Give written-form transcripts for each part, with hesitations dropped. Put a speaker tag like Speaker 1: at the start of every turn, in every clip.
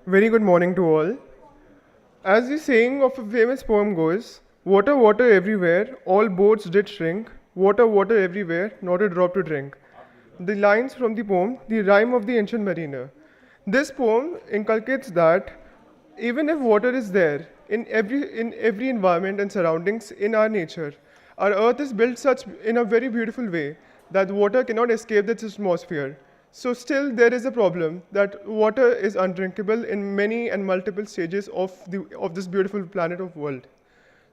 Speaker 1: Very good morning to all. As the saying of a famous poem goes, water, water everywhere, all boats did shrink, water, water everywhere, not a drop to drink. The lines from the poem, the rhyme of the ancient mariner. This poem inculcates that even if water is there in every environment and surroundings in our nature, our earth is built such in a very beautiful way that water cannot escape its atmosphere. So still there is a problem that water is undrinkable in many and multiple stages of this beautiful planet of world.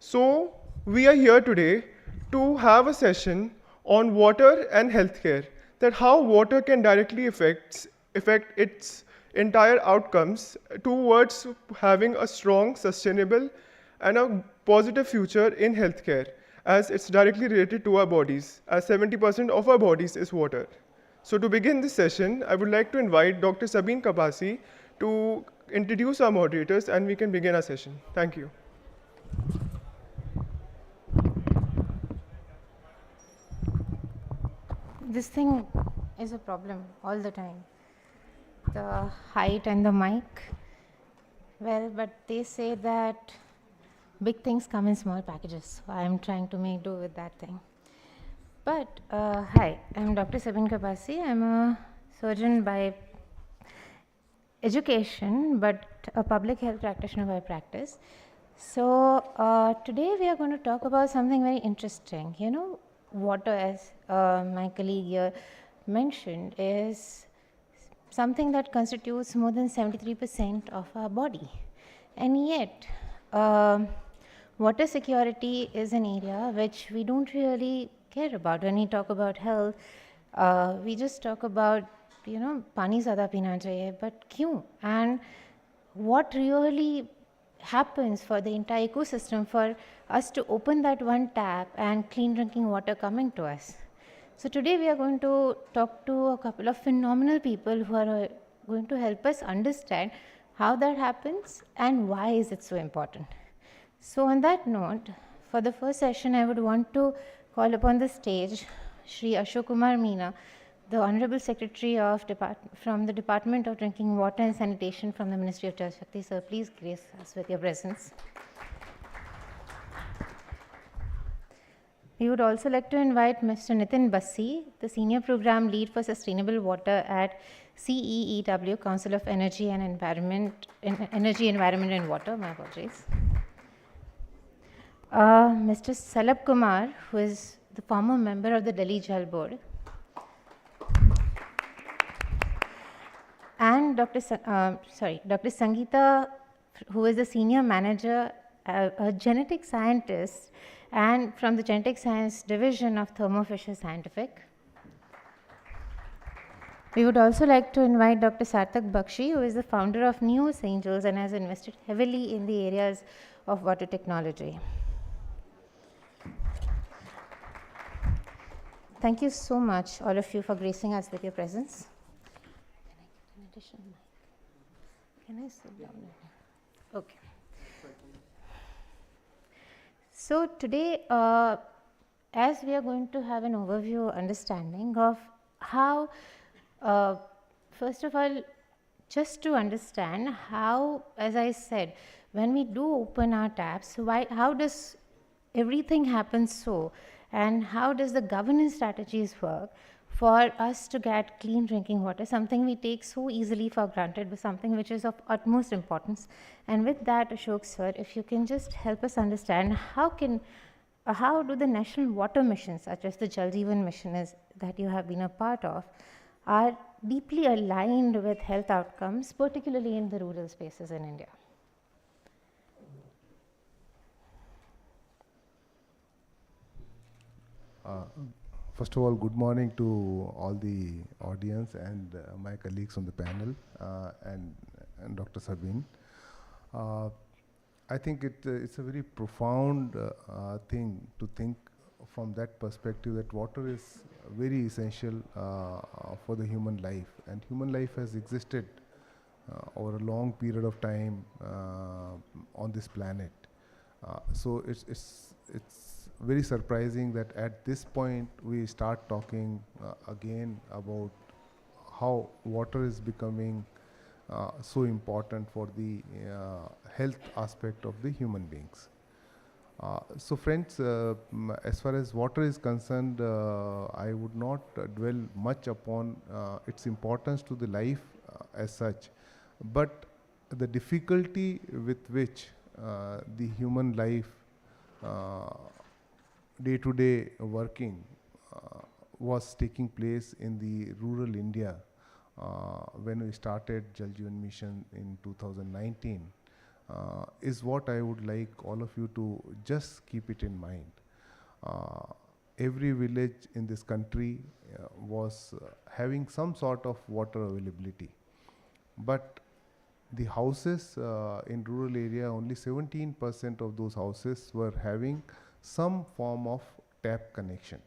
Speaker 1: So we are here today to have a session on water and healthcare, that how water can directly affect its entire outcomes towards having a strong, sustainable, and a positive future in healthcare, as it's directly related to our bodies, as 70% of our bodies is water. So to begin this session, I would like to invite Dr. Sabine Kapasi to introduce our moderators and we can begin our session. Thank you.
Speaker 2: This thing is a problem all the time. The height and the mic. Well, but they say that big things come in small packages. So I'm trying to make do with that thing. But hi, I'm Dr. Sabine Kabasi. I'm a surgeon by education, but a public health practitioner by practice. So today we are going to talk about something very interesting. You know, water, as my colleague here mentioned, is something that constitutes more than 73% of our body. And yet, water security is an area which we don't really care about. When we talk about health, we just talk about, pani zyada pina chahiye, but kyun? And what really happens for the entire ecosystem for us to open that one tap and clean drinking water coming to us? So today we are going to talk to a couple of phenomenal people who are going to help us understand how that happens and why is it so important. So on that note, for the first session, I would want to call upon the stage Shri Ashok Kumar Meena, the Honorable Secretary from the Department of Drinking Water and Sanitation from the Ministry of Jal Shakti. Sir, please grace us with your presence. We would also like to invite Mr. Nitin Bassi, the Senior Program Lead for Sustainable Water at CEEW, Council of Energy and Environment, and Water. My apologies. Mr. Salab Kumar, who is the former member of the Delhi Jal Board, and Dr. Sangeeta, who is the Senior Manager, a genetic scientist, and from the Genetic Science Division of Thermo Fisher Scientific. We would also like to invite Dr. Sarthak Bakshi, who is the founder of Neos Angels and has invested heavily in the areas of water technology. Thank you so much, all of you, for gracing us with your presence. Can I get an additional mic? Can I sit down? Okay. So today, as we are going to have an overview understanding of how, first of all, just to understand how, as I said, when we do open our taps, how does everything happen so, and how does the governance strategies work for us to get clean drinking water, something we take so easily for granted, but something which is of utmost importance. And with that, Ashok sir, if you can just help us understand how do the national water missions, such as the Jal Jeevan mission that you have been a part of, are deeply aligned with health outcomes, particularly in the rural spaces in India?
Speaker 3: First of all, good morning to all the audience and my colleagues on the panel and Dr. Sabine. I think it's a very profound thing to think from that perspective, that water is very essential for the human life, and human life has existed over a long period of time on this planet. So it's very surprising that at this point we start talking again about how water is becoming so important for the health aspect of the human beings. So friends, as far as water is concerned, I would not dwell much upon its importance to the life as such, but the difficulty with which the human life day-to-day working was taking place in the rural India when we started Jal Jeevan Mission in 2019 is what I would like all of you to just keep it in mind. Every village in this country was having some sort of water availability, but the houses in rural area, only 17% of those houses were having some form of tap connection.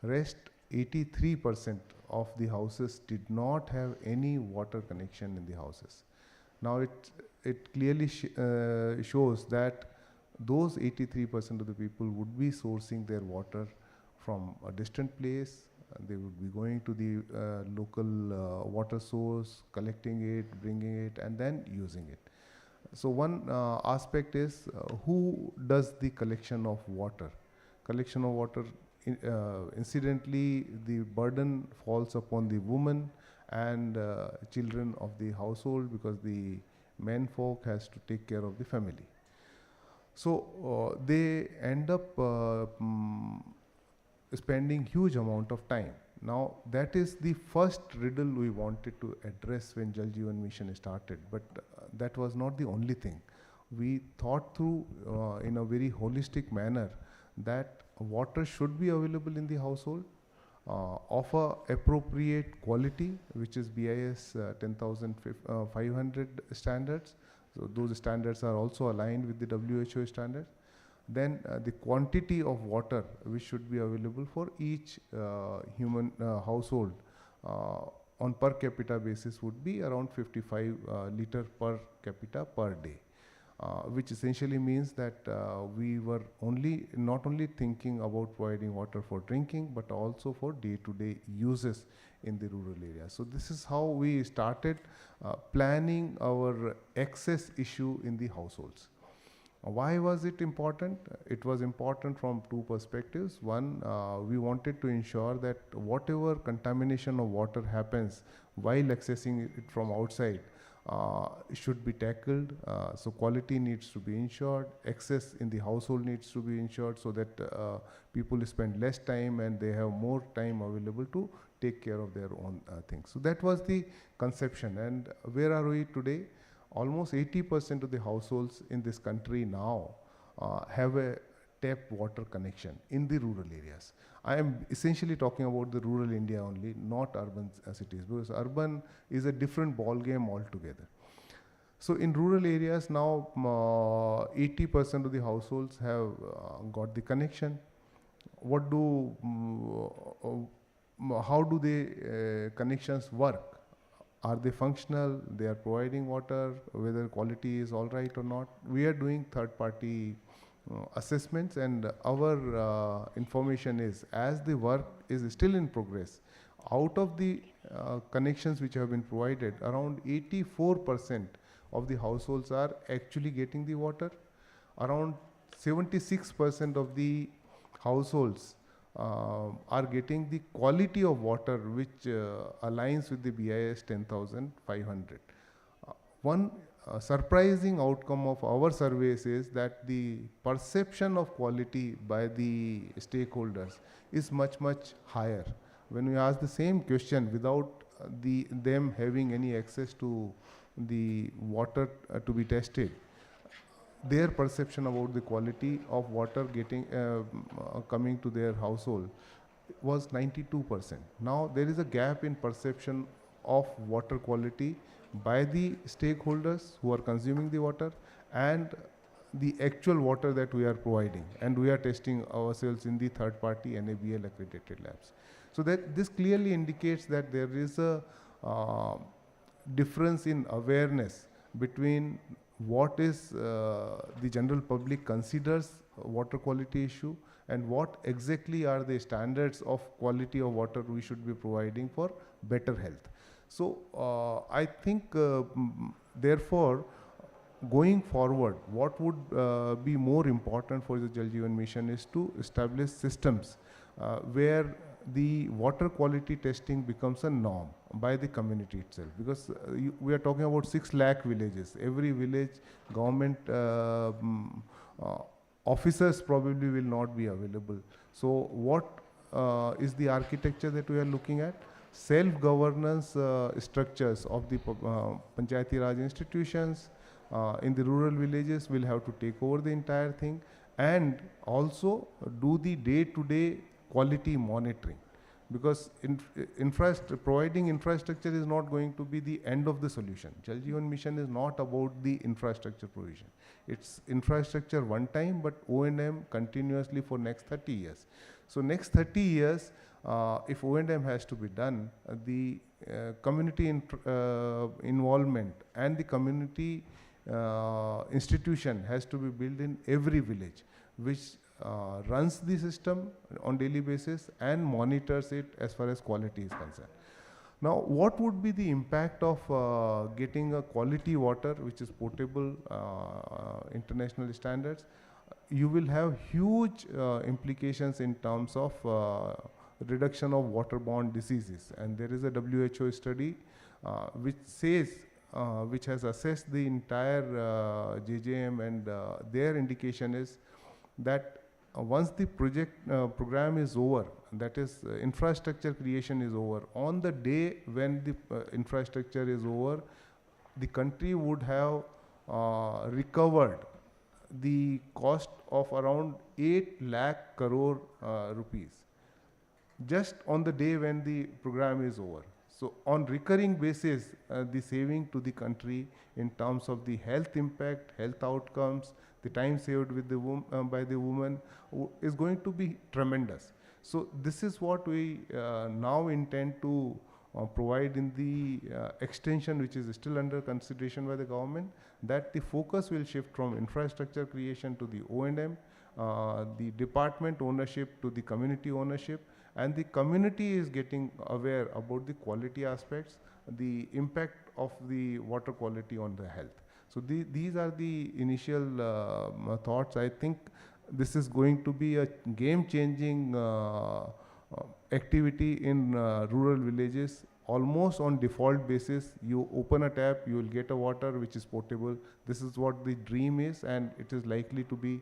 Speaker 3: Rest 83% of the houses did not have any water connection in the houses. Now it clearly shows that those 83% of the people would be sourcing their water from a distant place. They would be going to the local water source, collecting it, bringing it, and then using it. So one aspect is who does the collection of water? Collection of water, incidentally, the burden falls upon the woman and children of the household, because the men folk has to take care of the family. So they end up spending huge amount of time. Now that is the first riddle we wanted to address when Jal Jeevan Mission started, but that was not the only thing. We thought through in a very holistic manner that water should be available in the household of a appropriate quality, which is BIS 10,500 standards. So those standards are also aligned with the WHO standards. Then the quantity of water which should be available for each human household on per capita basis would be around 55 liter per capita per day. Which essentially means that we were not only thinking about providing water for drinking, but also for day-to-day uses in the rural area. So this is how we started planning our excess issue in the households. Why was it important? It was important from two perspectives. One, we wanted to ensure that whatever contamination of water happens while accessing it from outside should be tackled. So quality needs to be ensured, access in the household needs to be ensured, so that people spend less time and they have more time available to take care of their own things. So that was the conception. And where are we today? Almost 80% of the households in this country now have a tap water connection in the rural areas. I am essentially talking about the rural India only, not urban cities, because urban is a different ball game altogether. So in rural areas now, 80% of the households have got the connection. What do, how do the connections work? Are they functional? They are providing water, whether quality is all right or not. We are doing third-party assessments, and our information is, as the work is still in progress, out of the connections which have been provided, around 84% of the households are actually getting the water. Around 76% of the households are getting the quality of water which aligns with the BIS 10,500. One surprising outcome of our surveys is that the perception of quality by the stakeholders is much, much higher. When we ask the same question without them having any access to the water to be tested, their perception about the quality of water getting coming to their household was 92%. Now there is a gap in perception of water quality by the stakeholders who are consuming the water and the actual water that we are providing, and we are testing ourselves in the third party NABL accredited labs. So that this clearly indicates that there is a difference in awareness between what is the general public considers water quality issue and what exactly are the standards of quality of water we should be providing for better health. So I think, therefore, going forward, what would be more important for the Jal Jeevan Mission is to establish systems where the water quality testing becomes a norm by the community itself. Because we are talking about 6 lakh villages. Every village, government uh, officers probably will not be available. So what is the architecture that we are looking at? Self-governance structures of the Panchayati Raj institutions in the rural villages will have to take over the entire thing, and also do the day-to-day quality monitoring. Because providing infrastructure is not going to be the end of the solution. Jal Jeevan Mission is not about the infrastructure provision. It's infrastructure one time, but O&M continuously for next 30 years. So next 30 years, if O&M has to be done, the community involvement and the community institution has to be built in every village, which runs the system on daily basis and monitors it as far as quality is concerned. Now, what would be the impact of getting a quality water which is potable, international standards? You will have huge implications in terms of reduction of waterborne diseases. And there is a WHO study which says, which has assessed the entire JJM, and their indication is that once the program is over, that is infrastructure creation is over, on the day when the infrastructure is over, the country would have recovered the cost of around 8 lakh crore rupees just on the day when the program is over. So on recurring basis, the saving to the country in terms of the health impact, health outcomes, the time saved with the by the woman is going to be tremendous. So this is what we now intend to provide in the extension, which is still under consideration by the government, that the focus will shift from infrastructure creation to the O&M, the department ownership to the community ownership, and the community is getting aware about the quality aspects, the impact of the water quality on the health. So these are the initial thoughts. I think this is going to be a game-changing activity in rural villages. Almost on default basis, you open a tap, you will get a water which is potable. This is what the dream is, and it is likely to be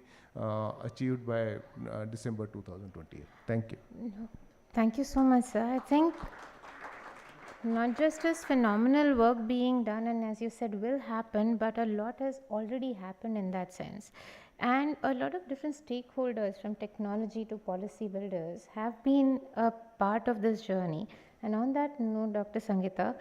Speaker 3: achieved by December 2028. Thank you.
Speaker 2: Thank you so much, sir. I think not just as phenomenal work being done, and as you said, will happen, but a lot has already happened in that sense. And a lot of different stakeholders, from technology to policy builders, have been a part of this journey. And on that note, Dr. Sangeeta,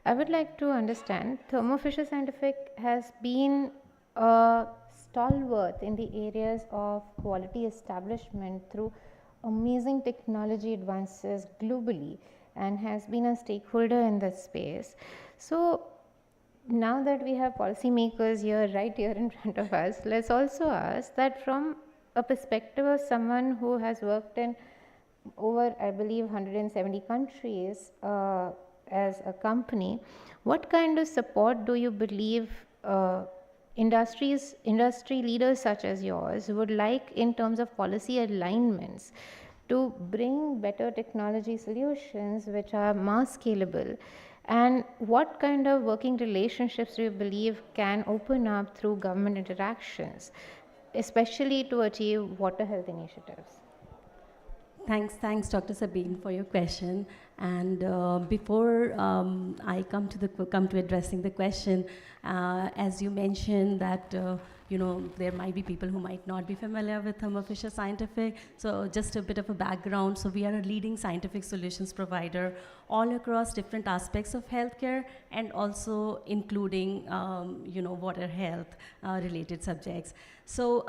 Speaker 2: I would like to understand, Thermo Fisher Scientific has been a stalwart in the areas of quality establishment through amazing technology advances globally, and has been a stakeholder in this space. So now that we have policymakers here, right here in front of us, let's also ask that from a perspective of someone who has worked in over, I believe, 170 countries as a company, what kind of support do you believe industry leaders such as yours would like in terms of policy alignments to bring better technology solutions which are mass scalable? And what kind of working relationships do you believe can open up through government interactions, especially to achieve water health initiatives?
Speaker 4: Thanks, Dr. Sabine, for your question. And before I come to addressing the question, as you mentioned that there might be people who might not be familiar with Thermo Fisher Scientific. So just a bit of a background. So we are a leading scientific solutions provider all across different aspects of healthcare, and also including water health related subjects. So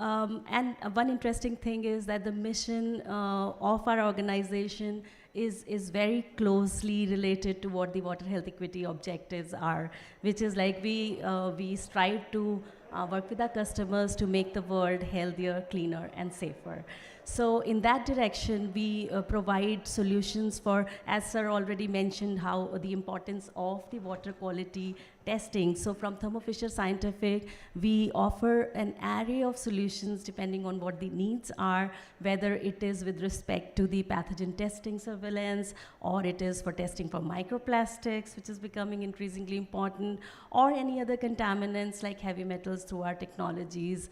Speaker 4: and one interesting thing is that the mission of our organization is very closely related to what the water health equity objectives are, which is like we strive to work with our customers to make the world healthier, cleaner, and safer. So in that direction, we provide solutions for, as sir already mentioned, how the importance of the water quality testing. So from Thermo Fisher Scientific, we offer an array of solutions depending on what the needs are, whether it is with respect to the pathogen testing surveillance, or it is for testing for microplastics, which is becoming increasingly important, or any other contaminants like heavy metals through our technologies,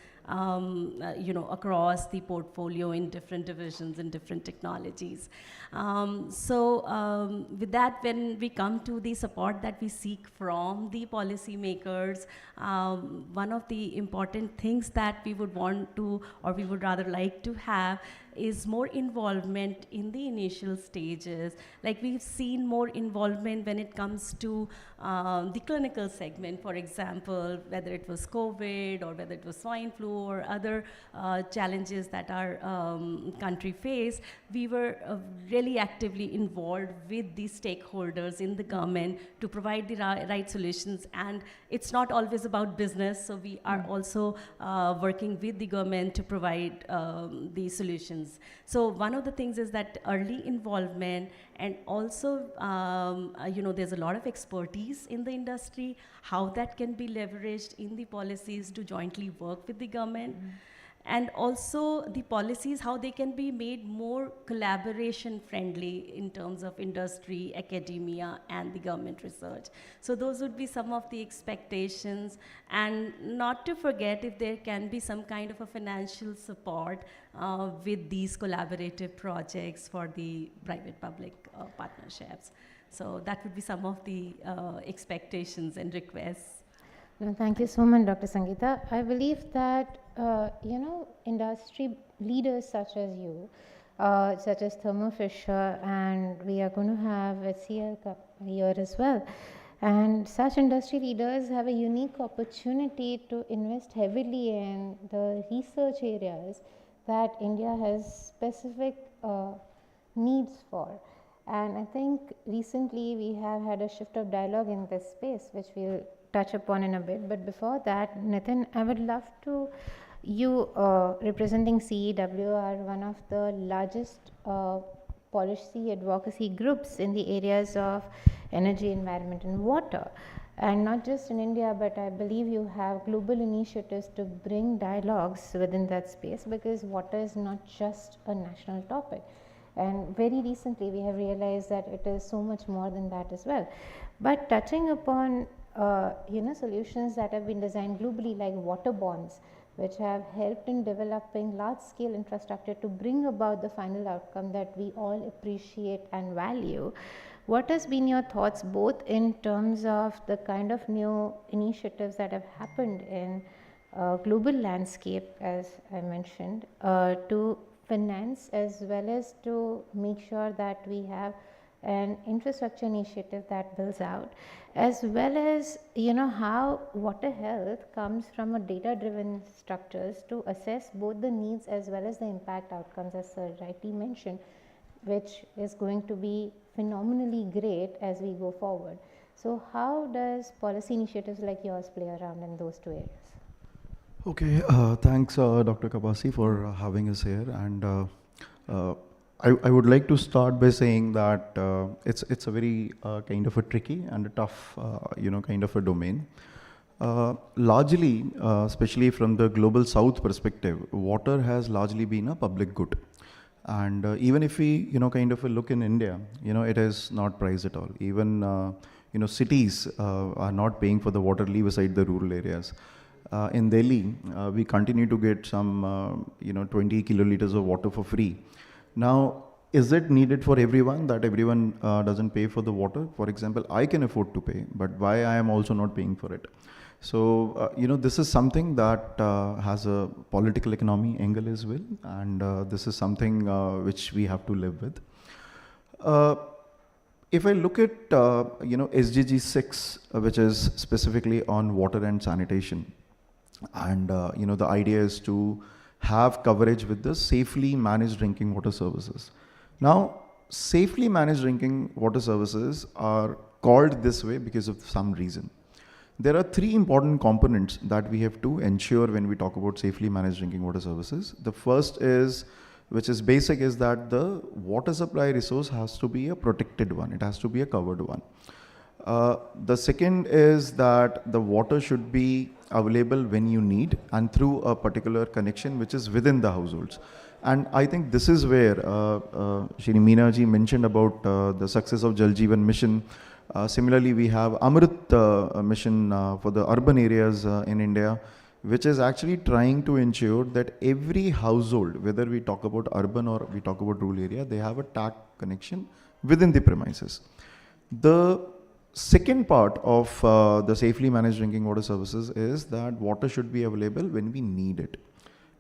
Speaker 4: across the portfolio in different divisions and different technologies. With that, when we come to the support that we seek from the policymakers, one of the important things that we would want to, or we would rather like to have, is more involvement in the initial stages. Like we've seen more involvement when it comes to the clinical segment, for example, whether it was COVID or whether it was swine flu or other challenges that our country faced. We were really actively involved with the stakeholders in the government to provide the right solutions. And it's not always about business, so we are also working with the government to provide the solutions. So one of the things is that early involvement, and also there's a lot of expertise in the industry, how that can be leveraged in the policies to jointly work with the government. And also the policies, how they can be made more collaboration friendly in terms of industry, academia, and the government research. So those would be some of the expectations. And not to forget, if there can be some kind of a financial support with these collaborative projects for the private-public partnerships. So that would be some of the expectations and requests.
Speaker 2: No, thank you so much, Dr. Sangeeta. I believe that, industry leaders such as you, such as Thermo Fisher, and we are going to have HCL here as well. And such industry leaders have a unique opportunity to invest heavily in the research areas that India has specific needs for. And I think recently we have had a shift of dialogue in this space, which we'll touch upon in a bit. But before that, Nitin, I would love to, you representing CEW are one of the largest policy advocacy groups in the areas of energy, environment, and water. And not just in India, but I believe you have global initiatives to bring dialogues within that space, because water is not just a national topic. And very recently we have realized that it is so much more than that as well. But touching upon solutions that have been designed globally, like water bonds, which have helped in developing large scale infrastructure to bring about the final outcome that we all appreciate and value. What has been your thoughts, both in terms of the kind of new initiatives that have happened in global landscape, as I mentioned, to finance, as well as to make sure that we have an infrastructure initiative that builds out, as well as how water health comes from a data driven structures to assess both the needs as well as the impact outcomes, as sir rightly mentioned, which is going to be phenomenally great as we go forward. So how does policy initiatives like yours play around in those two areas?
Speaker 5: Okay, thanks Dr. Kabasi for having us here, and I would like to start by saying that it's a very kind of a tricky and a tough kind of a domain. Largely, especially from the global south perspective, water has largely been a public good. And even if we kind of look in India, it is not priced at all. Even cities are not paying for the water, leave aside the rural areas. In Delhi, we continue to get some 20 kiloliters of water for free. Now, is it needed for everyone, that everyone doesn't pay for the water? For example, I can afford to pay, but why I am also not paying for it? So, this is something that has a political economy angle as well, and this is something which we have to live with. If I look at, SDG 6, which is specifically on water and sanitation, and, the idea is to have coverage with the safely managed drinking water services. Now, safely managed drinking water services are called this way because of some reason. there are three important components that we have to ensure when we talk about safely managed drinking water services. The first is, which is basic, is that the water supply resource has to be a protected one. It has to be a covered one. The second is that the water should be available when you need and through a particular connection which is within the households. And I think this is where Shri Meena ji mentioned about the success of Jal Jeevan mission. Similarly, we have Amrit mission for the urban areas in India, which is actually trying to ensure that every household, whether we talk about urban or we talk about rural area, they have a tap connection within the premises. The second part of the safely managed drinking water services is that water should be available when we need it.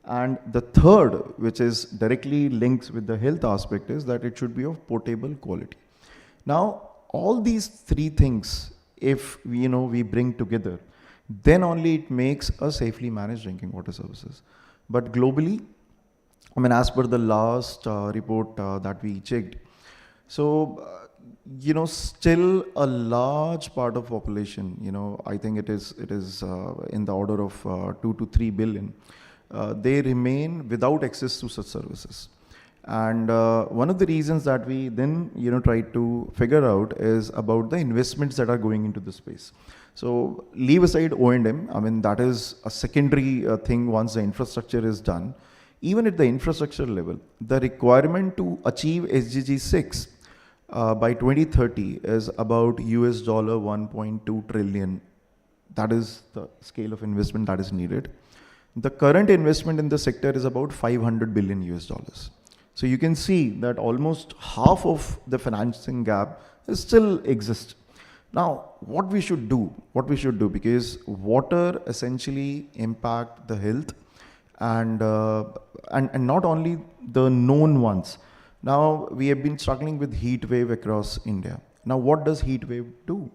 Speaker 5: And the third, which is directly linked with the health aspect, is that it should be of potable quality. Now, all these three things, if we bring together, then only it makes a safely managed drinking water services. But globally, I mean, as per the last report that we checked, so still a large part of population, I think it is in the order of 2 to 3 billion. They remain without access to such services. And one of the reasons that we then try to figure out is about the investments that are going into the space. So leave aside O&M, I mean, that is a secondary thing once the infrastructure is done. Even at the infrastructure level, the requirement to achieve SDG 6 by 2030 is about US dollar 1.2 trillion. That is the scale of investment that is needed. The current investment in the sector is about 500 billion US dollars. So you can see that almost half of the financing gap still exists. Now, what we should do, because water essentially impact the health and not only the known ones. Now, we have been struggling with heat wave across India. Now, what does heat wave do?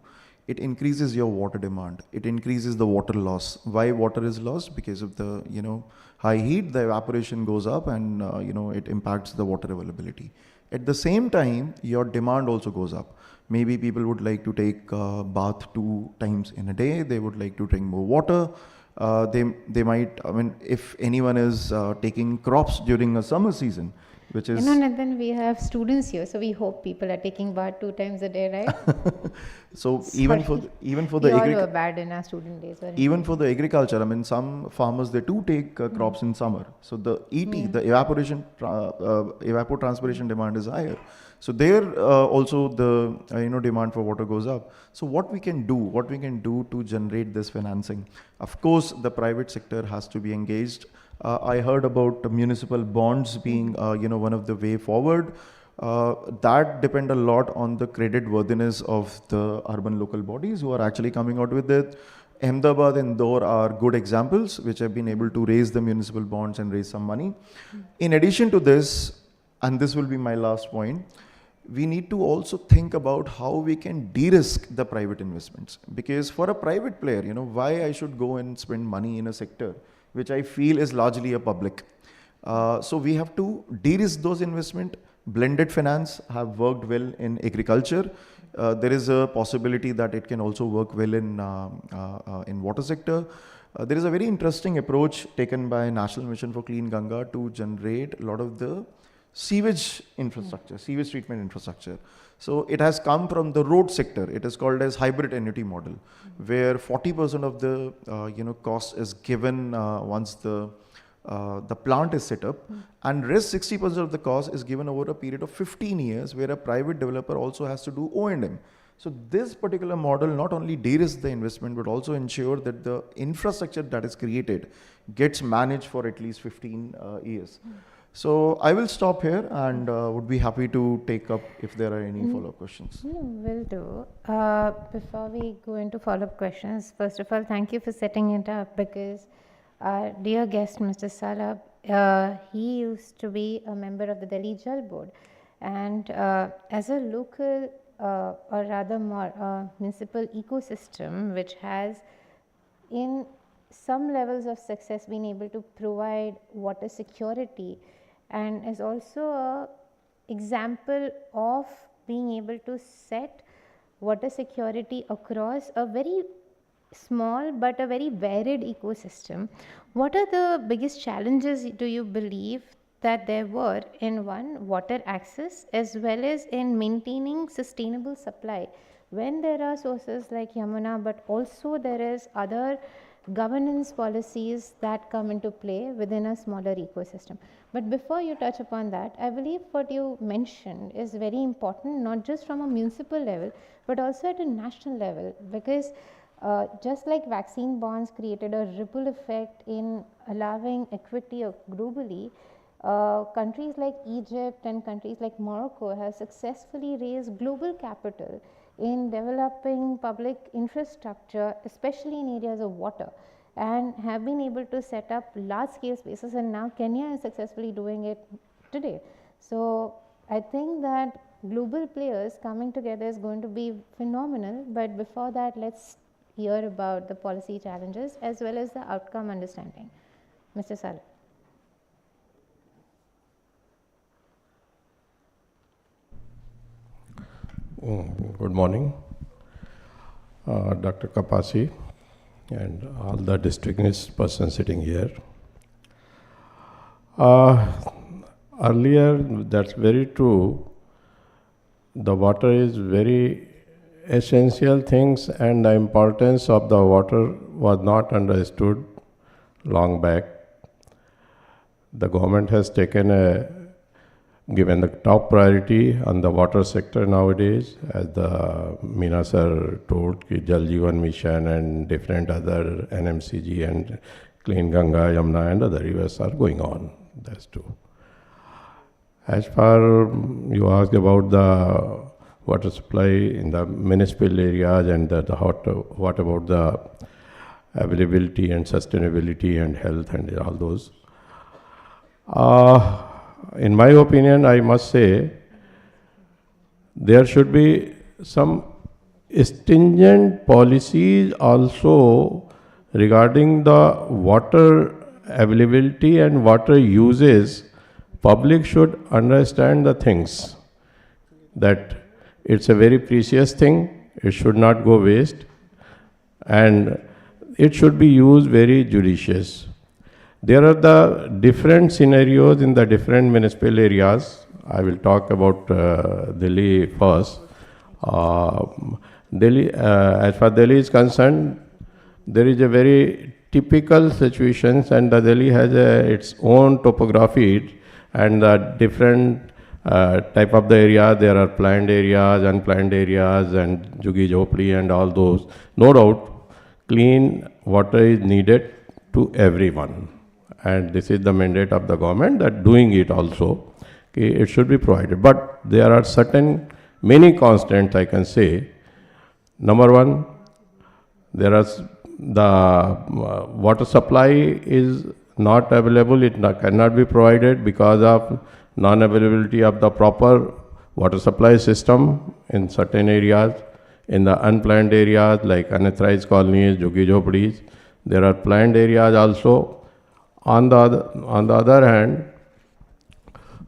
Speaker 5: It increases your water demand. It increases the water loss. Why water is lost? Because of the high heat, the evaporation goes up, and it impacts the water availability. At the same time, your demand also goes up. Maybe people would like to take bath 2 times in a day. They would like to drink more water. They might, I mean, if anyone is taking crops during a summer season, which is...
Speaker 2: Then we have students here, so we hope people are taking bath 2 times a day, right?
Speaker 5: So
Speaker 2: Sorry.
Speaker 5: even for the
Speaker 2: we all were bad in our student days.
Speaker 5: even for the agriculture, I mean, some farmers, they do take crops in summer. So the ET, the evaporation, evapotranspiration demand is higher. So there also the demand for water goes up. So what we can do to generate this financing? Of course, the private sector has to be engaged. I heard about municipal bonds being one of the way forward. That depend a lot on the credit worthiness of the urban local bodies who are actually coming out with it. Ahmedabad and Indore are good examples which have been able to raise the municipal bonds and raise some money. In addition to this, and this will be my last point, we need to also think about how we can de-risk the private investments. Because for a private player, why I should go and spend money in a sector which I feel is largely a public. So we have to de-risk those investment. Blended finance have worked well in agriculture. There is a possibility that it can also work well in water sector. There is a very interesting approach taken by National Mission for Clean Ganga to generate a lot of the sewage infrastructure, sewage treatment infrastructure. So it has come from the road sector. It is called as hybrid annuity model, where 40% of the cost is given once the plant is set up, and rest 60% of the cost is given over a period of 15 years, where a private developer also has to do O&M. So this particular model not only de-risks the investment, but also ensure that the infrastructure that is created gets managed for at least 15 years. So I will stop here and would be happy to take up if there are any follow-up questions.
Speaker 2: No, will do. Before we go into follow-up questions, first of all, thank you for setting it up, because our dear guest, Mr. Salab, he used to be a member of the Delhi Jal Board. And as a local, or rather more municipal ecosystem, which has in some levels of success been able to provide water security, and is also a example of being able to set water security across a very small but a very varied ecosystem, what are the biggest challenges do you believe that there were in one, water access, as well as in maintaining sustainable supply when there are sources like Yamuna, but also there is other governance policies that come into play within a smaller ecosystem? But before you touch upon that, I believe what you mentioned is very important, not just from a municipal level but also at a national level, because just like vaccine bonds created a ripple effect in allowing equity globally, countries like Egypt and countries like Morocco have successfully raised global capital in developing public infrastructure, especially in areas of water, and have been able to set up large scale spaces, and now Kenya is successfully doing it today. So I think that global players coming together is going to be phenomenal, but before that, let's hear about the policy challenges as well as the outcome understanding. Mr. Saleh.
Speaker 6: Good morning, Dr. Kapasi and all the distinguished persons sitting here. Earlier, that's very true. The water is very essential things, and the importance of the water was not understood long back. The government has given the top priority on the water sector nowadays, as the Meena sir told, Jal Jeevan Mission and different other NMCG and Clean Ganga, Yamuna and other rivers are going on. That's true. As far you asked about the water supply in the municipal areas and what about the availability and sustainability and health and all those. In my opinion, I must say, there should be some stringent policies also regarding the water availability and water uses. Public should understand the things, that it's a very precious thing, it should not go waste, and it should be used very judicious. There are the different scenarios in the different municipal areas. I will talk about Delhi first. As far as Delhi is concerned, there is a very typical situation, and the Delhi has its own topography and the different type of the area. There are planned areas, unplanned areas, and Juggi Jhopli and all those. No doubt, clean water is needed to everyone. And this is the mandate of the government, that doing it also, it should be provided. But there are many constants I can say. Number one, there are the water supply is not available, it cannot be provided because of non-availability of the proper water supply system in certain areas. In the unplanned areas like unauthorized colonies, Juggi Jhoplis, there are planned areas also. On the other hand,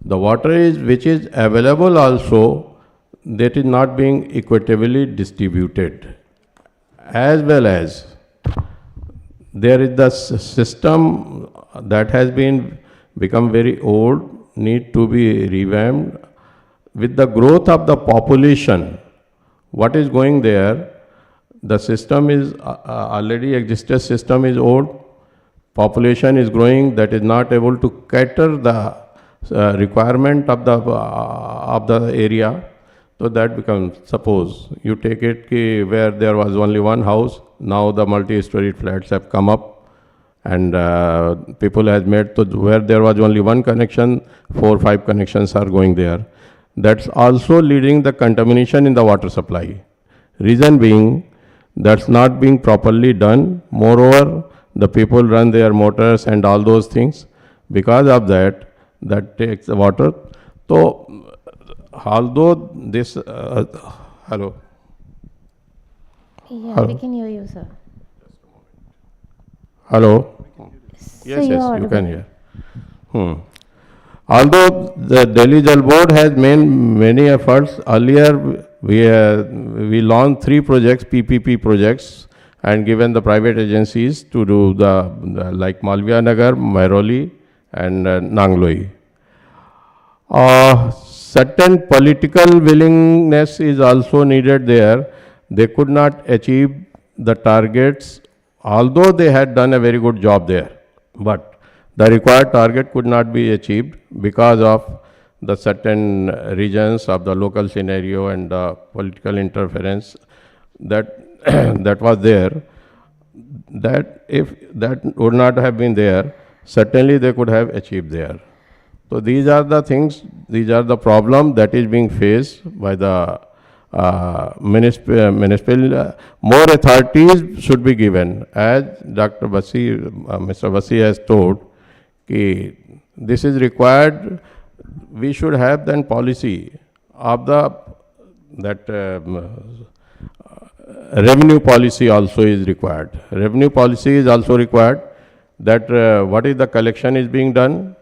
Speaker 6: the water which is available also, that is not being equitably distributed. As well as there is the system that has become very old, need to be revamped. With the growth of the population, what is going there, the system is already existed system is old. Population is growing, that is not able to cater the requirement of the area. So that becomes, suppose you take it where there was only one house, now the multi-story flats have come up, and people have made, so where there was only one connection, 4 or 5 connections are going there. That's also leading the contamination in the water supply. Reason being, that's not being properly done. Moreover, the people run their motors and all those things. Because of that, that takes the water. So, although this, hello?
Speaker 2: Yeah,
Speaker 6: Hello?
Speaker 2: we can hear you, sir.
Speaker 6: Hello?
Speaker 2: So
Speaker 6: Yes,
Speaker 2: you're
Speaker 6: you can
Speaker 2: audible.
Speaker 6: hear. Although the Delhi Jal Board has made many efforts, earlier we launched 3 projects, PPP projects, and given the private agencies to do the like Malviya Nagar, Mairoli, and Nangloi. Certain political willingness is also needed there. They could not achieve the targets, although they had done a very good job there. But the required target could not be achieved because of the certain regions of the local scenario and the political interference that that was there. That if that would not have been there, certainly they could have achieved there. So these are the things, these are the problem that is being faced by the municipal. More authorities should be given. As Dr. Basi, Mr. Basi has told, कि this is required. We should have then policy of the that revenue policy also is required. Revenue policy is also required. That what is the collection is being done.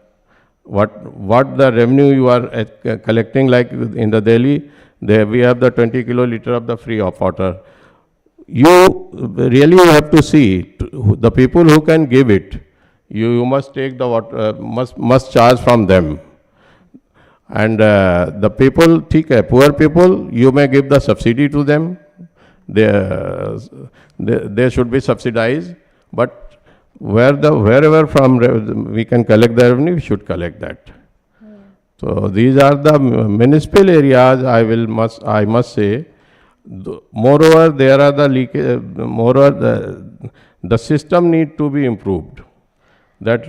Speaker 6: What the revenue you are collecting, like in the Delhi, there we have the 20 kiloliter of the free of water. You really have to see the people who can give it. You must take the water, must charge from them. And the people, poor people, you may give the subsidy to them. They should be subsidized, but wherever from we can collect the revenue, we should collect that. So these are the municipal areas. I must say. Moreover, there are the leakage. Moreover, the system need to be improved. That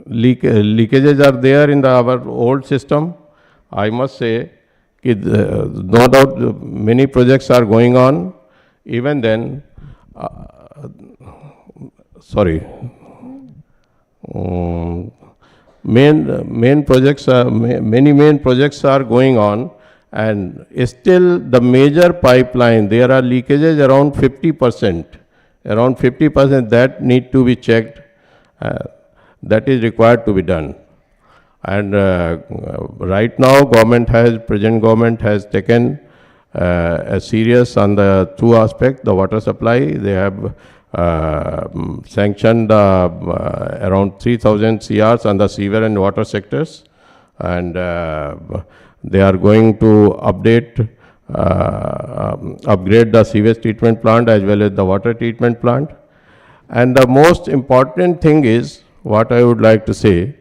Speaker 6: leakages are there in our old system. I must say, no doubt many projects are going on. Even then, sorry. Main projects are, many main projects are going on, and still the major pipeline, there are leakages around 50%. Around 50% that need to be checked. That is required to be done. And right now, present government has taken a serious on the two aspects, the water supply. They have sanctioned around 3,000 CRs on the sewer and water sectors, and they are going to upgrade the sewage treatment plant as well as the water treatment plant. And the most important thing is, what I would like to say,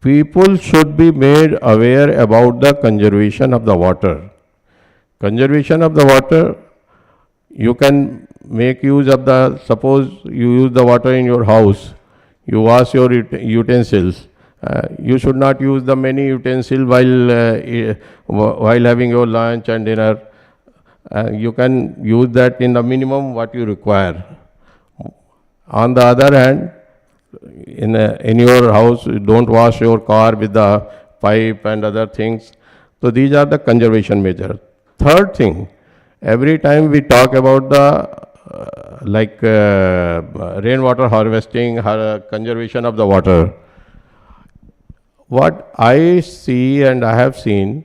Speaker 6: people should be made aware about the conservation of the water. Conservation of the water, you can make use of suppose you use the water in your house, you wash your utensils. You should not use the many utensils while having your lunch and dinner. You can use that in the minimum what you require. On the other hand, in your house, don't wash your car with the pipe and other things. So these are the conservation measures. Third thing, every time we talk about the rainwater harvesting, conservation of the water, what I see and I have seen,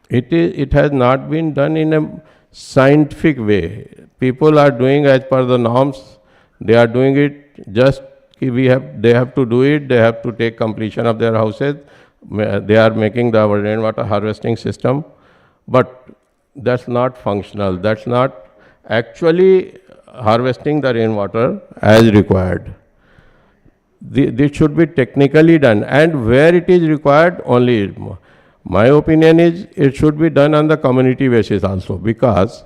Speaker 6: it has not been done in a scientific way. People are doing as per the norms. They are doing it just they have to do it. They have to take completion of their houses. They are making the rainwater harvesting system, but that's not functional. That's not actually harvesting the rainwater as required. This should be technically done, and where it is required only. My opinion is it should be done on the community basis also, because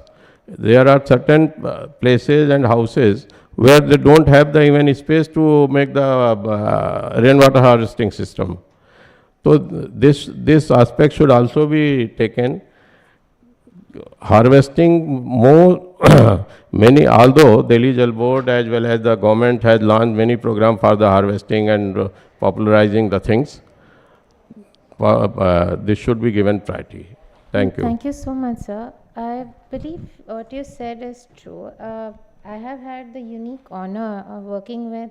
Speaker 6: there are certain places and houses where they don't have the even space to make the rainwater harvesting system. So this aspect should also be taken. Harvesting more although Delhi Jal Board as well as the government has launched many programs for the harvesting and popularizing the things, this should be given priority. Thank you.
Speaker 2: Thank you so much, sir. I believe what you said is true. I have had the unique honor of working with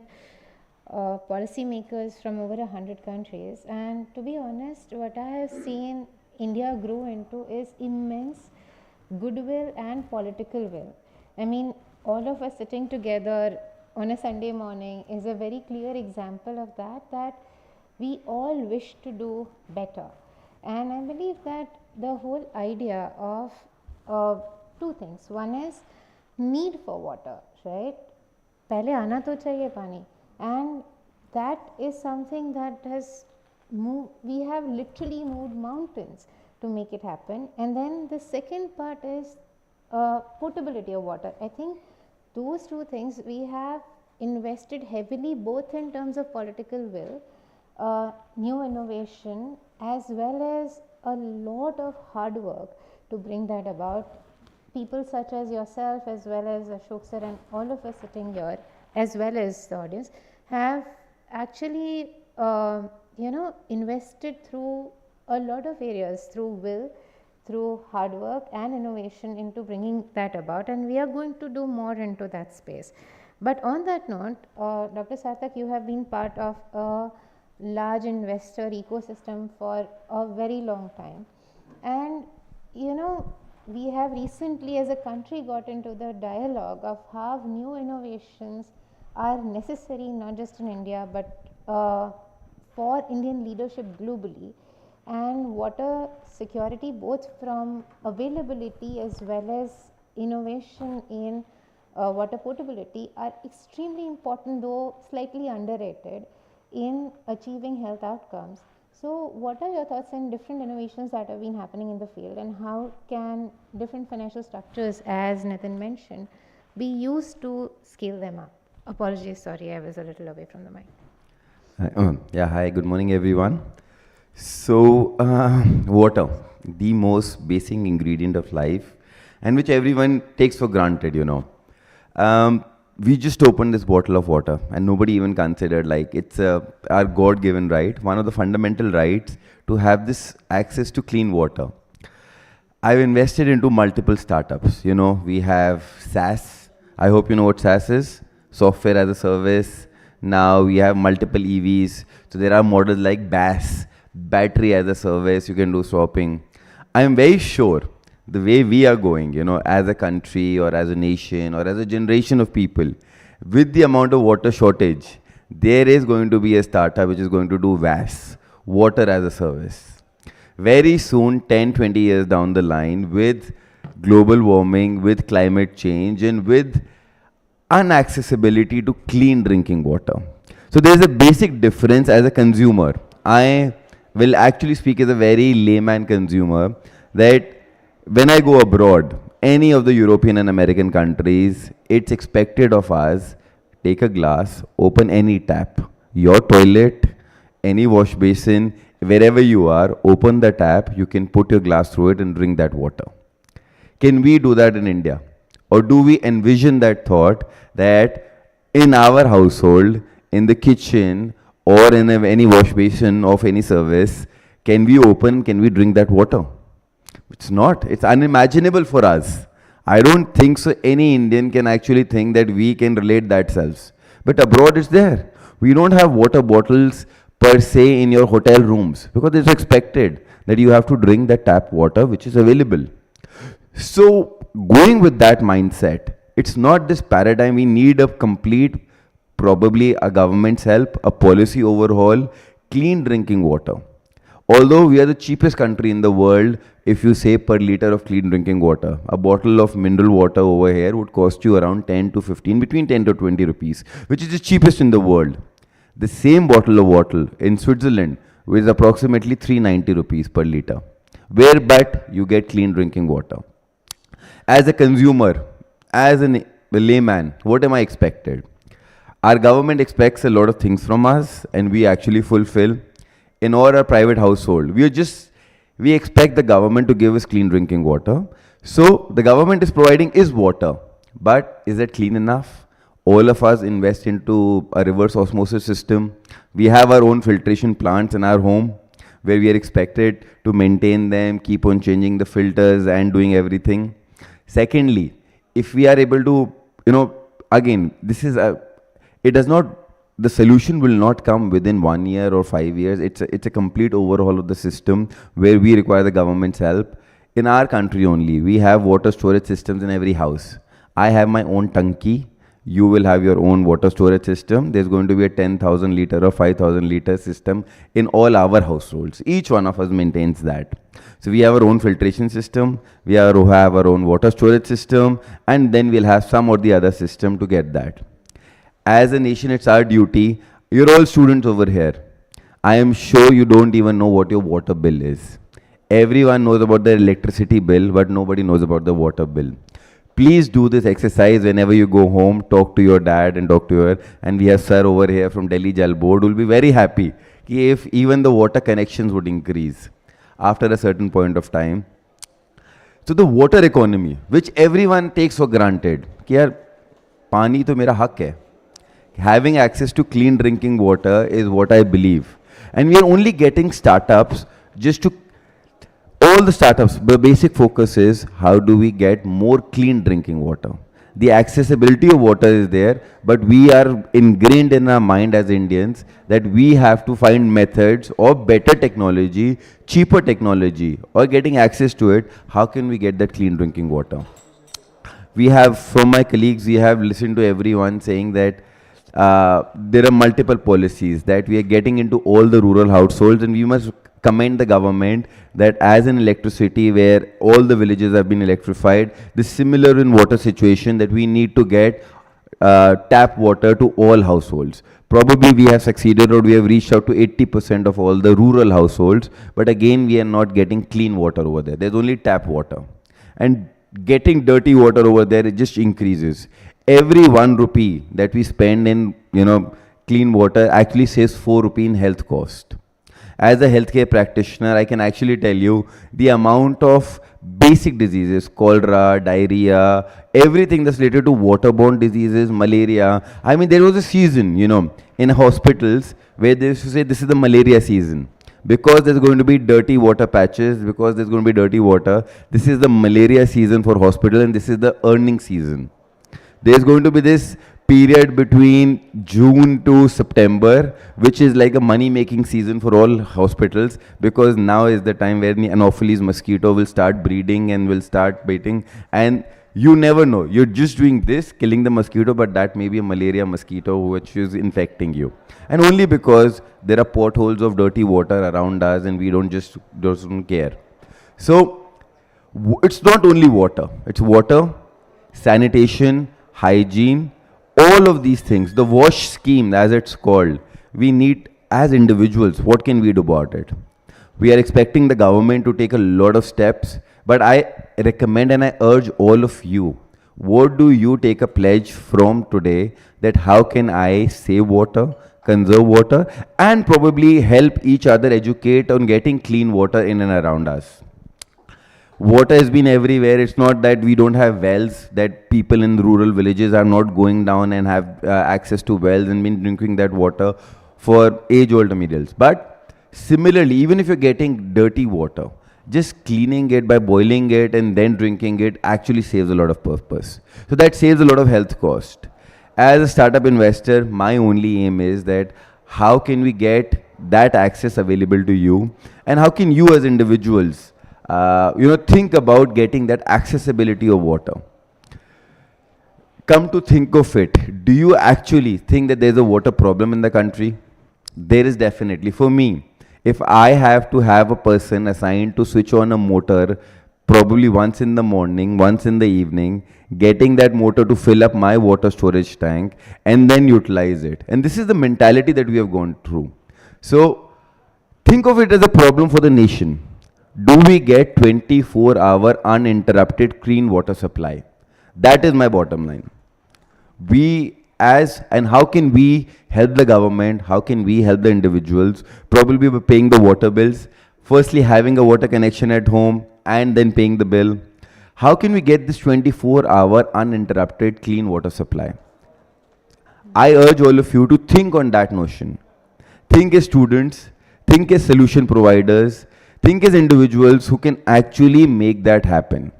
Speaker 2: policymakers from over 100 countries, and to be honest, what I have seen India grow into is immense goodwill and political will. I mean, all of us sitting together on a Sunday morning is a very clear example of that we all wish to do better. And I believe that the whole idea of two things. One is need for water, right? पहले आना तो चाहिए पानी, and that is something that has moved, we have literally moved mountains to make it happen. And then the second part is potability of water. I think those two things we have invested heavily, both in terms of political will, new innovation, as well as a lot of hard work to bring that about. People such as yourself, as well as Ashok sir, and all of us sitting here, as well as the audience, have actually invested through a lot of areas, through will, through hard work and innovation, into bringing that about, and we are going to do more into that space. But on that note, Dr. Sarthak, you have been part of a large investor ecosystem for a very long time, and we have recently as a country got into the dialogue of how new innovations are necessary, not just in India, but for Indian leadership globally. And water security, both from availability as well as innovation in water potability, are extremely important, though slightly underrated, in achieving health outcomes. So what are your thoughts on different innovations that have been happening in the field, and how can different financial structures, as Nitin mentioned, be used to scale them up? Apologies, sorry, I was a little away from the mic.
Speaker 7: Hi, good morning everyone. So, water, the most basic ingredient of life, and which everyone takes for granted, we just opened this bottle of water, and nobody even considered like it's our God-given right, one of the fundamental rights, to have this access to clean water. I've invested into multiple startups. We have SaaS. I hope you know what SaaS is, software as a service. Now we have multiple EVs. So there are models like BaaS, battery as a service. You can do swapping. I'm very sure the way we are going, as a country or as a nation or as a generation of people, with the amount of water shortage, there is going to be a startup which is going to do VAS, water as a service. Very soon, 10, 20 years down the line, with global warming, with climate change, and with unaccessibility to clean drinking water. So there is a basic difference as a consumer. I will actually speak as a very layman consumer, that when I go abroad, any of the European and American countries, it's expected of us, take a glass, open any tap, your toilet, any wash basin, wherever you are, open the tap, you can put your glass through it and drink that water. Can we do that in India? Or do we envision that thought that in our household, in the kitchen, or in any wash basin of any service, can we drink that water? It's not. It's unimaginable for us. I don't think so any Indian can actually think that we can relate that selves. But abroad it's there. We don't have water bottles per se in your hotel rooms, because it's expected that you have to drink that tap water which is available. So going with that mindset, it's not this paradigm. We need a complete, probably a government's help, a policy overhaul, clean drinking water. Although we are the cheapest country in the world, if you say per liter of clean drinking water, a bottle of mineral water over here would cost you around 10 to 15, between 10 to 20 rupees, which is the cheapest in the world. The same bottle of water in Switzerland is approximately 390 rupees per liter, where but you get clean drinking water. As a consumer, as a layman, what am I expected? Our government expects a lot of things from us, and we actually fulfill. In our private household, we expect the government to give us clean drinking water. So the government is providing water, but is it clean enough? All of us invest into a reverse osmosis system. We have our own filtration plants in our home, where we are expected to maintain them, keep on changing the filters and doing everything. Secondly, if we are able to, again, the solution will not come within 1 year or 5 years. It's a complete overhaul of the system, where we require the government's help in our country only, we have water storage systems in every house. I have my own tanki. You will have your own water storage system. There's going to be a 10,000 liter or 5,000 liter system in all our households. Each one of us maintains that. So we have our own filtration system, we have our own water storage system, and then we'll have some or the other system to get that. As a nation, it's our duty. You're all students over here. I am sure you don't even know what your water bill is. Everyone knows about the electricity bill, but nobody knows about the water bill. Please do this exercise whenever you go home. Talk to your dad and talk to her. And we have sir over here from Delhi Jal Board who will be very happy if even the water connections would increase after a certain point of time. So the water economy, which everyone takes for granted, कि यार पानी तो मेरा हक है. Having access to clean drinking water is what I believe. And we are only getting startups just to all the startups, the basic focus is how do we get more clean drinking water. The accessibility of water is there, but we are ingrained in our mind as Indians that we have to find methods or better technology, cheaper technology, or getting access to it. How can we get that clean drinking water? We have, from my colleagues, we have listened to everyone saying that there are multiple policies that we are getting into all the rural households, and we must commend the government that as in electricity where all the villages have been electrified, this similar in water situation that we need to get tap water to all households. Probably we have succeeded or we have reached out to 80% of all the rural households, but again we are not getting clean water over there. There's only tap water. And getting dirty water over there, it just increases. Every 1 rupee that we spend in, clean water actually saves 4 rupee in health cost. As a healthcare practitioner, I can actually tell you the amount of basic diseases, cholera, diarrhea, everything that's related to waterborne diseases, malaria. I mean, there was a season, in hospitals where they used to say this is the malaria season. Because there's going to be dirty water patches, because there's going to be dirty water, this is the malaria season for hospital and this is the earning season. There's going to be this period between June to September, which is like a money-making season for all hospitals, because now is the time where the Anopheles mosquito will start breeding and will start biting, and you never know. You're just doing this, killing the mosquito, but that may be a malaria mosquito which is infecting you. And only because there are potholes of dirty water around us and we don't care. So, it's not only water. It's water, sanitation, hygiene, all of these things, the wash scheme as it's called, we need as individuals, what can we do about it? We are expecting the government to take a lot of steps, but I recommend and I urge all of you, what do you take a pledge from today that how can I save water, conserve water, and probably help each other educate on getting clean water in and around us. Water has been everywhere. It's not that we don't have wells, that people in rural villages are not going down and have access to wells and been drinking that water for age-old meals. But similarly, even if you're getting dirty water, just cleaning it by boiling it and then drinking it actually saves a lot of purpose. So that saves a lot of health cost. As a startup investor, my only aim is that how can we get that access available to you, and how can you as individuals think about getting that accessibility of water. Come to think of it, do you actually think that there's a water problem in the country? There is definitely. For me, if I have to have a person assigned to switch on a motor probably once in the morning, once in the evening, getting that motor to fill up my water storage tank and then utilize it. And this is the mentality that we have gone through. So think of it as a problem for the nation. Do we get 24-hour uninterrupted clean water supply? That is my bottom line. And how can we help the government? How can we help the individuals? Probably by paying the water bills. Firstly, having a water connection at home and then paying the bill. How can we get this 24-hour uninterrupted clean water supply? I urge all of you to think on that notion. Think as students, think as solution providers, think as individuals who can actually make that happen.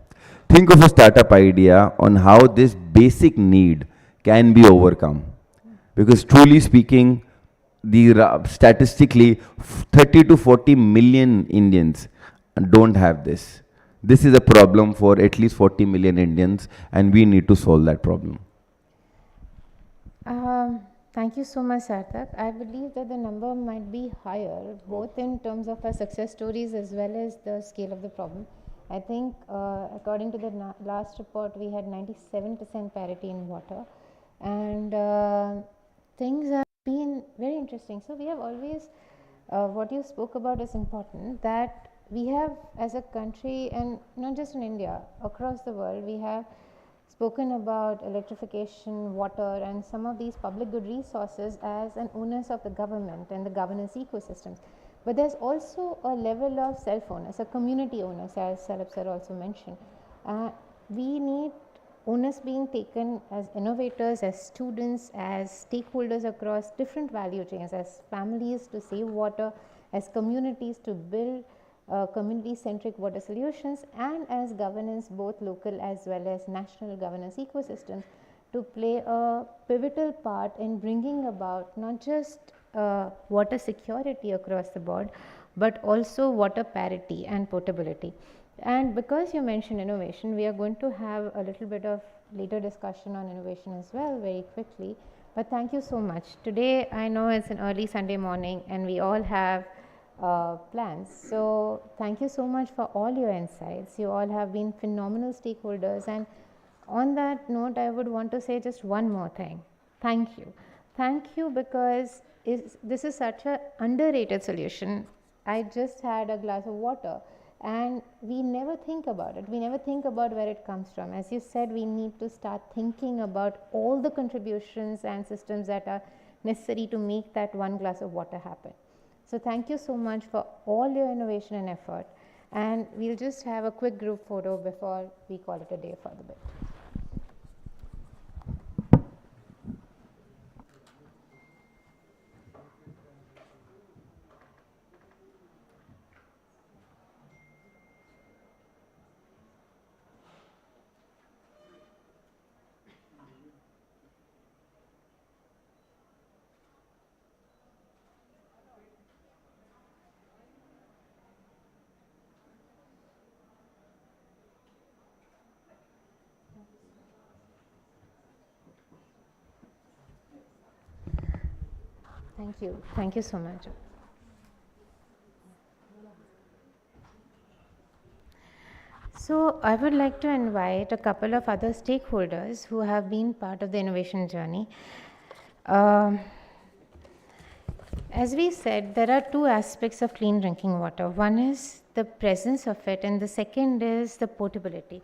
Speaker 7: Think of a startup idea on how this basic need can be overcome. Because truly speaking, statistically, 30 to 40 million Indians don't have this. This is a problem for at least 40 million Indians, and we need to solve that problem.
Speaker 2: Thank you so much, Sarthak. I believe that the number might be higher, both in terms of our success stories as well as the scale of the problem. I think, according to the last report, we had 97% parity in water, and things have been very interesting. So, we have always, what you spoke about is important, that we have, as a country, and not just in India, across the world, we have spoken about electrification, water, and some of these public good resources as an onus of the government and the governance ecosystems. But there's also a level of self-onus, a community onus, as Salab sir also mentioned. We need onus being taken as innovators, as students, as stakeholders across different value chains, as families to save water, as communities to build community-centric water solutions, and as governance, both local as well as national governance ecosystems, to play a pivotal part in bringing about not just water security across the board, but also water parity and portability. And because you mentioned innovation, we are going to have a little bit of later discussion on innovation as well very quickly. But thank you so much. Today, I know it's an early Sunday morning and we all have plans. So, thank you so much for all your insights. You all have been phenomenal stakeholders. And on that note, I would want to say just one more thing. Thank you. Thank you, because this is such an underrated solution. I just had a glass of water, and we never think about it. We never think about where it comes from. As you said, we need to start thinking about all the contributions and systems that are necessary to make that one glass of water happen. So, thank you so much for all your innovation and effort, and we'll just have a quick group photo before we call it a day for the bit. Thank you. Thank you so much. So, I would like to invite a couple of other stakeholders who have been part of the innovation journey. As we said, there are two aspects of clean drinking water. One is the presence of it, and the second is the portability.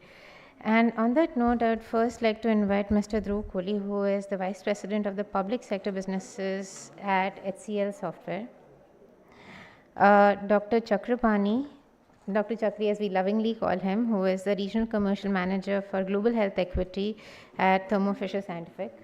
Speaker 2: And on that note, I would first like to invite Mr. Dhruv Kohli, who is the Vice President of the Public Sector Businesses at HCL Software. Dr. Chakrapani, Dr. Chakri as we lovingly call him, who is the Regional Commercial Manager for Global Health Equity at Thermo Fisher Scientific.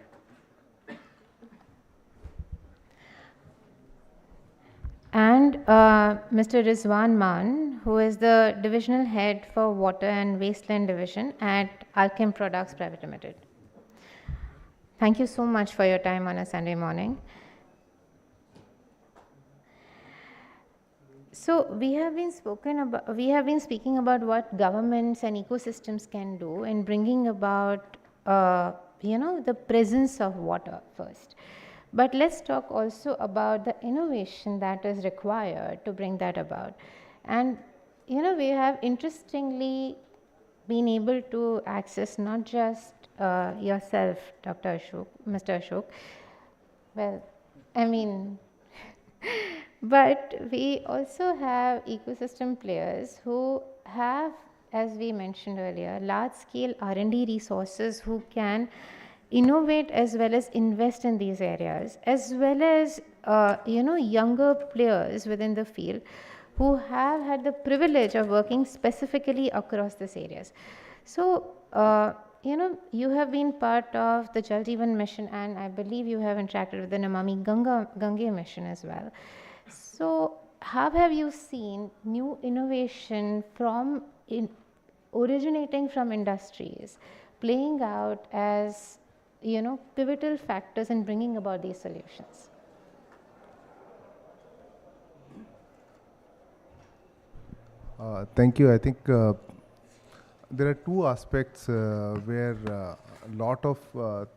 Speaker 2: And Mr. Rizwan Maan, who is the Divisional Head for Water and Wasteland Division at Alchem Products Private Limited. Thank you so much for your time on a Sunday morning. So we have been speaking about what governments and ecosystems can do in bringing about the presence of water first. But let's talk also about the innovation that is required to bring that about. And we have interestingly been able to access not just yourself, Dr. Ashok, Mr. Ashok. Well, I mean, but we also have ecosystem players who have, as we mentioned earlier, large-scale R&D resources who can innovate as well as invest in these areas, as well as younger players within the field who have had the privilege of working specifically across these areas. So, you have been part of the Jal Jeevan mission, and I believe you have interacted with the Namami Gange mission as well. So, how have you seen new innovation originating from industries playing out as pivotal factors in bringing about these solutions?
Speaker 3: Thank you. I think there are two aspects where a lot of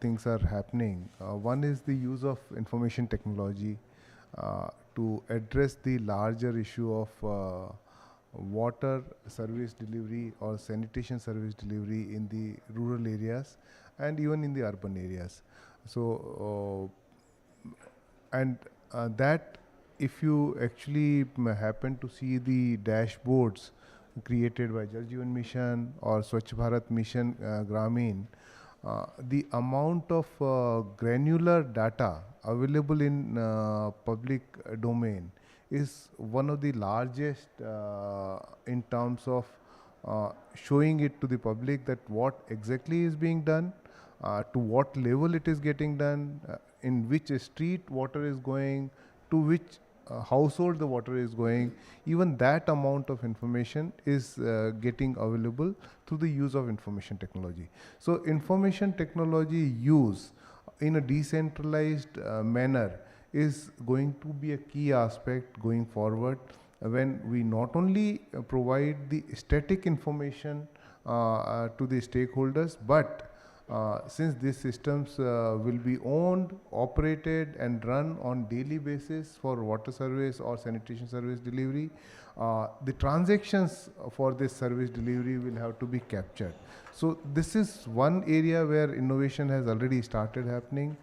Speaker 3: things are happening. One is the use of information technology to address the larger issue of water service delivery or sanitation service delivery in the rural areas and even in the urban areas. So, and that if you actually happen to see the dashboards created by Jal Jeevan Mission or Swachh Bharat Mission Gramin, the amount of granular data available in public domain is one of the largest in terms of showing it to the public that what exactly is being done, to what level it is getting done, in which street water is going, to which household the water is going. Even that amount of information is getting available through the use of information technology. So information technology use in a decentralized manner is going to be a key aspect going forward, when we not only provide the static information to the stakeholders, but since these systems will be owned, operated and run on daily basis for water service or sanitation service delivery, the transactions for this service delivery will have to be captured. So this is one area where innovation has already started happening.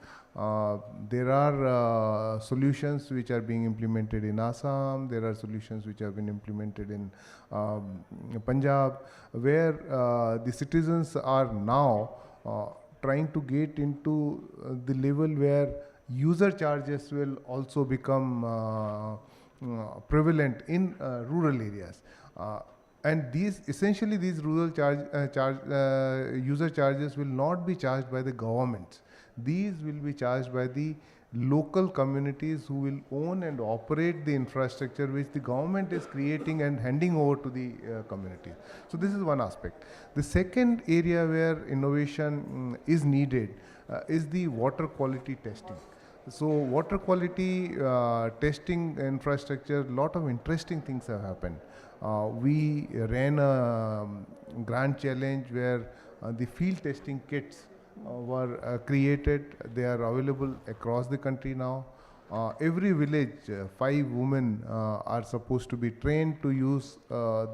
Speaker 3: There are solutions which are being implemented in Assam, there are solutions which have been implemented in Punjab, where the citizens are now trying to get into the level where user charges will also become prevalent in rural areas. And these essentially these rural user charges will not be charged by the government. These will be charged by the local communities who will own and operate the infrastructure which the government is creating and handing over to the community. So this is one aspect. The second area where innovation is needed is the water quality testing. So water quality testing infrastructure, lot of interesting things have happened. We ran a grand challenge where the field testing kits were created. They are available across the country now. Every village, 5 women are supposed to be trained to use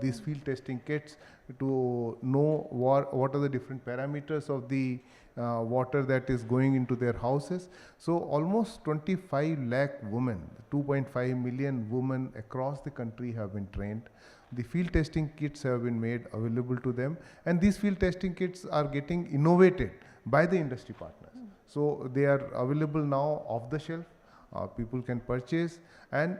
Speaker 3: these field testing kits to know what are the different parameters of the water that is going into their houses. So almost 25 lakh women, 2.5 million women across the country have been trained. The field testing kits have been made available to them, and these field testing kits are getting innovated by the industry partners. So they are available now off the shelf. People can purchase, and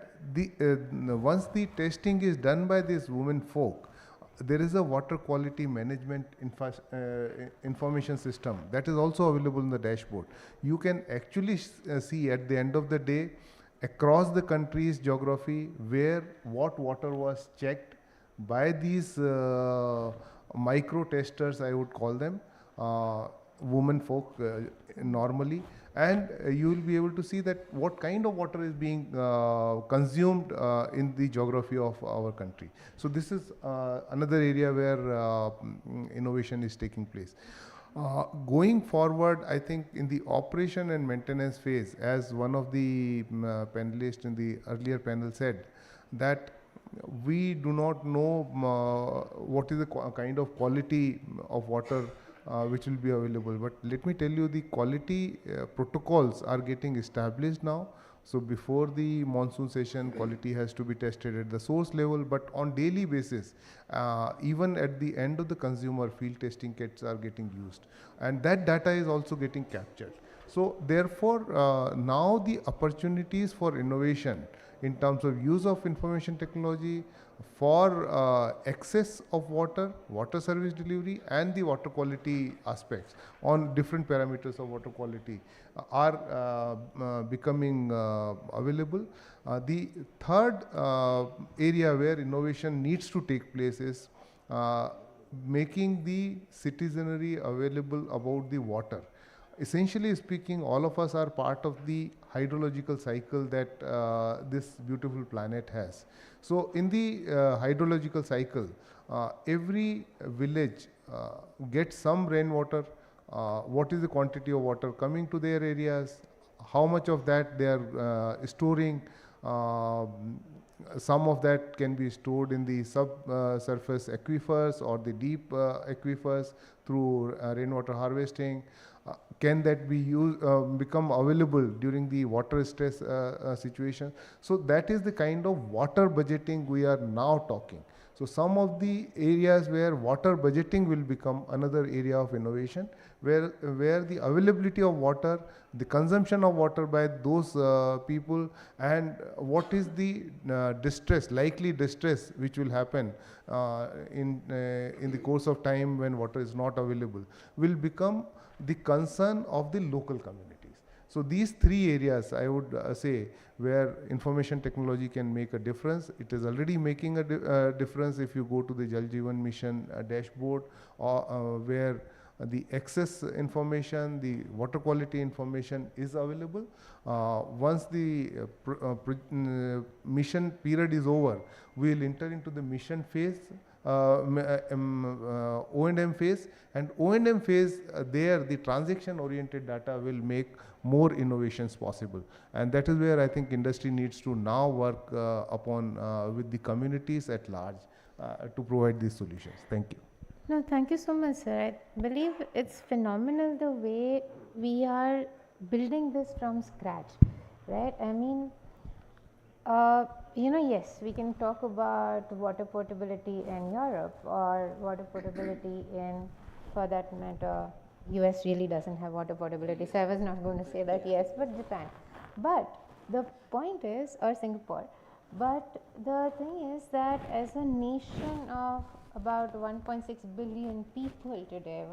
Speaker 3: once the testing is done by these women folk, there is a water quality management information system that is also available in the dashboard. You can actually see at the end of the day across the country's geography where what water was checked by these micro testers, I would call them, women folk normally, and you will be able to see that what kind of water is being consumed in the geography of our country. So this is another area where innovation is taking place. Going forward, I think in the operation and maintenance phase, as one of the panelists in the earlier panel said, that we do not know what is the kind of quality of water which will be available. But let me tell you, the quality protocols are getting established now. So before the monsoon session, quality has to be tested at the source level, but on daily basis, even at the end of the consumer, field testing kits are getting used. And that data is also getting captured. So therefore, now the opportunities for innovation in terms of use of information technology for access of water, water service delivery, and the water quality aspects on different parameters of water quality are becoming available. The third area where innovation needs to take place is making the citizenry available about the water. essentially speaking, all of us are part of the hydrological cycle that this beautiful planet has. So in the hydrological cycle, every village gets some rainwater. What is the quantity of water coming to their areas? How much of that they are storing? Uh, some of that can be stored in the subsurface aquifers or the deep aquifers through rainwater harvesting. Can that be become available during the water stress situation? So that is the kind of water budgeting we are now talking. So some of the areas where water budgeting will become another area of innovation, where the availability of water, the consumption of water by those people, and what is the likely distress which will happen in the course of time when water is not available, will become the concern of the local communities. So these three areas, I would say, where information technology can make a difference. It is already making a difference if you go to the Jal Jeevan Mission dashboard, or where the access information, the water quality information is available. Once the mission period is over, we will enter into the mission phase, O&M phase, and O&M phase, there the transaction oriented data will make more innovations possible, and that is where I think industry needs to now work upon with the communities at large to provide these solutions. Thank you.
Speaker 2: No, thank you so much, sir. I believe it's phenomenal the way we are building this from scratch, right? I mean, yes, we can talk about water portability in Europe or water portability in, for that matter, US really doesn't have water portability, so I was not going to say that, yes, but Japan. But the point is, or Singapore, but the thing is that as a nation of about 1.6 billion people today,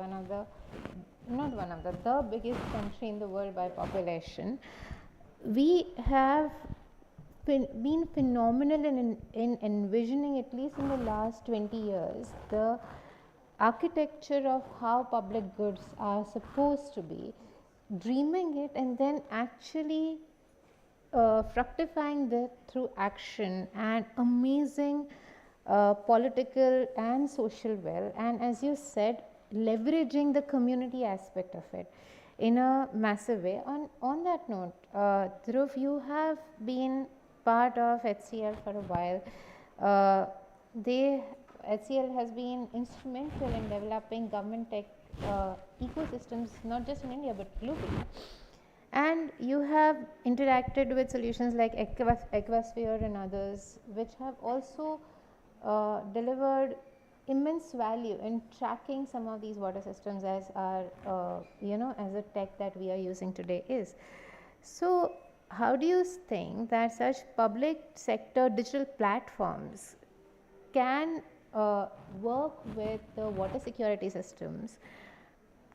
Speaker 2: the biggest country in the world by population, we have been phenomenal in envisioning, at least in the last 20 years, the architecture of how public goods are supposed to be, dreaming it and then actually fructifying that through action and amazing political and social will, and as you said, leveraging the community aspect of it in a massive way. On that note, Dhruv, you have been part of HCL for a while. HCL has been instrumental in developing government tech ecosystems, not just in India but globally. And you have interacted with solutions like Equisphere and others, which have also delivered immense value in tracking some of these water systems as our, as the tech that we are using today is. So, how do you think that such public sector digital platforms can work with the water security systems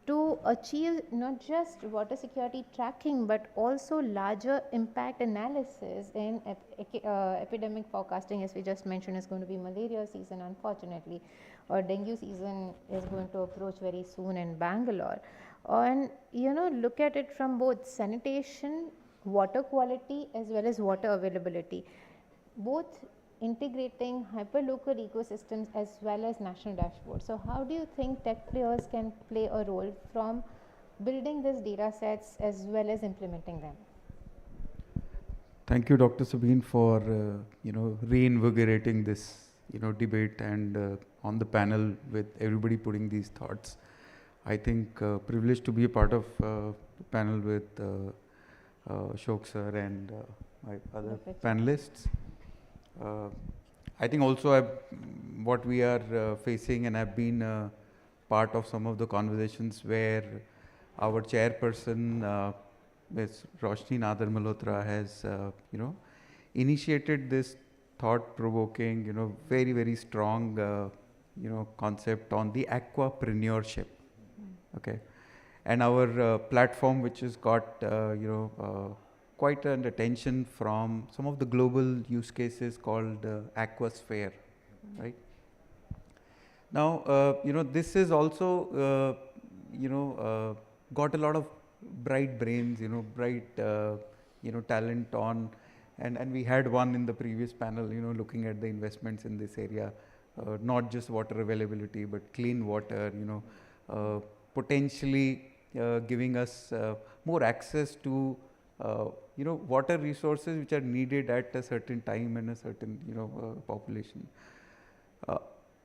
Speaker 2: to achieve not just water security tracking but also larger impact analysis in epidemic forecasting? As we just mentioned, is going to be malaria season, unfortunately, or dengue season is going to approach very soon in Bangalore, and look at it from both sanitation, water quality as well as water availability, both integrating hyperlocal ecosystems as well as national dashboards. So how do you think tech players can play a role from building these data sets as well as implementing them?
Speaker 8: Thank you, Dr. Sabine, for reinvigorating this debate and on the panel with everybody putting these thoughts. I think privileged to be a part of the panel with Shok sir and my other panelists. I think also what we are facing, and I've been part of some of the conversations where our chairperson, Ms. Roshni Nadar Malhotra, has initiated this thought-provoking, very, very strong concept on the aquapreneurship. Okay, and our platform, which has got quite an attention from some of the global use cases called Aquasphere, right? Now, this is also got a lot of bright brains, bright, talent on, and we had one in the previous panel, looking at the investments in this area, not just water availability, but clean water, potentially giving us more access to, water resources which are needed at a certain time and a certain, population.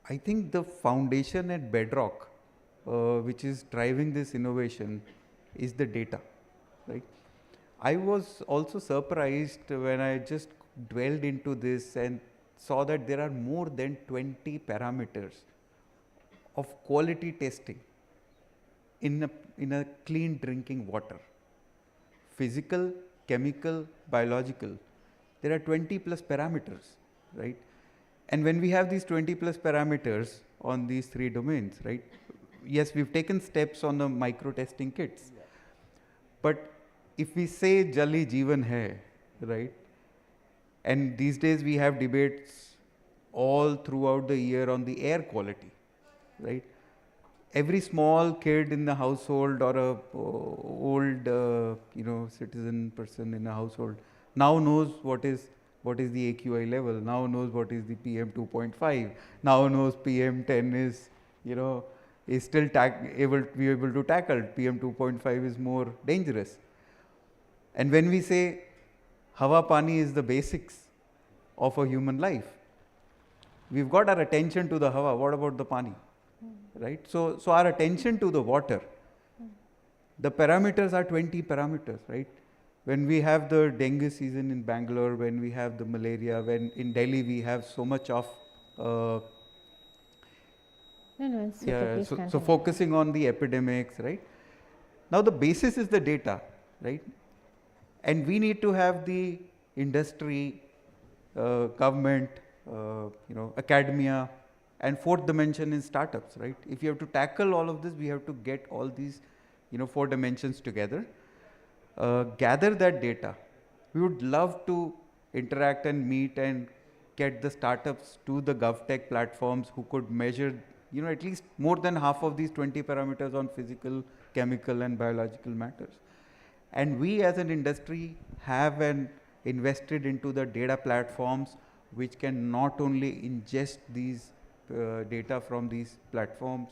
Speaker 8: I think the foundation and bedrock which is driving this innovation is the data, right? I was also surprised when I just dwelled into this and saw that there are more than 20 parameters of quality testing in a clean drinking water. Physical, chemical, biological. There are 20 plus parameters, right? And when we have these 20 plus parameters on these three domains, right? Yes, we've taken steps on the micro testing kits. Yeah. But if we say Jali Jeevan hai, right? And these days we have debates all throughout the year on the air quality, right? Every small kid in the household or a old, citizen person in a household now knows what is the AQI level, now knows what is the PM 2.5, now knows PM 10 is, is still able to tackle. PM 2.5 is more dangerous. And when we say Hawa Pani is the basics of a human life, we've got our attention to the Hawa. What about the Pani? Right? So our attention to the water, the parameters are 20 parameters, right? When we have the dengue season in Bangalore, when we have the malaria, when in Delhi we have so much of so focusing on the epidemics, right? Now the basis is the data, right? And we need to have the industry, government, academia, and fourth dimension is startups, right? If you have to tackle all of this, we have to get all these, four dimensions together, gather that data. We would love to interact and meet and get the startups to the GovTech platforms who could measure, at least more than half of these 20 parameters on physical, chemical, and biological matters. And we as an industry have invested into the data platforms which can not only ingest these data from these platforms,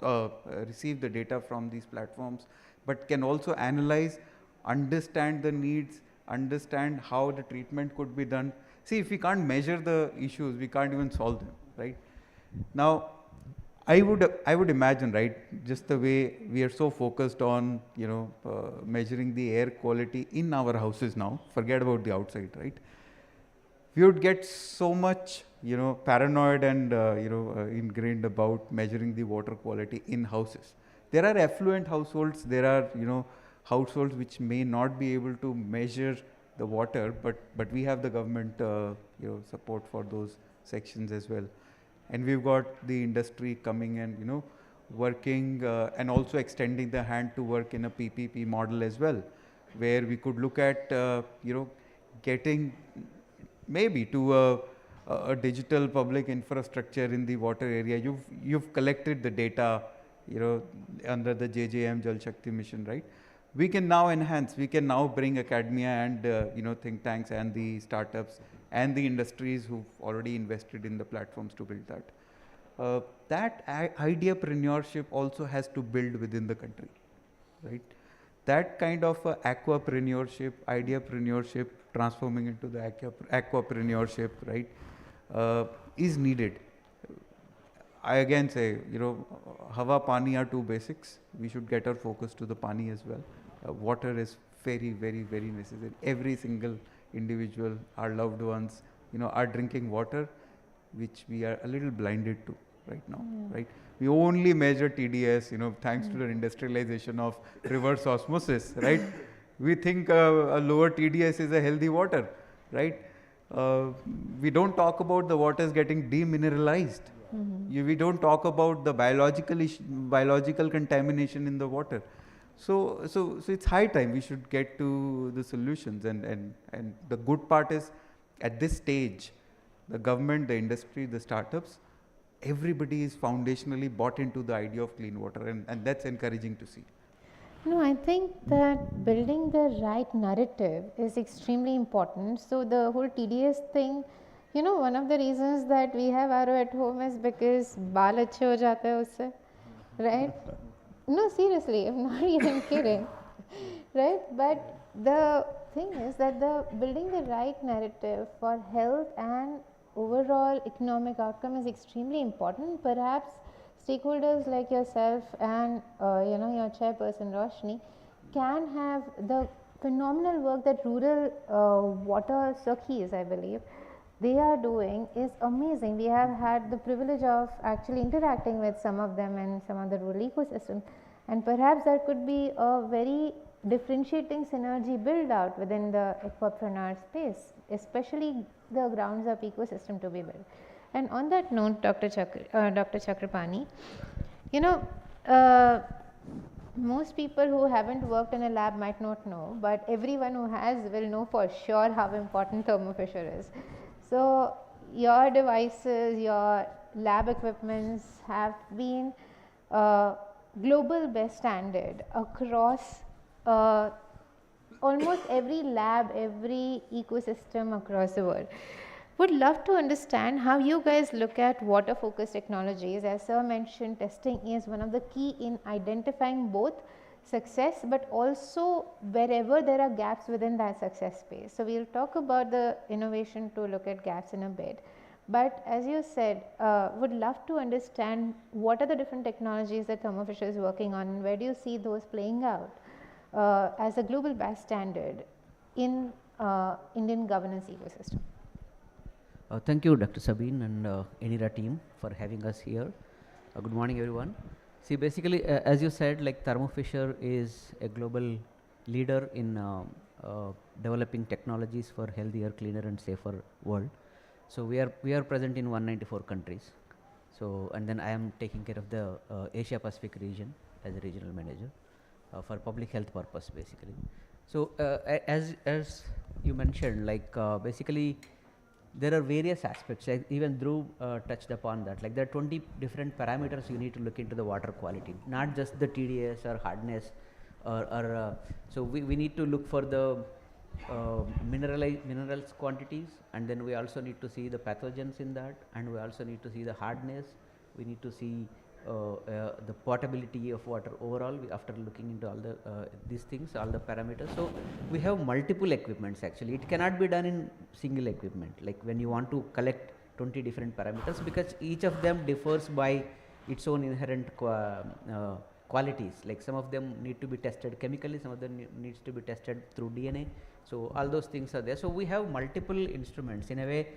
Speaker 8: receive the data from these platforms, but can also analyze, understand the needs, understand how the treatment could be done. See, if we can't measure the issues, we can't even solve them, right? Now, I would imagine, right, just the way we are so focused on, measuring the air quality in our houses now, forget about the outside, right? We would get so much, paranoid and, ingrained about measuring the water quality in houses. There are affluent households, there are, households which may not be able to measure the water, but we have the government, support for those sections as well. And we've got the industry coming and, working and also extending the hand to work in a PPP model as well, where we could look at, getting maybe to a digital public infrastructure in the water area. You've collected the data, under the JJM Jal Shakti mission, right? We can now enhance, we can now bring academia and, think tanks and the startups and the industries who've already invested in the platforms to build that. That ideapreneurship also has to build within the country, right? That kind of aquapreneurship, ideapreneurship, transforming into the aquapreneurship, right, is needed. I again say, Hawa, Pani are two basics. We should get our focus to the Pani as well. Water is very, very, very necessary. Every single individual, our loved ones, are drinking water, which we are a little blinded to right now, right? We only measure TDS, thanks to the industrialization of reverse osmosis, right? We think a lower TDS is a healthy water, right? We don't talk about the waters getting demineralized. We don't talk about the biological contamination in the water. So it's high time we should get to the solutions. And the good part is, at this stage, the government, the industry, the startups, everybody is foundationally bought into the idea of clean water, and that's encouraging to see.
Speaker 2: No, I think that building the right narrative is extremely important. So the whole TDS thing, one of the reasons that we have RO at home is because baal अच्छे हो जाते हैं उससे, right? No, seriously, I'm not even kidding, right? But the thing is that the building the right narrative for health and overall economic outcome is extremely important. Perhaps stakeholders like yourself and your chairperson Roshni can have the phenomenal work that rural water Sakhis, I believe, they are doing is amazing. We have had the privilege of actually interacting with some of them and some of the rural ecosystem, and perhaps there could be a very differentiating synergy build out within the aquapreneur space, especially the grounds up ecosystem to be built. And on that note, Dr. Chakrapani, you know, uh, most people who haven't worked in a lab might not know, but everyone who has will know for sure how important Thermo Fisher is. So your devices, your lab equipments have been global best standard across almost every lab, every ecosystem across the world. Would love to understand how you guys look at water focused technologies. As sir mentioned, testing is one of the key in identifying both success but also wherever there are gaps within that success space. So we'll talk about the innovation to look at gaps in a bit. But as you said, would love to understand what are the different technologies that Thermo Fisher is working on, and where do you see those playing out as a global best standard in Indian governance ecosystem?
Speaker 9: Thank you, Dr. Sabine and Enira team for having us here. Good morning, everyone. See, basically, as you said, like Thermo Fisher is a global leader in developing technologies for healthier, cleaner, and safer world. So we are present in 194 countries. So and then I am taking care of the Asia Pacific region as a regional manager for public health purpose, basically. So as you mentioned, like basically, there are various aspects, like even Dhruv touched upon that, like there are 20 different parameters you need to look into the water quality, not just the TDS or hardness so we need to look for the minerals quantities, and then we also need to see the pathogens in that, and we also need to see the hardness, we need to see the potability of water overall after looking into all the these things, all the parameters. So we have multiple equipments actually. It cannot be done in single equipment, like when you want to collect 20 different parameters, because each of them differs by its own inherent qualities. Like some of them need to be tested chemically, some of them needs to be tested through DNA. So all those things are there. So we have multiple instruments in a way.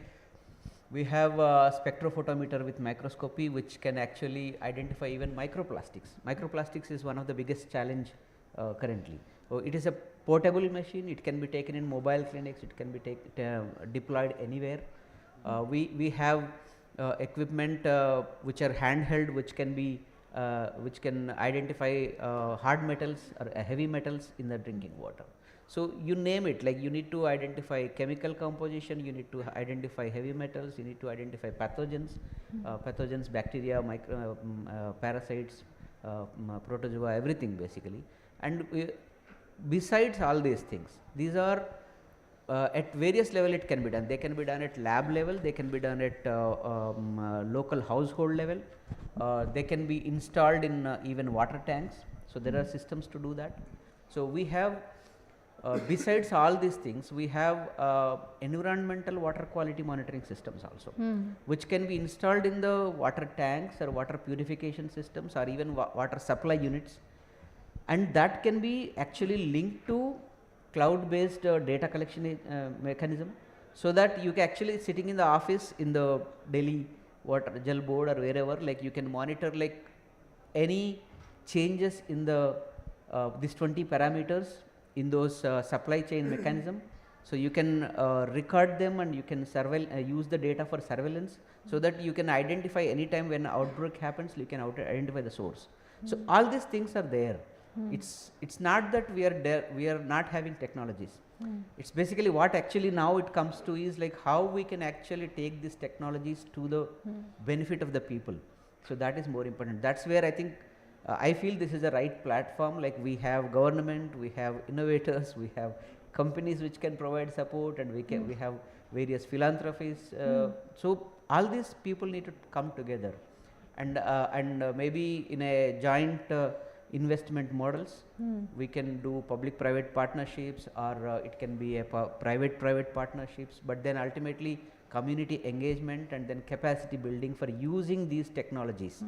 Speaker 9: We have a spectrophotometer with microscopy, which can actually identify even microplastics. Microplastics is one of the biggest challenge currently. So it is a portable machine. It can be taken in mobile clinics. It can be deployed anywhere. We have equipment which are handheld, which can identify hard metals or heavy metals in the drinking water. So you name it, like you need to identify chemical composition, you need to identify heavy metals, you need to identify pathogens, pathogens, bacteria, parasites, protozoa, everything basically. And besides all these things, these are at various level it can be done. They can be done at lab level, they can be done at local household level, they can be installed in even water tanks. So there are systems to do that. So we have besides all these things, we have environmental water quality monitoring systems also, which can be installed in the water tanks or water purification systems or even water supply units, and that can be actually linked to cloud based data collection mechanism, so that you can actually sitting in the office in the Delhi water gel board or wherever, like you can monitor like any changes in the these 20 parameters in those supply chain mechanism. So you can record them, and you can use the data for surveillance, so that you can identify any time when outbreak happens, you can identify the source. So all these things are there. It's not that we are not having technologies. It's basically what actually now it comes to is like how we can actually take these technologies to the benefit of the people. So that is more important. That's where I think I feel this is the right platform. Like we have government, we have innovators, we have companies which can provide support, and we have various philanthropies. So all these people need to come together, and maybe in a joint investment models, we can do public-private partnerships, or it can be a private-private partnerships. But then ultimately, community engagement and then capacity building for using these technologies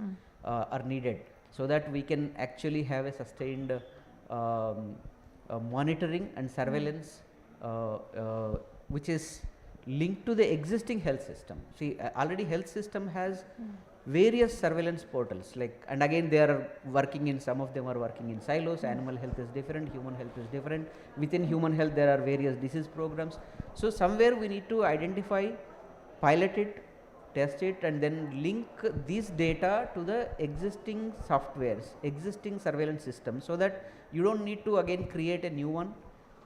Speaker 9: are needed, so that we can actually have a sustained monitoring and surveillance which is linked to the existing health system. See, already health system has various surveillance portals, like, and again they are working in, some of them are working in silos. Animal health is different, human health is different. Within human health there are various disease programs. So somewhere we need to identify, pilot it, test it, and then link these data to the existing softwares, existing surveillance systems, so that you don't need to again create a new one,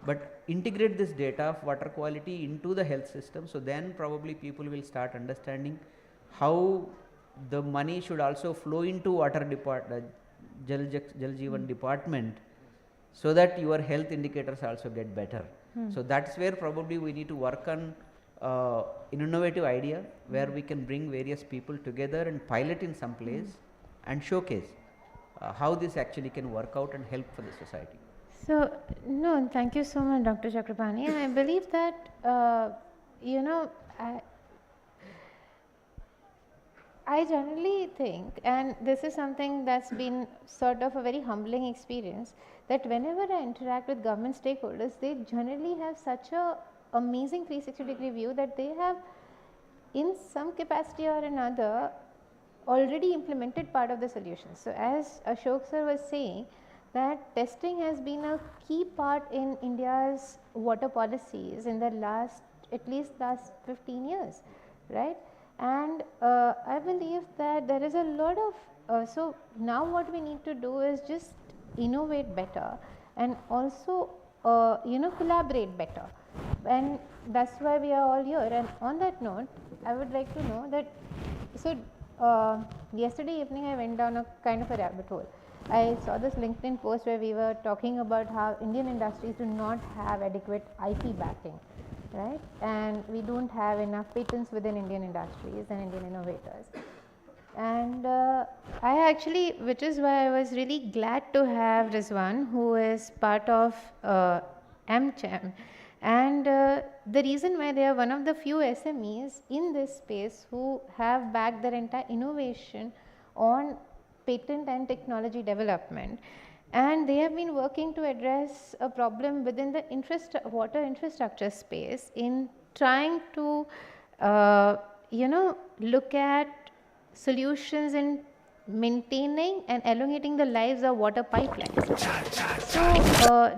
Speaker 9: but integrate this data of water quality into the health system. So then probably people will start understanding how the money should also flow into water Jal Jeevan department, so that your health indicators also get better. So that's where probably we need to work on an innovative idea where we can bring various people together and pilot in some place and showcase how this actually can work out and help for the society.
Speaker 2: So, no, thank you so much, Dr. Chakrapani. I believe that, you know, I generally think, and this is something that's been sort of a very humbling experience, that whenever I interact with government stakeholders, they generally have such a amazing 360-degree view that they have, in some capacity or another, already implemented part of the solution. So, as Ashok sir was saying, that testing has been a key part in India's water policies in the last, at least last 15 years, right? And I believe that there is a lot of, so now what we need to do is just innovate better and also, you know, collaborate better. And that's why we are all here. And on that note, I would like to know that, so yesterday evening I went down a kind of a rabbit hole. I saw this LinkedIn post where we were talking about how Indian industries do not have adequate IP backing, right? And we don't have enough patents within Indian industries and Indian innovators. And I actually, which is why I was really glad to have Rizwan, who is part of AmCham. And the reason why they are one of the few SMEs in this space who have backed their entire innovation on patent and technology development, and they have been working to address a problem within the water infrastructure space in trying to you know, look at solutions in maintaining and elongating the lives of water pipelines. So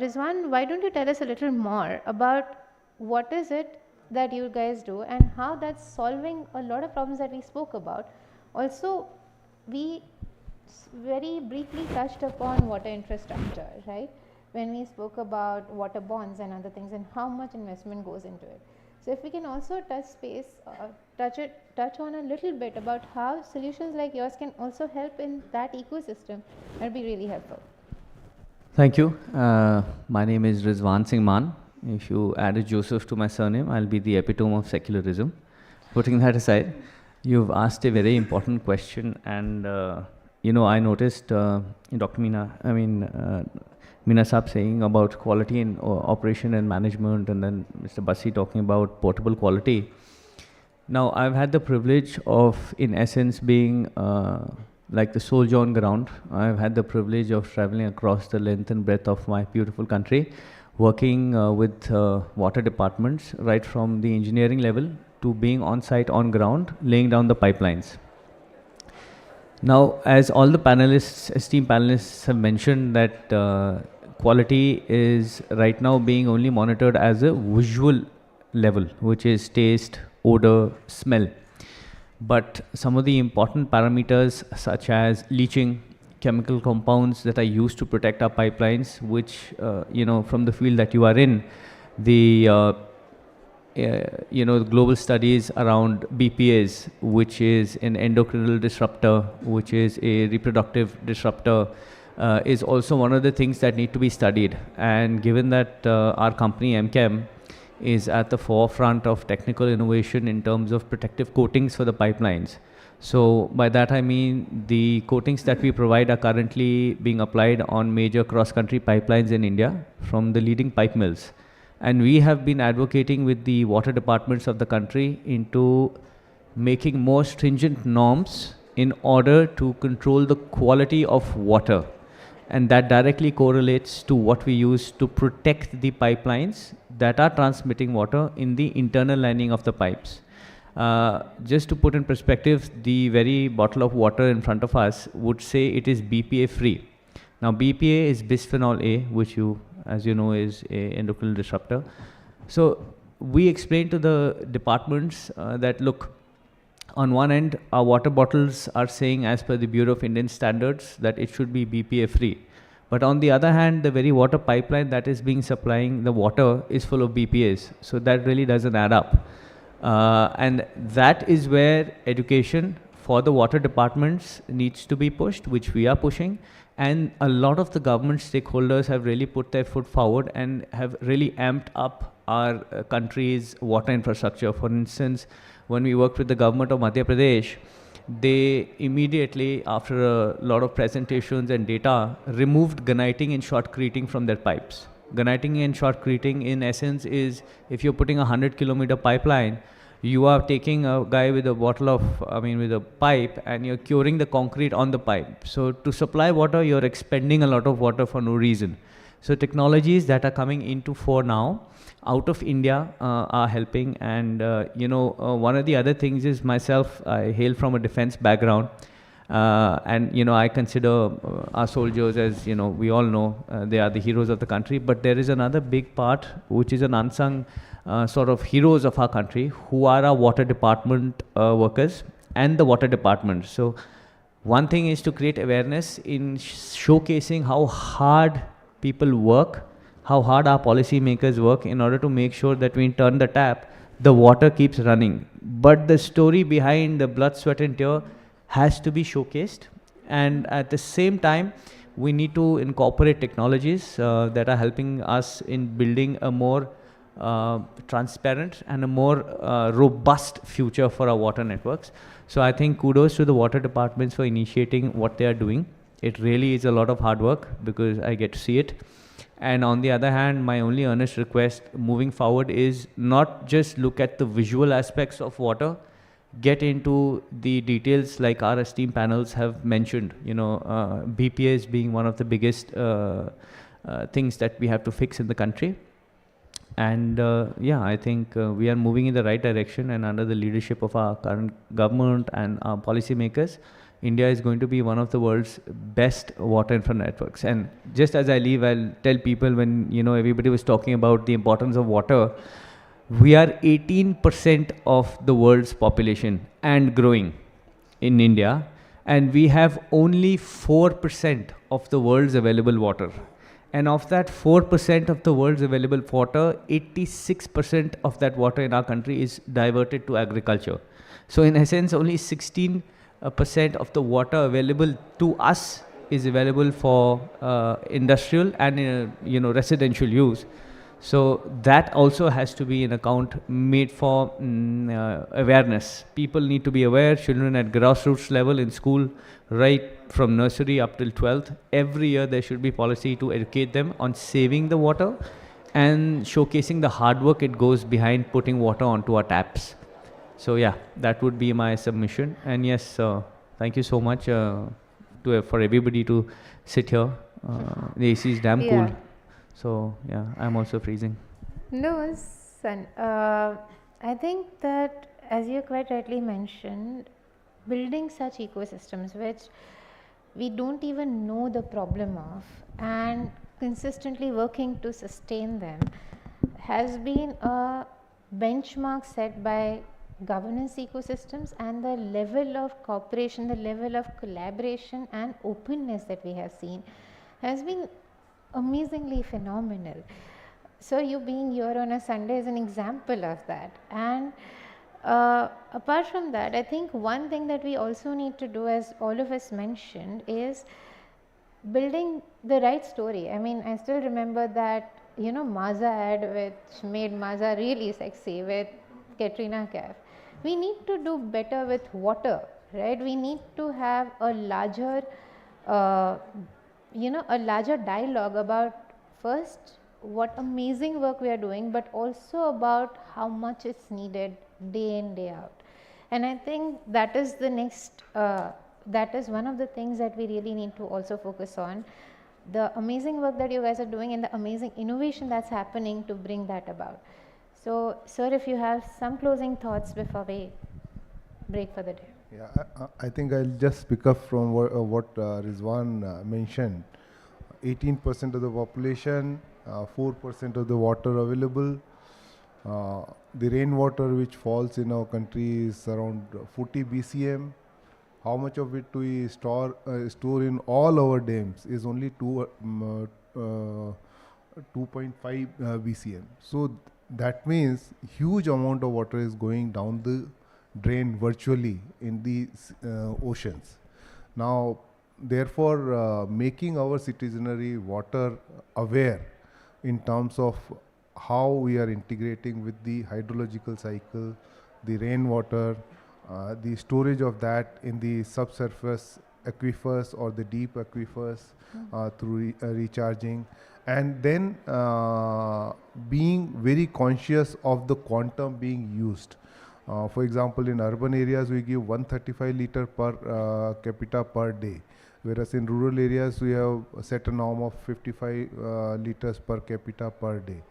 Speaker 2: Rizwan, why don't you tell us a little more about what is it that you guys do and how that's solving a lot of problems that we spoke about. Also, we very briefly touched upon water infrastructure, right, when we spoke about water bonds and other things and how much investment goes into it. So if we can also touch on a little bit about how solutions like yours can also help in that ecosystem, that would be really helpful.
Speaker 10: Thank you. My name is Rizwan Singh Man. If you added Joseph to my surname, I'll be the epitome of secularism. Putting that aside, you've asked a very important question, and you know, I noticed Dr. Meena Saab saying about quality in operation and management, and then Mr. Bassi talking about portable quality. Now, I've had the privilege of, in essence, being like the soldier on ground. I've had the privilege of traveling across the length and breadth of my beautiful country, working with water departments, right from the engineering level to being on site, on ground, laying down the pipelines. Now, as all the panelists, esteemed panelists have mentioned, that quality is right now being only monitored as a visual level, which is taste, odor, smell. But some of the important parameters such as leaching, chemical compounds that are used to protect our pipelines, which, you know, from the field that you are in, the global studies around BPAs, which is an endocrinal disruptor, which is a reproductive disruptor, is also one of the things that need to be studied. And given that our company MChem is at the forefront of technical innovation in terms of protective coatings for the pipelines. So by that I mean the coatings that we provide are currently being applied on major cross-country pipelines in India from the leading pipe mills. And we have been advocating with the water departments of the country into making more stringent norms in order to control the quality of water. And that directly correlates to what we use to protect the pipelines that are transmitting water in the internal lining of the pipes. Just to put in perspective, the very bottle of water in front of us would say it is BPA free. Now BPA is bisphenol A, which as you know, is a endocrine disruptor. So we explained to the departments that look, on one end, our water bottles are saying, as per the Bureau of Indian Standards, that it should be BPA free. But on the other hand, the very water pipeline that is being supplying the water is full of BPAs. So that really doesn't add up. And that is where education for the water departments needs to be pushed, which we are pushing. And a lot of the government stakeholders have really put their foot forward and have really amped up our country's water infrastructure. For instance, when we worked with the government of Madhya Pradesh, they immediately, after a lot of presentations and data, removed ganiting and shotcreting from their pipes. Ganiting and shotcreting, in essence, is if you're putting a 100-kilometer pipeline, you are taking a guy with a bottle of, with a pipe, and you're curing the concrete on the pipe. So to supply water, you're expending a lot of water for no reason. So technologies that are coming into fore now, out of India, are helping. And one of the other things is, myself, I hail from a defense background. And I consider our soldiers as, we all know, they are the heroes of the country. But there is another big part, which is an unsung sort of heroes of our country, who are our water department workers and the water department. So one thing is to create awareness in showcasing how hard people work, how hard our policymakers work in order to make sure that when we turn the tap, the water keeps running. But the story behind the blood, sweat and tear has to be showcased. And at the same time, we need to incorporate technologies that are helping us in building a more transparent and a more robust future for our water networks. So I think kudos to the water departments for initiating what they are doing. It really is a lot of hard work because I get to see it. And on the other hand, my only earnest request moving forward is not just look at the visual aspects of water, get into the details like our esteemed panels have mentioned, BPAs being one of the biggest things that we have to fix in the country. And I think we are moving in the right direction, and under the leadership of our current government and our policymakers, India is going to be one of the world's best water infra networks. And just as I leave, I'll tell people, when everybody was talking about the importance of water, we are 18% of the world's population and growing in India, and we have only 4% of the world's available water. And of that 4% of the world's available water, 86% of that water in our country is diverted to agriculture. So in essence, only 16% of the water available to us is available for industrial and residential use. So that also has to be an account made for awareness. People need to be aware. Children at grassroots level in school, right from nursery up till 12th, every year there should be policy to educate them on saving the water and showcasing the hard work it goes behind putting water onto our taps. So yeah, that would be my submission. And yes, thank you so much for everybody to sit here. The AC is damn cool. So yeah, I'm also freezing.
Speaker 2: No, son. I think that, as you quite rightly mentioned, building such ecosystems which we don't even know the problem of and consistently working to sustain them has been a benchmark set by governance ecosystems, and the level of cooperation, the level of collaboration and openness that we have seen has been amazingly phenomenal. so you being here on a Sunday is an example of that. And apart from that, I think one thing that we also need to do, as all of us mentioned, is building the right story. I mean, I still remember that, Mazda ad which made Mazda really sexy with Katrina Kaif. We need to do better with water, right? We need to have a larger, uh, a larger dialogue about, first, what amazing work we are doing, but also about how much it's needed day in, day out. And I think that is the next, that is one of the things that we really need to also focus on. The amazing work that you guys are doing and the amazing innovation that's happening to bring that about. So, sir, if you have some closing thoughts before we break for the day.
Speaker 3: Yeah, I think I'll just pick up from what Rizwan mentioned. 18% of the population, 4% of the water available. The rainwater which falls in our country is around 40 BCM. How much of it do we store in all our dams is only 2.5 BCM. So that means huge amount of water is going down the drain virtually in the oceans. Now, therefore, making our citizenry water aware in terms of how we are integrating with the hydrological cycle, the rainwater, the storage of that in the subsurface aquifers or the deep aquifers through recharging, and then being very conscious of the quantum being used. For example, in urban areas, we give 135 liter per capita per day, whereas in rural areas, we have set a norm of 55 liters per capita per day.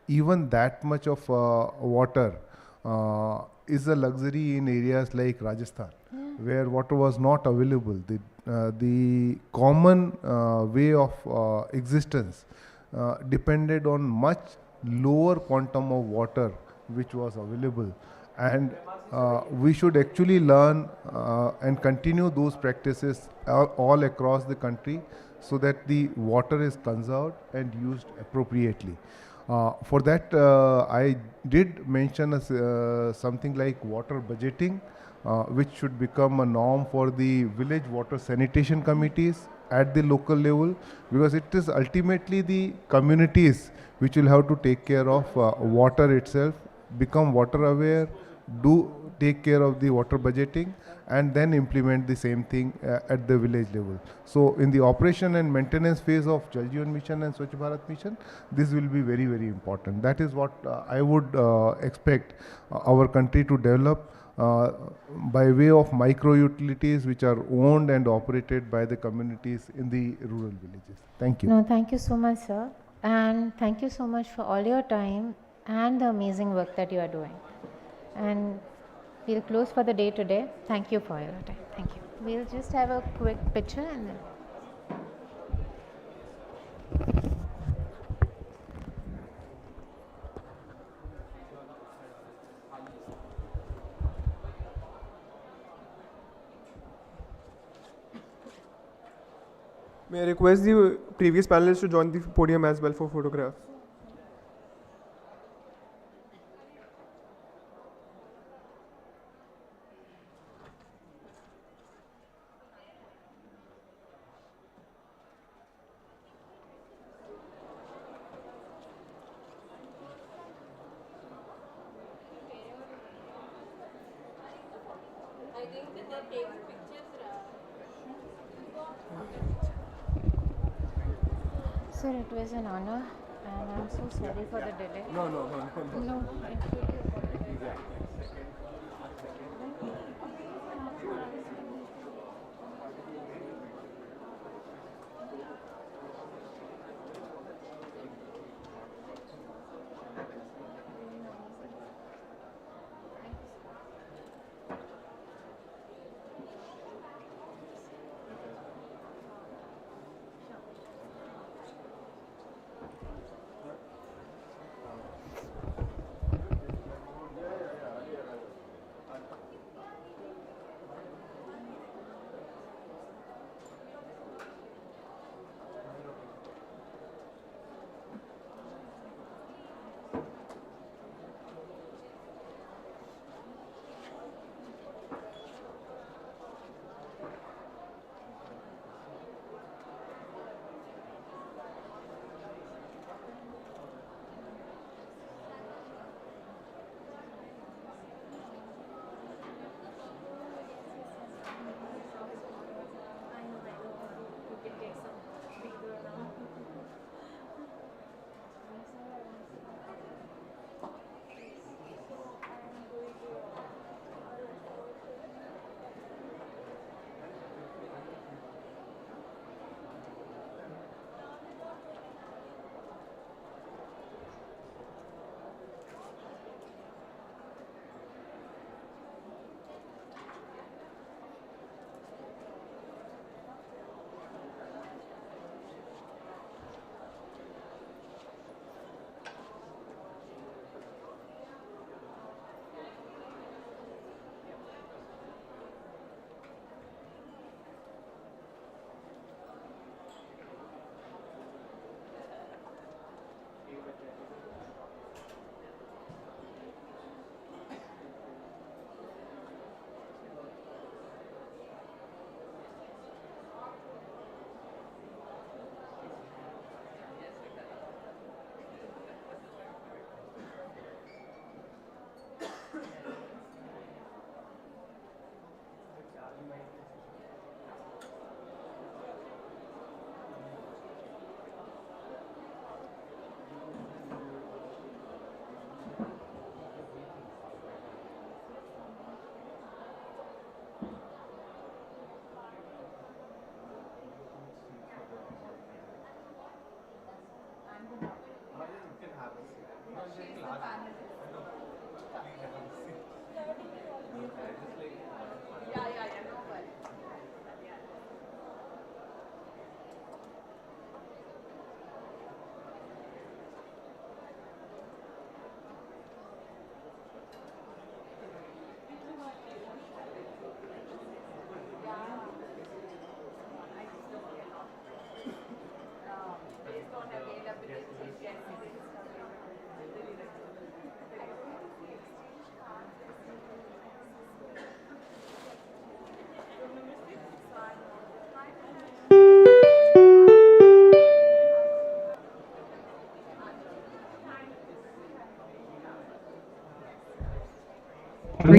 Speaker 3: Even that much of water is a luxury in areas like Rajasthan, where water was not available. The common way of existence depended on much lower quantum of water which was available. And we should actually learn and continue those practices all across the country so that the water is conserved and used appropriately. For that, I did mention something like water budgeting, which should become a norm for the village water sanitation committees at the local level, because it is ultimately the communities which will have to take care of water itself, become water aware, do take care of the water budgeting, and then implement the same thing at the village level. So in the operation and maintenance phase of Jal Jeevan Mission and Swachh Bharat Mission, this will be very, very important. That is what I would expect our country to develop by way of micro utilities which are owned and operated by the communities in the rural villages. Thank you.
Speaker 2: No, thank you so much, sir. And thank you so much for all your time and the amazing work that you are doing. And we'll close for the day today. Thank you for your time. Thank you. We'll just have a quick picture and then.
Speaker 1: May I request the previous panelists to join the podium as well for photographs?
Speaker 2: Sir, it was an honor, and I'm so sorry for the delay.
Speaker 1: No.
Speaker 2: No,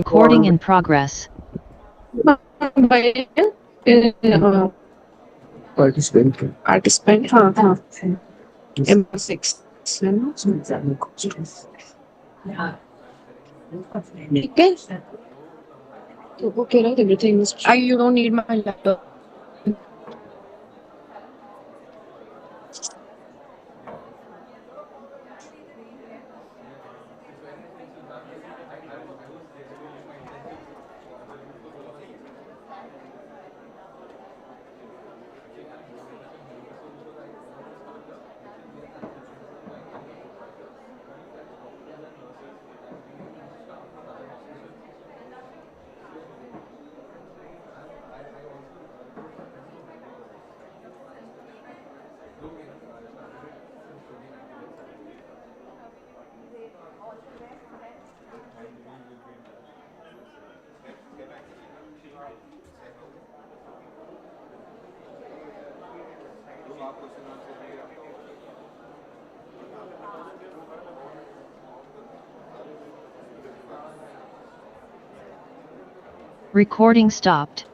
Speaker 11: Recording in progress.
Speaker 12: Participant, हाँ M6 है ना ठीक है तो वो कह रहा है everything is you don't need my laptop.
Speaker 11: Recording stopped.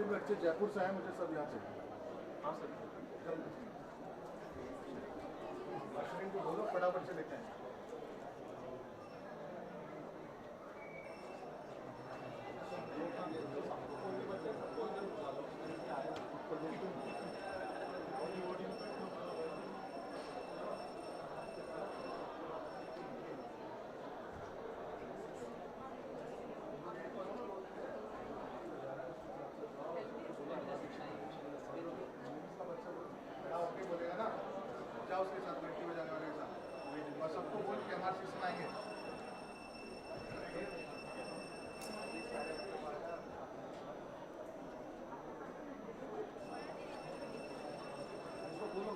Speaker 3: जितने भी बच्चे जयपुर से आए मुझे सब यहाँ चाहिए। हाँ सर, अश्विन को बोलो फटाफट से लेते हैं। ओके बोलेगा ना, जाओ उसके साथ बैठी हो जाने वाले के साथ, और सबको बोल के हमारे सेक्शन आएंगे। उसको बोलो।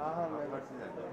Speaker 3: हाँ मैं घर से जाता हूँ।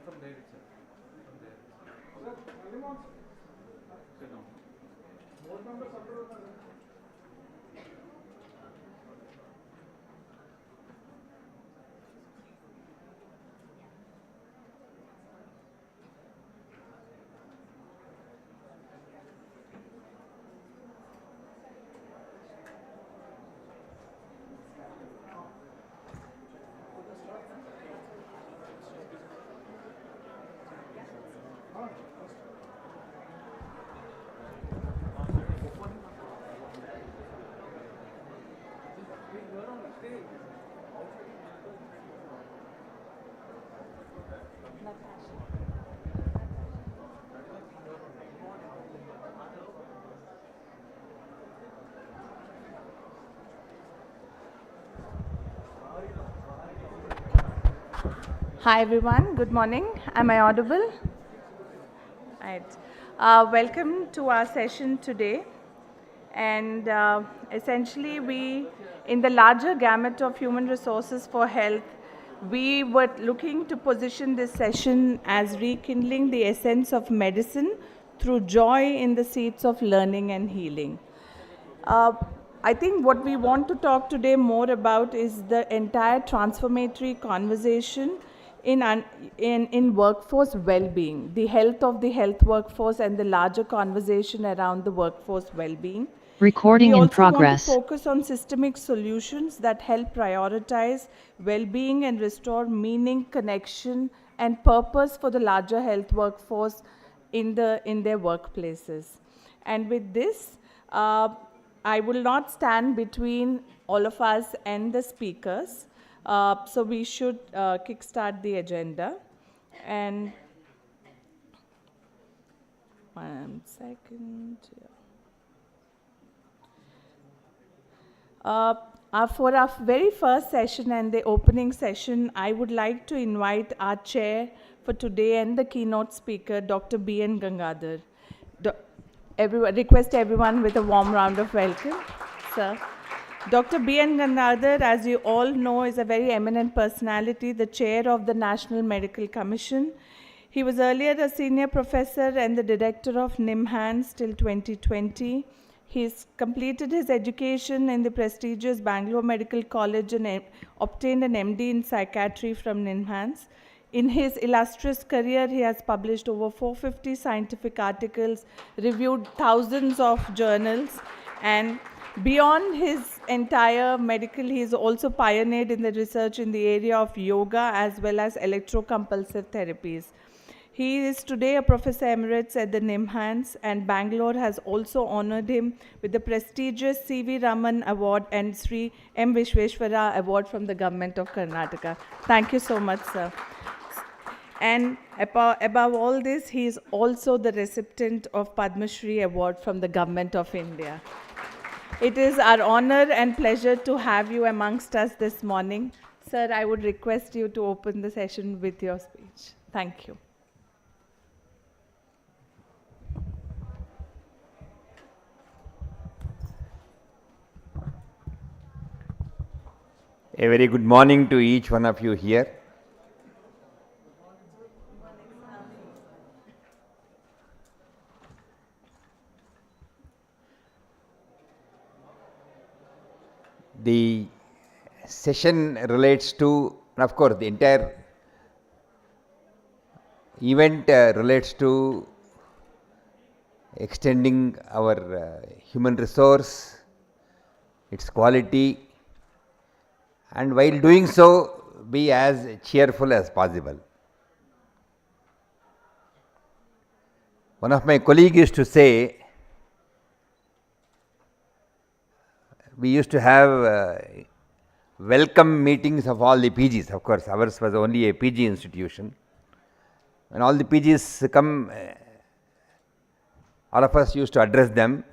Speaker 3: From there itself. From there. Sit down. Board number submitted.
Speaker 11: Hi everyone, good morning. Am I audible? Right. Welcome to our session today. And essentially in the larger gamut of human resources for health, we were looking to position this session as rekindling the essence of medicine through joy in the seeds of learning and healing. I think what we want to talk today more about is the entire transformatory conversation in workforce well-being, the health of the health workforce and the larger conversation around the workforce well-being.
Speaker 12: Recording
Speaker 11: We
Speaker 12: in
Speaker 11: also want to
Speaker 12: progress.
Speaker 11: focus on systemic solutions that help prioritize well-being and restore meaning, connection, and purpose for the larger health workforce in their workplaces. And with this, I will not stand between all of us and the speakers. So we should kickstart the agenda. And 1 second. For our very first session and the opening session, I would like to invite our chair for today and the keynote speaker, Dr. B.N. Gangadhar. Request everyone with a warm round of welcome, sir. Dr. B.N. Gangadhar, as you all know, is a very eminent personality, the chair of the National Medical Commission. He was earlier a senior professor and the director of NIMHANS till 2020. He's completed his education in the prestigious Bangalore Medical College and obtained an MD in psychiatry from NIMHANS. In his illustrious career, he has published over 450 scientific articles, reviewed thousands of journals, and beyond his entire medical, he has also pioneered in the research in the area of yoga as well as electrocompulsive therapies. He is today a Professor Emeritus at the NIMHANS, and Bangalore has also honored him with the prestigious C.V. Raman Award and Sri M. Vishweshwara Award from the Government of Karnataka. Thank you so much, sir. And above all this, he is also the recipient of Padma Shri Award from the Government of India. It is our honor and pleasure to have you amongst us this morning. Sir, I would request you to open the session with your speech. Thank you.
Speaker 13: A very good morning to each one of you here. The session relates to, of course, the entire event relates to extending our human resource, its quality, and while doing so, be as cheerful as possible. One of my colleagues used to say, we used to have welcome meetings of all the PGs. Of course, ours was only a PG institution. When all the PGs come, all of us used to address them.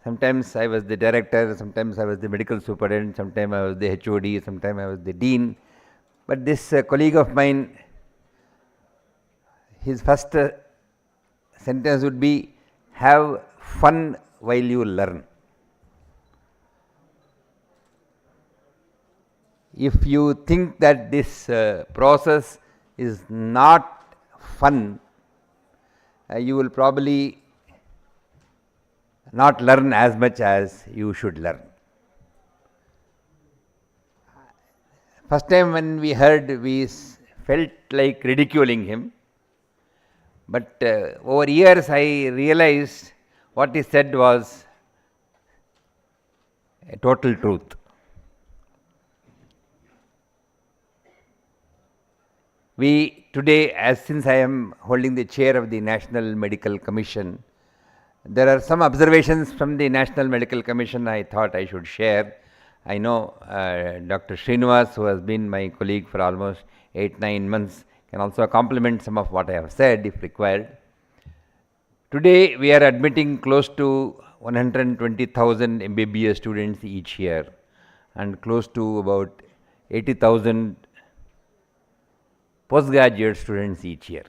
Speaker 13: Sometimes I was the director, sometimes I was the medical superintendent, sometimes I was the HOD, sometimes I was the dean. But this colleague of mine, his first sentence would be, have fun while you learn. If you think that this process is not fun, you will probably not learn as much as you should learn. First time when we heard, we felt like ridiculing him. But over years I realized what he said was a total truth. We today, since I am holding the chair of the National Medical Commission, there are some observations from the National Medical Commission I thought I should share. I know Dr. Srinivas, who has been my colleague for almost 8-9 months, can also complement some of what I have said if required. Today, we are admitting close to 120,000 MBBS students each year and close to about 80,000 postgraduate students each year.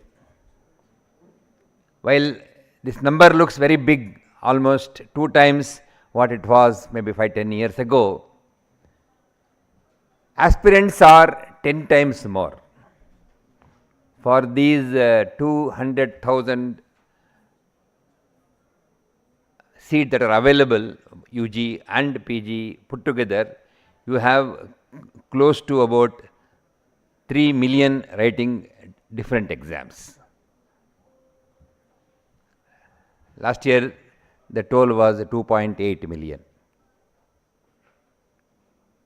Speaker 13: While this number looks very big, almost 2 times what it was maybe 5-10 years ago, aspirants are 10 times more. For these 200,000 seats that are available, UG and PG put together, you have close to about 3 million writing different exams. Last year, the total was 2.8 million.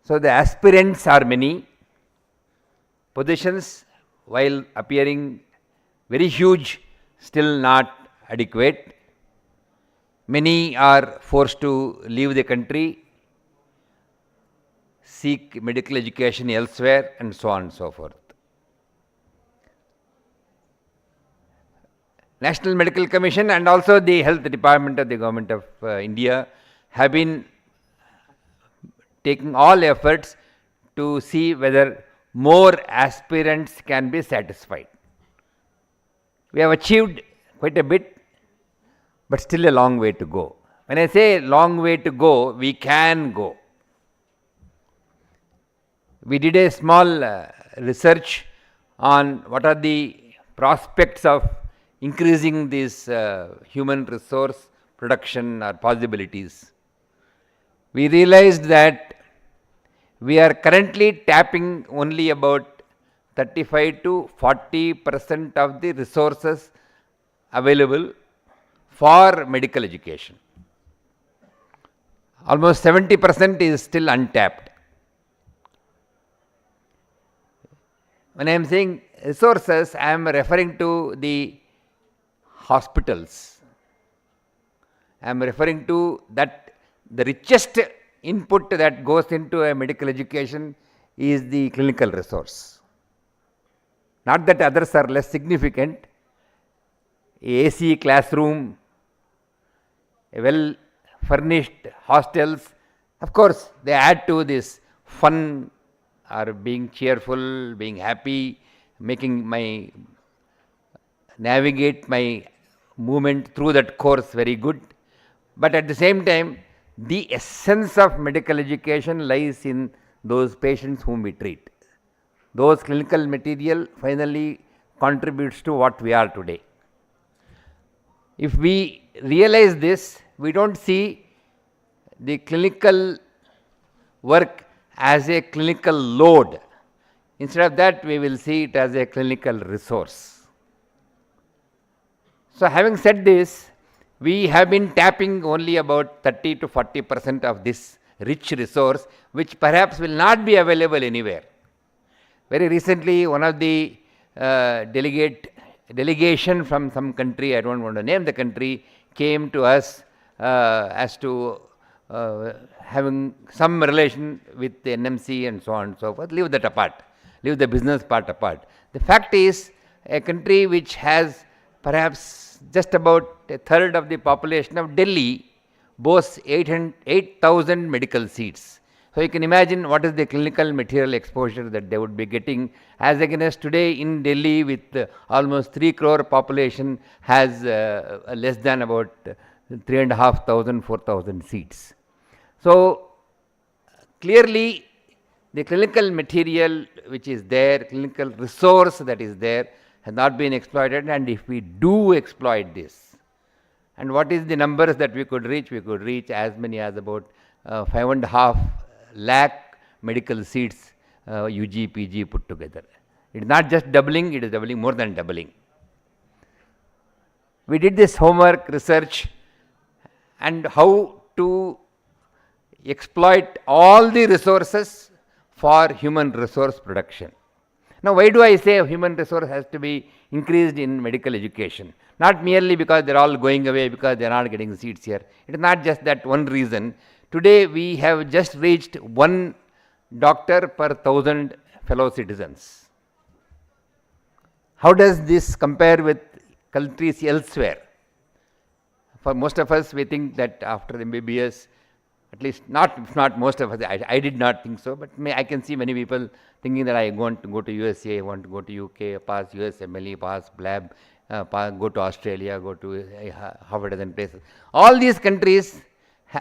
Speaker 13: So the aspirants are many. Positions, while appearing very huge, still not adequate. Many are forced to leave the country, seek medical education elsewhere, and so on and so forth. National Medical Commission and also the Health Department of the Government of India have been taking all efforts to see whether more aspirants can be satisfied. We have achieved quite a bit, but still a long way to go. When I say long way to go, we can go. We did a small research on what are the prospects of increasing this human resource production or possibilities. We realized that we are currently tapping only about 35 to 40% of the resources available for medical education. Almost 70% is still untapped. When I am saying resources, I am referring to the hospitals. I am referring to that the richest input that goes into a medical education is the clinical resource. Not that others are less significant. AC classroom, a well furnished hostels, of course they add to this fun or being cheerful, being happy, making my navigate my movement through that course very good. But at the same time, the essence of medical education lies in those patients whom we treat. Those clinical material finally contributes to what we are today. If we realize this, we don't see the clinical work as a clinical load. Instead of that, we will see it as a clinical resource. So having said this, we have been tapping only about 30 to 40% of this rich resource, which perhaps will not be available anywhere. Very recently, one of the delegation from some country, I don't want to name the country, came to us as to having some relation with the NMC and so on and so forth. Leave that apart. Leave the business part apart. The fact is, a country which has perhaps just about a third of the population of Delhi boasts 8,000 medical seats. So you can imagine what is the clinical material exposure that they would be getting, as against today in Delhi with almost 3 crore population has less than about 3,500, 4,000 seats. So clearly the clinical material which is there, clinical resource that is there, has not been exploited. And if we do exploit this, and what is the numbers that we could reach? We could reach as many as about 5.5 lakh medical seats, UG, PG put together. It is not just doubling, it is doubling, more than doubling. We did this homework, research, and how to exploit all the resources for human resource production. Now, why do I say human resource has to be increased in medical education? Not merely because they are all going away because they are not getting seats here. It is not just that one reason. Today we have just reached 1 doctor per 1,000 fellow citizens. How does this compare with countries elsewhere? For most of us, we think that after MBBS, at least not most of us, I did not think so, but I can see many people thinking that I want to go to USA, I want to go to UK, pass US MLE, pass BLAB, go to Australia, go to half a dozen places. All these countries,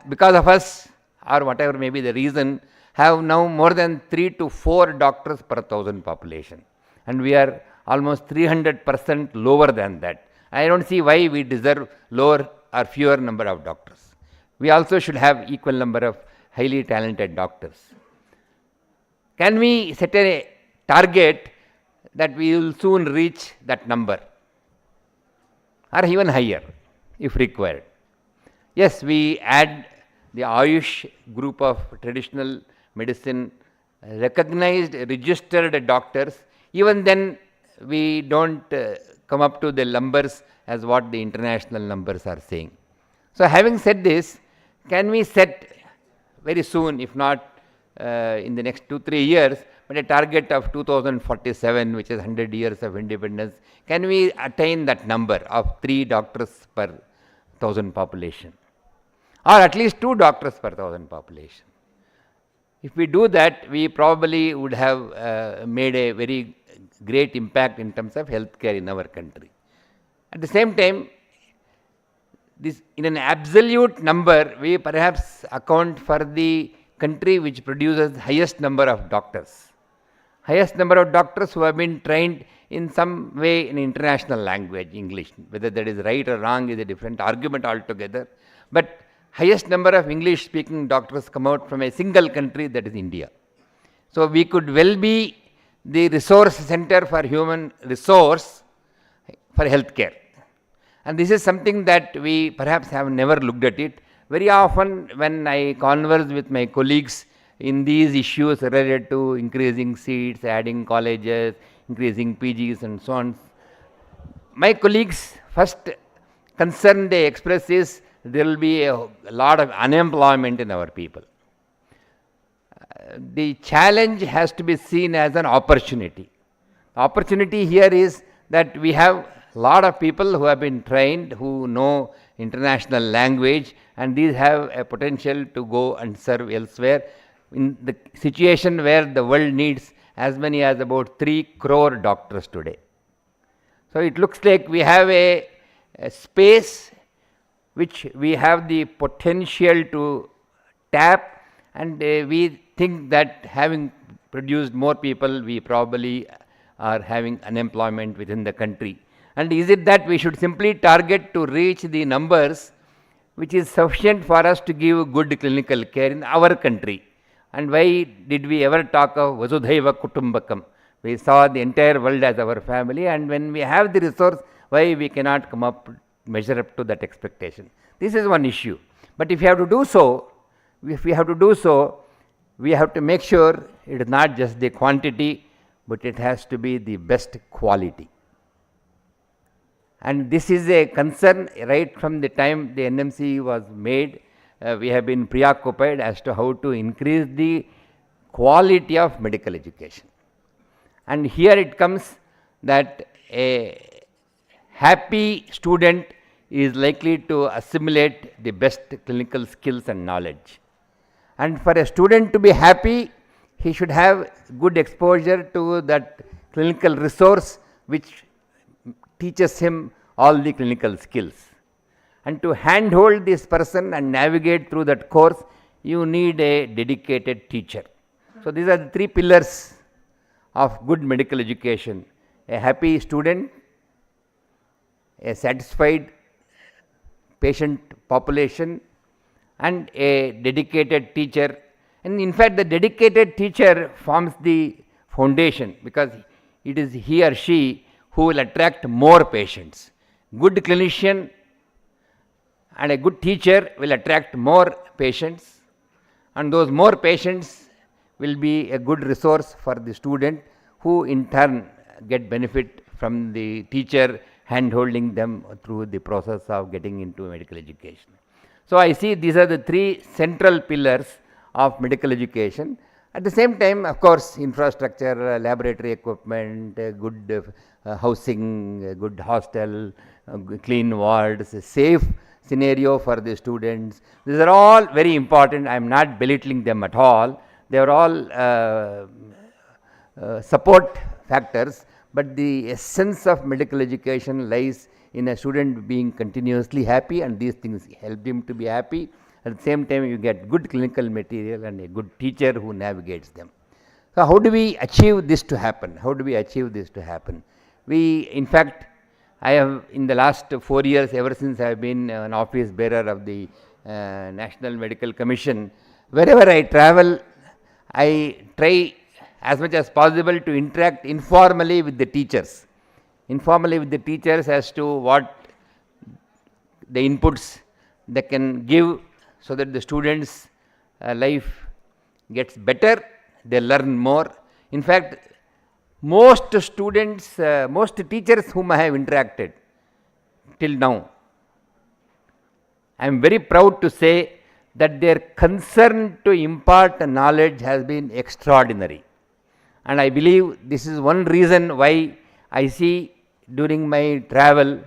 Speaker 13: because of us, or whatever may be the reason, have now more than 3 to 4 doctors per 1,000 population. And we are almost 300% lower than that. I don't see why we deserve lower or fewer number of doctors. We also should have equal number of highly talented doctors. Can we set a target that we will soon reach that number, or even higher if required? Yes, we add the Ayush group of traditional medicine, recognized, registered doctors. Even then, we don't come up to the numbers as what the international numbers are saying. So having said this, can we set very soon, if not in the next 2-3 years, but a target of 2047, which is 100 years of independence, can we attain that number of 3 doctors per 1,000 population? Or at least 2 doctors per 1,000 population. If we do that, we probably would have made a very great impact in terms of healthcare in our country. At the same time, this in an absolute number, we perhaps account for the country which produces highest number of doctors. Highest number of doctors who have been trained in some way in international language, English. Whether that is right or wrong is a different argument altogether. But highest number of English speaking doctors come out from a single country, that is India. So we could well be the resource center for human resource for healthcare. And this is something that we perhaps have never looked at it. Very often when I converse with my colleagues in these issues related to increasing seats, adding colleges, increasing PGs and so on, my colleagues' first concern they express is there will be a lot of unemployment in our people. The challenge has to be seen as an opportunity. The opportunity here is that we have a lot of people who have been trained, who know international language, and these have a potential to go and serve elsewhere in the situation where the world needs as many as about 3 crore doctors today. So it looks like we have a space which we have the potential to tap, and we think that having produced more people, we probably are having unemployment within the country. And is it that we should simply target to reach the numbers which is sufficient for us to give good clinical care in our country? And why did we ever talk of Vasudhaiva Kutumbakam? We saw the entire world as our family, and when we have the resource, why we cannot come up, measure up to that expectation? This is one issue. But if we have to do so, we have to make sure it is not just the quantity, but it has to be the best quality. And this is a concern right from the time the NMC was made. We have been preoccupied as to how to increase the quality of medical education. And here it comes that a happy student is likely to assimilate the best clinical skills and knowledge. And for a student to be happy, he should have good exposure to that clinical resource which teaches him all the clinical skills. And to handhold this person and navigate through that course, you need a dedicated teacher. So these are the 3 pillars of good medical education: a happy student, a satisfied patient population, and a dedicated teacher. And in fact, the dedicated teacher forms the foundation, because it is he or she who will attract more patients. Good clinician and a good teacher will attract more patients, and those more patients will be a good resource for the student, who in turn get benefit from the teacher hand-holding them through the process of getting into medical education. So I see these are the three central pillars of medical education. At the same time, of course, infrastructure, laboratory equipment, good housing, good hostel, clean wards, a safe scenario for the students. These are all very important. I am not belittling them at all. They are all support factors, but the essence of medical education lies in a student being continuously happy, and these things help him to be happy. At the same time, you get good clinical material and a good teacher who navigates them. So how do we achieve this to happen? How do we achieve this to happen? We, in fact, I have in the last 4 years, ever since I have been an office bearer of the National Medical Commission, wherever I travel, I try as much as possible to interact informally with the teachers. Informally with the teachers as to what the inputs they can give so that the students' life gets better, they learn more. In fact, most students, most teachers whom I have interacted till now, I am very proud to say that their concern to impart knowledge has been extraordinary. And I believe this is one reason why I see during my travel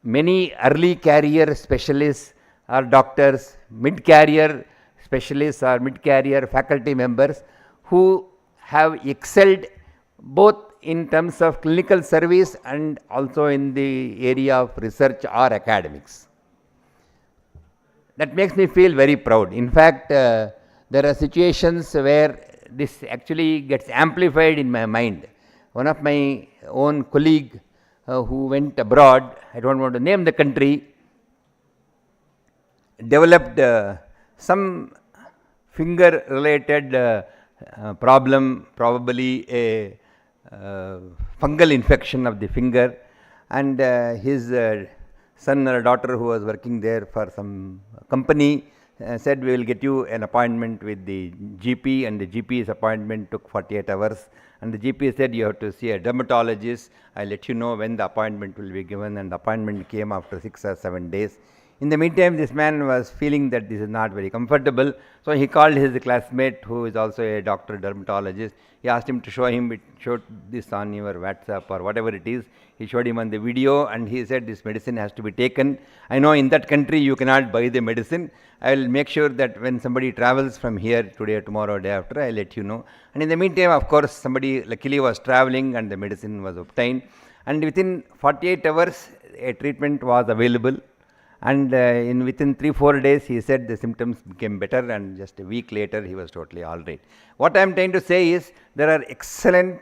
Speaker 13: many early career specialists or doctors, mid-career specialists or mid-career faculty members who have excelled both in terms of clinical service and also in the area of research or academics. That makes me feel very proud. In fact, there are situations where this actually gets amplified in my mind. One of my own colleague who went abroad, I don't want to name the country, developed some finger related problem, probably a fungal infection of the finger, and his son or daughter who was working there for some company said, we will get you an appointment with the GP, and the GP's appointment took 48 hours, and the GP said, you have to see a dermatologist, I'll let you know when the appointment will be given, and the appointment came after 6 or 7 days. In the meantime, this man was feeling that this is not very comfortable, so he called his classmate who is also a doctor dermatologist. He asked him to show him, it showed this on your WhatsApp or whatever it is. He showed him on the video and he said, this medicine has to be taken. I know in that country you cannot buy the medicine. I will make sure that when somebody travels from here today, tomorrow, day after, I will let you know. And in the meantime, of course, somebody luckily was traveling and the medicine was obtained. And within 48 hours, a treatment was available. And within 3-4 days, he said the symptoms became better, and just a week later, he was totally all right. What I am trying to say is, there are excellent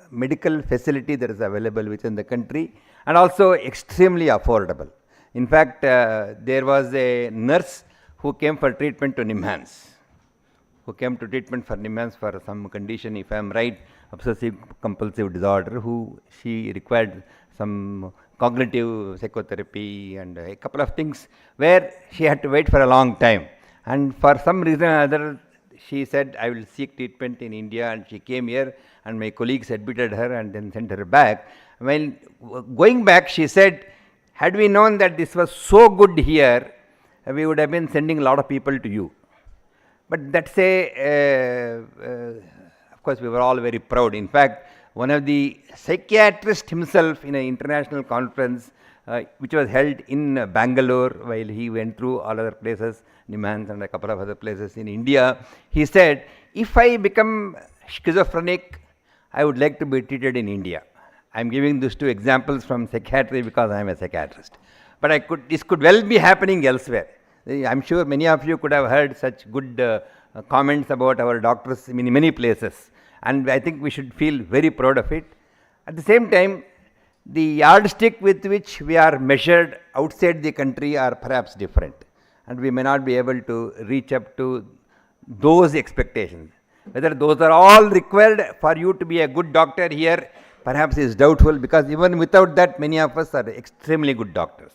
Speaker 13: medical facility that is available within the country, and also extremely affordable. In fact, there was a nurse who came for treatment to NIMHANS, for some condition, if I am right, obsessive compulsive disorder, who she required some cognitive psychotherapy and a couple of things where she had to wait for a long time. And for some reason or other, she said, I will seek treatment in India, and she came here, and my colleagues admitted her and then sent her back. When going back, she said, had we known that this was so good here, we would have been sending a lot of people to you. But that's of course, we were all very proud. In fact, one of the psychiatrist himself in an international conference which was held in Bangalore, while he went through all other places, NIMHANS and a couple of other places in India, he said, if I become schizophrenic, I would like to be treated in India. I am giving these two examples from psychiatry because I am a psychiatrist. But this could well be happening elsewhere. I am sure many of you could have heard such good comments about our doctors in many places. And I think we should feel very proud of it. At the same time, the yardstick with which we are measured outside the country are perhaps different, and we may not be able to reach up to those expectations. Whether those are all required for you to be a good doctor here, perhaps is doubtful, because even without that, many of us are extremely good doctors.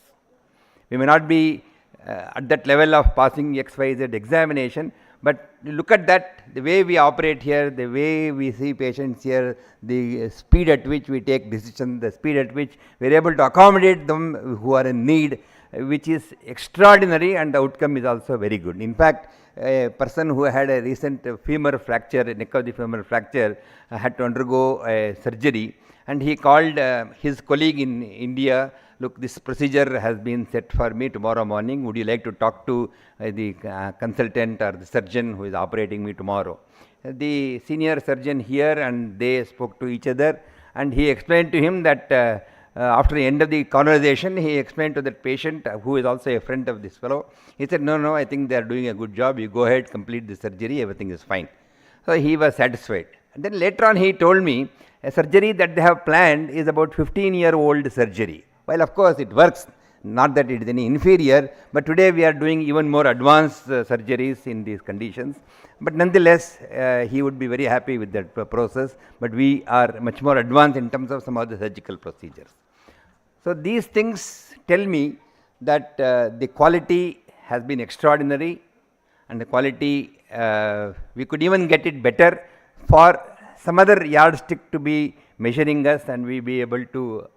Speaker 13: We may not be at that level of passing XYZ examination, but look at that, the way we operate here, the way we see patients here, the speed at which we take decisions, the speed at which we are able to accommodate them who are in need, which is extraordinary, and the outcome is also very good. In fact, a person who had a recent femur fracture, neck of the femur fracture, had to undergo a surgery, and he called his colleague in India. Look, this procedure has been set for me tomorrow morning. Would you like to talk to the consultant or the surgeon who is operating me tomorrow? The senior surgeon here, and they spoke to each other, and he explained to him that after the end of the conversation, he explained to that patient, who is also a friend of this fellow, he said, no, I think they are doing a good job. You go ahead, complete the surgery, everything is fine. So he was satisfied. And then later on he told me, a surgery that they have planned is about 15-year-old surgery. Well, of course it works, not that it is any inferior, but today we are doing even more advanced surgeries in these conditions. But nonetheless, he would be very happy with that process, but we are much more advanced in terms of some other surgical procedures. So these things tell me that the quality has been extraordinary, and the quality, we could even get it better for some other yardstick to be measuring us, and we be able to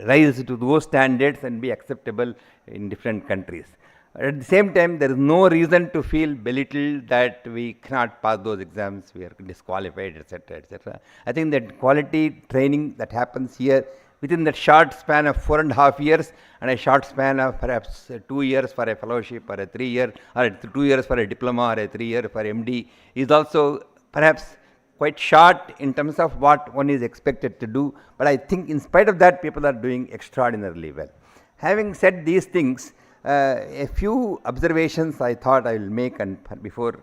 Speaker 13: rise to those standards and be acceptable in different countries. At the same time, there is no reason to feel belittled that we cannot pass those exams, we are disqualified, etc., etc. I think that quality training that happens here within that short span of 4.5 years and a short span of perhaps 2 years for a fellowship, or a 3 year, or 2 years for a diploma, or a 3 year for MD, is also perhaps quite short in terms of what one is expected to do. But I think in spite of that, people are doing extraordinarily well. Having said these things, a few observations I thought I will make, and before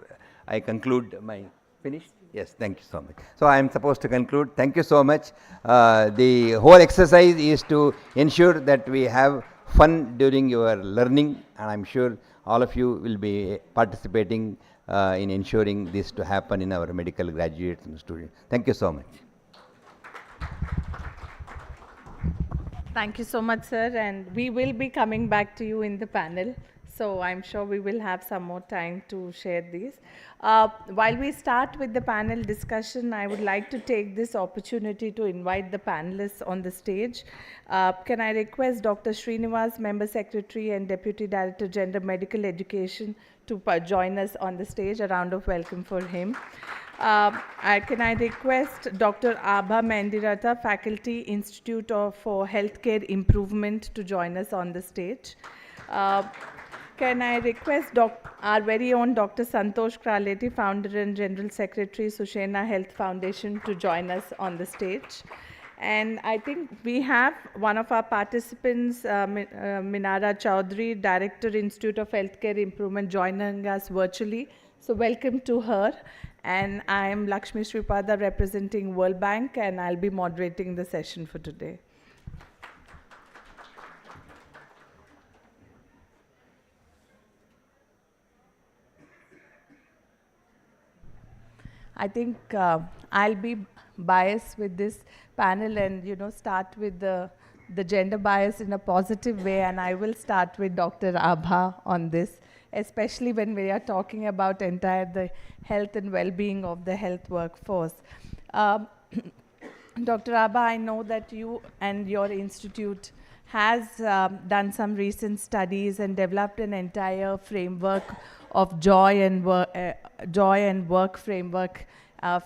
Speaker 13: I conclude my finished. Yes, thank you so much. So I am supposed to conclude. Thank you so much. The whole exercise is to ensure that we have fun during your learning, and I am sure all of you will be participating in ensuring this to happen in our medical graduates and students. Thank you so much.
Speaker 11: Thank you so much, sir, and we will be coming back to you in the panel. So I'm sure we will have some more time to share these. While we start with the panel discussion, I would like to take this opportunity to invite the panelists on the stage. Can I request Dr. Srinivas, Member Secretary and Deputy Director General Medical Education, to join us on the stage? A round of welcome for him. Can I request Dr. Abha Mendirata, Faculty, Institute for Healthcare Improvement, to join us on the stage? Can I request our very own Dr. Santosh Kraleti, Founder and General Secretary, Sushena Health Foundation, to join us on the stage? And I think we have one of our participants, Minara Chaudhary, Director, Institute of Healthcare Improvement, joining us virtually. So welcome to her. And I am Lakshmi Sripada, representing World Bank, and I'll be moderating the session for today. I think I'll be biased with this panel and, start with the gender bias in a positive way, and I will start with Dr. Abha on this, especially when we are talking about the health and well-being of the health workforce. Dr. Abha, I know that you and your institute has done some recent studies and developed an entire framework of joy and work framework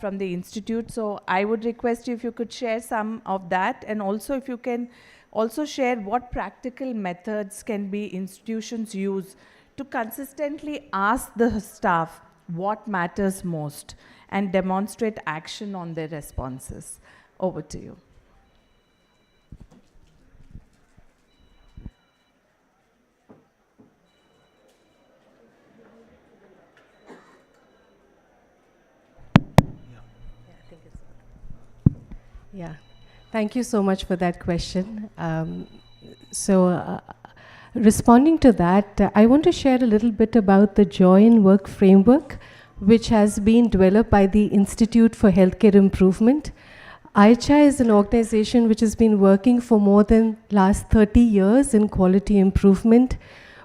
Speaker 11: from the institute. So I would request you if you could share some of that, and also if you can also share what practical methods can be institutions use to consistently ask the staff what matters most and demonstrate action on their responses. Over to you.
Speaker 14: Yeah, thank you so much for that question. Responding to that, I want to share a little bit about the Joy in Work framework, which has been developed by the Institute for Healthcare Improvement. AICHA is an organization which has been working for more than last 30 years in quality improvement.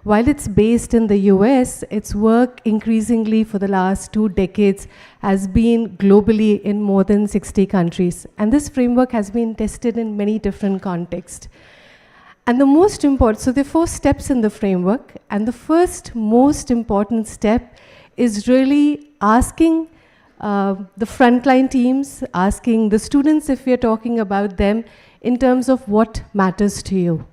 Speaker 14: While it's based in the US, its work increasingly for the last 2 decades has been globally in more than 60 countries. And this framework has been tested in many different contexts. And the most important, so there are 4 steps in the framework, and the first most important step is really asking the frontline teams, asking the students if we are talking about them in terms of what matters to you.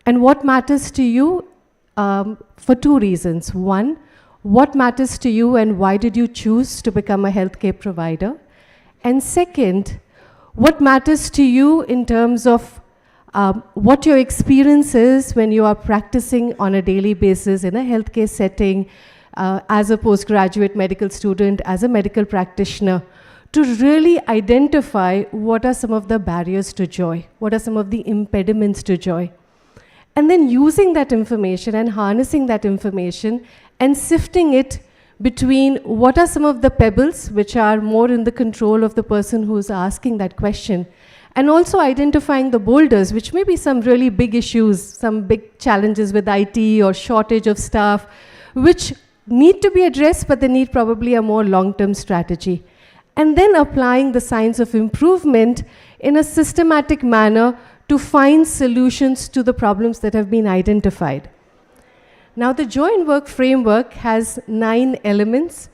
Speaker 14: And what matters to you for 2 reasons. One, what matters to you and why did you choose to become a healthcare provider? And second, what matters to you in terms of what your experience is when you are practicing on a daily basis in a healthcare setting, as a postgraduate medical student, as a medical practitioner, to really identify what are some of the barriers to joy, what are some of the impediments to joy. And then using that information and harnessing that information and sifting it between what are some of the pebbles which are more in the control of the person who's asking that question, and also identifying the boulders, which may be some really big issues, some big challenges with IT or shortage of staff, which need to be addressed, but they need probably a more long-term strategy. And then applying the science of improvement in a systematic manner to find solutions to the problems that have been identified. Now, the Joy in Work framework has 9 elements,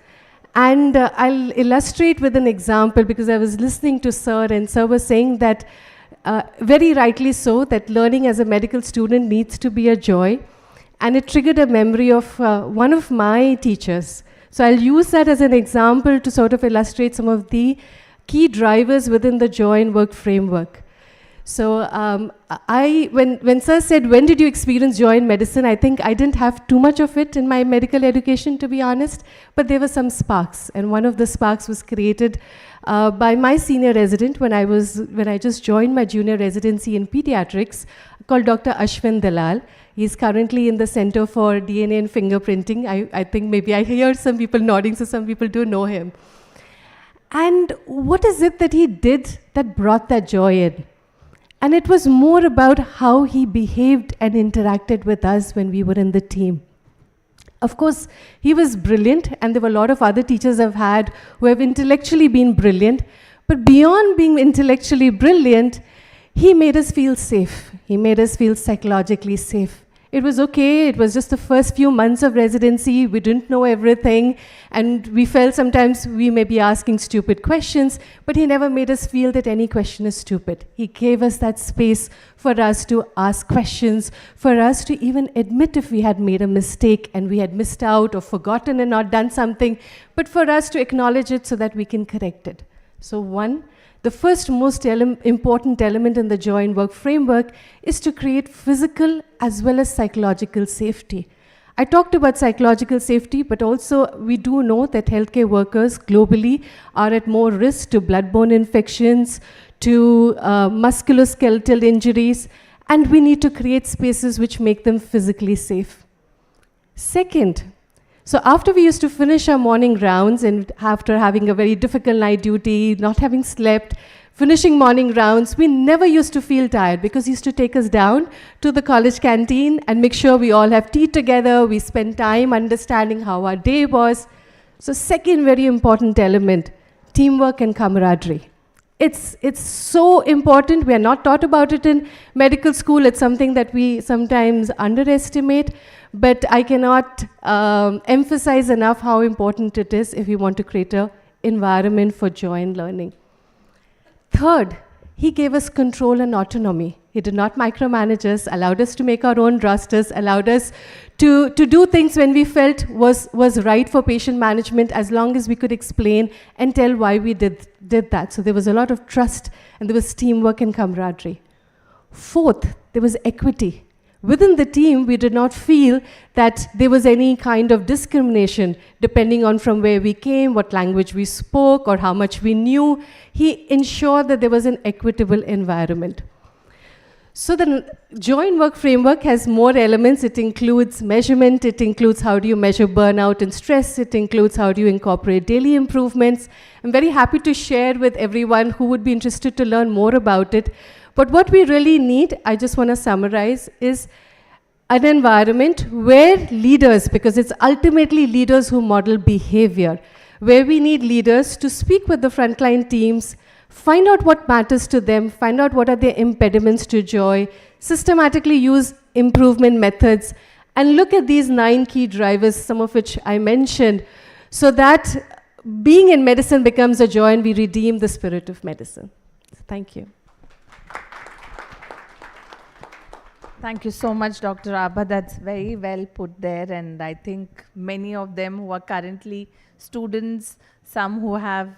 Speaker 14: and I'll illustrate with an example because I was listening to Sir, and Sir was saying that, very rightly so, that learning as a medical student needs to be a joy, and it triggered a memory of one of my teachers. So I'll use that as an example to sort of illustrate some of the key drivers within the Joy in Work framework. So when Sir said, when did you experience joy in medicine? I think I didn't have too much of it in my medical education, to be honest, but there were some sparks. And one of the sparks was created by my senior resident when I just joined my junior residency in pediatrics, called Dr. Ashwin Dalal. He's currently in the Center for DNA and Fingerprinting. I think maybe I hear some people nodding, so some people do know him. And what is it that he did that brought that joy in? And it was more about how he behaved and interacted with us when we were in the team. Of course, he was brilliant, and there were a lot of other teachers I've had who have intellectually been brilliant. But beyond being intellectually brilliant, he made us feel safe. He made us feel psychologically safe. It was okay, it was just the first few months of residency, we didn't know everything, and we felt sometimes we may be asking stupid questions, but he never made us feel that any question is stupid. He gave us that space for us to ask questions, for us to even admit if we had made a mistake and we had missed out or forgotten and not done something, but for us to acknowledge it so that we can correct it. So one, the first most important element in the Joy in Work framework is to create physical as well as psychological safety. I talked about psychological safety, but also we do know that healthcare workers globally are at more risk to bloodborne infections, to musculoskeletal injuries, and we need to create spaces which make them physically safe. Second, so after we used to finish our morning rounds, and after having a very difficult night duty, not having slept, finishing morning rounds, we never used to feel tired because he used to take us down to the college canteen and make sure we all have tea together. We spend time understanding how our day was. So second very important element, teamwork and camaraderie. It's so important. We are not taught about it in medical school. It's something that we sometimes underestimate, but I cannot emphasize enough how important it is if we want to create an environment for joy in learning. Third, he gave us control and autonomy. He did not micromanage us, allowed us to make our own rosters, allowed us to do things when we felt was right for patient management, as long as we could explain and tell why we did that. So there was a lot of trust, and there was teamwork and camaraderie. Fourth, there was equity. Within the team, we did not feel that there was any kind of discrimination depending on from where we came, what language we spoke, or how much we knew. He ensured that there was an equitable environment. So the Joy in Work framework has more elements. It includes measurement, it includes how do you measure burnout and stress, it includes how do you incorporate daily improvements. I'm very happy to share with everyone who would be interested to learn more about it. But what we really need, I just want to summarize, is an environment where leaders, because it's ultimately leaders who model behavior, where we need leaders to speak with the frontline teams, find out what matters to them, find out what are their impediments to joy, systematically use improvement methods, and look at these 9 key drivers, some of which I mentioned, so that being in medicine becomes a joy and we redeem the spirit of medicine. Thank you.
Speaker 11: Thank you so much, Dr. Abha. That's very well put there. And I think many of them who are currently students, some who have,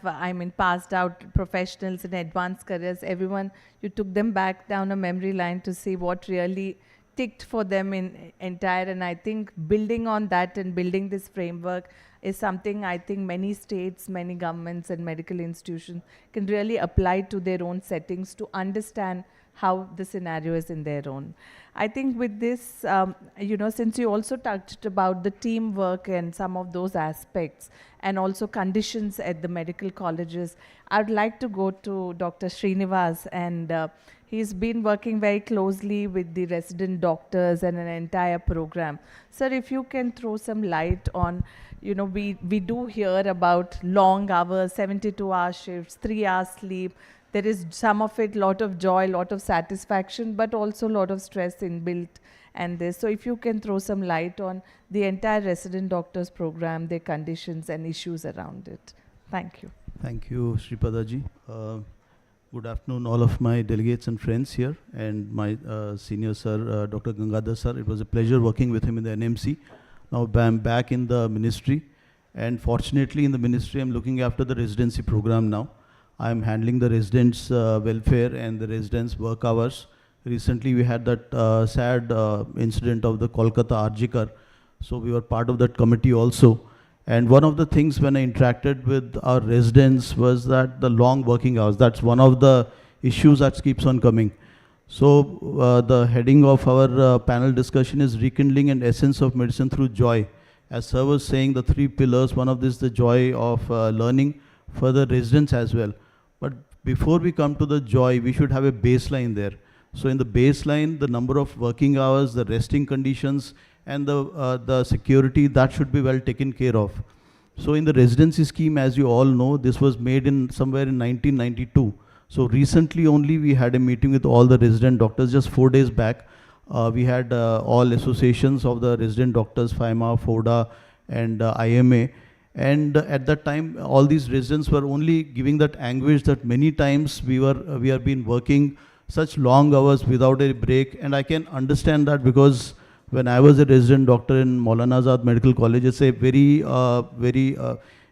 Speaker 11: passed out professionals in advanced careers, everyone, you took them back down a memory line to see what really ticked for them in entire. And I think building on that and building this framework is something I think many states, many governments and medical institutions can really apply to their own settings to understand how the scenario is in their own. I think with this, since you also touched about the teamwork and some of those aspects and also conditions at the medical colleges, I'd like to go to Dr. Srinivas, and he's been working very closely with the resident doctors and an entire program. Sir, if you can throw some light on, we do hear about long hours, 72-hour shifts, 3 hours sleep. There is some of it, lot of joy, lot of satisfaction, but also a lot of stress inbuilt and this. So if you can throw some light on the entire resident doctors program, their conditions and issues around it. Thank you.
Speaker 15: Thank you, Sripadaji. Good afternoon, all of my delegates and friends here, and my senior sir, Dr. Gangadhar sir. It was a pleasure working with him in the NMC. Now I'm back in the ministry, and fortunately in the ministry I'm looking after the residency program now. I'm handling the residents' welfare and the residents' work hours. Recently we had that sad incident of the Kolkata Arjikar, so we were part of that committee also. And one of the things when I interacted with our residents was that the long working hours, that's one of the issues that keeps on coming. So the heading of our panel discussion is rekindling an essence of medicine through joy. As sir was saying, the 3 pillars, one of this the joy of learning for the residents as well. But before we come to the joy, we should have a baseline there. So in the baseline, the number of working hours, the resting conditions, and the security, that should be well taken care of. So in the residency scheme, as you all know, this was made in somewhere in 1992. So recently only we had a meeting with all the resident doctors just 4 days back. We had all associations of the resident doctors, FIMA, FODA, and IMA. And at that time, all these residents were only giving that anguish that many times we have been working such long hours without a break. And I can understand that, because when I was a resident doctor in Maulana Azad Medical College, it's a very,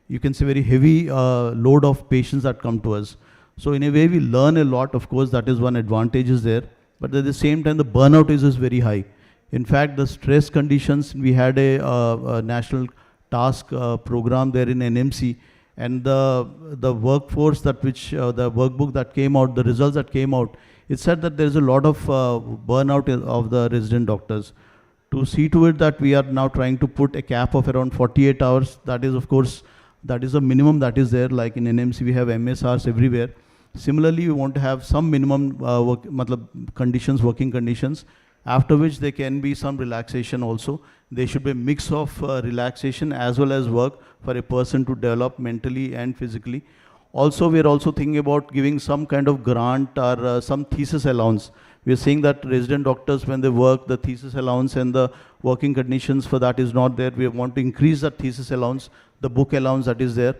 Speaker 15: you can say very heavy load of patients that come to us. So in a way, we learn a lot. Of course, that is one advantage is there. But at the same time, the burnout is very high. In fact, the stress conditions, we had a national task program there in NMC, and the workforce that the workbook that came out, the results that came out, it said that there is a lot of burnout of the resident doctors. To see to it that we are now trying to put a cap of around 48 hours, that is, of course, that is a minimum that is there. Like in NMC, we have MSRs everywhere. Similarly, we want to have some minimum working conditions, after which there can be some relaxation also. There should be a mix of relaxation as well as work for a person to develop mentally and physically. Also, we are also thinking about giving some kind of grant or some thesis allowance. We are saying that resident doctors, when they work, the thesis allowance and the working conditions for that is not there. We want to increase that thesis allowance, the book allowance that is there.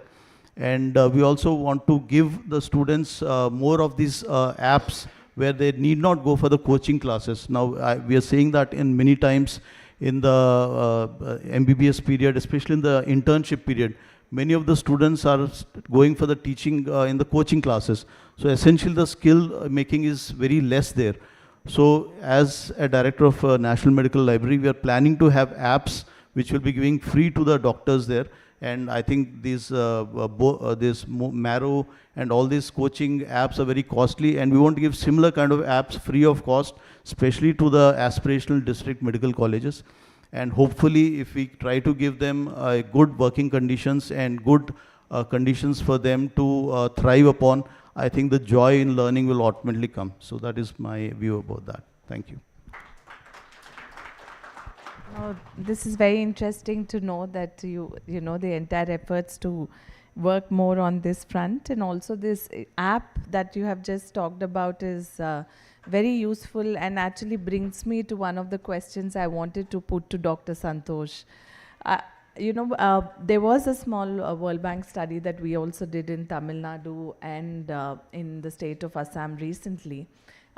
Speaker 15: And we also want to give the students more of these apps where they need not go for the coaching classes. Now, we are saying that in many times in the MBBS period, especially in the internship period, many of the students are going for the teaching in the coaching classes. So essentially the skill making is very less there. So as a director of National Medical Library, we are planning to have apps which will be giving free to the doctors there. And I think these Marrow and all these coaching apps are very costly, and we want to give similar kind of apps free of cost, especially to the aspirational district medical colleges. And hopefully, if we try to give them good working conditions and good conditions for them to thrive upon, I think the joy in learning will ultimately come. So that is my view about that. Thank you.
Speaker 11: This is very interesting to know that you know the entire efforts to work more on this front. And also this app that you have just talked about is very useful and actually brings me to one of the questions I wanted to put to Dr. Santosh. There was a small World Bank study that we also did in Tamil Nadu and in the state of Assam recently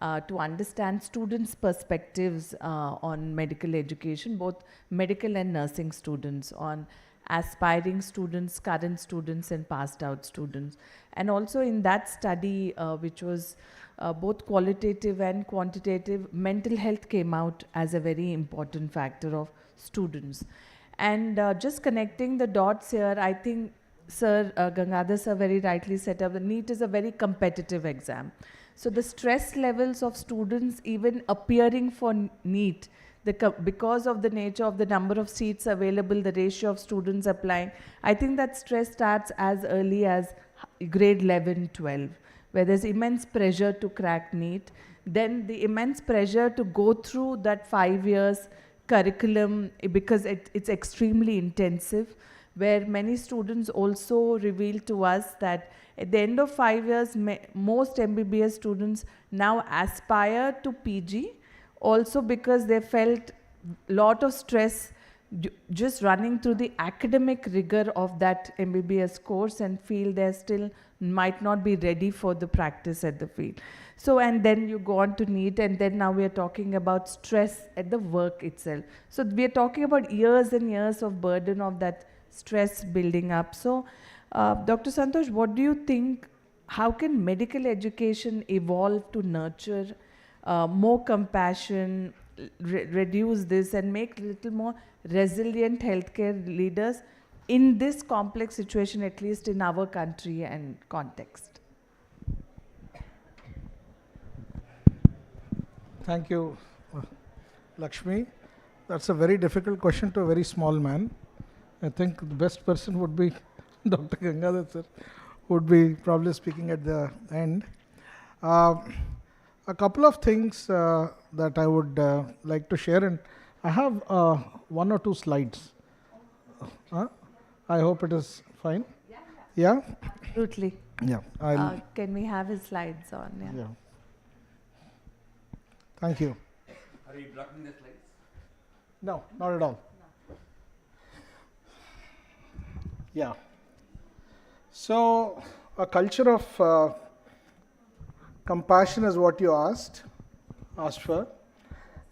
Speaker 11: to understand students' perspectives on medical education, both medical and nursing students, on aspiring students, current students, and passed out students. And also in that study, which was both qualitative and quantitative, mental health came out as a very important factor of students. And just connecting the dots here, I think Sir Gangadhar sir very rightly set up, the NEET is a very competitive exam. So the stress levels of students even appearing for NEET, because of the nature of the number of seats available, the ratio of students applying, I think that stress starts as early as grade 11, 12, where there's immense pressure to crack NEET. Then the immense pressure to go through that 5 years curriculum, because it's extremely intensive, where many students also reveal to us that at the end of 5 years, most MBBS students now aspire to PG, also because they felt lot of stress just running through the academic rigor of that MBBS course and feel they still might not be ready for the practice at the field. So, and then you go on to NEET, and then now we are talking about stress at the work itself. So we are talking about years and years of burden of that stress building up. So Dr. Santosh, what do you think, how can medical education evolve to nurture more compassion, reduce this and make little more resilient healthcare leaders in this complex situation, at least in our country and context?
Speaker 16: Thank you, Lakshmi. That's a very difficult question to a very small man. I think the best person would be Dr. Gangadhar sir, would be probably speaking at the end. A couple of things that I would like to share, and I have 1 or 2 slides. I hope it is fine. Yeah?
Speaker 11: Absolutely.
Speaker 16: Yeah.
Speaker 11: Can we have his slides on?
Speaker 16: Yeah. Thank you.
Speaker 13: Are you blocking the slides?
Speaker 16: No, not at all. Yeah. So, a culture of compassion is what you asked for.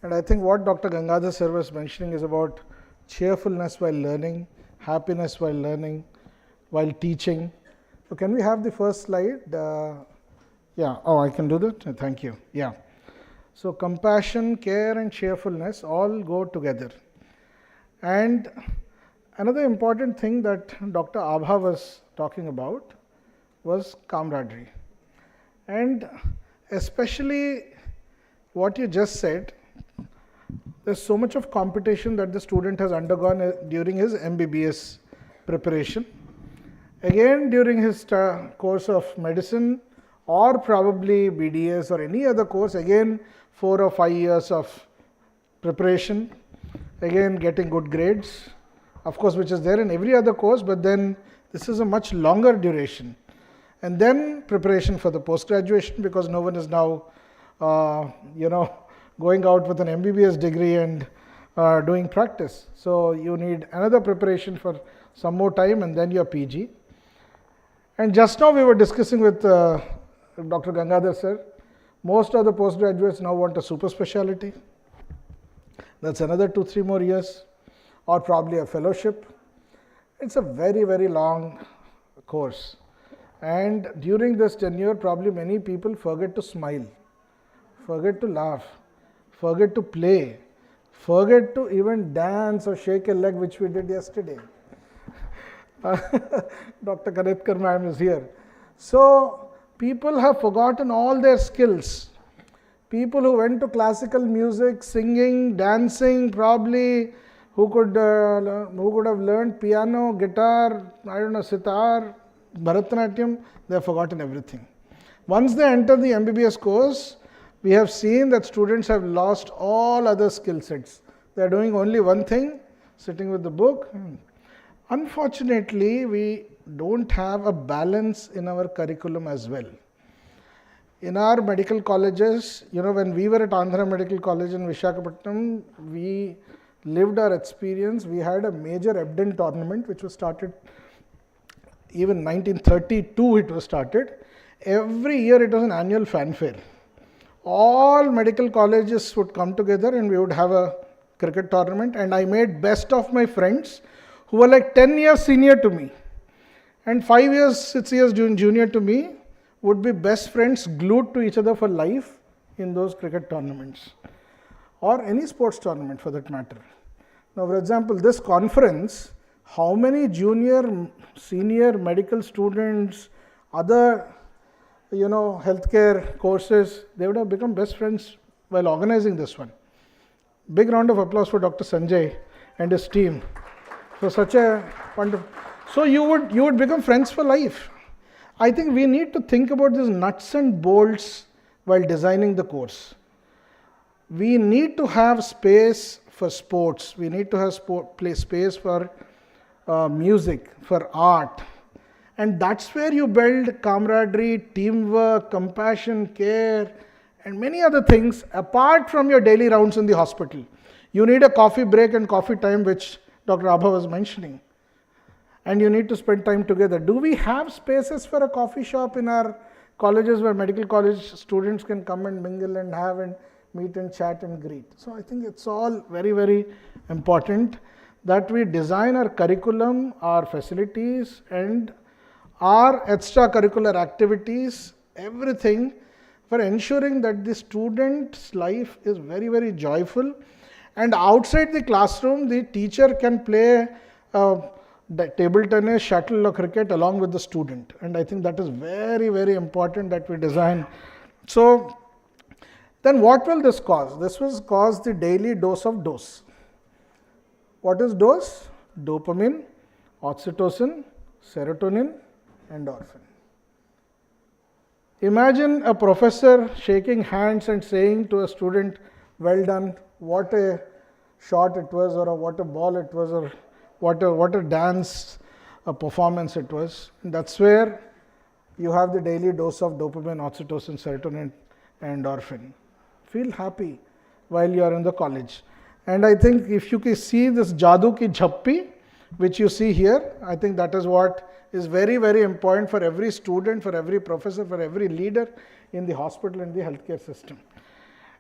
Speaker 16: And I think what Dr. Gangadhar sir was mentioning is about cheerfulness while learning, happiness while learning, while teaching. So, can we have the first slide? Yeah. Oh, I can do that? Thank you. Yeah. So, compassion, care and cheerfulness all go together. And another important thing that Dr. Abha was talking about was camaraderie. And especially what you just said, there's so much of competition that the student has undergone during his MBBS preparation. Again, during his course of medicine or probably BDS or any other course, again 4 or 5 years of preparation, again getting good grades, of course, which is there in every other course, but then this is a much longer duration. And then preparation for the post-graduation, because no one is now, going out with an MBBS degree and doing practice. So you need another preparation for some more time and then your PG. And just now we were discussing with Dr. Gangadhar sir, most of the postgraduates now want a super specialty. That's another 2-3 more years, or probably a fellowship. It's a very, very long course. And during this tenure, probably many people forget to smile, forget to laugh, forget to play, forget to even dance or shake a leg, which we did yesterday. Dr. Kanetkar ma'am is here. So, people have forgotten all their skills. People who went to classical music, singing, dancing, probably who could have learned piano, guitar, I don't know, sitar, Bharatanatyam, they have forgotten everything. Once they enter the MBBS course, we have seen that students have lost all other skill sets. They are doing only one thing, sitting with the book. Unfortunately, we don't have a balance in our curriculum as well. In our medical colleges, when we were at Andhra Medical College in Visakhapatnam, we lived our experience. We had a major Ebden tournament which was started even 1932 it was started. Every year it was an annual fanfare. All medical colleges would come together and we would have a cricket tournament, and I made best of my friends who were like 10 years senior to me and 5 years, 6 years junior to me, would be best friends glued to each other for life in those cricket tournaments or any sports tournament for that matter. Now, for example, this conference, how many junior, senior medical students, other healthcare courses, they would have become best friends while organizing this one. Big round of applause for Dr. Sanjay and his team for such a wonderful. So you would become friends for life. I think we need to think about these nuts and bolts while designing the course. We need to have space for sports. We need to have space for music, for art. And that's where you build camaraderie, teamwork, compassion, care, and many other things apart from your daily rounds in the hospital. You need a coffee break and coffee time, which Dr. Abha was mentioning. And you need to spend time together. Do we have spaces for a coffee shop in our colleges where medical college students can come and mingle and have and meet and chat and greet? So I think it's all very, very important that we design our curriculum, our facilities, and our extracurricular activities, everything, for ensuring that the student's life is very, very joyful. And outside the classroom, the teacher can play table tennis, shuttle or cricket along with the student. And I think that is very, very important that we design. So then what will this cause? This will cause the daily dose of dose. What is dose? Dopamine, oxytocin, serotonin, endorphin. Imagine a professor shaking hands and saying to a student, well done, what a shot it was, or what a ball it was, or what a dance performance it was. And that's where you have the daily dose of dopamine, oxytocin, serotonin, and endorphin. Feel happy while you are in the college. And I think if you can see this Jadoo Ki Jhappi, which you see here, I think that is what is very, very important for every student, for every professor, for every leader in the hospital and the healthcare system.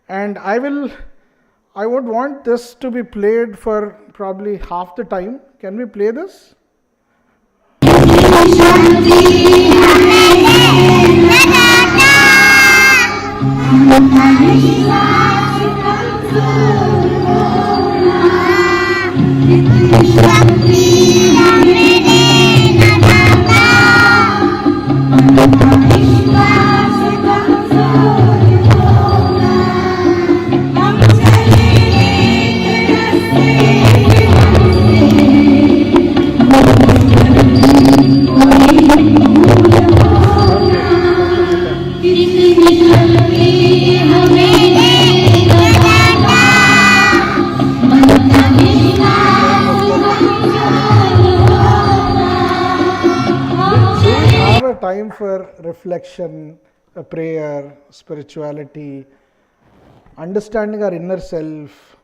Speaker 16: And I would want this to be played for probably half the time. Can we play this? Time for reflection, a prayer, spirituality, understanding our inner self.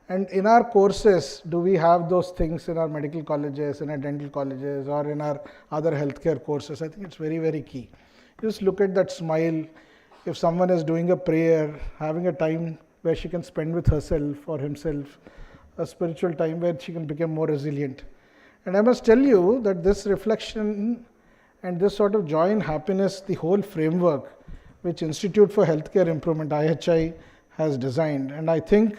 Speaker 16: And in our courses, do we have those things in our medical colleges, in our dental colleges, or in our other healthcare courses? I think it's very, very key. Just look at that smile. If someone is doing a prayer, having a time where she can spend with herself or himself, a spiritual time where she can become more resilient. And I must tell you that this reflection and this sort of joy and happiness, the whole framework which Institute for Healthcare Improvement, IHI, has designed. And I think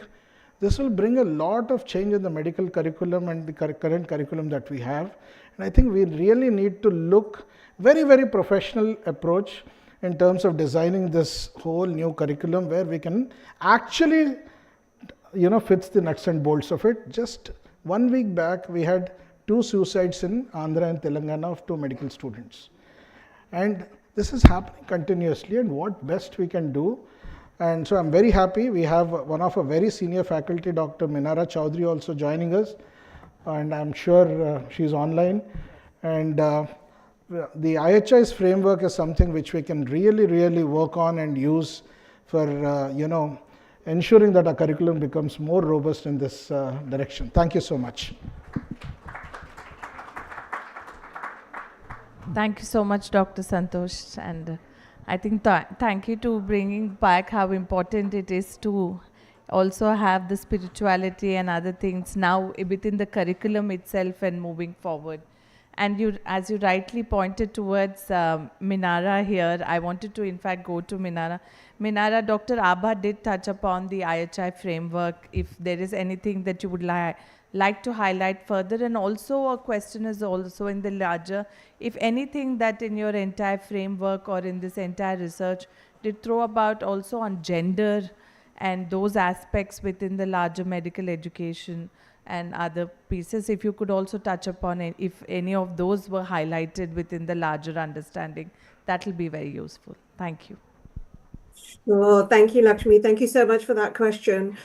Speaker 16: this will bring a lot of change in the medical curriculum and the current curriculum that we have. And I think we really need to look very, very professional approach in terms of designing this whole new curriculum where we can actually, fits the nuts and bolts of it. Just 1 week back, we had 2 suicides in Andhra and Telangana of 2 medical students. And this is happening continuously, and what best we can do. And so I'm very happy. We have one of our very senior faculty, Dr. Minara Chowdhury, also joining us. And I'm sure she's online. And the IHI's framework is something which we can really work on and use for ensuring that our curriculum becomes more robust in this direction. Thank you so much.
Speaker 11: Thank you so much, Dr. Santosh. And I think thank you to bringing back how important it is to also have the spirituality and other things now within the curriculum itself and moving forward. And as you rightly pointed towards Minara here, I wanted to in fact go to Minara. Minara, Dr. Abha did touch upon the IHI framework. If there is anything that you would like to highlight further, and also a question is also in the larger, if anything that in your entire framework or in this entire research did throw about also on gender and those aspects within the larger medical education and other pieces, if you could also touch upon it, if any of those were highlighted within the larger understanding, that will be very useful. Thank you.
Speaker 17: Sure. Thank you, Lakshmi. Thank you so much for that question.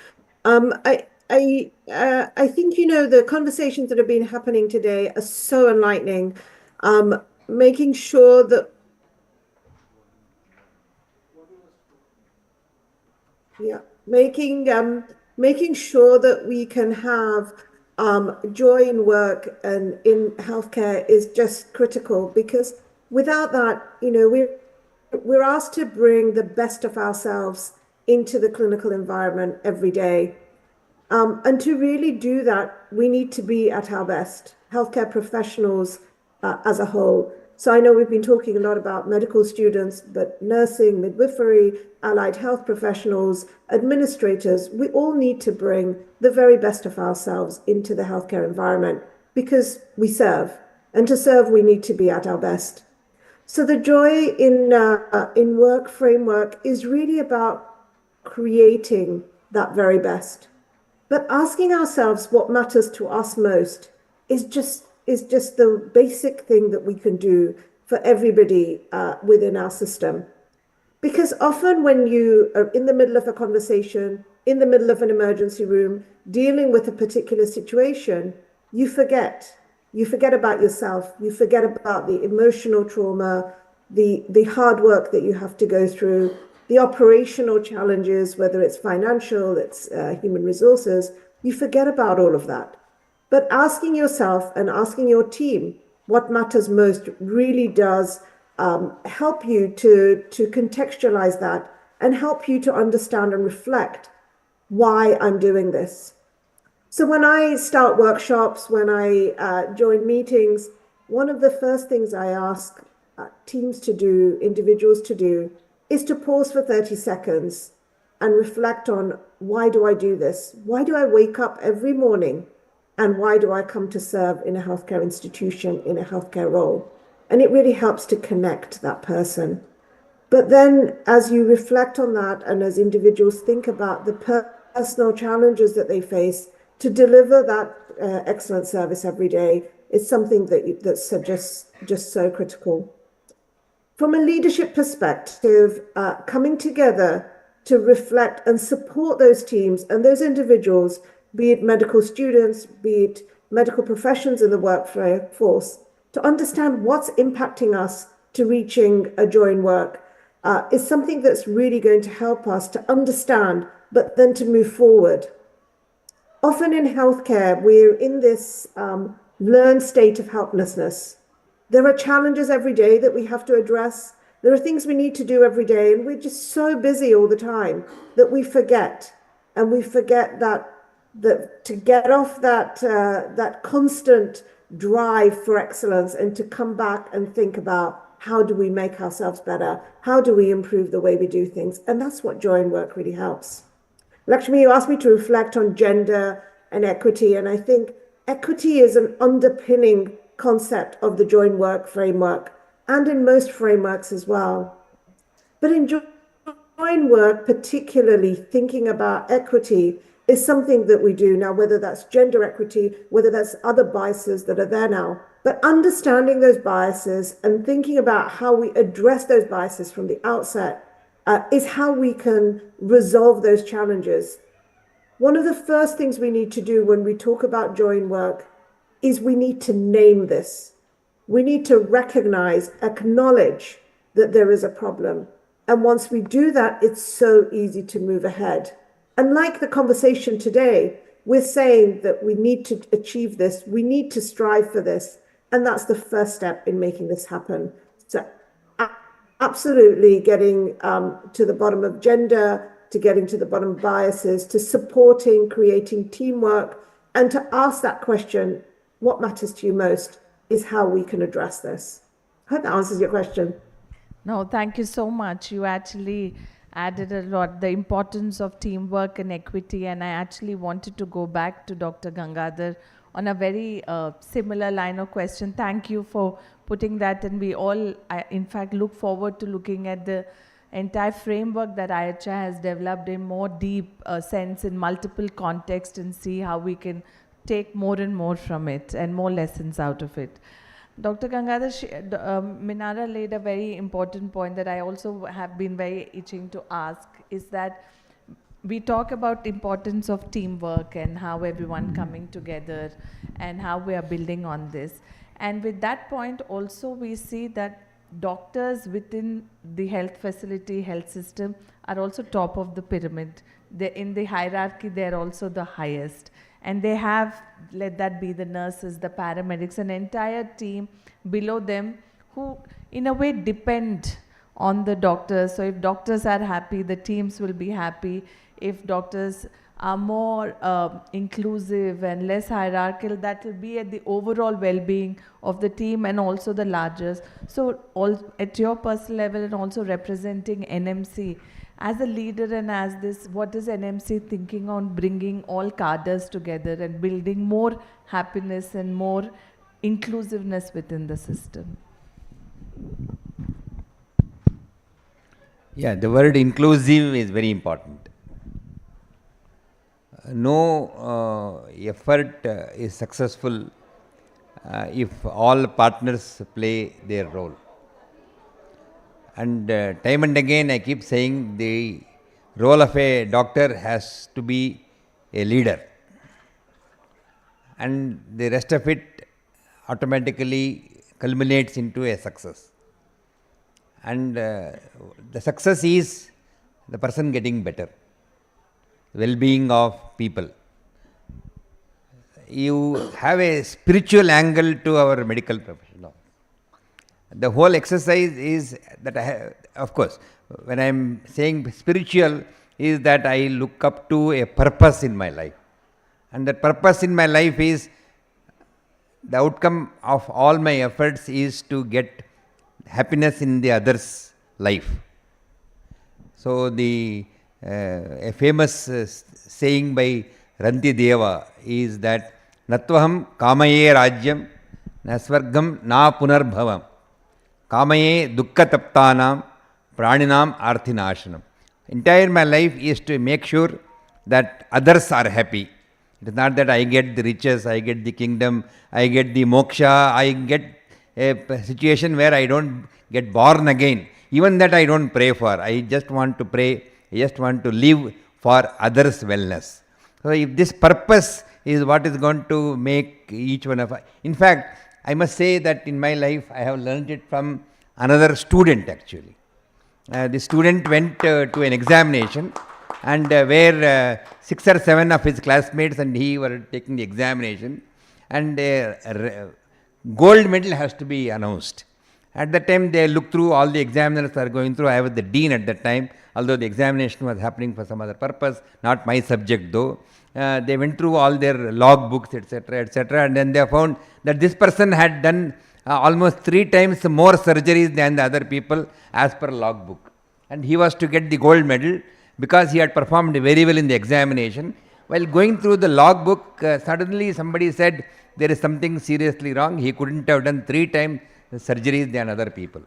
Speaker 17: I think, the conversations that have been happening today are so enlightening. Making sure that making sure that we can have joy in work and in healthcare is just critical, because without that, we're asked to bring the best of ourselves into the clinical environment every day. And to really do that, we need to be at our best, healthcare professionals as a whole. So I know we've been talking a lot about medical students, but nursing, midwifery, allied health professionals, administrators, we all need to bring the very best of ourselves into the healthcare environment, because we serve. And to serve, we need to be at our best. So the joy in work framework is really about creating that very best. But asking ourselves what matters to us most is just the basic thing that we can do for everybody within our system. Because often when you are in the middle of a conversation, in the middle of an emergency room, dealing with a particular situation, you forget. You forget about yourself. You forget about the emotional trauma, the hard work that you have to go through, the operational challenges, whether it's financial, it's human resources. You forget about all of that. But asking yourself and asking your team what matters most really does help you to contextualize that and help you to understand and reflect why I'm doing this. So when I start workshops, when I join meetings, one of the first things I ask teams to do, individuals to do, is to pause for 30 seconds and reflect on, why do I do this? Why do I wake up every morning? And why do I come to serve in a healthcare institution, in a healthcare role? And it really helps to connect that person. But then as you reflect on that, and as individuals think about the personal challenges that they face to deliver that excellent service every day, is something that's just so critical. From a leadership perspective, coming together to reflect and support those teams and those individuals, be it medical students, be it medical professions in the workforce, to understand what's impacting us to reaching a joy in work is something that's really going to help us to understand, but then to move forward. Often in healthcare, we're in this learned state of helplessness. There are challenges every day that we have to address. There are things we need to do every day, and we're just so busy all the time that we forget. And we forget that to get off that constant drive for excellence and to come back and think about, how do we make ourselves better? How do we improve the way we do things? And that's what joy in work really helps. Lakshmi, you asked me to reflect on gender and equity, and I think equity is an underpinning concept of the joy in work framework, and in most frameworks as well. But in joy in work, particularly thinking about equity is something that we do now, whether that's gender equity, whether that's other biases that are there now. But understanding those biases and thinking about how we address those biases from the outset is how we can resolve those challenges. One of the first things we need to do when we talk about joy in work is we need to name this. We need to recognize, acknowledge that there is a problem. And once we do that, it's so easy to move ahead. And like the conversation today, we're saying that we need to achieve this, we need to strive for this, and that's the first step in making this happen. So absolutely getting to the bottom of gender, to getting to the bottom of biases, to supporting, creating teamwork, and to ask that question, what matters to you most, is how we can address this. I hope that answers your question.
Speaker 11: No, thank you so much. You actually added a lot, the importance of teamwork and equity, and I actually wanted to go back to Dr. Gangadhar on a very similar line of question. Thank you for putting that, and we all, in fact, look forward to looking at the entire framework that IHI has developed in more deep sense in multiple contexts and see how we can take more and more from it and more lessons out of it. Dr. Gangadhar, Minara laid a very important point that I also have been very itching to ask, is that we talk about importance of teamwork and how everyone coming together and how we are building on this. And with that point also we see that doctors within the health facility, health system are also top of the pyramid. In the hierarchy, they're also the highest. And they have, let that be the nurses, the paramedics, an entire team below them who in a way depend on the doctors. So if doctors are happy, the teams will be happy. If doctors are more inclusive and less hierarchical, that will be at the overall well-being of the team and also the largest. So at your personal level and also representing NMC, as a leader and as this, what is NMC thinking on bringing all cadres together and building more happiness and more inclusiveness within the system?
Speaker 13: Yeah, the word inclusive is very important. No effort is successful if all partners play their role. And time and again I keep saying the role of a doctor has to be a leader. And the rest of it automatically culminates into a success. And the success is the person getting better, well-being of people. You have a spiritual angle to our medical profession. The whole exercise is that I have, of course, when I am saying spiritual, is that I look up to a purpose in my life. And that purpose in my life is the outcome of all my efforts is to get happiness in the other's life. So a famous saying by Ranti Deva is that Natvaham kamaye rajyam nasvargam na punarbhavam kamaye dukkha taptanam praninam arthinashanam. Entire my life is to make sure that others are happy. It is not that I get the riches, I get the kingdom, I get the moksha, I get a situation where I don't get born again. Even that I don't pray for. I just want to pray, I just want to live for others' wellness. So if this purpose is what is going to make each one of us. In fact, I must say that in my life I have learned it from another student actually. The student went to an examination and where 6 or 7 of his classmates and he were taking the examination, and gold medal has to be announced. At that time they look through, all the examiners are going through. I was the dean at that time, although the examination was happening for some other purpose, not my subject though. They went through all their log books, etc., and then they found that this person had done almost 3 times more surgeries than the other people as per log book. And he was to get the gold medal because he had performed very well in the examination. While going through the log book, suddenly somebody said there is something seriously wrong. He couldn't have done 3 times surgeries than other people.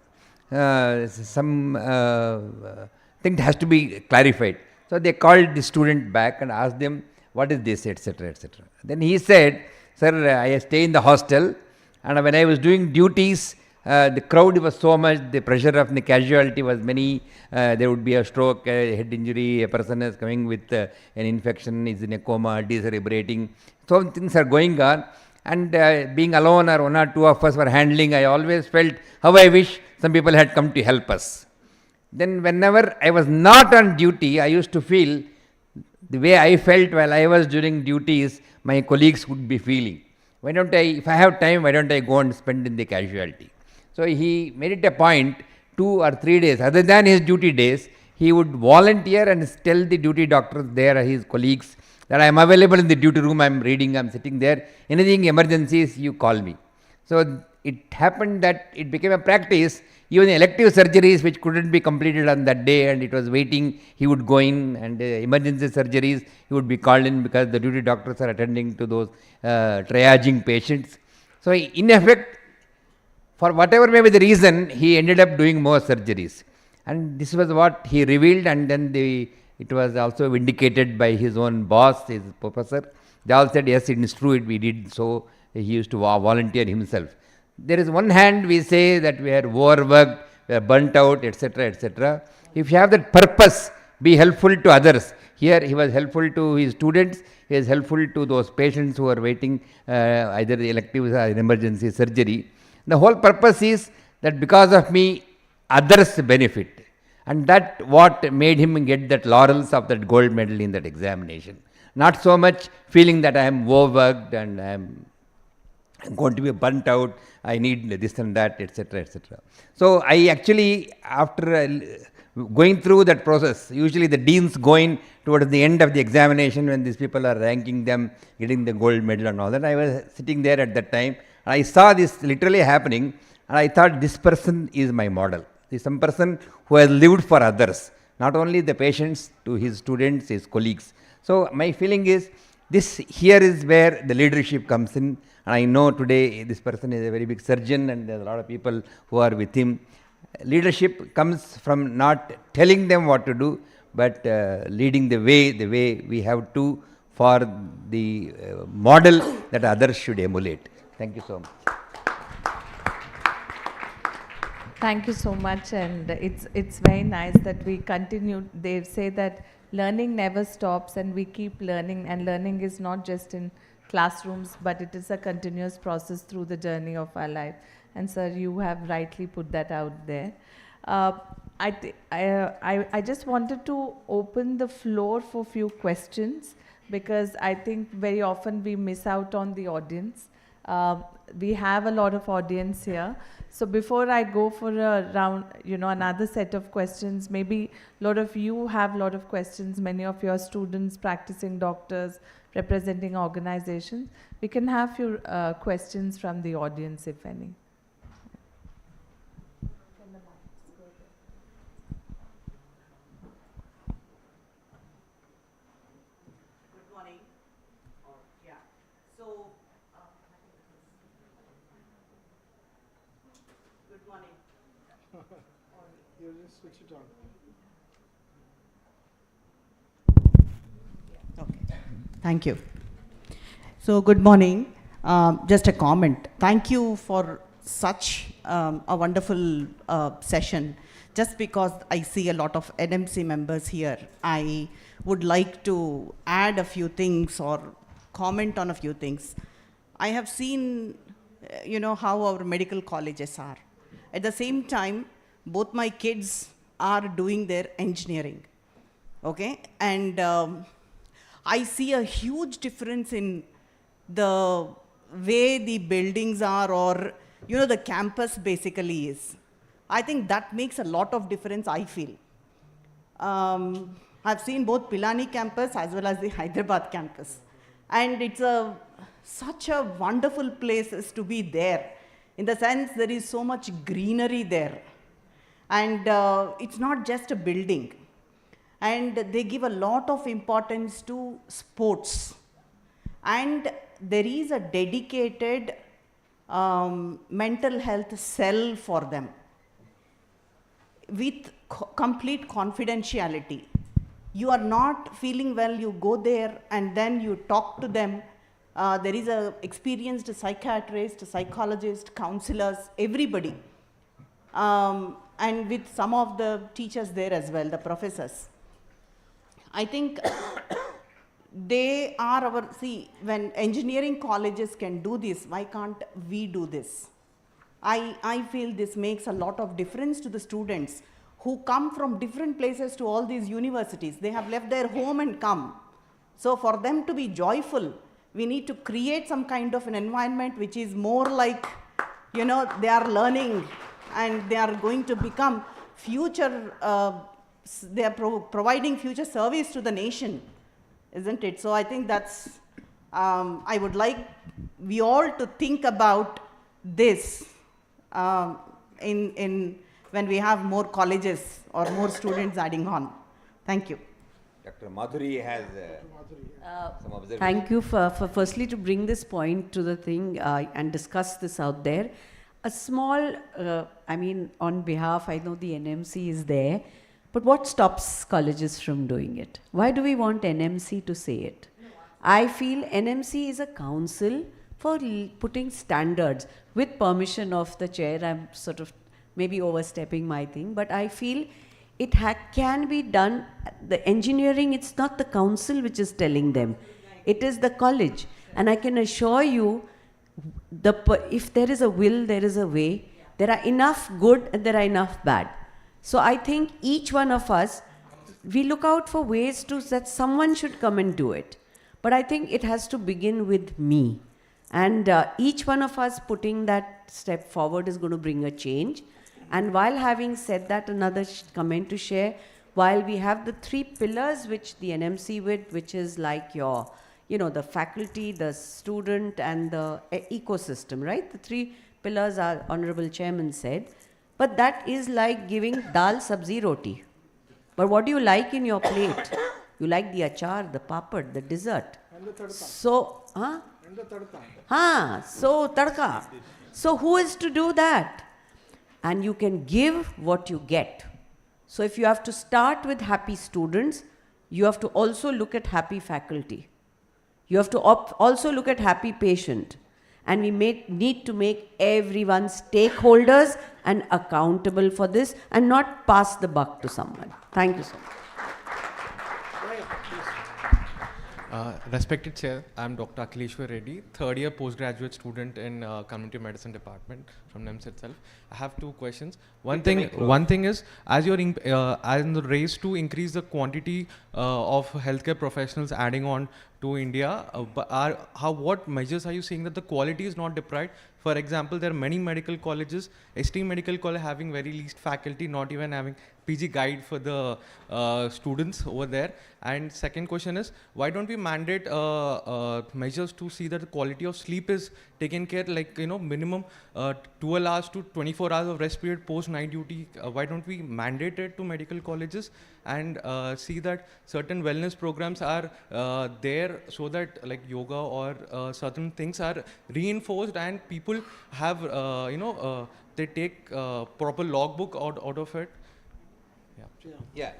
Speaker 13: Some thing has to be clarified. So they called the student back and asked them, what is this, etc., etc. Then he said, sir, I stay in the hostel, and when I was doing duties, the crowd was so much, the pressure of the casualty was many. There would be a stroke, a head injury, a person is coming with an infection, is in a coma, decerebrating. So things are going on. and being alone or one or two of us were handling, I always felt how I wish some people had come to help us. Then whenever I was not on duty, I used to feel the way I felt while I was during duties, my colleagues would be feeling. Why don't I, if I have time, why don't I go and spend in the casualty? So he made it a point, 2 or 3 days, other than his duty days, he would volunteer and tell the duty doctors there, his colleagues, that I am available in the duty room, I am reading, I am sitting there, anything emergencies, you call me. So it happened that it became a practice, even elective surgeries which couldn't be completed on that day and it was waiting, he would go in, and emergency surgeries, he would be called in because the duty doctors are attending to those triaging patients. So in effect, for whatever may be the reason, he ended up doing more surgeries. And this was what he revealed, and then it was also vindicated by his own boss, his professor. They all said, yes, it is true, we did so. He used to volunteer himself. There is one hand we say that we are overworked, we are burnt out, etc., etc. If you have that purpose, be helpful to others. Here he was helpful to his students, he is helpful to those patients who are waiting either the electives or emergency surgery. The whole purpose is that because of me, others benefit. And that what made him get that laurels of that gold medal in that examination. Not so much feeling that I am overworked and I am going to be burnt out, I need this and that, etc., etc. So I actually, after going through that process, usually the deans going towards the end of the examination when these people are ranking them, getting the gold medal and all that, I was sitting there at that time, and I saw this literally happening, and I thought this person is my model. This is some person who has lived for others, not only the patients, to his students, his colleagues. So my feeling is, this here is where the leadership comes in. And I know today this person is a very big surgeon and there are a lot of people who are with him. Leadership comes from not telling them what to do, but leading the way we have to for the model that others should emulate. Thank you so much.
Speaker 11: Thank you so much, and it's very nice that we continue. They say that learning never stops and we keep learning, and learning is not just in classrooms, but it is a continuous process through the journey of our life. And sir, you have rightly put that out there. I just wanted to open the floor for few questions, because I think very often we miss out on the audience. We have a lot of audience here. So before I go for a round, another set of questions, maybe a lot of you have a lot of questions, many of your students, practicing doctors, representing organizations. We can have few questions from the audience, if any.
Speaker 18: Good morning. Yeah. So, good morning.
Speaker 16: You just switch it on.
Speaker 18: Okay. Thank you. So, good morning. Just a comment. Thank you for such a wonderful session. Just because I see a lot of NMC members here, I would like to add a few things or comment on a few things. I have seen, how our medical colleges are. At the same time, both my kids are doing their engineering, okay? And I see a huge difference in the way the buildings are, or, the campus basically is. I think that makes a lot of difference, I feel. I've seen both Pilani campus as well as the Hyderabad campus. And it's such a wonderful place to be there. In the sense, there is so much greenery there. And it's not just a building. And they give a lot of importance to sports. And there is a dedicated mental health cell for them with complete confidentiality. You are not feeling well, you go there and then you talk to them. There is an experienced psychiatrist, psychologist, counselors, everybody. And with some of the teachers there as well, the professors. I think They are our, see, when engineering colleges can do this, why can't we do this? I feel this makes a lot of difference to the students who come from different places to all these universities. They have left their home and come. So for them to be joyful, we need to create some kind of an environment which is more like, you know, they are learning and they are going to become future, they are providing future service to the nation, isn't it? So I think that's, I would like we all to think about this when we have more colleges or more students adding on. Thank you.
Speaker 13: Dr. Madhuri has some observations.
Speaker 19: Thank you for firstly to bring this point to the thing and discuss this out there. A small, I mean, on behalf, I know the NMC is there, but what stops colleges from doing it? Why do we want NMC to say it? I feel NMC is a council for putting standards with permission of the chair. I'm sort of maybe overstepping my thing, but I feel it can be done. The engineering, it's not the council which is telling them. It is the college. And I can assure you, if there is a will, there is a way. There are enough good and there are enough bad. So I think each one of us, we look out for ways that someone should come and do it. But I think it has to begin with me. And each one of us putting that step forward is going to bring a change. And while having said that, another comment to share, while we have the 3 pillars which the NMC with, which is like your, you know, the faculty, the student and the ecosystem, right? The 3 pillars our Honorable Chairman said, but that is like giving dal sabzi roti. But what do you like in your plate? You like the achar, the papad, the dessert.
Speaker 16: And the tadka.
Speaker 19: So,
Speaker 16: And the tadka.
Speaker 19: So tadka. So who is to do that? And you can give what you get. So if you have to start with happy students, you have to also look at happy faculty. You have to also look at happy patient. And we need to make everyone stakeholders and accountable for this and not pass the buck to someone. Thank you so much.
Speaker 20: Respected Chair, I am Dr. Akhileshwar Reddy, third year postgraduate student in Community Medicine Department from NIMS itself. I have 2 questions. One thing is, as you're in the race to increase the quantity of healthcare professionals adding on to India, what measures are you seeing that the quality is not deprived? For example, there are many medical colleges, ST Medical College having very least faculty, not even having PG guide for the students over there. And second question is, why don't we mandate measures to see that the quality of sleep is taken care, like, you know, minimum 12 hours to 24 hours of rest period post night duty? Why don't we mandate it to medical colleges and see that certain wellness programs are there so that like yoga or certain things are reinforced and people have, they take proper logbook out of it?
Speaker 13: Yeah.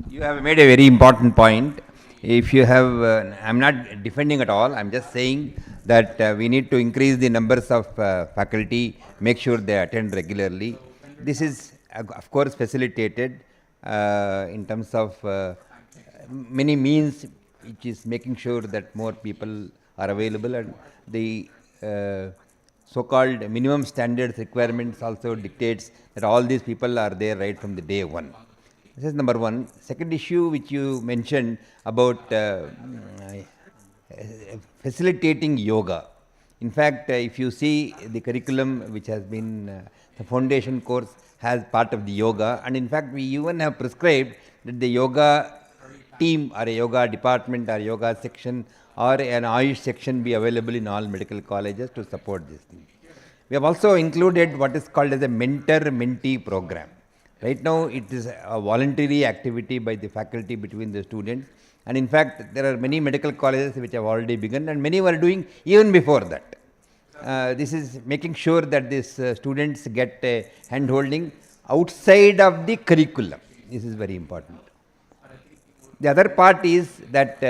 Speaker 13: You have made a very important point. If you have, I'm not defending at all, I'm just saying that we need to increase the numbers of faculty, make sure they attend regularly. This is, of course, facilitated in terms of many means, which is making sure that more people are available, and the so-called minimum standards requirements also dictates that all these people are there right from the day one. This is number one. Second issue which you mentioned about facilitating yoga. In fact, if you see the curriculum which has been, the foundation course has part of the yoga, and in fact we even have prescribed that the yoga team or a yoga department or yoga section or an Ayush section be available in all medical colleges to support this thing. We have also included what is called as a mentor-mentee program. Right now it is a voluntary activity by the faculty between the students, and in fact there are many medical colleges which have already begun and many were doing even before that. This is making sure that these students get a hand-holding outside of the curriculum. This is very important. The other part is that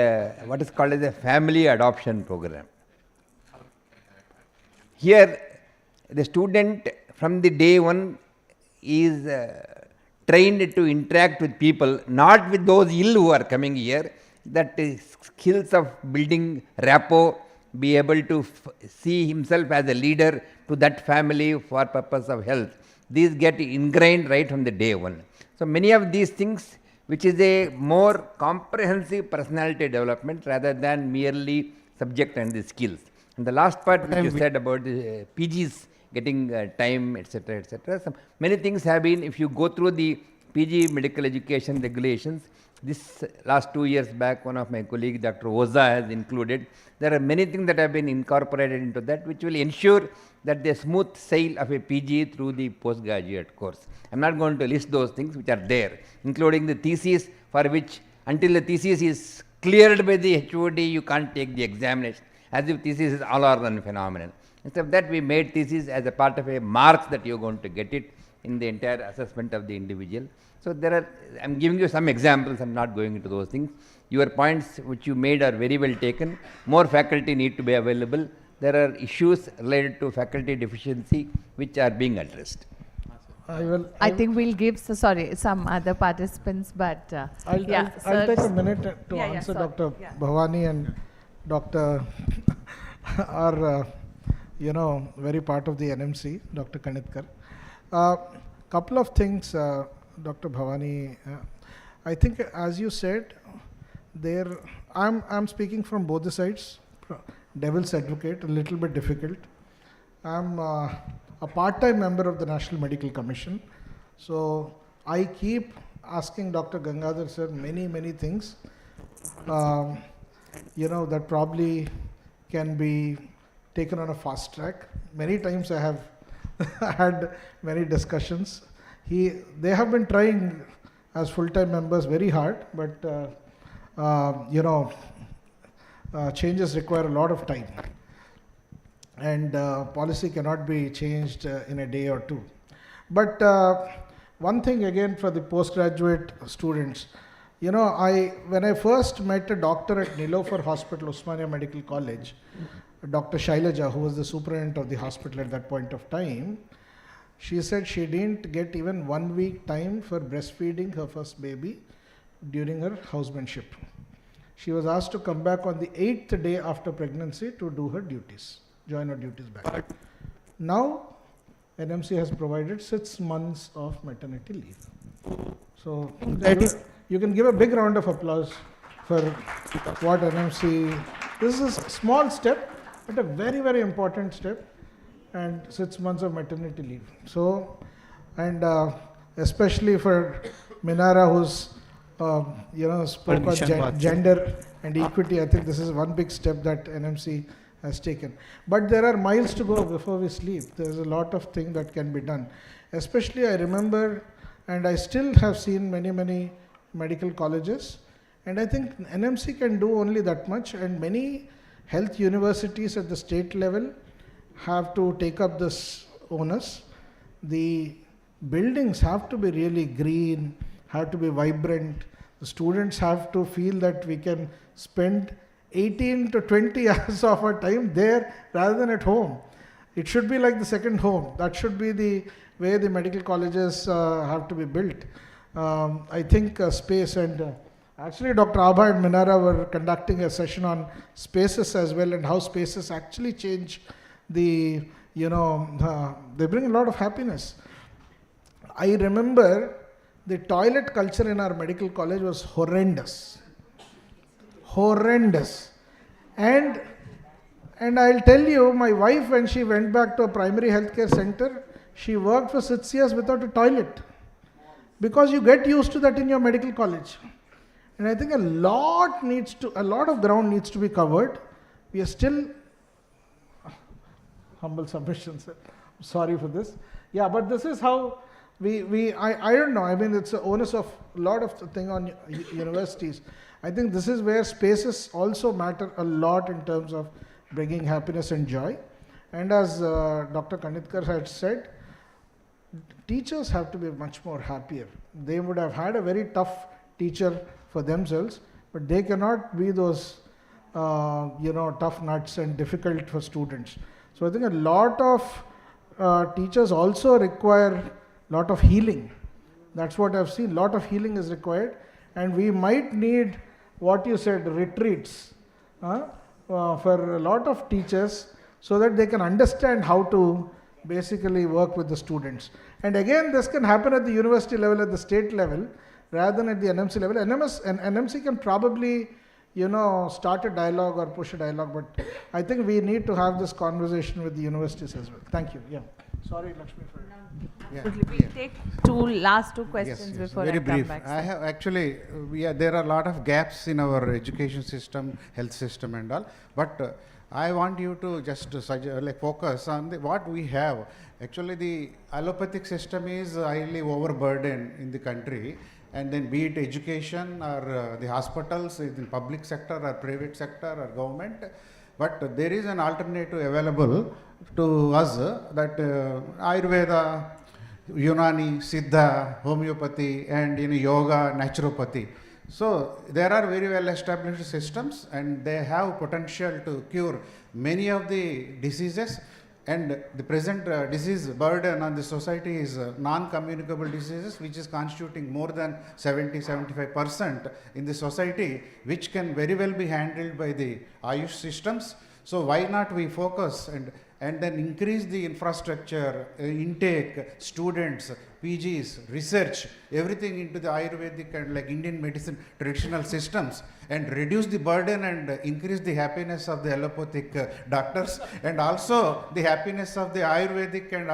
Speaker 13: what is called as a family adoption program. Here the student from the day one is trained to interact with people, not with those ill who are coming here, that skills of building rapport, be able to see himself as a leader to that family for purpose of health. These get ingrained right from the day one. So many of these things, which is a more comprehensive personality development rather than merely subject and the skills. And the last part which you said about the PGs getting time, etc., etc. So many things have been, if you go through the PG medical education regulations, this last 2 years back, one of my colleagues, Dr. Oza, has included. There are many things that have been incorporated into that, which will ensure that the smooth sail of a PG through the postgraduate course. I'm not going to list those things which are there, including the thesis, for which until the thesis is cleared by the HOD, you can't take the examination, as if thesis is all or none phenomenon. Instead of that, we made thesis as a part of a marks that you're going to get it in the entire assessment of the individual. So there are, I'm giving you some examples, I'm not going into those things. Your points which you made are very well taken. More faculty need to be available. There are issues related to faculty deficiency which are being addressed.
Speaker 11: I think we'll give some other participants, but
Speaker 16: I'll take a minute to answer Dr. Bhavani and Dr. are very part of the NMC, Dr. Kanitkar. Couple of things, Dr. Bhavani. I think, as you said, I'm speaking from both the sides. Devil's advocate, a little bit difficult. I'm a part-time member of the National Medical Commission, so I keep asking Dr. Gangadhar sir many things, that probably can be taken on a fast track. Many times I have had many discussions. They have been trying as full-time members very hard, but changes require a lot of time, and policy cannot be changed in a day or two. But one thing again for the postgraduate students, when I first met a doctor at Nilofer Hospital, Osmania Medical College, Dr. Shailaja, who was the superintendent of the hospital at that point of time, she said she didn't get even 1 week time for breastfeeding her first baby during her housemanship. She was asked to come back on the 8th day after pregnancy to do her duties, join her duties back. Now, NMC has provided 6 months of maternity leave. So, you can give a big round of applause for what NMC, this is a small step, but a very important step, and 6 months of maternity leave. So, and especially for Minara, who's spoke on gender and equity, I think this is one big step that NMC has taken. But there are miles to go before we sleep. There's a lot of things that can be done. Especially I remember, and I still have seen many medical colleges, and I think NMC can do only that much, and many health universities at the state level have to take up this onus. The buildings have to be really green, have to be vibrant. The students have to feel that we can spend 18 to 20 hours of our time there rather than at home. It should be like the second home. That should be the way the medical colleges have to be built. I think space, and actually Dr. Abha and Minara were conducting a session on spaces as well, and how spaces actually change the, they bring a lot of happiness. I remember the toilet culture in our medical college was horrendous. And I'll tell you, my wife, when she went back to a primary healthcare center, she worked for 6 years without a toilet, because you get used to that in your medical college. And I think a lot of ground needs to be covered. We are still, humble submission, sir. Sorry for this. Yeah, but this is how I don't know. I mean, it's the onus of a lot of thing on universities. I think this is where spaces also matter a lot in terms of bringing happiness and joy. And as Dr. Kanitkar had said, teachers have to be much more happier. They would have had a very tough teacher for themselves, but they cannot be those tough nuts and difficult for students. So I think a lot of teachers also require a lot of healing. That's what I've seen. A lot of healing is required, and we might need what you said, retreats for a lot of teachers so that they can understand how to basically work with the students. And again, this can happen at the university level, at the state level, rather than at the NMC level. NMC can probably, start a dialogue or push a dialogue, but I think we need to have this conversation with the universities as well. Thank you. Yeah. Sorry, Lakshmi.
Speaker 11: We'll take last two questions before
Speaker 21: very
Speaker 11: I come
Speaker 21: brief.
Speaker 11: back.
Speaker 21: I have actually, there are a lot of gaps in our education system, health system and all, but I want you to just focus on what we have. Actually, the allopathic system is highly overburdened in the country, and then be it education or the hospitals in the public sector or private sector or government, but there is an alternative available to us that Ayurveda, Unani, Siddha, homeopathy and yoga, naturopathy. So there are very well established systems and they have potential to cure many of the diseases, and the present disease burden on the society is non-communicable diseases, which is constituting more than 70-75% in the society, which can very well be handled by the Ayush systems. So why not we focus and then increase the infrastructure, intake, students, PGs, research, everything into the Ayurvedic and like Indian medicine traditional systems, and reduce the burden and increase the happiness of the allopathic doctors, and also the happiness of the Ayurvedic and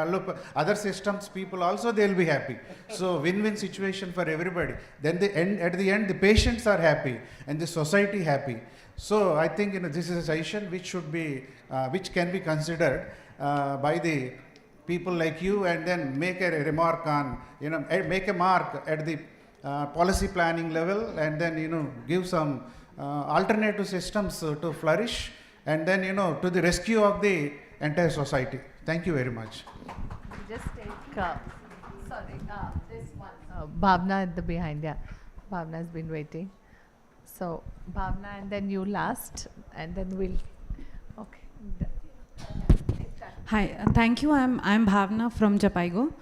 Speaker 21: other systems people also, they will be happy. So win-win situation for everybody. Then at the end the patients are happy and the society happy. So I think this is a suggestion which should be, which can be considered by the people like you, and then make a remark on, make a mark at the policy planning level, and then give some alternative systems to flourish, and then to the rescue of the entire society. Thank you very much.
Speaker 22: Just take, this one. Bhavna at the behind, yeah. Bhavna has been waiting. So, Bhavna, and then you last, and then we'll, okay.
Speaker 23: Hi, thank you. I'm Bhavna from Japaigo.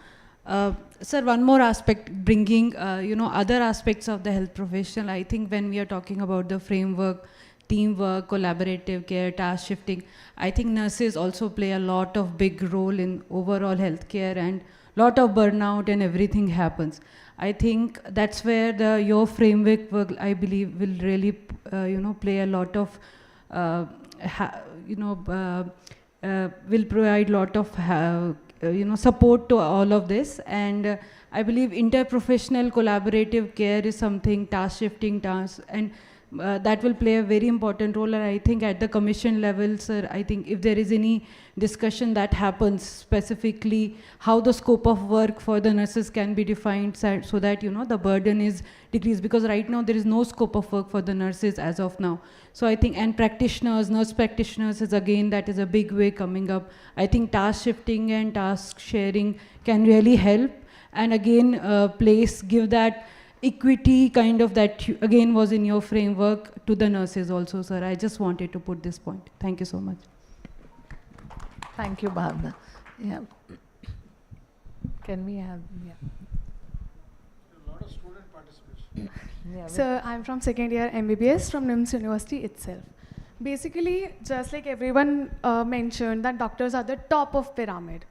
Speaker 23: Sir, one more aspect, bringing other aspects of the health professional. I think when we are talking about the framework, teamwork, collaborative care, task shifting, I think nurses also play a lot of big role in overall healthcare, and lot of burnout and everything happens. I think that's where your framework work, I believe, will really play a lot of will provide lot of support to all of this. And I believe interprofessional collaborative care is something, task shifting tasks, and that will play a very important role. And I think at the commission level, sir, I think if there is any discussion that happens specifically how the scope of work for the nurses can be defined, so that the burden is decreased, because right now there is no scope of work for the nurses as of now. So I think, and practitioners, nurse practitioners is again, that is a big way coming up. I think task shifting and task sharing can really help, and again give that equity kind of that again was in your framework to the nurses also, sir. I just wanted to put this point. Thank you so much.
Speaker 22: Thank you, Bhavna. Yeah. Can we have, yeah.
Speaker 16: A lot of student participation.
Speaker 22: Yeah,
Speaker 24: So I'm from second year MBBS from NIMS University itself. Basically, just like everyone mentioned, that doctors are the top of pyramid.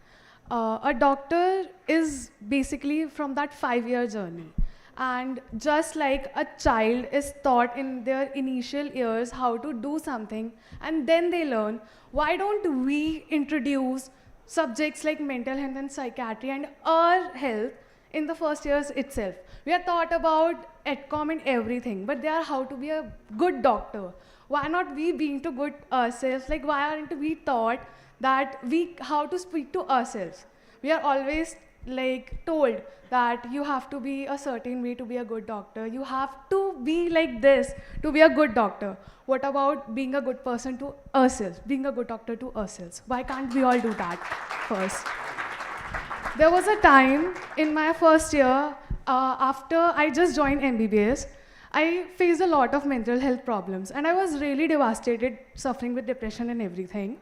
Speaker 24: A doctor is basically from that 5-year journey. And just like a child is taught in their initial years how to do something, and then they learn, why don't we introduce subjects like mental health and psychiatry and our health in the first years itself? We are taught about EdCom and everything, but they are how to be a good doctor. Why not we being too good ourselves? Like, why aren't we taught that how to speak to ourselves? We are always like told that you have to be a certain way to be a good doctor. You have to be like this to be a good doctor. What about being a good person to ourselves, being a good doctor to ourselves? Why can't we all do that first? There was a time in my first year, after I just joined MBBS, I faced a lot of mental health problems, and I was really devastated, suffering with depression and everything.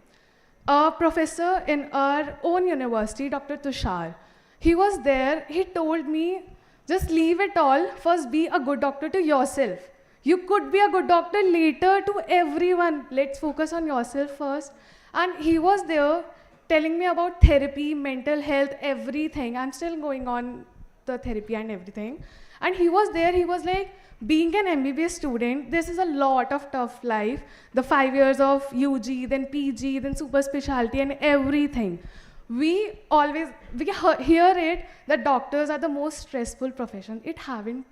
Speaker 24: A professor in our own university, Dr. Tushar, he was there, he told me, just leave it all, first be a good doctor to yourself. You could be a good doctor later to everyone. Let's focus on yourself first. And he was there telling me about therapy, mental health, everything. I'm still going on the therapy and everything. And he was there, he was like, being an MBBS student, this is a lot of tough life. The 5 years of UG, then PG, then super specialty and everything. We hear it that doctors are the most stressful profession. It haven't,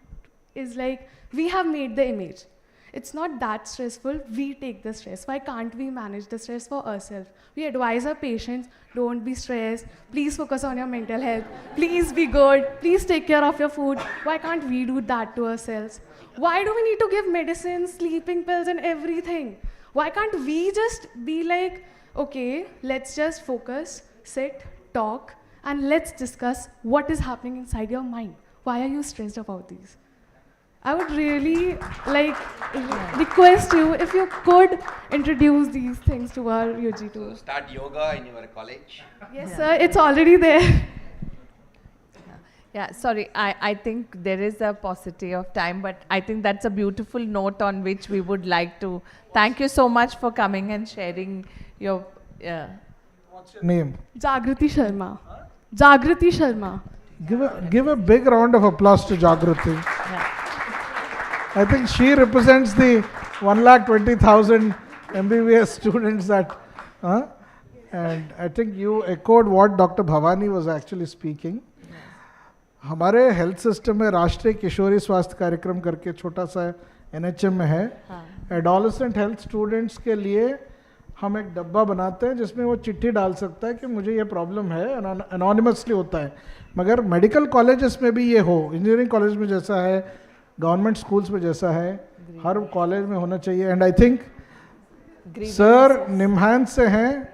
Speaker 24: is like, we have made the image. It's not that stressful, we take the stress. Why can't we manage the stress for ourselves? We advise our patients, don't be stressed, please focus on your mental health, please be good, please take care of your food. Why can't we do that to ourselves? Why do we need to give medicines, sleeping pills and everything? Why can't we just be like, okay, let's just focus, sit, talk, and let's discuss what is happening inside your mind. Why are you stressed about these? I would really request you if you could introduce these things to our UG tour.
Speaker 13: Start yoga in your college.
Speaker 24: Yes, sir, it's already there.
Speaker 22: Yeah, sorry, I think there is a paucity of time, but I think that's a beautiful note on which we would like to thank you so much for coming and sharing your...
Speaker 16: What's your name?
Speaker 24: Jagrati Sharma. Jagrati Sharma.
Speaker 16: Give a big round of applause to Jagrati.
Speaker 22: Yeah.
Speaker 16: I think she represents the 1,20,000 MBBS students that, and I think you echoed what Dr. Bhavani was actually speaking. हमारे health system में राष्ट्रीय किशोरी स्वास्थ्य कार्यक्रम करके छोटा सा NHM में है. एडोलेसेंट हेल्थ स्टूडेंट्स के लिए हम एक डब्बा बनाते हैं जिसमें वो चिट्ठी डाल सकता है कि मुझे ये प्रॉब्लम है, एनोनिमसली होता है. मगर मेडिकल कॉलेजेस में भी ये हो, इंजीनियरिंग कॉलेज में जैसा है, गवर्नमेंट स्कूल्स में जैसा है, हर कॉलेज में होना चाहिए. एंड आई थिंक सर निम्हांस से हैं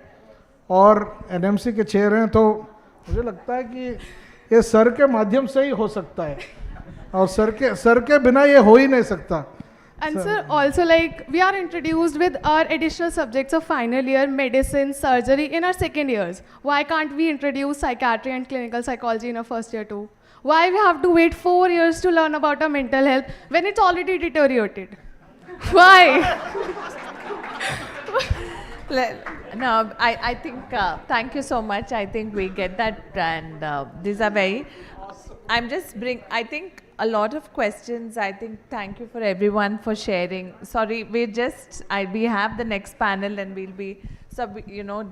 Speaker 16: और NMC के चेयर हैं, तो मुझे लगता है कि ये सर के माध्यम से ही हो सकता है और सर के बिना ये हो ही नहीं सकता.
Speaker 24: And sir, also we are introduced with our additional subjects of final year, medicine, surgery in our second years. Why can't we introduce psychiatry and clinical psychology in our first year too? Why we have to wait 4 years to learn about our mental health when it's already deteriorated? Why?
Speaker 22: No, I think, thank you so much. I think we get that, and these are very, I think a lot of questions. I think thank you for everyone for sharing. Sorry, we have the next panel and we'll be,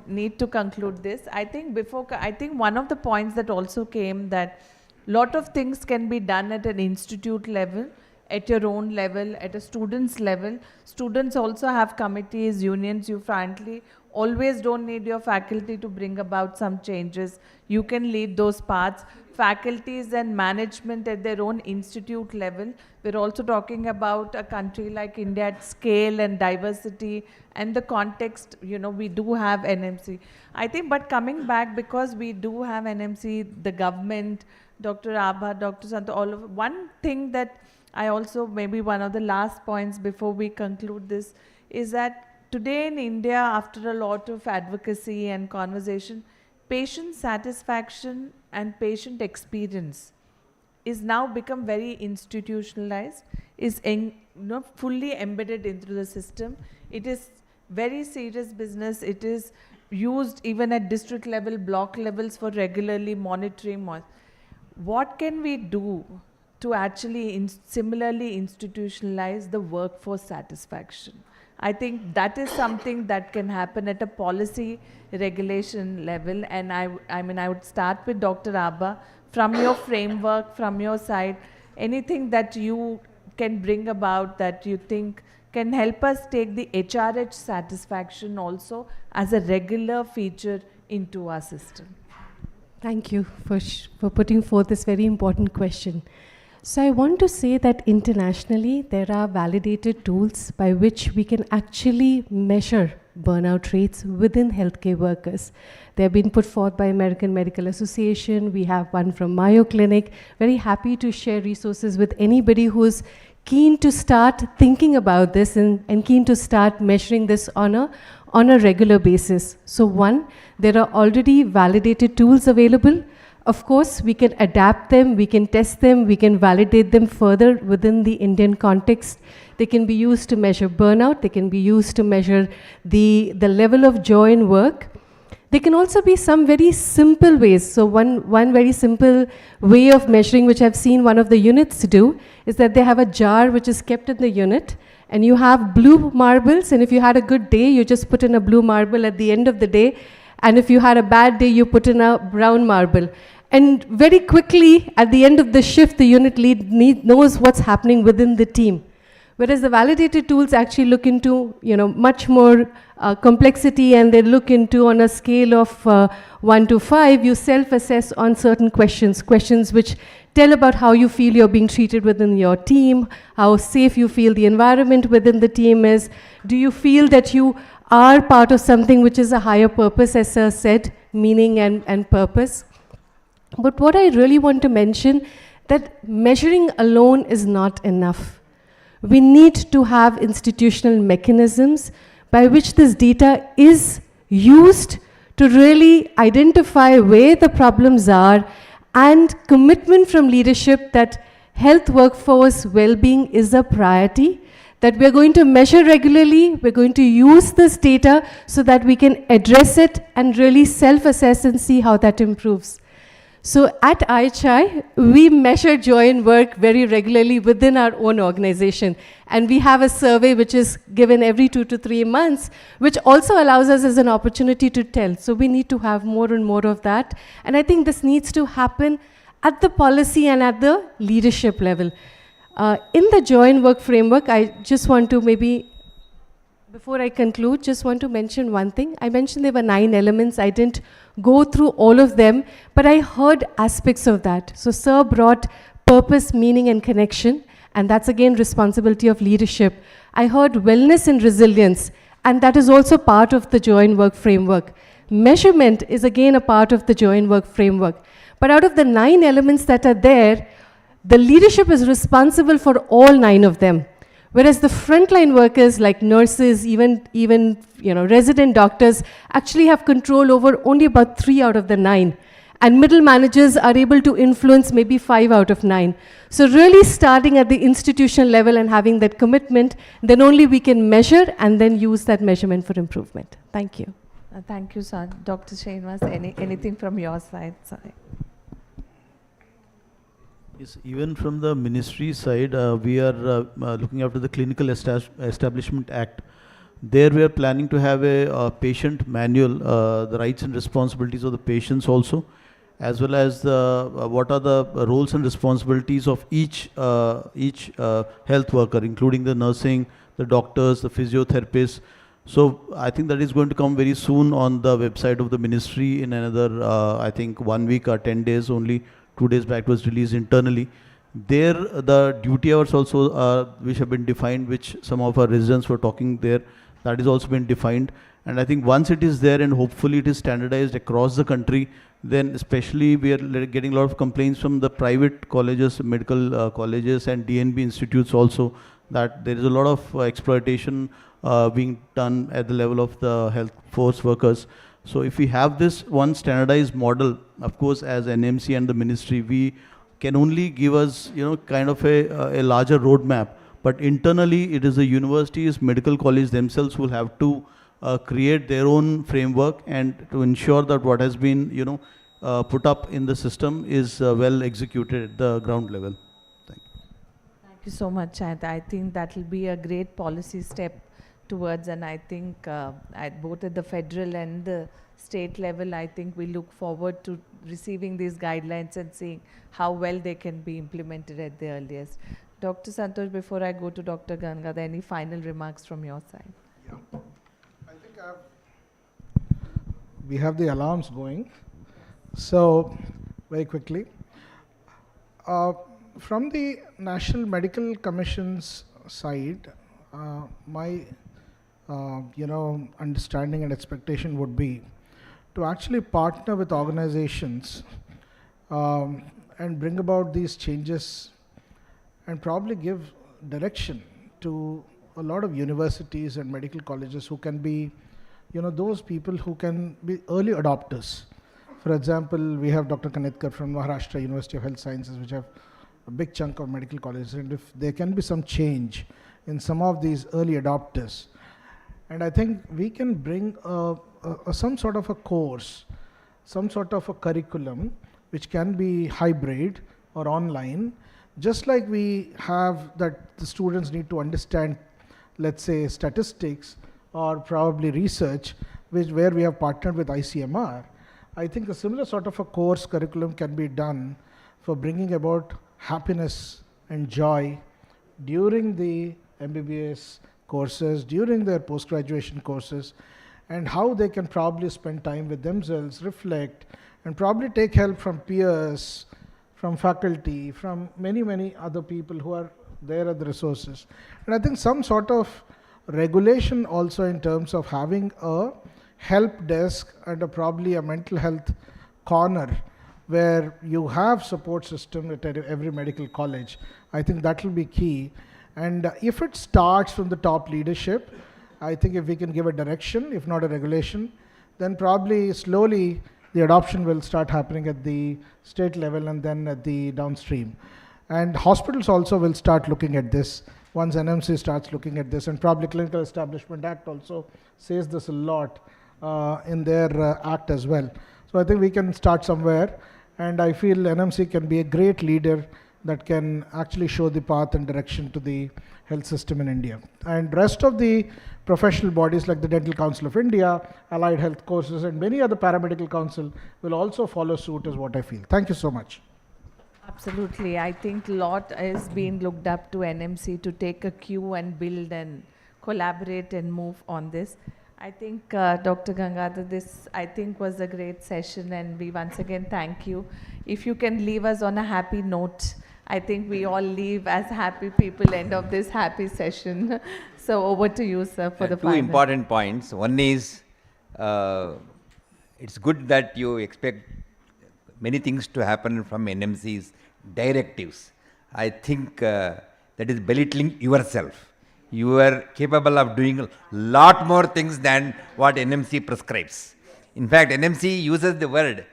Speaker 22: need to conclude this. I think one of the points that also came that lot of things can be done at an institute level, at your own level, at a student's level. Students also have committees, unions. You frankly always don't need your faculty to bring about some changes. You can lead those paths. Faculties and management at their own institute level. We're also talking about a country like India at scale and diversity and the context, we do have NMC. I think, but coming back, because we do have NMC, the government, Dr. Abha, Dr. Santo, all of one thing that I also, maybe one of the last points before we conclude this, is that today in India, after a lot of advocacy and conversation, patient satisfaction and patient experience is now become very institutionalized, is fully embedded into the system. It is very serious business. It is used even at district level, block levels for regularly monitoring. What can we do to actually similarly institutionalize the workforce satisfaction? I think that is something that can happen at a policy regulation level. And I would start with Dr. Abha, from your framework, from your side, anything that you can bring about that you think can help us take the HRH satisfaction also as a regular feature into our system.
Speaker 14: Thank you for putting forth this very important question. So I want to say that internationally, there are validated tools by which we can actually measure burnout rates within healthcare workers. They have been put forth by American Medical Association. We have one from Mayo Clinic. Very happy to share resources with anybody who's keen to start thinking about this and keen to start measuring this on a regular basis. So one, there are already validated tools available. Of course, we can adapt them, we can test them, we can validate them further within the Indian context. They can be used to measure burnout, they can be used to measure the level of joy in work. There can also be some very simple ways. So one very simple way of measuring, which I've seen one of the units do, is that they have a jar which is kept in the unit, and you have blue marbles, and if you had a good day, you just put in a blue marble at the end of the day, and if you had a bad day, you put in a brown marble. And very quickly, at the end of the shift, the unit lead knows what's happening within the team. Whereas the validated tools actually look into, much more complexity, and they look into, on a scale of 1 to 5, you self-assess on certain questions which tell about how you feel you're being treated within your team, how safe you feel the environment within the team is. Do you feel that you are part of something which is a higher purpose, as Sir said, meaning and purpose? But what I really want to mention, that measuring alone is not enough. We need to have institutional mechanisms by which this data is used to really identify where the problems are, and commitment from leadership that health workforce well-being is a priority, that we're going to measure regularly, we're going to use this data so that we can address it and really self-assess and see how that improves. So at IHI, we measure joy in work very regularly within our own organization. And we have a survey which is given every 2 to 3 months, which also allows us as an opportunity to tell. So we need to have more and more of that. And I think this needs to happen at the policy and at the leadership level. In the joy in work framework, I just want to maybe, before I conclude, just want to mention one thing. I mentioned there were 9 elements. I didn't go through all of them, but I heard aspects of that. So Sir brought purpose, meaning, and connection, and that's again responsibility of leadership. I heard wellness and resilience, and that is also part of the joy in work framework. Measurement is again a part of the joy in work framework. But out of the 9 elements that are there, the leadership is responsible for all 9 of them. Whereas the frontline workers like nurses, even resident doctors actually have control over only about 3 out of the 9. And middle managers are able to influence maybe 5 out of 9. So really starting at the institutional level and having that commitment, then only we can measure and then use that measurement for improvement. Thank you.
Speaker 22: Thank you, sir. Dr. Srinivas, anything from your side? Sorry.
Speaker 15: Yes, even from the ministry side, we are looking after the Clinical Establishment Act. There we are planning to have a patient manual, the rights and responsibilities of the patients also, as well as what are the roles and responsibilities of each health worker, including the nursing, the doctors, the physiotherapists. So I think that is going to come very soon on the website of the ministry in another, I think 1 week or 10 days only. 2 days back it was released internally. There the duty hours also which have been defined, which some of our residents were talking there, that is also been defined. And I think once it is there and hopefully it is standardized across the country, then especially we are getting a lot of complaints from the private colleges, medical colleges and DNB institutes also, that there is a lot of exploitation being done at the level of the health force workers. So if we have this one standardized model, of course, as NMC and the ministry, we can only give us, kind of a larger roadmap. But internally, it is the universities, medical college themselves who will have to create their own framework and to ensure that what has been, put up in the system is well executed at the ground level. Thank you.
Speaker 22: Thank you so much. I think that will be a great policy step towards, and I think both at the federal and the state level, I think we look forward to receiving these guidelines and seeing how well they can be implemented at the earliest. Dr. Santosh, before I go to Dr. Gangadhar, any final remarks from your side?
Speaker 16: Yeah. I think we have the alarms going. So, very quickly. From the National Medical Commission's side, my understanding and expectation would be to actually partner with organizations and bring about these changes and probably give direction to a lot of universities and medical colleges who can be, those people who can be early adopters. For example, we have Dr. Kanetkar from Maharashtra University of Health Sciences, which have a big chunk of medical colleges, and if there can be some change in some of these early adopters, and I think we can bring some sort of a course, some sort of a curriculum, which can be hybrid or online, just like we have that the students need to understand, let's say, statistics or probably research, where we have partnered with ICMR. I think a similar sort of a course curriculum can be done for bringing about happiness and joy during the MBBS courses, during their post-graduation courses, and how they can probably spend time with themselves, reflect, and probably take help from peers, from faculty, from many, many other people who are there at the resources. And I think some sort of regulation also in terms of having a help desk and probably a mental health corner where you have support system at every medical college. I think that will be key. And if it starts from the top leadership, I think if we can give a direction, if not a regulation, then probably slowly the adoption will start happening at the state level and then at the downstream. And hospitals also will start looking at this once NMC starts looking at this, and probably Clinical Establishment Act also says this a lot in their act as well. So I think we can start somewhere, and I feel NMC can be a great leader that can actually show the path and direction to the health system in India. And rest of the professional bodies like the Dental Council of India, Allied Health Courses, and many other paramedical council will also follow suit, is what I feel. Thank you so much.
Speaker 22: Absolutely. I think a lot is being looked up to NMC to take a cue and build and collaborate and move on this. I think Dr. Gangadhar, this I think was a great session, and we once again thank you. If you can leave us on a happy note, I think we all leave as happy people end of this happy session. So over to you, sir, for the
Speaker 13: two
Speaker 22: final.
Speaker 13: important points. One is it's good that you expect many things to happen from NMC's directives. I think that is belittling yourself. You are capable of doing a lot more things than what NMC prescribes. In fact, NMC uses the word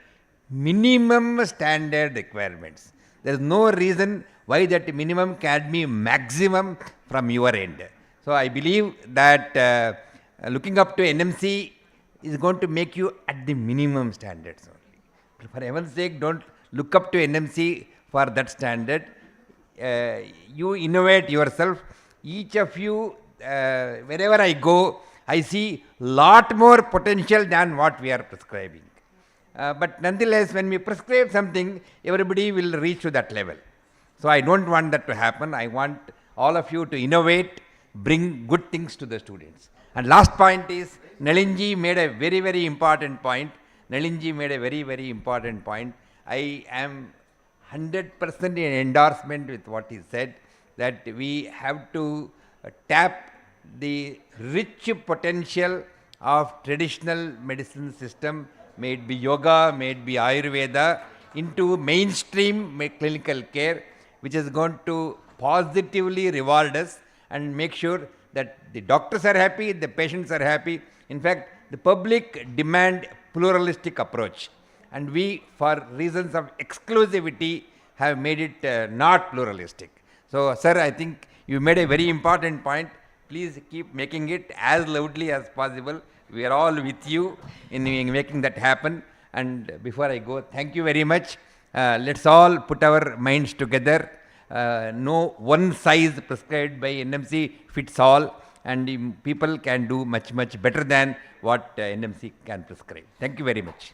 Speaker 13: minimum standard requirements. There is no reason why that minimum can be maximum from your end. So I believe that looking up to NMC is going to make you at the minimum standards only. For heaven's sake, don't look up to NMC for that standard. You innovate yourself. Each of you, wherever I go, I see lot more potential than what we are prescribing. But nonetheless, when we prescribe something, everybody will reach to that level. So I don't want that to happen. I want all of you to innovate, bring good things to the students. And last point is, Nalinji made a very, very important point. Nalinji made a very, very important point. I am 100% in endorsement with what he said, that we have to tap the rich potential of traditional medicine system, may it be yoga, may it be Ayurveda, into mainstream clinical care, which is going to positively reward us and make sure that the doctors are happy, the patients are happy. In fact, the public demand pluralistic approach, and we, for reasons of exclusivity, have made it not pluralistic. So, sir, I think you made a very important point. Please keep making it as loudly as possible. We are all with you in making that happen. And before I go, thank you very much. Let's all put our minds together. No one size prescribed by NMC fits all, and people can do much, much better than what NMC can prescribe. Thank you very much.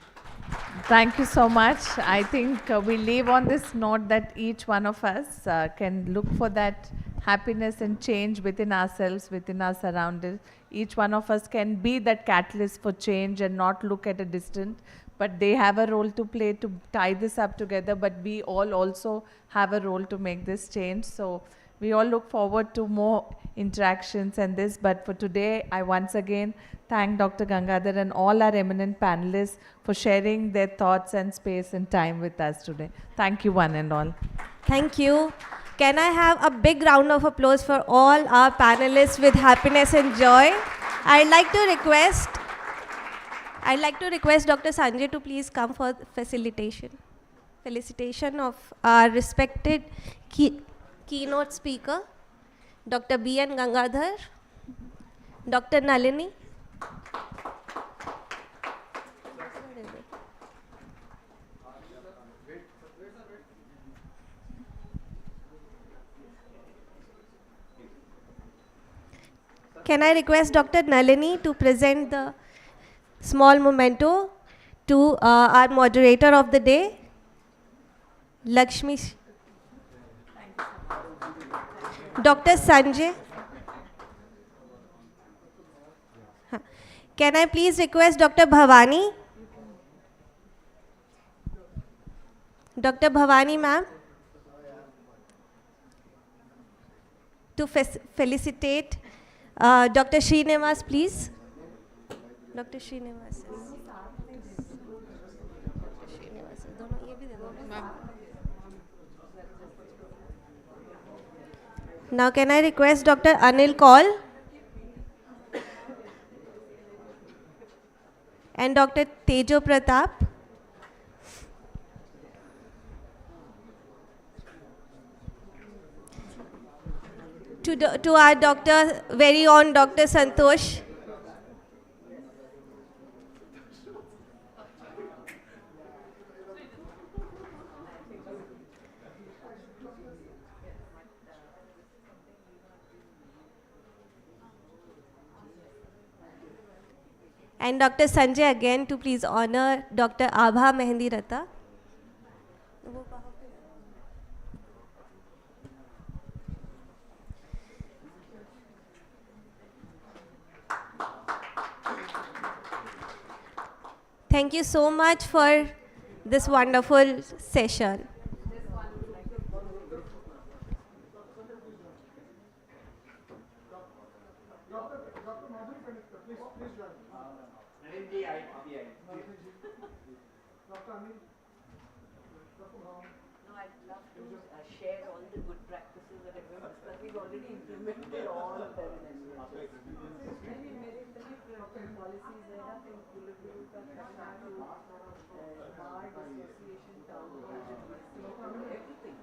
Speaker 22: Thank you so much. I think we leave on this note that each one of us can look for that happiness and change within ourselves, within our surroundings. Each one of us can be that catalyst for change and not look at a distance, but they have a role to play to tie this up together, but we all also have a role to make this change. So we all look forward to more interactions and this, but for today, I once again thank Dr. Gangadhar and all our eminent panelists for sharing their thoughts and space and time with us today. Thank you one and all.
Speaker 4: Thank you. Can I have a big round of applause for all our panelists with happiness and joy? I'd like to request I'd like to request Dr. Sanjay to please come for facilitation. Felicitation of our respected keynote speaker, Dr. B.N. Gangadhar, Dr. Nalini. Can I request Dr. Nalini to present the small memento to our moderator of the day, Lakshmi. Dr. Sanjay. Can I please request Dr. Bhavani? Dr. Bhavani ma'am, to felicitate Dr. Srinivas, please. Dr. Srinivas. Now can I request Dr. Anil Kaul and Dr. Tejo Pratap? To our doctor, very own Dr. Santosh. And Dr. Sanjay again to please honor Dr. Abha Mehendi Rata. Thank you so much for this wonderful session.
Speaker 19: No, I'd love to share all the good practices that everyone discussed. We've already implemented all of them in NUHS. Policies there are from Kulaguru to Bar Association, Town Hall, everything.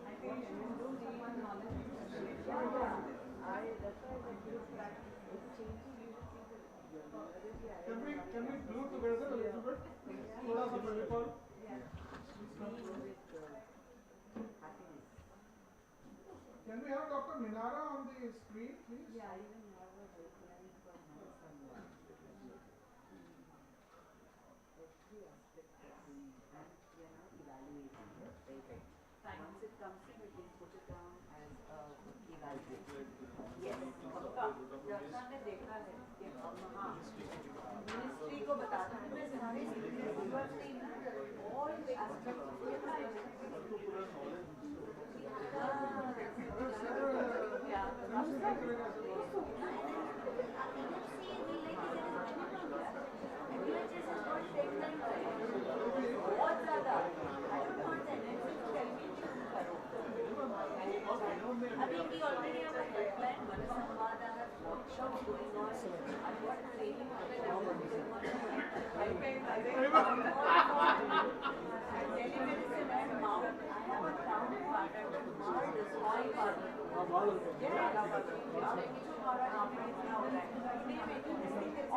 Speaker 19: I think you don't need knowledge. That's why I feel that it's changing.
Speaker 16: Can we glue together a little bit? Thoda sa Municipal. Can we have Dr. Minara on the screen, please?
Speaker 19: Yeah, even more of a planning for every aspect of the and we are now evaluating. Once it comes in, we can put it down as evaluation. Yes, Ratna ने देखा है कि हम हाँ ministry को बताते हैं मैं सारे all aspects of the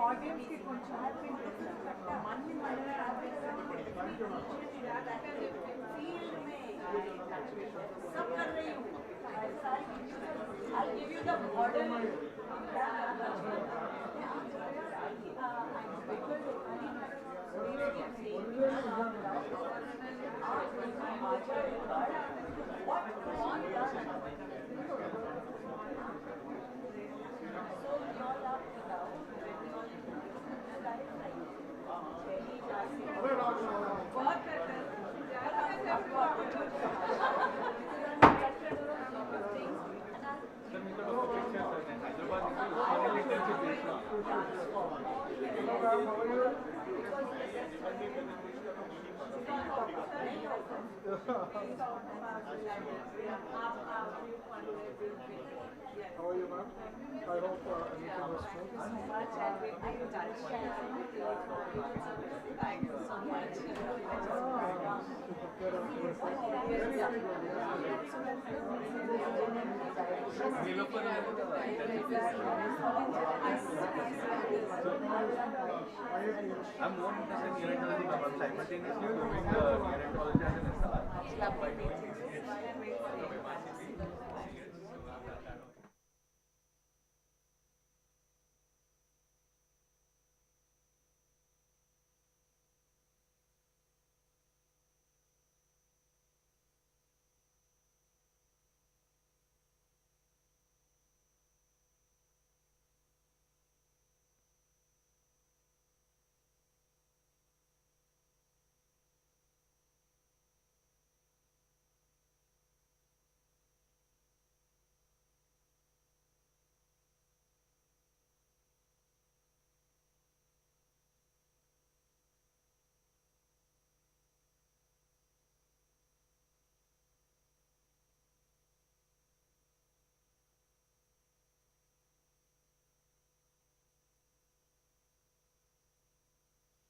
Speaker 11: audience की
Speaker 19: सब कर रही हूँ I'll give you the model
Speaker 16: How are you, ma'am? I hope everything was smooth.
Speaker 5: I'm more interested in neonatology, but I'm simultaneously doing neonatology as an SR by doing CCH from MRCP. So I've done that also.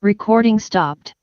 Speaker 6: Recording stopped.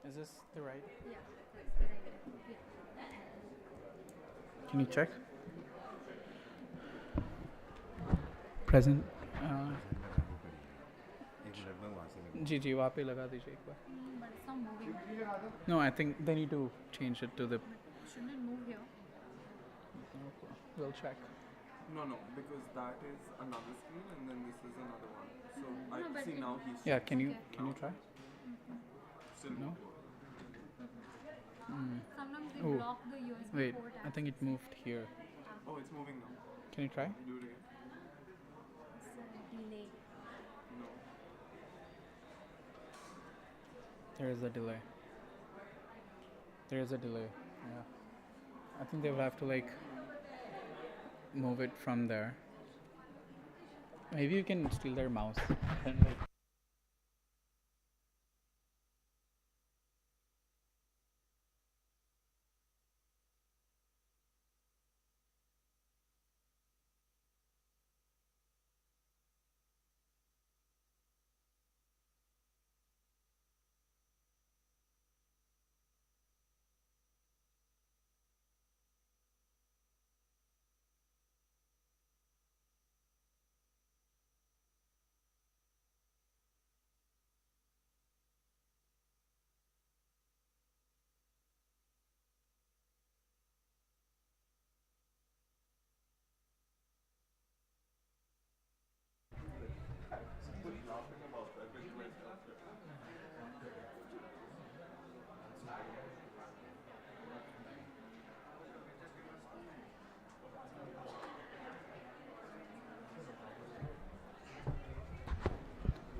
Speaker 7: Is this the right? Can you check? Present. जी जी वहाँ पे लगा दीजिए एक बार. No, I think they need to change it to the.
Speaker 24: Shouldn't it move here?
Speaker 7: We'll check.
Speaker 8: No, no, because that is another screen and then this is another one. So I
Speaker 24: No, but
Speaker 8: see now he's.
Speaker 7: Yeah, can you try?
Speaker 8: Still
Speaker 7: No.
Speaker 24: Sometimes they
Speaker 7: Oh,
Speaker 24: block the USB
Speaker 7: wait,
Speaker 24: port
Speaker 7: I think it moved here.
Speaker 8: Oh, it's moving now.
Speaker 7: Can you try?
Speaker 8: Do it again.
Speaker 24: delay.
Speaker 8: No.
Speaker 7: There is a delay. There is a delay. Yeah. I think they will have to like move it from there. Maybe you can steal their mouse and like.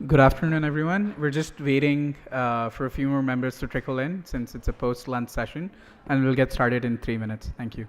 Speaker 7: Good afternoon, everyone. We're just waiting for a few more members to trickle in since it's a post-lunch session, and we'll get started in 3 minutes. Thank you.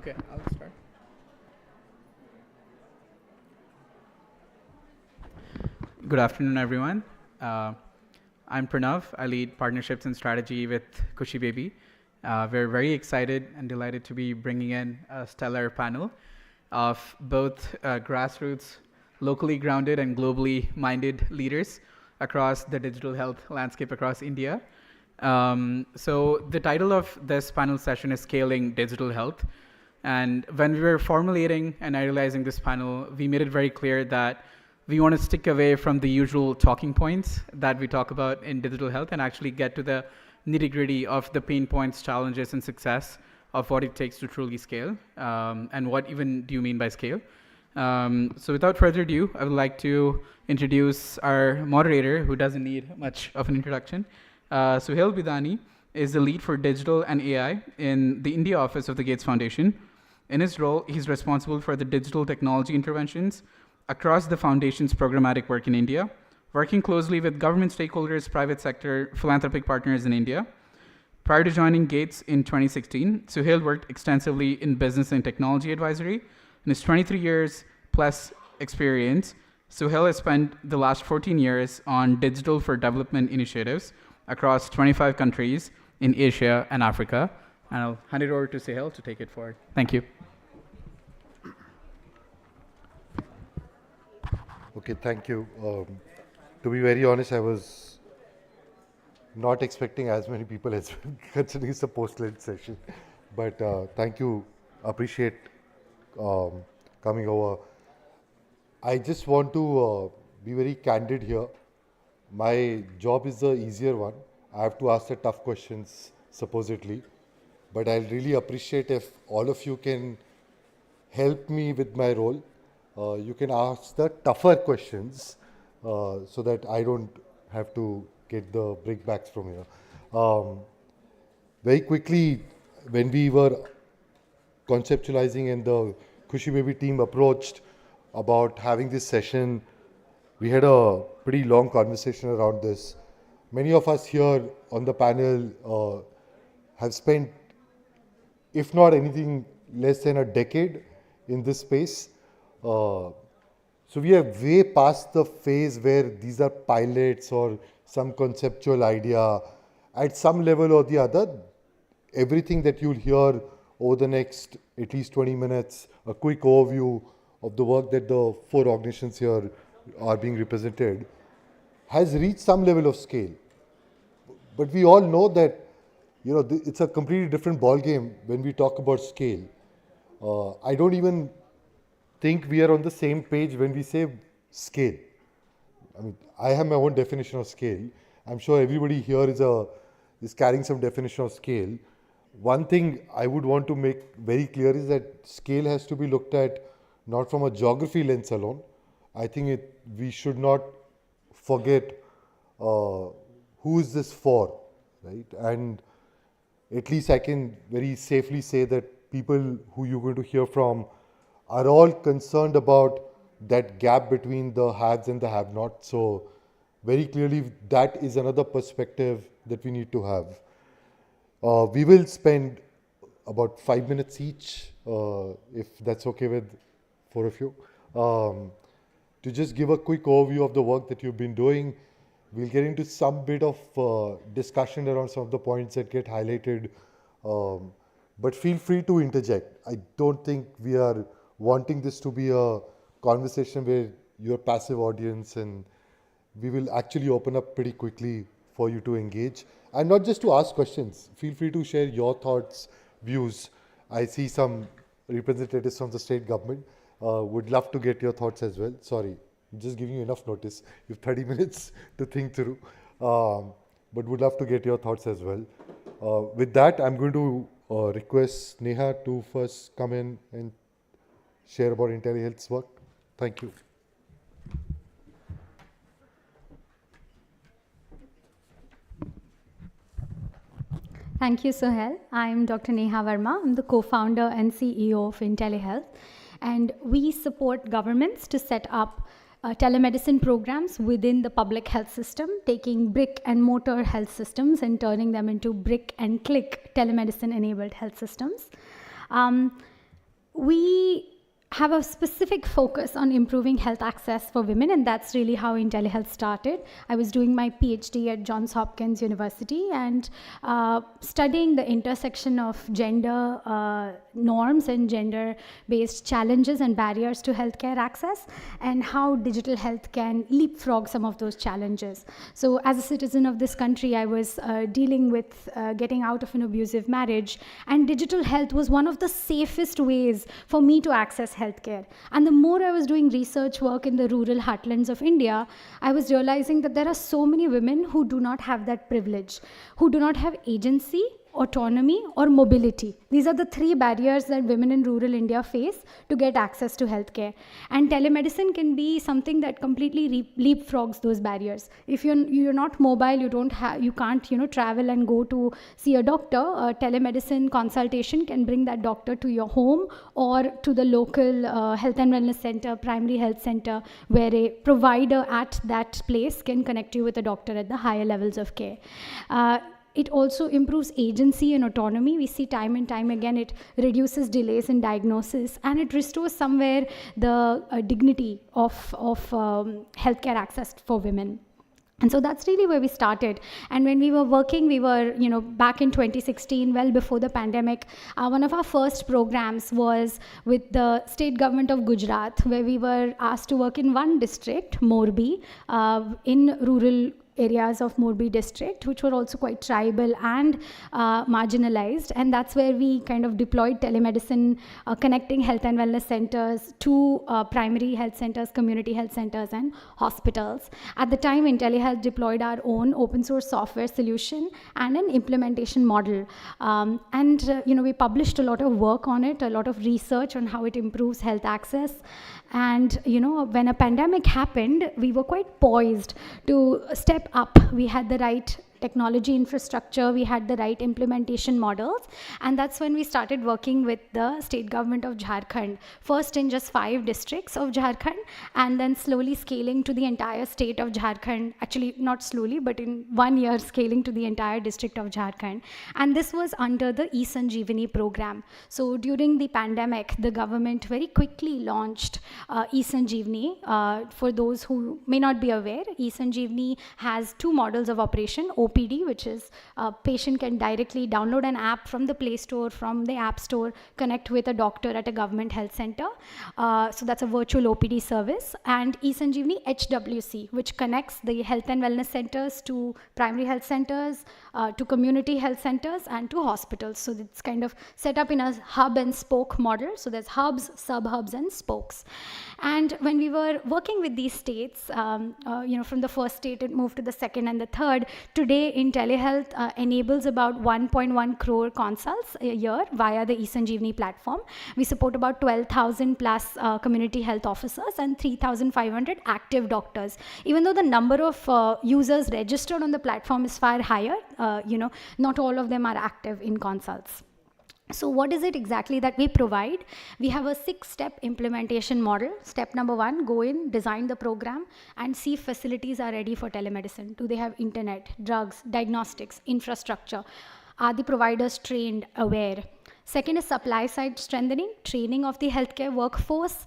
Speaker 7: Okay, I'll start. Good afternoon, everyone. I'm Pranav. I lead partnerships and strategy with Kushi Baby. We're very excited and delighted to be bringing in a stellar panel of both grassroots, locally grounded and globally minded leaders across the digital health landscape across India. So the title of this panel session is Scaling Digital Health. And when we were formulating and idealizing this panel, we made it very clear that we want to stick away from the usual talking points that we talk about in digital health and actually get to the nitty-gritty of the pain points, challenges, and success of what it takes to truly scale, and what even do you mean by scale. So without further ado, I would like to introduce our moderator, who doesn't need much of an introduction. Suhail Bidani is the lead for digital and AI in the India office of the Gates Foundation. In his role, he's responsible for the digital technology interventions across the foundation's programmatic work in India, working closely with government stakeholders, private sector, philanthropic partners in India. Prior to joining Gates in 2016, Suhail worked extensively in business and technology advisory. In his 23 years plus experience, Suhail has spent the last 14 years on digital for development initiatives across 25 countries in Asia and Africa. And I'll hand it over to Suhail to take it forward. Thank you.
Speaker 1: Okay, thank you. To be very honest, I was not expecting as many people as considering it's a post-led session. But thank you. Appreciate coming over. I just want to be very candid here. My job is the easier one. I have to ask the tough questions, supposedly. But I'll really appreciate if all of you can help me with my role. You can ask the tougher questions so that I don't have to get the breakbacks from here. Very quickly, when we were conceptualizing and the Kushi Baby team approached about having this session, we had a pretty long conversation around this. Many of us here on the panel have spent, if not anything less than a decade in this space. So we are way past the phase where these are pilots or some conceptual idea. At some level or the other, everything that you'll hear over the next at least 20 minutes, a quick overview of the work that the 4 organizations here are being represented, has reached some level of scale. But we all know that it's a completely different ballgame when we talk about scale. I don't even think we are on the same page when we say scale. I mean, I have my own definition of scale. I'm sure everybody here is carrying some definition of scale. One thing I would want to make very clear is that scale has to be looked at not from a geography lens alone. I think we should not forget who is this for, right? And at least I can very safely say that people who you're going to hear from are all concerned about that gap between the haves and the have-nots. So very clearly, that is another perspective that we need to have. We will spend about 5 minutes each, if that's okay with 4 of you, to just give a quick overview of the work that you've been doing. We'll get into some bit of discussion around some of the points that get highlighted, but feel free to interject. I don't think we are wanting this to be a conversation where you're a passive audience, and we will actually open up pretty quickly for you to engage. And not just to ask questions, feel free to share your thoughts, views. I see some representatives from the state government. Would love to get your thoughts as well. Sorry, I'm just giving you enough notice. You have 30 minutes to think through. But would love to get your thoughts as well. With that, I'm going to request Neha to first come in and share about IntelliHealth's work. Thank you.
Speaker 2: Thank you, Sohail. I'm Dr. Neha Verma. I'm the co-founder and CEO of IntelliHealth. And we support governments to set up telemedicine programs within the public health system, taking brick and mortar health systems and turning them into brick and click telemedicine-enabled health systems. We have a specific focus on improving health access for women, and that's really how IntelliHealth started. I was doing my PhD at Johns Hopkins University and studying the intersection of gender norms and gender-based challenges and barriers to healthcare access, and how digital health can leapfrog some of those challenges. So as a citizen of this country, I was dealing with getting out of an abusive marriage, and digital health was one of the safest ways for me to access healthcare. And the more I was doing research work in the rural heartlands of India, I was realizing that there are so many women who do not have that privilege, who do not have agency, autonomy, or mobility. These are the three barriers that women in rural India face to get access to healthcare. And telemedicine can be something that completely leapfrogs those barriers. If you're not mobile, you can't travel and go to see a doctor. A telemedicine consultation can bring that doctor to your home or to the local health and wellness center, primary health center, where a provider at that place can connect you with a doctor at the higher levels of care. It also improves agency and autonomy. We see time and time again it reduces delays in diagnosis, and it restores somewhere the dignity of healthcare access for women. And so that's really where we started. And when we were working, we were, back in 2016, well before the pandemic, one of our first programs was with the state government of Gujarat, where we were asked to work in one district, Morbi, in rural areas of Morbi district, which were also quite tribal and marginalized. And that's where we kind of deployed telemedicine, connecting health and wellness centers to primary health centers, community health centers, and hospitals. At the time, IntelliHealth deployed our own open source software solution and an implementation model. We published a lot of work on it, a lot of research on how it improves health access. And when a pandemic happened, we were quite poised to step up. We had the right technology infrastructure, we had the right implementation models, and that's when we started working with the state government of Jharkhand, first in just 5 districts of Jharkhand, and then slowly scaling to the entire state of Jharkhand, actually not slowly, but in 1 year scaling to the entire district of Jharkhand. And this was under the eSanjeevani program. So during the pandemic, the government very quickly launched eSanjeevani. For those who may not be aware, eSanjeevani has 2 models of operation. OPD, which is a patient can directly download an app from the Play Store, from the App Store, connect with a doctor at a government health center. So that's a virtual OPD service. And eSanjeevani HWC, which connects the health and wellness centers to primary health centers, to community health centers, and to hospitals. So it's kind of set up in a hub and spoke model. So there's hubs, sub-hubs, and spokes. And when we were working with these states, from the first state, it moved to the second and the third. Today, IntelliHealth enables about 1.1 crore consults a year via the eSanjeevani platform. We support about 12,000 plus community health officers and 3,500 active doctors. Even though the number of users registered on the platform is far higher, not all of them are active in consults. So what is it exactly that we provide? We have a 6-step implementation model. Step number 1, go in, design the program, and see if facilities are ready for telemedicine. Do they have internet, drugs, diagnostics, infrastructure? Are the providers trained, aware? Second is supply side strengthening, training of the healthcare workforce,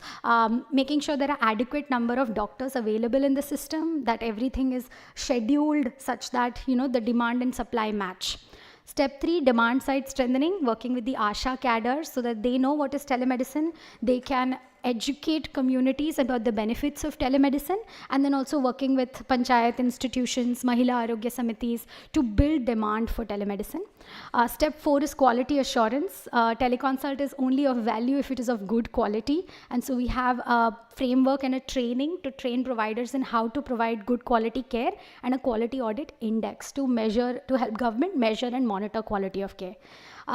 Speaker 2: making sure there are adequate number of doctors available in the system, that everything is scheduled such that the demand and supply match. Step 3, demand side strengthening, working with the ASHA cadres so that they know what is telemedicine, they can educate communities about the benefits of telemedicine, and then also working with panchayat institutions, Mahila Arogya Samitis to build demand for telemedicine. Step 4 is quality assurance. Teleconsult is only of value if it is of good quality, and so we have a framework and a training to train providers in how to provide good quality care, and a quality audit index to help government measure and monitor quality of care.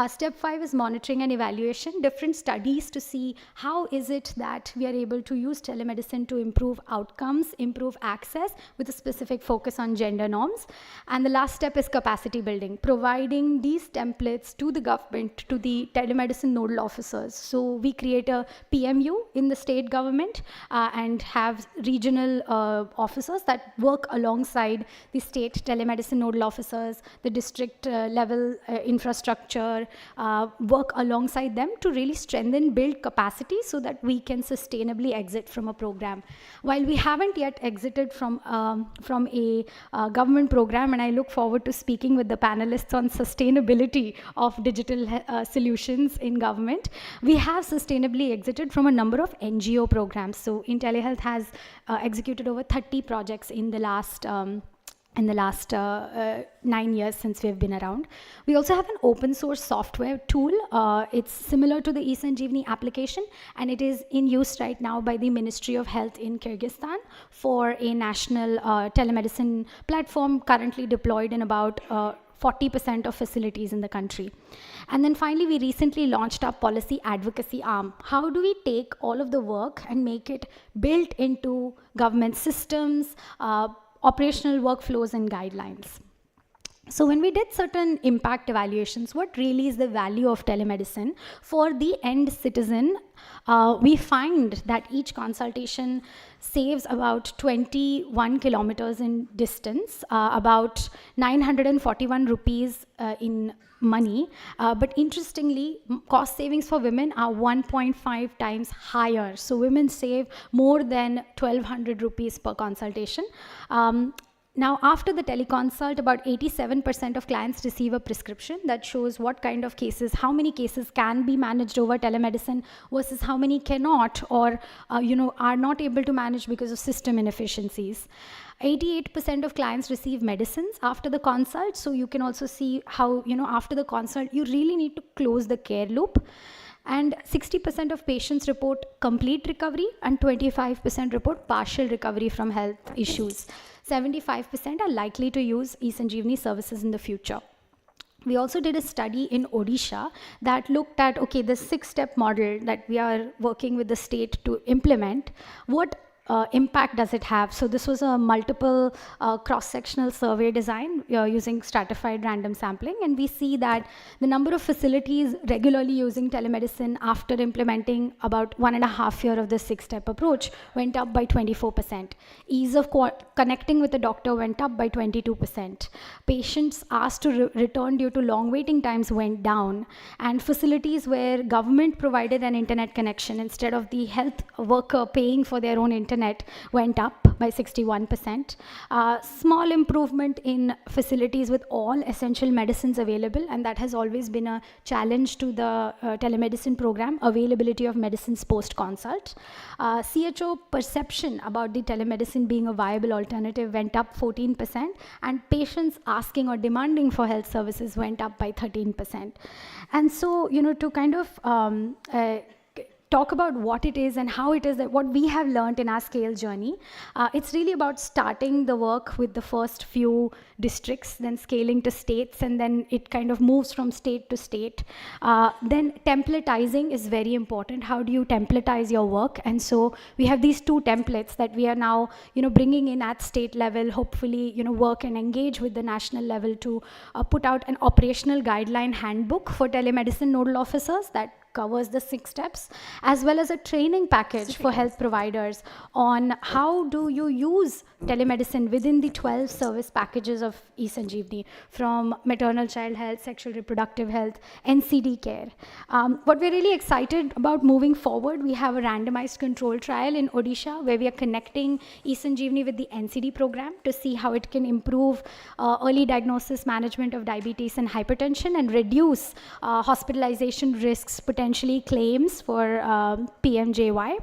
Speaker 2: Step 5 is monitoring and evaluation, different studies to see how is it that we are able to use telemedicine to improve outcomes, improve access with a specific focus on gender norms. And the last step is capacity building, providing these templates to the government, to the telemedicine nodal officers. So we create a PMU in the state government and have regional officers that work alongside the state telemedicine nodal officers, the district level infrastructure, work alongside them to really strengthen, build capacity so that we can sustainably exit from a program. While we haven't yet exited from a government program, and I look forward to speaking with the panelists on sustainability of digital solutions in government, we have sustainably exited from a number of NGO programs. So IntelliHealth has executed over 30 projects in the last 9 years since we have been around. We also have an open source software tool. It's similar to the eSanjeevani application, and it is in use right now by the Ministry of Health in Kyrgyzstan for a national telemedicine platform currently deployed in about 40% of facilities in the country. And then finally, we recently launched our policy advocacy arm. How do we take all of the work and make it built into government systems, operational workflows and guidelines? So when we did certain impact evaluations, what really is the value of telemedicine for the end citizen? We find that each consultation saves about 21 kilometers in distance, about 941 rupees in money. But interestingly, cost savings for women are 1.5 times higher. So women save more than 1,200 rupees per consultation. Now, after the teleconsult, about 87% of clients receive a prescription that shows what kind of cases, how many cases can be managed over telemedicine versus how many cannot, or are not able to manage because of system inefficiencies. 88% of clients receive medicines after the consult. So you can also see how, after the consult, you really need to close the care loop. And 60% of patients report complete recovery and 25% report partial recovery from health issues. 75% are likely to use eSanjeevani services in the future. We also did a study in Odisha that looked at, okay, the 6-step model that we are working with the state to implement, what impact does it have? So this was a multiple cross-sectional survey design using stratified random sampling, and we see that the number of facilities regularly using telemedicine after implementing about 1.5 years of the 6-step approach went up by 24%. Ease of connecting with the doctor went up by 22%. Patients asked to return due to long waiting times went down, and facilities where government provided an internet connection instead of the health worker paying for their own internet went up by 61%. Small improvement in facilities with all essential medicines available, and that has always been a challenge to the telemedicine program, availability of medicines post-consult. CHO perception about the telemedicine being a viable alternative went up 14%, and patients asking or demanding for health services went up by 13%. And so, to kind of talk about what it is and how it is that what we have learned in our scale journey. It's really about starting the work with the first few districts, then scaling to states, and then it kind of moves from state to state. Then templatizing is very important. How do you templatize your work? And so we have these 2 templates that we are now, bringing in at state level, hopefully, work and engage with the national level to put out an operational guideline handbook for telemedicine nodal officers that covers the 6 steps, as well as a training package for health providers on how do you use telemedicine within the 12 service packages of eSanjeevani, from maternal child health, sexual reproductive health, NCD care. What we're really excited about moving forward, we have a randomized control trial in Odisha where we are connecting eSanjeevani with the NCD program to see how it can improve early diagnosis, management of diabetes and hypertension, and reduce hospitalization risks, potentially claims for PMJY.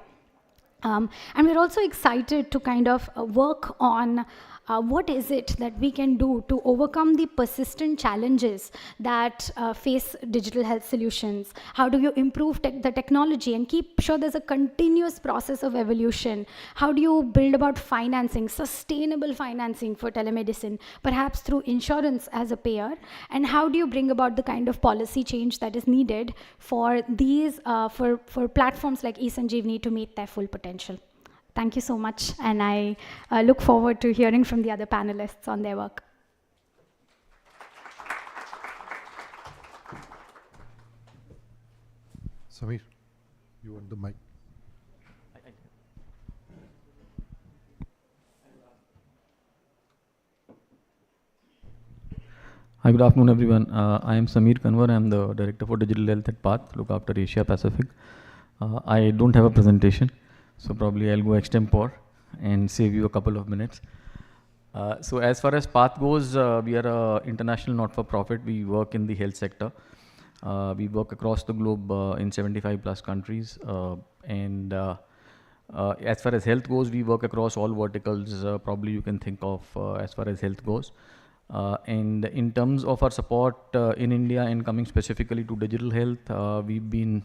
Speaker 2: And we're also excited to kind of work on what is it that we can do to overcome the persistent challenges that face digital health solutions? How do you improve the technology and keep sure there's a continuous process of evolution? How do you build about financing, sustainable financing for telemedicine, perhaps through insurance as a payer? And how do you bring about the kind of policy change that is needed for these, for platforms like eSanjeevani to meet their full potential? Thank you so much, and I look forward to hearing from the other panelists on their work.
Speaker 1: Samir, you want the mic?
Speaker 3: Hi, good afternoon, everyone. I am Samir Kanwar. I am the Director for Digital Health at PATH, look after Asia Pacific. I don't have a presentation, so probably I'll go extempore and save you a couple of minutes. So as far as PATH goes, we are an international not-for-profit. We work in the health sector. We work across the globe in 75 plus countries. And as far as health goes, we work across all verticals probably you can think of as far as health goes. And in terms of our support in India and coming specifically to digital health, we've been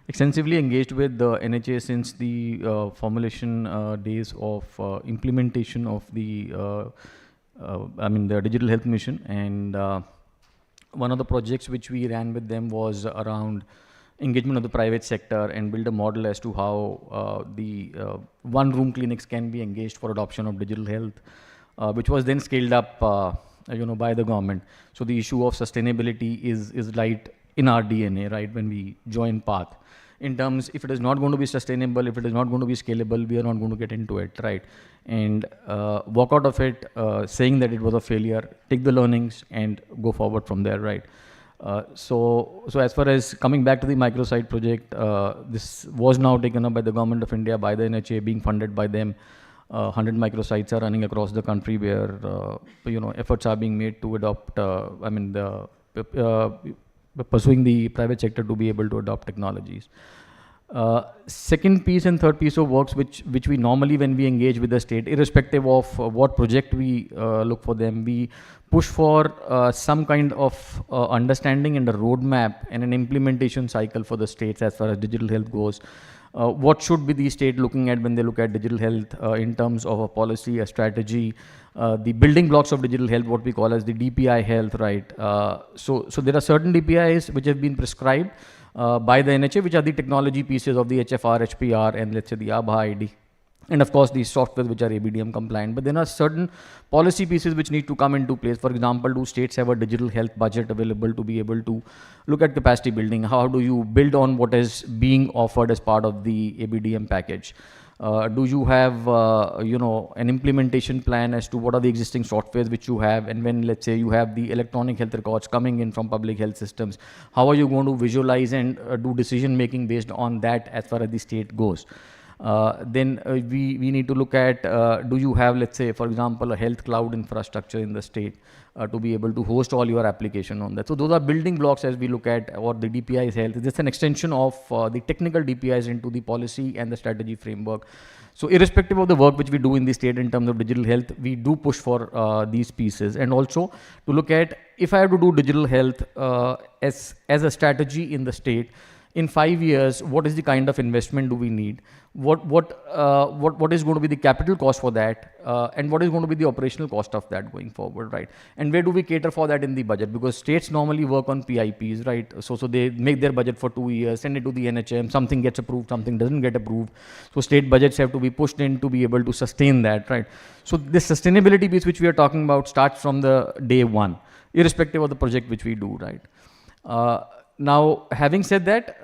Speaker 3: extensively engaged with the NHA since the formulation days of implementation of the the digital health mission. And one of the projects which we ran with them was around engagement of the private sector and build a model as to how the one-room clinics can be engaged for adoption of digital health, which was then scaled up by the government. So the issue of sustainability is right in our DNA, right, when we join PATH. In terms, if it is not going to be sustainable, if it is not going to be scalable, we are not going to get into it, right? And walk out of it saying that it was a failure, take the learnings and go forward from there, right? So as far as coming back to the microsite project, this was now taken up by the Government of India, by the NHA, being funded by them. 100 microsites are running across the country where, efforts are being made to adopt, pursuing the private sector to be able to adopt technologies. Second piece and third piece of works which we normally, when we engage with the state, irrespective of what project we look for them, we push for some kind of understanding and a roadmap and an implementation cycle for the states as far as digital health goes. What should be the state looking at when they look at digital health in terms of a policy, a strategy, the building blocks of digital health, what we call as the DPI health, right? So there are certain DPIs which have been prescribed by the NHA, which are the technology pieces of the HFR, HPR, and let's say the ABHA ID. And of course, these software which are ABDM compliant. But there are certain policy pieces which need to come into place. For example, do states have a digital health budget available to be able to look at capacity building? How do you build on what is being offered as part of the ABDM package? Do you have an implementation plan as to what are the existing softwares which you have, and when, let's say, you have the electronic health records coming in from public health systems, how are you going to visualize and do decision making based on that as far as the state goes? Then we need to look at, do you have, let's say, for example, a health cloud infrastructure in the state to be able to host all your application on that. So those are building blocks as we look at what the DPI's health. It's an extension of the technical DPIs into the policy and the strategy framework. So irrespective of the work which we do in the state in terms of digital health, we do push for these pieces. And also to look at, if I have to do digital health as a strategy in the state, in 5 years, what is the kind of investment do we need? What is going to be the capital cost for that? And what is going to be the operational cost of that going forward, right? And where do we cater for that in the budget? Because states normally work on PIPs, right? So they make their budget for 2 years, send it to the NHM, something gets approved, something doesn't get approved. So state budgets have to be pushed in to be able to sustain that, right? So this sustainability piece which we are talking about starts from the day one, irrespective of the project which we do, right? Now, having said that,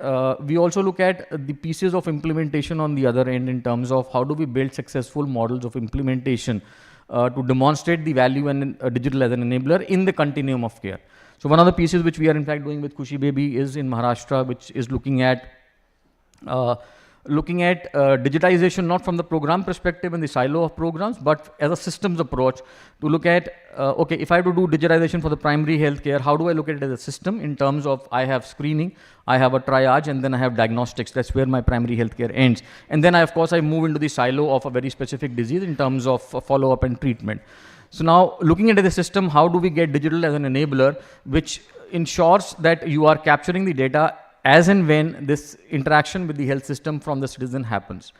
Speaker 3: we also look at the pieces of implementation on the other end in terms of how do we build successful models of implementation to demonstrate the value and digital as an enabler in the continuum of care. So one of the pieces which we are in fact doing with Khushi Baby is in Maharashtra, which is looking at digitization not from the program perspective and the silo of programs, but as a systems approach to look at, okay, if I have to do digitization for the primary healthcare, how do I look at it as a system in terms of I have screening, I have a triage, and then I have diagnostics. That's where my primary healthcare ends. And then of course I move into the silo of a very specific disease in terms of follow-up and treatment. So now looking at the system, how do we get digital as an enabler, which ensures that you are capturing the data as and when this interaction with the health system from the citizen happens.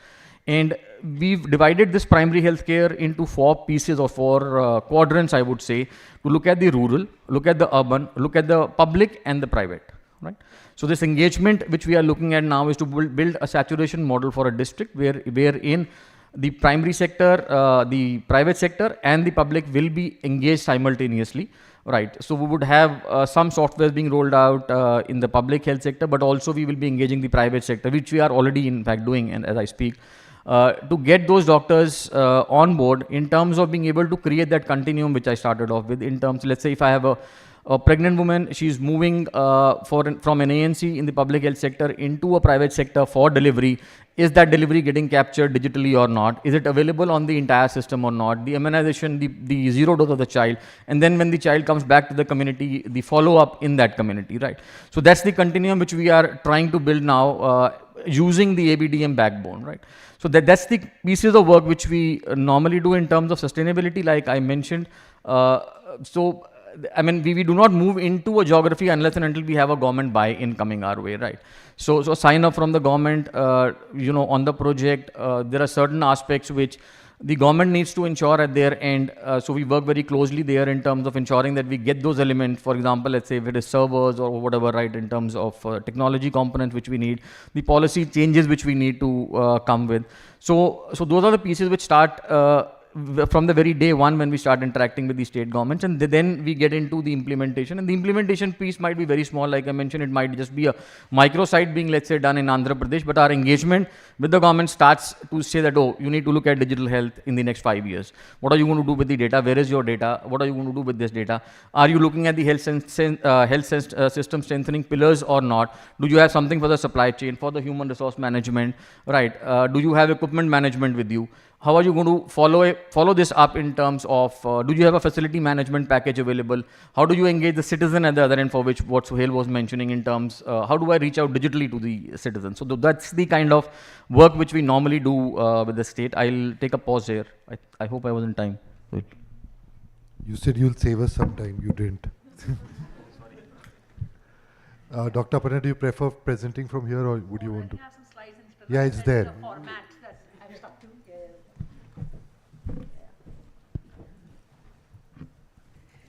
Speaker 3: And we've divided this primary healthcare into 4 pieces or 4 quadrants, I would say, to look at the rural, look at the urban, look at the public and the private, right? So this engagement which we are looking at now is to build a saturation model for a district wherein the primary sector, the private sector and the public will be engaged simultaneously. Right. So we would have some software being rolled out in the public health sector, but also we will be engaging the private sector, which we are already in fact doing, and as I speak, to get those doctors on board in terms of being able to create that continuum which I started off with. In terms, let's say if I have a pregnant woman, she's moving from an ANC in the public health sector into a private sector for delivery. Is that delivery getting captured digitally or not? Is it available on the entire system or not? The immunization, the 0 dose of the child, and then when the child comes back to the community, the follow-up in that community, right? So that's the continuum which we are trying to build now using the ABDM backbone, right? So that's the pieces of work which we normally do in terms of sustainability, like I mentioned. So I mean, we do not move into a geography unless and until we have a government buy-in coming our way, right? So sign up from the government, on the project. There are certain aspects which the government needs to ensure at their end. So we work very closely there in terms of ensuring that we get those elements. For example, let's say if it is servers or whatever, right, in terms of technology components which we need, the policy changes which we need to come with. So those are the pieces which start from the very day one when we start interacting with the state governments, and then we get into the implementation. And the implementation piece might be very small, like I mentioned, it might just be a microsite being, let's say, done in Andhra Pradesh, but our engagement with the government starts to say that, oh, you need to look at digital health in the next 5 years. What are you going to do with the data? Where is your data? What are you going to do with this data? Are you looking at the health system strengthening pillars or not? Do you have something for the supply chain, for the human resource management, right? Do you have equipment management with you? How are you going to follow this up in terms of, do you have a facility management package available? How do you engage the citizen at the other end, for which what Suhail was mentioning in terms, how do I reach out digitally to the citizen? So that's the kind of work which we normally do with the state. I'll take a pause here. I hope I was in time.
Speaker 1: You said you'll save us some time, you didn't. Dr. Aparna, do you prefer presenting from here or would you want to?
Speaker 19: Have some slides
Speaker 1: yeah, it's there.
Speaker 19: The format that I've stuck to.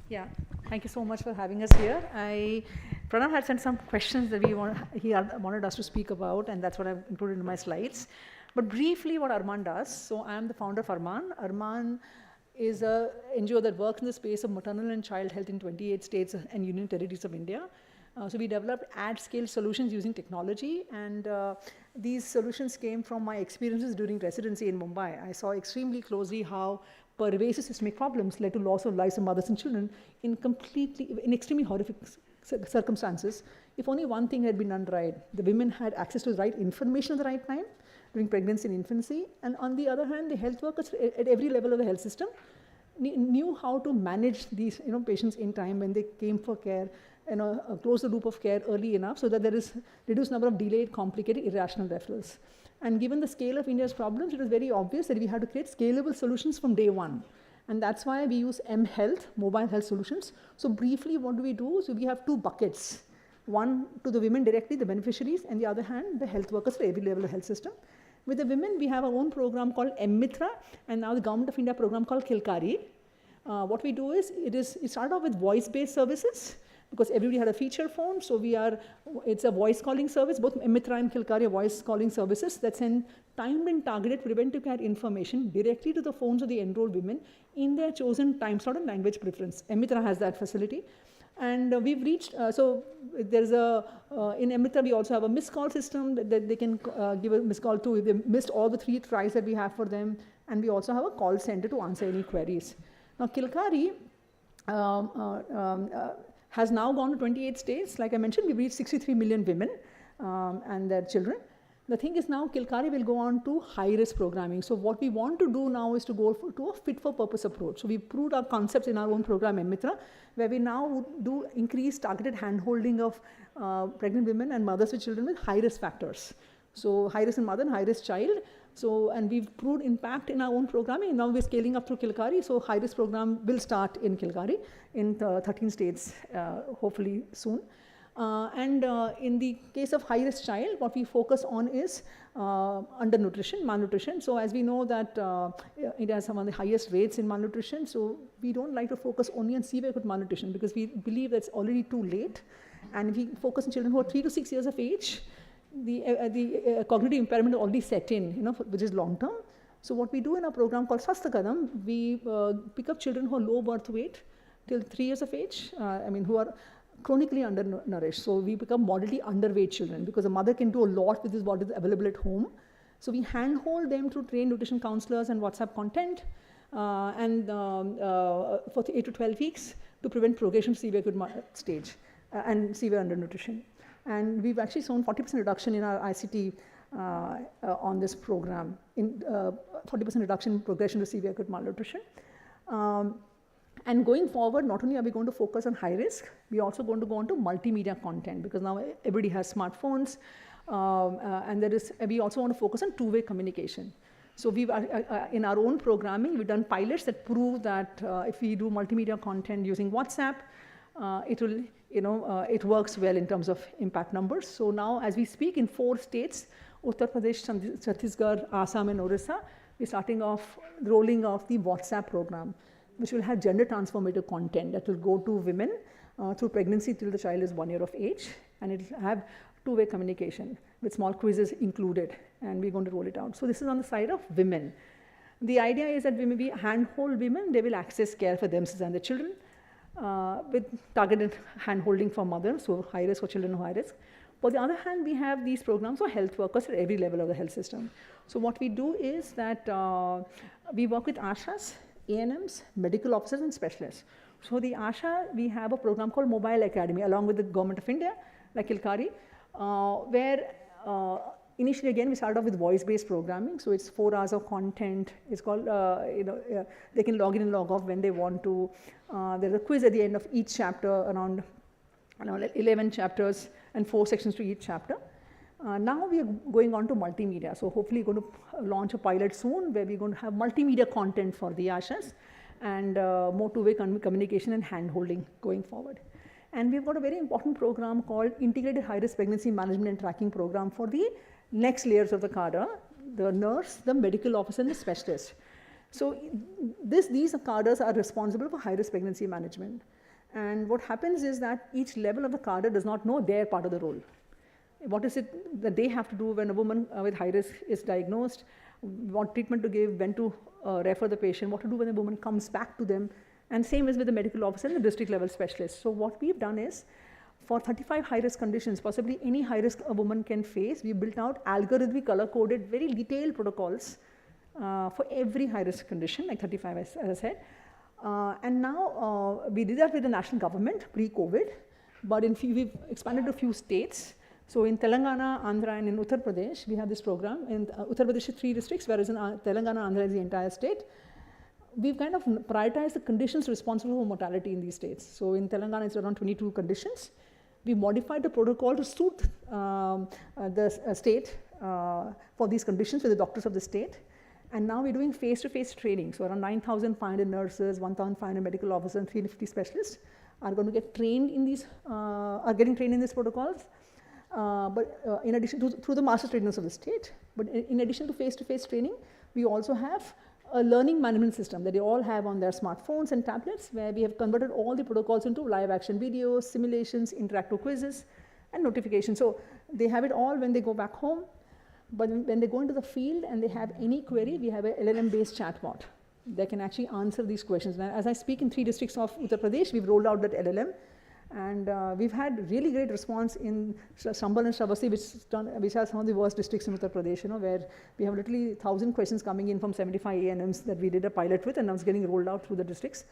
Speaker 9: Yeah, thank you so much for having us here. Pranav had sent some questions that he wanted us to speak about, and that's what I've included in my slides. But briefly, what Arman does. So I am the founder of Arman. Arman is an NGO that works in the space of maternal and child health in 28 states and union territories of India. So we developed at-scale solutions using technology, and these solutions came from my experiences during residency in Mumbai. I saw extremely closely how pervasive systemic problems led to loss of lives of mothers and children in extremely horrific circumstances. If only one thing had been done right, the women had access to the right information at the right time during pregnancy and infancy, and on the other hand, the health workers at every level of the health system knew how to manage these patients in time when they came for care, close the loop of care early enough so that there is reduced number of delayed, complicated, irrational referrals. And given the scale of India's problems, it was very obvious that we had to create scalable solutions from day one. And that's why we use mHealth, mobile health solutions. So briefly, what do? So we have two buckets. One to the women directly, the beneficiaries, and the other hand, the health workers at every level of the health system. With the women, we have our own program called M-Mitra, and now the Government of India program called Kilkari. What we do is, it started off with voice-based services, because everybody had a feature phone, so it's a voice calling service. Both M-Mitra and Kilkari are voice calling services that send timed and targeted preventive care information directly to the phones of the enrolled women in their chosen time slot and language preference. M-Mitra has that facility. And we've reached, so there's in M-Mitra we also have a missed call system that they can give a missed call to if they missed all the 3 tries that we have for them. And we also have a call center to answer any queries. Now, Kilkari has now gone to 28 states. Like I mentioned, we've reached 63 million women and their children. The thing is now Kilkari will go on to high-risk programming. So what we want to do now is to go to a fit-for-purpose approach. So we've proved our concepts in our own program, M-Mitra, where we now do increased targeted hand-holding of pregnant women and mothers with children with high-risk factors. So high-risk in mother and high-risk child. So, and we've proved impact in our own programming. Now we're scaling up through Kilkari. So high-risk program will start in Kilkari in 13 states, hopefully soon. In the case of high-risk child, what we focus on is undernutrition, malnutrition. So as we know that India has some of the highest rates in malnutrition, so we don't like to focus only on severe acute malnutrition because we believe that's already too late. And if we focus on children who are 3 to 6 years of age, the cognitive impairment is already set in, which is long term. So what we do in our program called Swasth Kadam, we pick up children who are low birth weight till 3 years of age, who are chronically undernourished. So we become moderately underweight children because a mother can do a lot with what is available at home. So we handhold them through trained nutrition counselors and WhatsApp content for 8 to 12 weeks to prevent progression to severe acute stage and severe undernutrition. And we've actually shown 40% reduction in our ICT on this program, in 40% reduction in progression to severe acute malnutrition. And going forward, not only are we going to focus on high risk, we're also going to go on to multimedia content because now everybody has smartphones, and we also want to focus on two-way communication. So we've in our own programming, we've done pilots that prove that if we do multimedia content using WhatsApp, it works well in terms of impact numbers. So now, as we speak, in 4 states, Uttar Pradesh, Chhattisgarh, Assam, and Orissa, we're starting off rolling off the WhatsApp program, which will have gender transformative content that will go to women through pregnancy till the child is 1 year of age, and it will have two-way communication with small quizzes included, and we're going to roll it out. So this is on the side of women. The idea is that when we handhold women, they will access care for themselves and their children with targeted hand-holding for mothers, so high risk for children who are high risk. On the other hand, we have these programs for health workers at every level of the health system. So what we do is that we work with ASHAs, ANMs, medical officers, and specialists. So the ASHA, we have a program called Mobile Academy along with the Government of India, like Kilkari, where initially again we started off with voice-based programming. So it's 4 hours of content. It's called, they can log in and log off when they want to. There's a quiz at the end of each chapter, around 11 chapters and 4 sections to each chapter. Now we are going on to multimedia. So hopefully we're going to launch a pilot soon where we're going to have multimedia content for the ASHAs and more two-way communication and hand-holding going forward. And we've got a very important program called Integrated High-Risk Pregnancy Management and Tracking Program for the next layers of the cadre, the nurse, the medical officer, and the specialist. So these cadres are responsible for high-risk pregnancy management. And what happens is that each level of the cadre does not know their part of the role. What is it that they have to do when a woman with high risk is diagnosed, what treatment to give, when to refer the patient, what to do when the woman comes back to them, and same is with the medical officer and the district level specialist. So what we've done is, for 35 high-risk conditions, possibly any high-risk a woman can face, we built out algorithmic color-coded, very detailed protocols for every high-risk condition, like 35 as I said. And now we did that with the national government pre-COVID, but we've expanded to a few states. So in Telangana, Andhra, and in Uttar Pradesh, we have this program. In Uttar Pradesh is 3 districts, whereas in Telangana, Andhra is the entire state. We've kind of prioritized the conditions responsible for mortality in these states. So in Telangana, it's around 22 conditions. We modified the protocol to suit the state for these conditions with the doctors of the state. And now we're doing face-to-face training. So around 9,500 nurses, 1,500 medical officers, and 350 specialists are going to get trained in these, are getting trained in these protocols. But in addition to, through the master trainers of the state, but in addition to face-to-face training, we also have a learning management system that they all have on their smartphones and tablets, where we have converted all the protocols into live action videos, simulations, interactive quizzes, and notifications. So they have it all when they go back home. But when they go into the field and they have any query, we have a LLM-based chatbot that can actually answer these questions. Now, as I speak, in 3 districts of Uttar Pradesh, we've rolled out that LLM. And we've had really great response in Sambal and Shabasi, which are some of the worst districts in Uttar Pradesh, where we have literally 1,000 questions coming in from 75 ANMs that we did a pilot with, and now it's getting rolled out through the districts.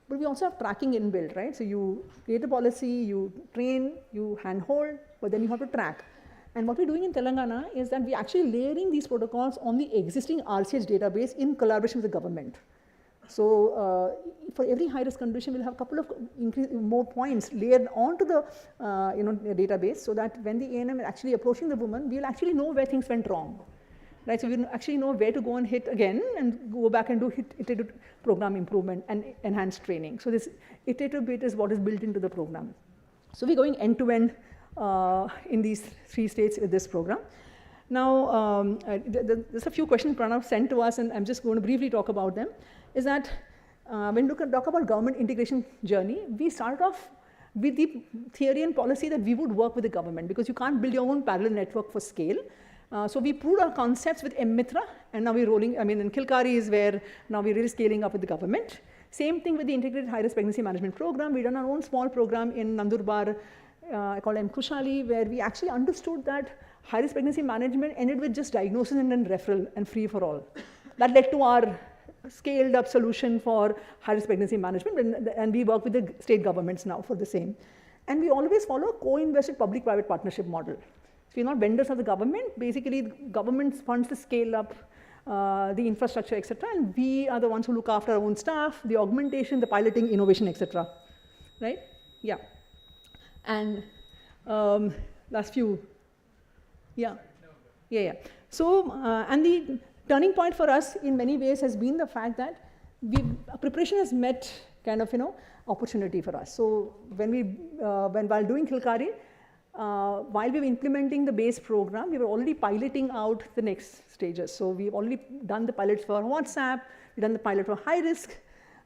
Speaker 9: But we also have tracking inbuilt, right? So you create a policy, you train, you handhold, but then you have to track. And what we're doing in Telangana is that we're actually layering these protocols on the existing RCH database in collaboration with the government. So for every high-risk condition, we'll have a couple of more points layered onto the database, so that when the ANM is actually approaching the woman, we'll actually know where things went wrong. Right? So we'll actually know where to go and hit again and go back and do iterative program improvement and enhanced training. So this iterative bit is what is built into the program. So we're going end-to-end in these 3 states with this program. Now, there's a few questions Pranav sent to us, and I'm just going to briefly talk about them. Is that when we talk about government integration journey, we start off with the theory and policy that we would work with the government, because you can't build your own parallel network for scale. So we proved our concepts with M-Mitra, and now we're rolling, in Kilkari is where now we're really scaling up with the government. Same thing with the Integrated High-Risk Pregnancy Management Program. We've done our own small program in Nandurbar called M-Kushali, where we actually understood that high-risk pregnancy management ended with just diagnosis and then referral and free for all. That led to our scaled up solution for high-risk pregnancy management, and we work with the state governments now for the same. And we always follow a co-invested public-private partnership model. So we're not vendors of the government. Basically, the government funds the scale up, the infrastructure, etc., and we are the ones who look after our own staff, the augmentation, the piloting, innovation, etc. Right? Yeah. And last few. Yeah. So, and the turning point for us in many ways has been the fact that preparation has met kind of, opportunity for us. So when while doing Kilkari, while we were implementing the base program, we were already piloting out the next stages. So we've already done the pilots for WhatsApp, we've done the pilot for high risk.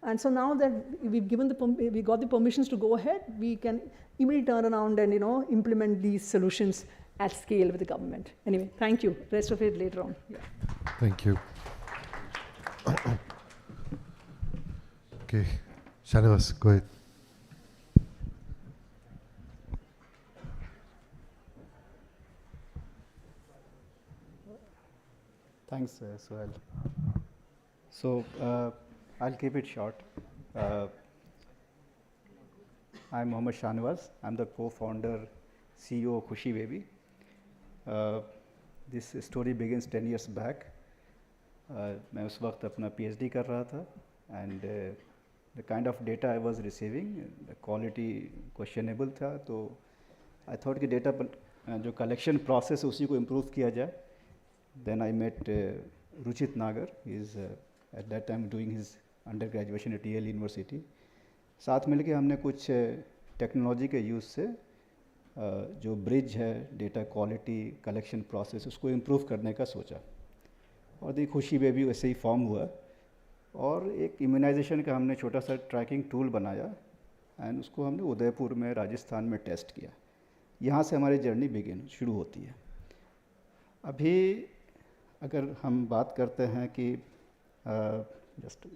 Speaker 9: And so now that we've we got the permissions to go ahead, we can immediately turn around and, implement these solutions at scale with the government. Anyway, thank you. Rest of it later on. Yeah.
Speaker 1: Thank you. Okay, Shanavas, go ahead.
Speaker 10: Thanks, Suhail. So I'll keep it short. I'm Mohammad Shanavas. I'm the co-founder, CEO of Khushi Baby. This story begins 10 years back. मैं उस वक्त अपना PhD कर रहा था, and the kind of data I was receiving, the quality questionable था, तो I thought कि data जो collection process उसी को improve किया जाए. Then I met Ruchit Nagar. He's at that time doing his undergraduation at Yale University. साथ मिलके हमने कुछ टेक्नोलॉजी के यूज़ से जो ब्रिज है डेटा क्वालिटी कलेक्शन प्रोसेस उसको इम्प्रूव करने का सोचा, और दी खुशी बेबी वैसे ही फॉर्म हुआ, और एक इम्यूनाइजेशन का हमने छोटा सा ट्रैकिंग टूल बनाया, एंड उसको हमने उदयपुर में राजस्थान में टेस्ट किया. यहाँ से हमारी जर्नी शुरू होती है. अभी अगर हम बात करते हैं कि just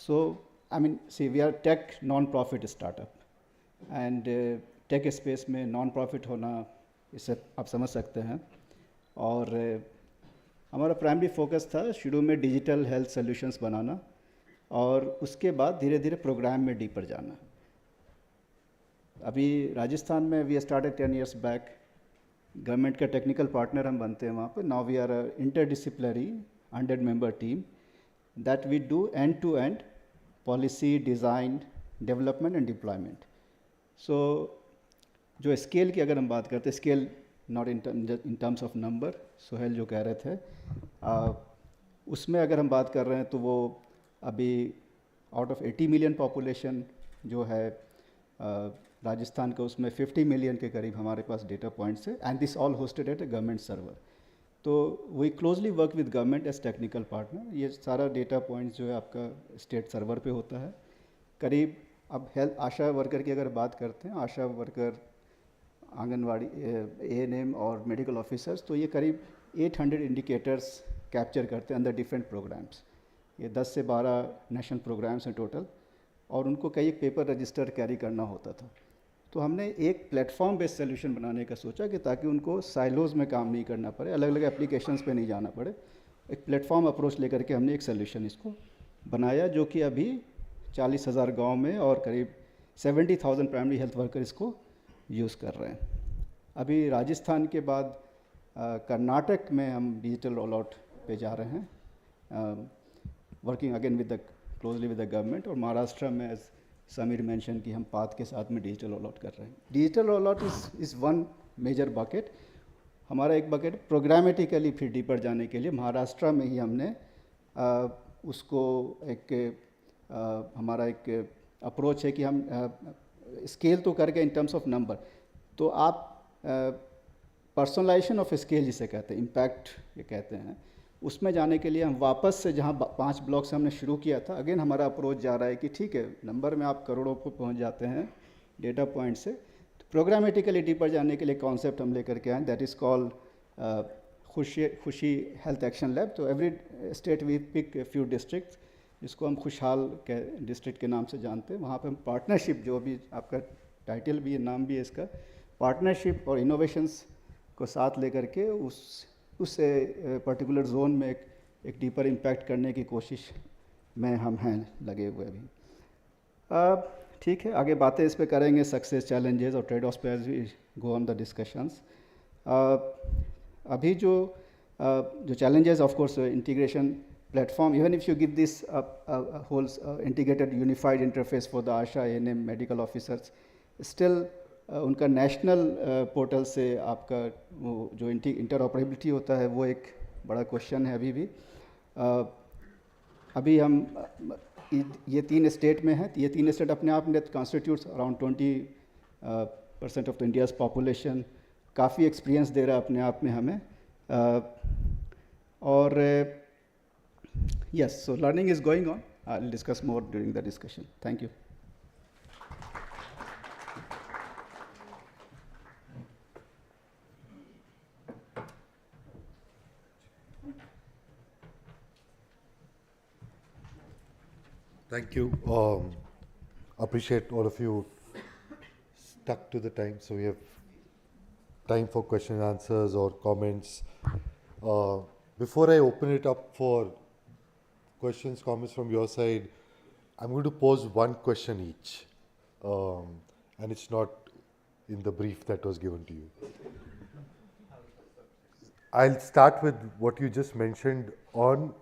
Speaker 10: so I mean, see, we are tech non-profit startup, and tech space में non-profit होना इसे आप समझ सकते हैं. और हमारा प्राइमरी फोकस था शुरू में डिजिटल हेल्थ सॉल्यूशंस बनाना, और उसके बाद धीरे धीरे प्रोग्राम में डीपर जाना. अभी राजस्थान में we started 10 years back, government का टेक्निकल पार्टनर हम बनते हैं वहाँ पे. Now we are interdisciplinary 100 member team that we do end-to-end policy, design, development and deployment. So जो स्केल की अगर हम बात करते हैं, scale not in terms of number, Suhail जो कह रहे थे, उसमें अगर हम बात कर रहे हैं तो वो अभी आउट ऑफ 80 मिलियन पॉपुलेशन जो है राजस्थान का, उसमें 50 मिलियन के करीब हमारे पास डेटा पॉइंट्स है, and this all hosted at a government server. तो we closely work with government as technical partner. ये सारा डेटा पॉइंट्स जो है आपका स्टेट सर्वर पे होता है. करीब अब हेल्थ आशा वर्कर की अगर बात करते हैं, आशा वर्कर, आंगनवाड़ी, ANM और मेडिकल ऑफिसर्स, तो ये करीब 800 इंडिकेटर्स कैप्चर करते हैं अंदर डिफरेंट प्रोग्राम्स. ये 10 से 12 नेशनल प्रोग्राम्स हैं टोटल, और उनको कई एक पेपर रजिस्टर कैरी करना होता था. तो हमने एक प्लेटफॉर्म बेस्ड सोल्यूशन बनाने का सोचा कि ताकि उनको साइलोज में काम नहीं करना पड़े, अलग अलग एप्लीकेशंस पे नहीं जाना पड़े. एक प्लेटफॉर्म अप्रोच लेकर के हमने एक सोल्यूशन इसको बनाया, जो कि अभी 40,000 गाँव में और करीब 70,000 प्राइमरी हेल्थ वर्कर इसको यूज़ कर रहे हैं. अभी राजस्थान के बाद कर्नाटक में हम डिजिटल रोल आउट पे जा रहे हैं, working again with the closely with the government. और महाराष्ट्र में एज समीर मेंशन कि हम पाथ के साथ में डिजिटल रोल आउट कर रहे हैं. Digital roll out is one major bucket. हमारा एक बकेट प्रोग्रामेटिकली फिर डीपर जाने के लिए महाराष्ट्र में ही हमने उसको एक हमारा एक अप्रोच है कि हम स्केल तो करके इन टर्म्स ऑफ नंबर, तो आप पर्सनलाइजेशन ऑफ स्केल जिसे कहते हैं, इम्पैक्ट ये कहते हैं, उसमें जाने के लिए हम वापस से जहाँ 5 ब्लॉक से हमने शुरू किया था, अगेन हमारा अप्रोच जा रहा है कि ठीक है, नंबर में आप करोड़ों पर पहुँच जाते हैं डेटा पॉइंट से. तो प्रोग्रामेटिकली डीपर जाने के लिए कॉन्सेप्ट हम लेकर के आए, that is called Khushi health action lab. तो every state we pick few district जिसको हम खुशहाल के डिस्ट्रिक्ट के नाम से जानते हैं. वहाँ पे हम पार्टनरशिप, जो भी आपका टाइटल भी है, नाम भी है इसका, पार्टनरशिप और इनोवेशंस को साथ लेकर के उस पर्टिकुलर जोन में एक डीपर इम्पैक्ट करने की कोशिश में हम हैं लगे हुए अभी. ठीक है, आगे बातें इस पे करेंगे, सक्सेस, चैलेंजेस और ट्रेड ऑफ्स पे as we go on the discussions. अभी जो challenges, of course, integration platform, even if you give this whole integrated unified interface for the ASHA, ANM, medical officers, still उनका national portal से आपका वो जो interoperability होता है वो एक बड़ा क्वेश्चन है अभी भी. अभी हम ये 3 स्टेट में हैं. ये 3 स्टेट अपने आप में constitutes around 20% of the India's population. काफ़ी एक्सपीरियंस दे रहा है अपने आप में हमें. और yes, so learning is going on. I'll discuss more during the discussion. Thank you.
Speaker 1: Thank you. Appreciate all of you stuck to the time, so we have time for question and answers or comments. Before I open it up for questions, comments from your side, I'm going to pose one question each, and it's not in the brief that was given to you. I'll start with what you just mentioned on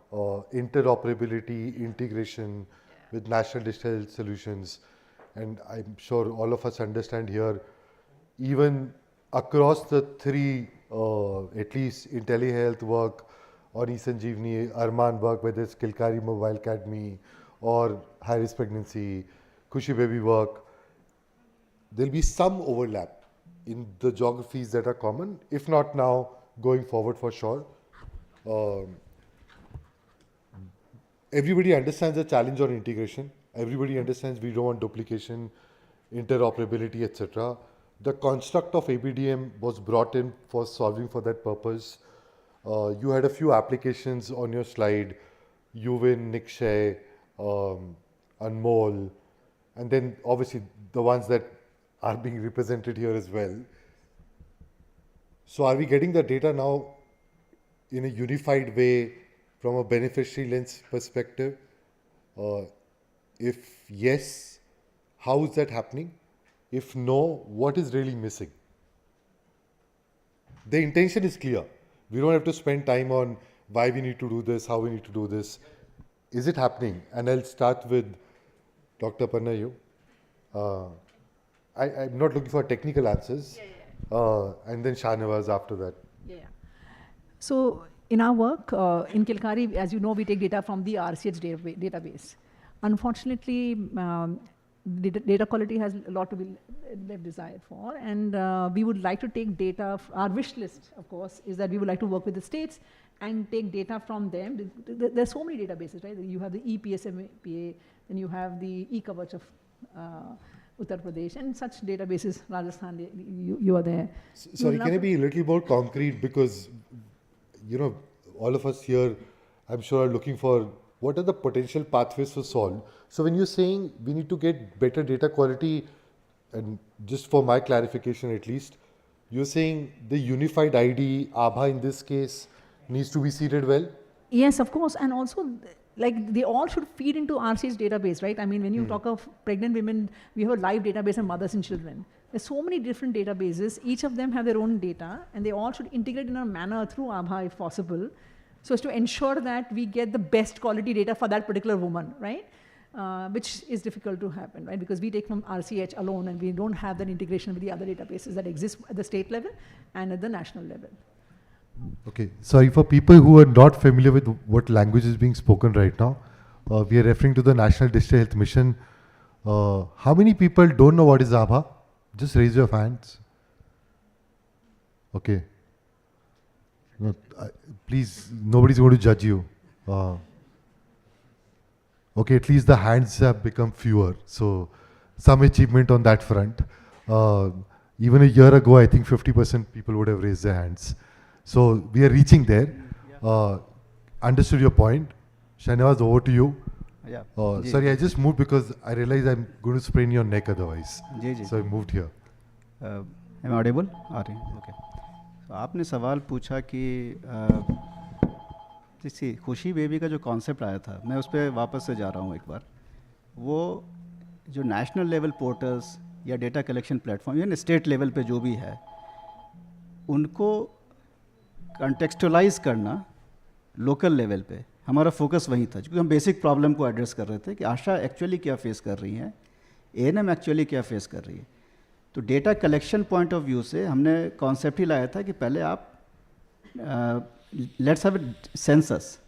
Speaker 1: interoperability, integration with national digital solutions, and I'm sure all of us understand here, even across the 3, at least in telehealth work, or eSanjeevani, Arman work, whether it's Kilkari Mobile Academy or high-risk pregnancy, Khushi Baby work, there'll be some overlap in the geographies that are common, if not now, going forward for sure. Everybody understands the challenge on integration. Everybody understands we don't want duplication, interoperability, etc. The construct of ABDM was brought in for solving for that purpose. You had a few applications on your slide, Yuvin, Nikshay, Anmol, and then obviously the ones that are being represented here as well. So are we getting the data now in a unified way from a beneficiary lens perspective? If yes, how is that happening? If no, what is really missing? The intention is clear. We don't have to spend time on why we need to do this, how we need to do this. Is it happening? And I'll start with Dr. Pannayu. I'm not looking for technical answers. And then Shahnawaz after that.
Speaker 9: So in our work, in Kilkari, as you know, we take data from the RCH database. Unfortunately, data quality has a lot to be left desired for, and we would like to take data. Our wish list, of course, is that we would like to work with the states and take data from them. There are so many databases, right? You have the EPSMPA, then you have the eKavach of Uttar Pradesh, and such databases, Rajasthan, you are there.
Speaker 1: Sorry, can I be a little more concrete? Because, you know, all of us here, I'm sure, are looking for what are the potential pathways for solve. So when you're saying we need to get better data quality, and just for my clarification at least, you're saying the unified ID, ABHA in this case, needs to be seeded well?
Speaker 9: Yes, of course, and also like they all should feed into RC's database, right? I mean, when you talk of pregnant women, we have a live database of mothers and children. There's so many different databases. Each of them have their own data, and they all should integrate in a manner through ABHA if possible, so as to ensure that we get the best quality data for that particular woman, right? Which is difficult to happen, right? Because we take from RCH alone, and we don't have that integration with the other databases that exist at the state level and at the national level.
Speaker 1: Okay, sorry, for people who are not familiar with what language is being spoken right now, we are referring to the National Digital Health Mission. How many people don't know what is ABHA? Just raise your hands. Okay. No, please, nobody's going to judge you. Okay, at least the hands have become fewer. So some achievement on that front. Even a year ago, I think 50% people would have raised their hands. So we are reaching there. Understood your point. Shahnawaz, over to you.
Speaker 10: Yeah.
Speaker 1: Sorry, I just moved because I realized I'm going to sprain your neck otherwise. So I moved here.
Speaker 10: Am I audible? Okay. So आपने सवाल पूछा कि जैसे खुशी baby का जो concept आया था, मैं उस पर वापस से जा रहा हूँ एक बार. वो जो नेशनल लेवल पोर्टल्स या डेटा कलेक्शन प्लेटफॉर्म या स्टेट लेवल पे जो भी है, उनको कंटेक्सचुअलाइज करना लोकल लेवल पे हमारा फोकस वहीं था, क्योंकि हम बेसिक प्रॉब्लम को एड्रेस कर रहे थे कि आशा एक्चुअली क्या फेस कर रही हैं, एएनएम एक्चुअली क्या फेस कर रही है. तो data collection point of view से हमने कॉन्सेप्ट ही लाया था कि पहले आप लेट्स हैव सेंसस.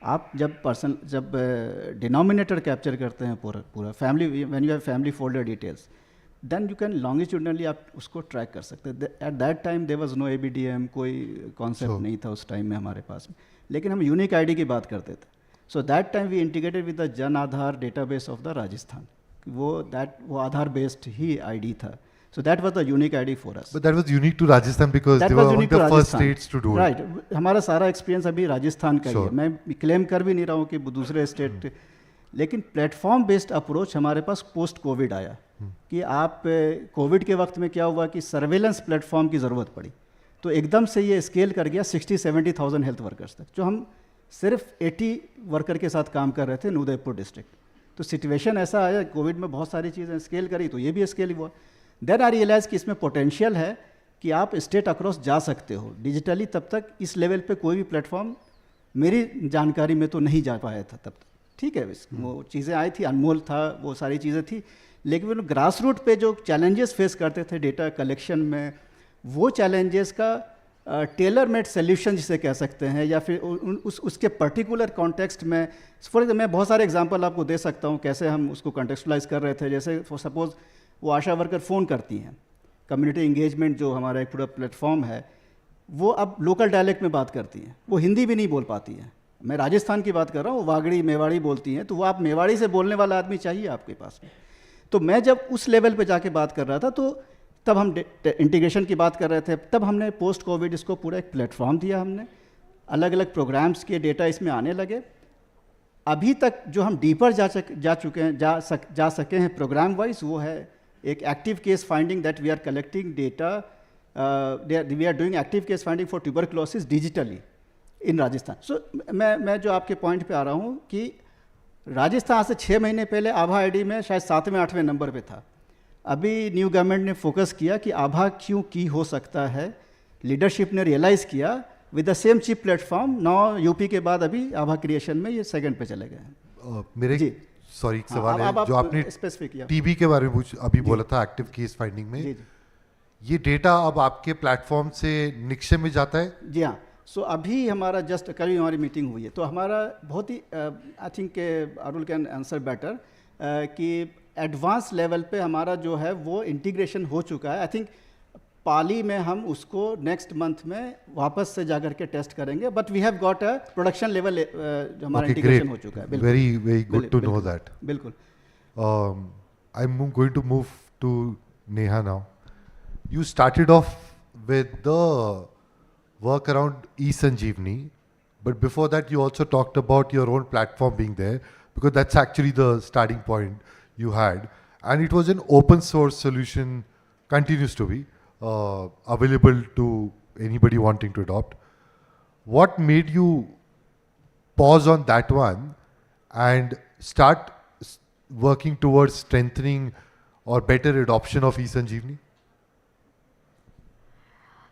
Speaker 10: आप जब डिनोमिनेटर कैप्चर करते हैं पूरा family, when you have family folder details, then you can longitudinally आप उसको ट्रैक कर सकते हैं. At that time there was no ABDM, कोई कॉन्सेप्ट नहीं था उस टाइम में हमारे पास में, लेकिन हम यूनिक आईडी की बात करते थे. So that time we integrated with the Jan Aadhaar database of the Rajasthan. वो आधार बेस्ड ही आईडी था. So that was the unique ID for us.
Speaker 1: But that was unique to Rajasthan because they were one of the first states to do it.
Speaker 10: Right. हमारा सारा experience अभी राजस्थान का ही है. मैं claim कर भी नहीं रहा हूँ कि दूसरे स्टेट, लेकिन प्लेटफॉर्म बेस्ड अप्रोच हमारे पास पोस्ट कोविड आया. कि आप कोविड के वक्त में क्या हुआ कि सर्वेलेंस प्लेटफॉर्म की ज़रूरत पड़ी, तो एकदम से ये स्केल कर गया 60-70,000 हेल्थ वर्कर्स तक, जो हम सिर्फ 80 वर्कर के साथ काम कर रहे थे उदयपुर डिस्ट्रिक्ट. तो सिचुएशन ऐसा आया, कोविड में बहुत सारी चीज़ें स्केल करी, तो ये भी स्केल हुआ. देन आई रियलाइज़ कि इसमें पोटेंशियल है कि आप स्टेट अक्रॉस जा सकते हो डिजिटली. तब तक इस लेवल पे कोई भी प्लेटफॉर्म मेरी जानकारी में तो नहीं जा पाया था तब तक. ठीक है, वो चीज़ें आई थी, अनमोल था, वो सारी चीज़ें थी, लेकिन वो ग्रास रूट पे जो चैलेंजेस फेस करते थे डेटा कलेक्शन में, वो चैलेंजेस का टेलर मेड सोल्यूशन जिसे कह सकते हैं, या फिर उसके पर्टिकुलर कॉन्टेक्स्ट में. फॉर एग्जाम्पल मैं बहुत सारे एग्जांपल आपको दे सकता हूँ कैसे हम उसको कॉन्टेक्चुअलाइज कर रहे थे. जैसे फॉर सपोज वो आशा वर्कर फ़ोन करती हैं, कम्युनिटी इंगेजमेंट जो हमारा एक पूरा प्लेटफॉर्म है, वो अब लोकल डायलेक्ट में बात करती हैं, वो हिंदी भी नहीं बोल पाती हैं. मैं राजस्थान की बात कर रहा हूँ, वो वागड़ी मेवाड़ी बोलती हैं, तो वो आप मेवाड़ी से बोलने वाला आदमी चाहिए आपके पास में. तो मैं जब उस लेवल पे जाके बात कर रहा था, तो तब हम इंटीग्रेशन की बात कर रहे थे. तब हमने पोस्ट कोविड इसको पूरा एक प्लेटफॉर्म दिया, हमने अलग अलग प्रोग्राम्स के डेटा इसमें आने लगे. अभी तक जो हम डीपर जा सके हैं प्रोग्राम वाइज, वो है एक active case finding that we are collecting data. We are doing active case finding for tuberculosis digitally in Rajasthan. So मैं जो आपके पॉइंट पे आ रहा हूँ कि राजस्थान से 6 महीने पहले आभा आईडी में शायद 7वें-8वें नंबर पे था. अभी न्यू गवर्नमेंट ने फोकस किया कि आभा क्यों की हो सकता है. लीडरशिप ने रियलाइज़ किया with the same chip platform. Now UP के बाद अभी आभा क्रिएशन में ये सेकंड पे चले गए.
Speaker 1: मेरे सॉरी एक सवाल है जो आपने टीबी के बारे में अभी बोला था एक्टिव केस फाइंडिंग में. ये डेटा अब आपके प्लेटफॉर्म से निक्षय में जाता है?
Speaker 10: जी हाँ. सो अभी हमारा जस्ट कल ही हमारी मीटिंग हुई है, तो हमारा बहुत ही I think Arul can answer better कि एडवांस लेवल पे हमारा जो है वो इंटीग्रेशन हो चुका है. आई थिंक पाली में हम उसको नेक्स्ट मंथ में वापस से जाकर के टेस्ट करेंगे, but we have got a production level जो हमारा इंटीग्रेशन हो चुका है.
Speaker 1: Very good to know that.
Speaker 10: बिल्कुल.
Speaker 1: I'm going to move to Neha now. You started off with the work around eSanjeevani, but before that you also talked about your own platform being there, because that's actually the starting point you had, and it was an open source solution, continues to be available to anybody wanting to adopt. What made you pause on that one and start working towards strengthening or better adoption of eSanjeevani?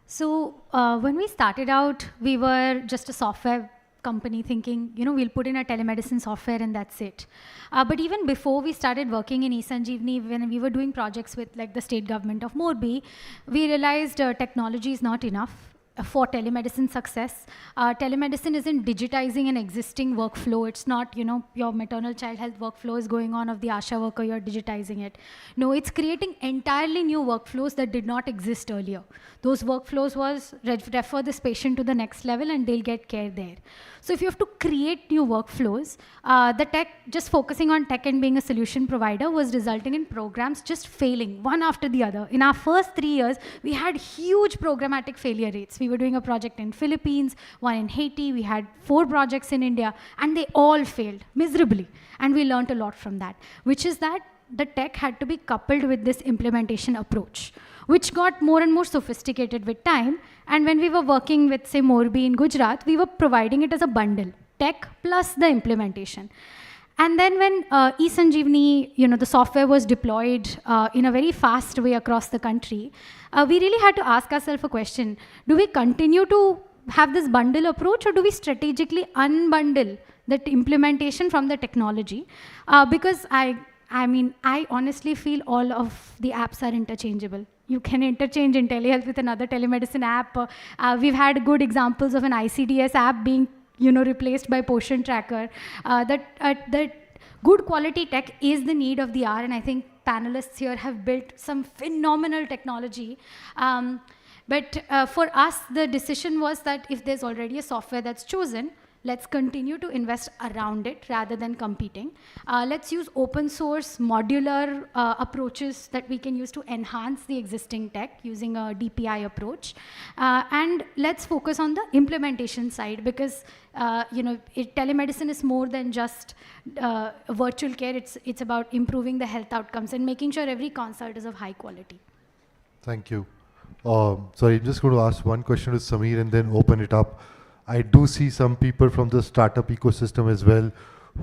Speaker 2: So when we started out, we were just a software company thinking, we'll put in a telemedicine software and that's it. But even before we started working in eSanjeevani, when we were doing projects with like the state government of Morbi, we realized technology is not enough for telemedicine success. Telemedicine isn't digitizing an existing workflow. It's not, your maternal child health workflow is going on of the ASHA worker, you're digitizing it. No, it's creating entirely new workflows that did not exist earlier. Those workflows was refer this patient to the next level and they'll get care there. So if you have to create new workflows, the tech, just focusing on tech and being a solution provider was resulting in programs just failing one after the other. In our first 3 years, we had huge programmatic failure rates. We were doing a project in Philippines, one in Haiti, we had 4 projects in India, and they all failed miserably. And we learned a lot from that, which is that the tech had to be coupled with this implementation approach, which got more and more sophisticated with time. And when we were working with, say, Morbi in Gujarat, we were providing it as a bundle, tech plus the implementation. And then when eSanjeevani, the software was deployed in a very fast way across the country, we really had to ask ourselves a question. Do we continue to have this bundle approach, or do we strategically unbundle that implementation from the technology? Because I honestly feel all of the apps are interchangeable. You can interchange IntelliHealth with another telemedicine app. We've had good examples of an ICDS app being replaced by Portion Tracker. That good quality tech is the need of the hour, and I think panelists here have built some phenomenal technology. But for us, the decision was that if there's already a software that's chosen, let's continue to invest around it rather than competing. Let's use open source modular approaches that we can use to enhance the existing tech using a DPI approach. And let's focus on the implementation side, because telemedicine is more than just virtual care. It's about improving the health outcomes and making sure every consult is of high quality.
Speaker 1: Thank you. Sorry, I'm just going to ask one question to Sameer and then open it up. I do see some people from the startup ecosystem as well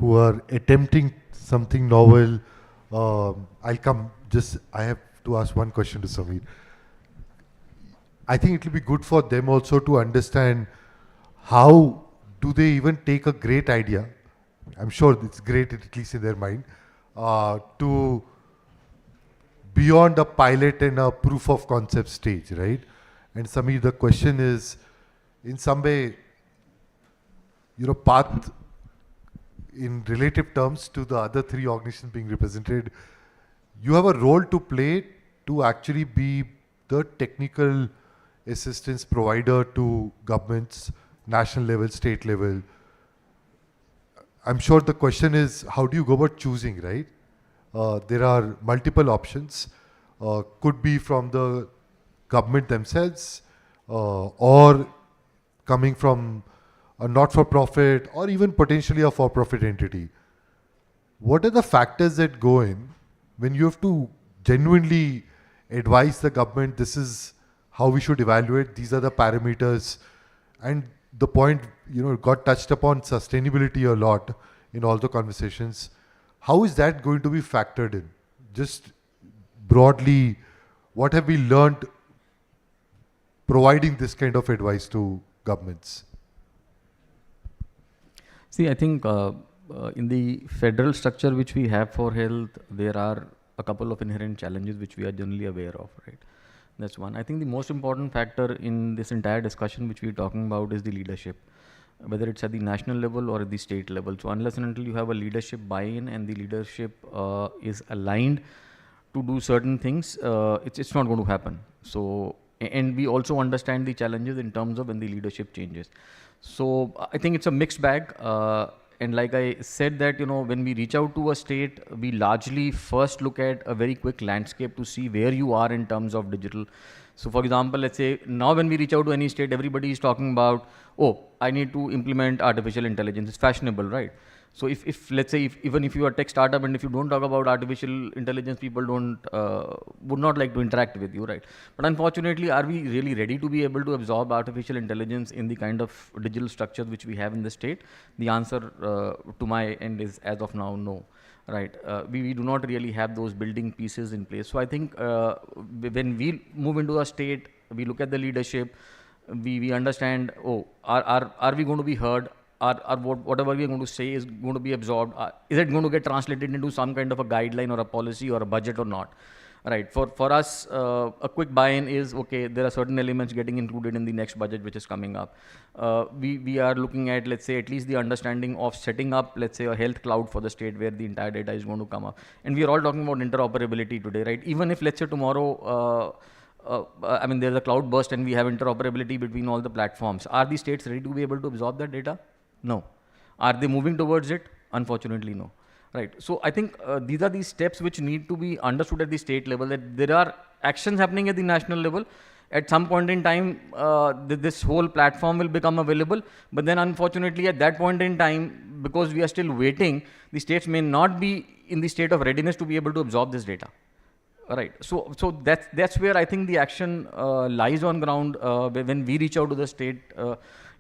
Speaker 1: who are attempting something novel. I have to ask one question to Sameer. I think it will be good for them also to understand how do they even take a great idea. I'm sure it's great, at least in their mind, to beyond a pilot and a proof of concept stage, right? And Sameer, the question is, in some way, path in relative terms to the other 3 organizations being represented, you have a role to play to actually be the technical assistance provider to governments, national level, state level. I'm sure the question is, how do you go about choosing, right? There are multiple options. Could be from the government themselves, or coming from a not-for-profit, or even potentially a for-profit entity. What are the factors that go in when you have to genuinely advise the government, this is how we should evaluate, these are the parameters, and the point, got touched upon sustainability a lot in all the conversations. How is that going to be factored in? Just broadly, what have we learned providing this kind of advice to governments?
Speaker 3: See, I think in the federal structure which we have for health, there are a couple of inherent challenges which we are generally aware of, right? That's one. I think the most important factor in this entire discussion which we're talking about is the leadership, whether it's at the national level or at the state level. So unless and until you have a leadership buy-in and the leadership is aligned to do certain things, it's not going to happen. So, and we also understand the challenges in terms of when the leadership changes. So I think it's a mixed bag. And like I said that, when we reach out to a state, we largely first look at a very quick landscape to see where you are in terms of digital. So for example, let's say now when we reach out to any state, everybody is talking about, oh, I need to implement artificial intelligence. It's fashionable, right? So if let's say, even if you are a tech startup and if you don't talk about artificial intelligence, people would not like to interact with you, right? But unfortunately, are we really ready to be able to absorb artificial intelligence in the kind of digital structures which we have in the state? The answer to my end is, as of now, no. Right, we do not really have those building pieces in place. So I think when we move into a state, we look at the leadership, we understand, oh, are we going to be heard? Whatever we are going to say is going to be absorbed? Is it going to get translated into some kind of a guideline or a policy or a budget or not? Right. For us, a quick buy-in is, okay, there are certain elements getting included in the next budget which is coming up. We are looking at, let's say, at least the understanding of setting up, let's say, a health cloud for the state where the entire data is going to come up. And we are all talking about interoperability today, right? Even if, let's say, tomorrow, I mean, there's a cloud burst and we have interoperability between all the platforms, are the states ready to be able to absorb that data? No. Are they moving towards it? Unfortunately, no. Right. So I think these are the steps which need to be understood at the state level, that there are actions happening at the national level. At some point in time, this whole platform will become available. But then unfortunately, at that point in time, because we are still waiting, the states may not be in the state of readiness to be able to absorb this data. Right. So that's where I think the action lies on ground when we reach out to the state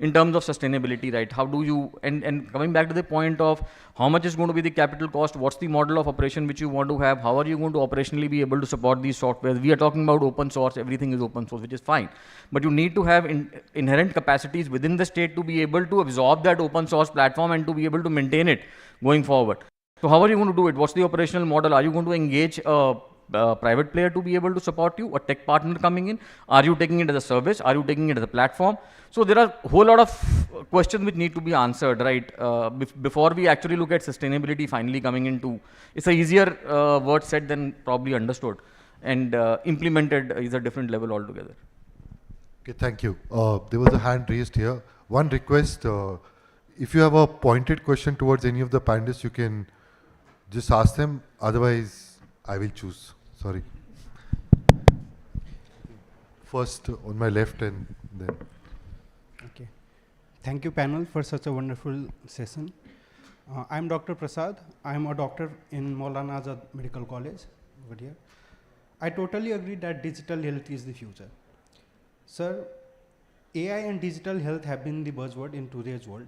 Speaker 3: in terms of sustainability, right? How do you, and coming back to the point of how much is going to be the capital cost, what's the model of operation which you want to have, how are you going to operationally be able to support these softwares? We are talking about open source, everything is open source, which is fine. But you need to have inherent capacities within the state to be able to absorb that open source platform and to be able to maintain it going forward. So how are you going to do it? What's the operational model? Are you going to engage private player to be able to support you, a tech partner coming in? Are you taking it as a service? Are you taking it as a platform? So there are a whole lot of questions which need to be answered, right? Before we actually look at sustainability finally coming into, it's a easier word said than probably understood, and implemented is a different level altogether.
Speaker 1: Okay, thank you. There was a hand raised here. One request, if you have a pointed question towards any of the panelists, you can just ask them, otherwise I will choose. Sorry. First on my left and then.
Speaker 12: Okay. Thank you, panel, for such a wonderful session. I'm Dr. Prasad. I'm a doctor in Maulana Azad Medical College over here. I totally agree that digital health is the future. Sir, AI and digital health have been the buzzword in today's world.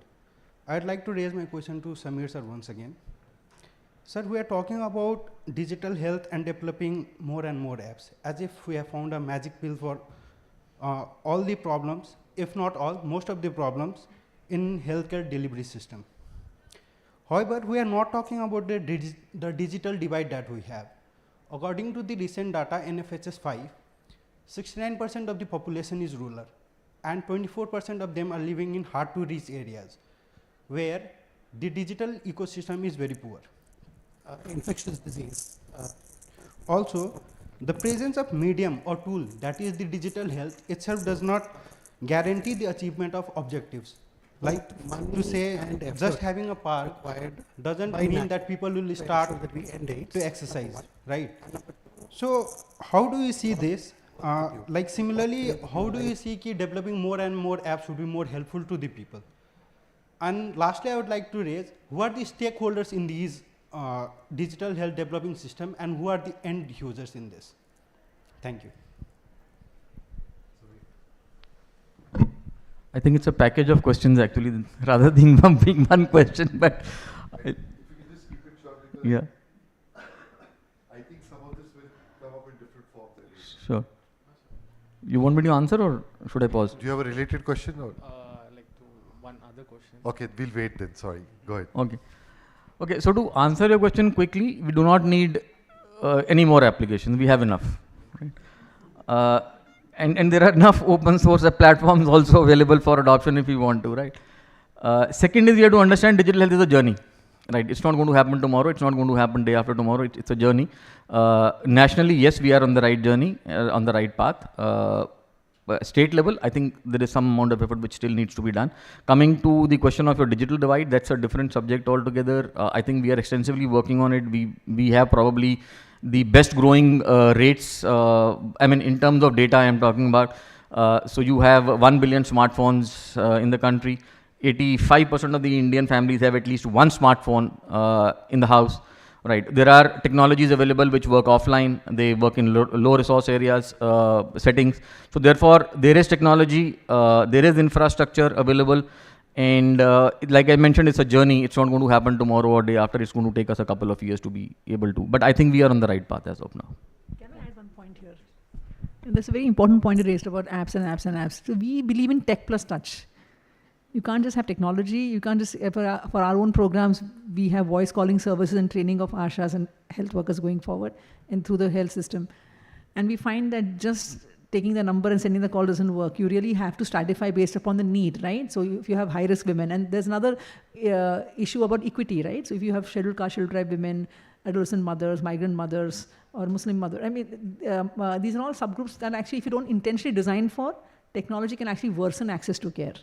Speaker 12: I'd like to raise my question to Samir sir once again. Sir, we are talking about digital health and developing more and more apps, as if we have found a magic pill for all the problems, if not all, most of the problems in healthcare delivery system. However, we are not talking about the digital divide that we have. According to the recent data NFHS 5, 69% of the population is rural and 24% of them are living in hard to reach areas where the digital ecosystem is very poor. Infectious disease. Also, the presence of medium or tool, that is the digital health itself, does not guarantee the achievement of objectives. Like to say just having a park doesn't mean that people will start to exercise, right? So how do you see this? Like similarly, how do you see developing more and more apps would be more helpful to the people? And lastly, I would like to raise, who are the stakeholders in these digital health developing system and who are the end users in this? Thank you.
Speaker 3: I think it's a package of questions actually, rather than being one question, but
Speaker 1: if you can just keep it short, because
Speaker 3: yeah.
Speaker 1: I think some of this will come up in different forms.
Speaker 3: Sure. You want me to answer or should I pause?
Speaker 1: Do you have a related question? Or?
Speaker 7: Like to one other question.
Speaker 1: Okay, we'll wait then, sorry. Go ahead.
Speaker 3: Okay. Okay, so to answer your question quickly, we do not need any more applications. We have enough. Right? and there are enough open source platforms also available for adoption if you want to, right? Second is, you have to understand digital health is a journey, right? It's not going to happen tomorrow. It's not going to happen day after tomorrow. It's a journey. Nationally, yes, we are on the right journey, on the right path. State level, I think there is some amount of effort which still needs to be done. Coming to the question of your digital divide, that's a different subject altogether. I think we are extensively working on it. We have probably the best growing rates. I mean, in terms of data, I am talking about. So you have 1 billion smartphones in the country. 85% of the Indian families have at least one smartphone in the house. Right. There are technologies available which work offline. They work in low resource areas, settings. So therefore, there is technology, there is infrastructure available. And like I mentioned, it's a journey. It's not going to happen tomorrow or day after. It's going to take us a couple of years to be able to. But I think we are on the right path as of now.
Speaker 9: Can I add one point here? There's a very important point you raised about apps and apps and apps. So we believe in tech plus touch. You can't just have technology. You can't just, for our own programs, we have voice calling services and training of ASHAs and health workers going forward and through the health system. And we find that just taking the number and sending the call doesn't work. You really have to stratify based upon the need, right? So if you have high-risk women, and there's another issue about equity, right? So if you have scheduled caste, scheduled tribe women, adolescent mothers, migrant mothers, or Muslim mothers, I mean, these are all subgroups that actually, if you don't intentionally design for, technology can actually worsen access to care.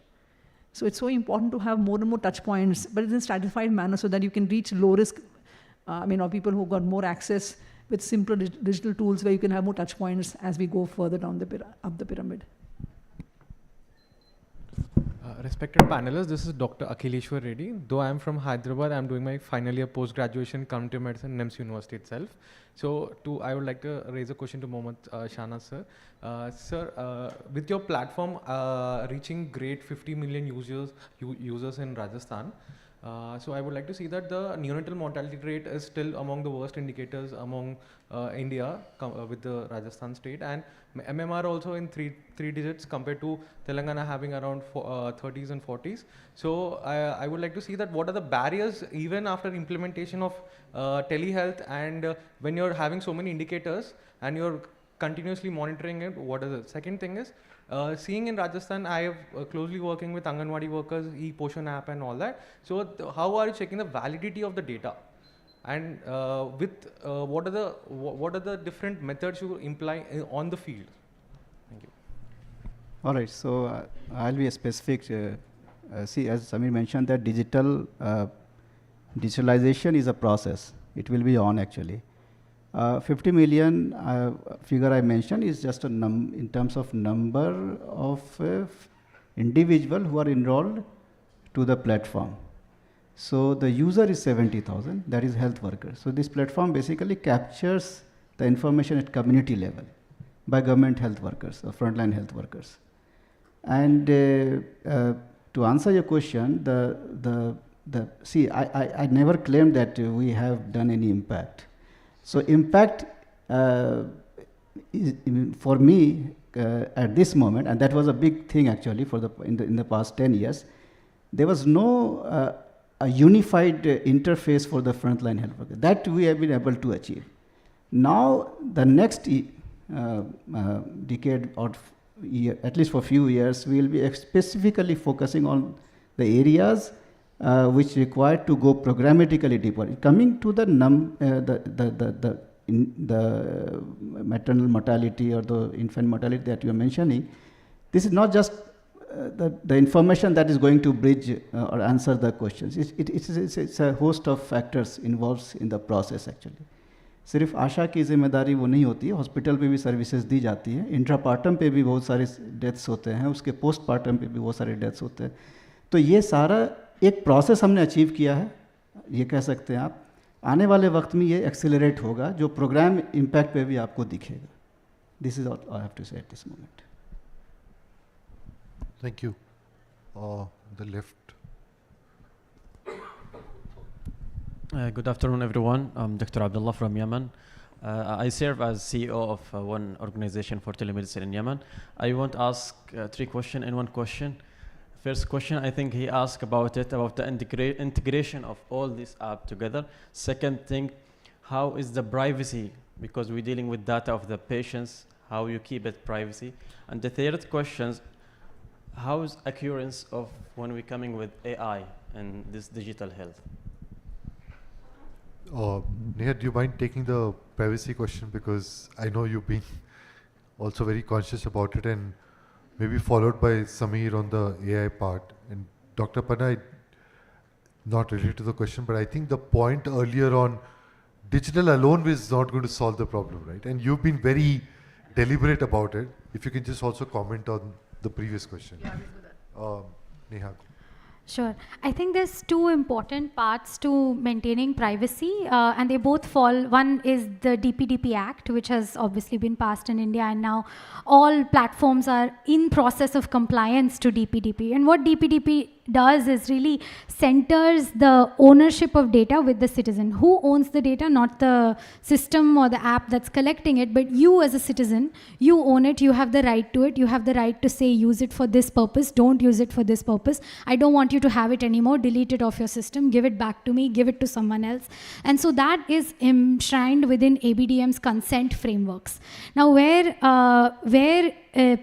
Speaker 9: So it's so important to have more and more touch points, but in a stratified manner so that you can reach low risk, or people who got more access with simpler digital tools where you can have more touch points as we go further down up the pyramid.
Speaker 17: Respected panelists, this is Dr. Akhileshwar Reddy. Though I am from Hyderabad, I am doing my final year post-graduation cognitive medicine in NIMS University itself. So I would like to raise a question to Mohammad Shana sir. Sir, with your platform reaching great 50 million users in Rajasthan, so I would like to see that the neonatal mortality rate is still among the worst indicators among India with the Rajasthan state, and MMR also in three digits compared to Telangana having around 30s and 40s. So I would like to see that what are the barriers even after implementation of telehealth, and when you're having so many indicators and you're continuously monitoring it, what is it? Second thing is, seeing in Rajasthan, I have closely working with Anganwadi workers, e-Poshan app and all that. So how are you checking the validity of the data? And what are the different methods you imply on the field? Thank you.
Speaker 10: All right, so I'll be specific. See, as Samir mentioned, that digitalization is a process. It will be on actually. 50 million figure I mentioned is just a in terms of number of individual who are enrolled to the platform. So the user is 70,000, that is health workers. So this platform basically captures the information at community level by government health workers or frontline health workers. And to answer your question, see, I never claimed that we have done any impact. So impact is, for me at this moment, and that was a big thing actually for in the past 10 years, there was no a unified interface for the frontline health worker. That we have been able to achieve. Now the next decade or year, at least for a few years, we will be specifically focusing on the areas which require to go programmatically deeper. Coming to the maternal mortality or the infant mortality that you are mentioning, this is not just the information that is going to bridge or answer the questions. It's a host of factors involved in the process actually. सिर्फ आशा की जिम्मेदारी वो नहीं होती है, hospital पे भी services दी जाती हैं, इंट्रापार्टम पे भी बहुत सारे डेथ्स होते हैं, उसके पोस्टपार्टम पे भी बहुत सारे डेथ्स होते हैं. तो ये सारा एक प्रोसेस हमने अचीव किया है, ये कह सकते हैं आप. आने वाले वक्त में ये एक्सेलरेट होगा, जो प्रोग्राम इम्पैक्ट पे भी आपको दिखेगा. This is all I have to say at this moment.
Speaker 1: Thank you. The left.
Speaker 18: Good afternoon, everyone. I'm Dr. Abdullah from Yemen. I serve as CEO of one organization for telemedicine in Yemen. I want to ask 3 questions in one question. First question, I think he asked about the integration of all this app together. Second thing, how is the privacy? Because we're dealing with data of the patients. how you keep it privacy. And the third question, how is occurrence of when we're coming with AI and this digital health?
Speaker 1: Neha, do you mind taking the privacy question, because I know you've been also very conscious about it, and maybe followed by Sameer on the AI part. And Dr. Panna, not related to the question, but I think the point earlier on digital alone is not going to solve the problem, right? And you've been very deliberate about it. If you can just also comment on the previous question. Yeah, we'll do that. Neha.
Speaker 2: Sure. I think there's two important parts to maintaining privacy, and they both fall. One is the DPDP Act, which has obviously been passed in India, and now all platforms are in process of compliance to DPDP. And what DPDP does is really centers the ownership of data with the citizen. Who owns the data? Not the system or the app that's collecting it, but you as a citizen, you own it, you have the right to it, you have the right to say use it for this purpose, don't use it for this purpose, I don't want you to have it anymore, delete it off your system, give it back to me, give it to someone else. And so that is enshrined within ABDM's consent frameworks. Now where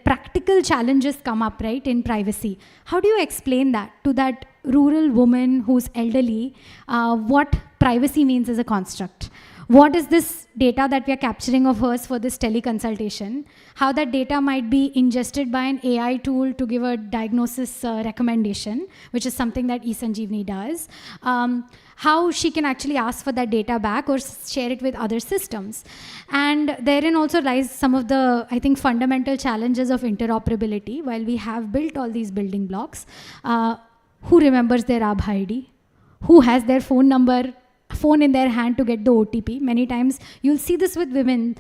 Speaker 2: practical challenges come up, right, in privacy, how do you explain that to that rural woman who's elderly, what privacy means as a construct? What is this data that we are capturing of hers for this teleconsultation? How that data might be ingested by an AI tool to give a diagnosis recommendation, which is something that eSanjeevani does. How she can actually ask for that data back or share it with other systems. And therein also lies some of the, I think, fundamental challenges of interoperability. While we have built all these building blocks, who remembers their Aadhaar ID? Who has their phone in their hand to get the OTP? Many times you'll see this with women,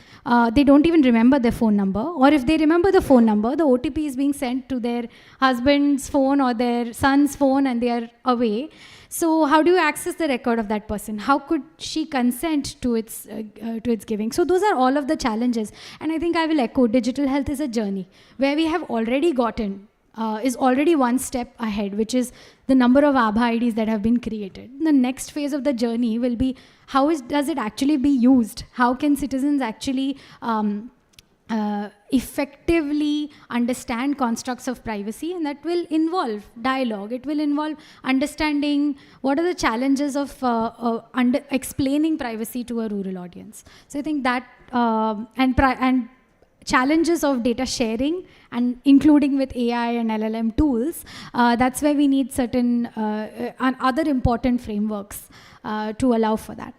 Speaker 2: they don't even remember their phone number, or if they remember the phone number, the OTP is being sent to their husband's phone or their son's phone and they are away. So how do you access the record of that person? How could she consent to its giving? So those are all of the challenges. And I think I will echo, digital health is a journey where we have already gotten is already one step ahead, which is the number of Aadhaar IDs that have been created. The next phase of the journey will be does it actually be used? How can citizens actually effectively understand constructs of privacy? And that will involve dialogue. It will involve understanding what are the challenges of explaining privacy to a rural audience. So I think that and challenges of data sharing and including with AI and LLM tools, that's where we need certain and other important frameworks to allow for that.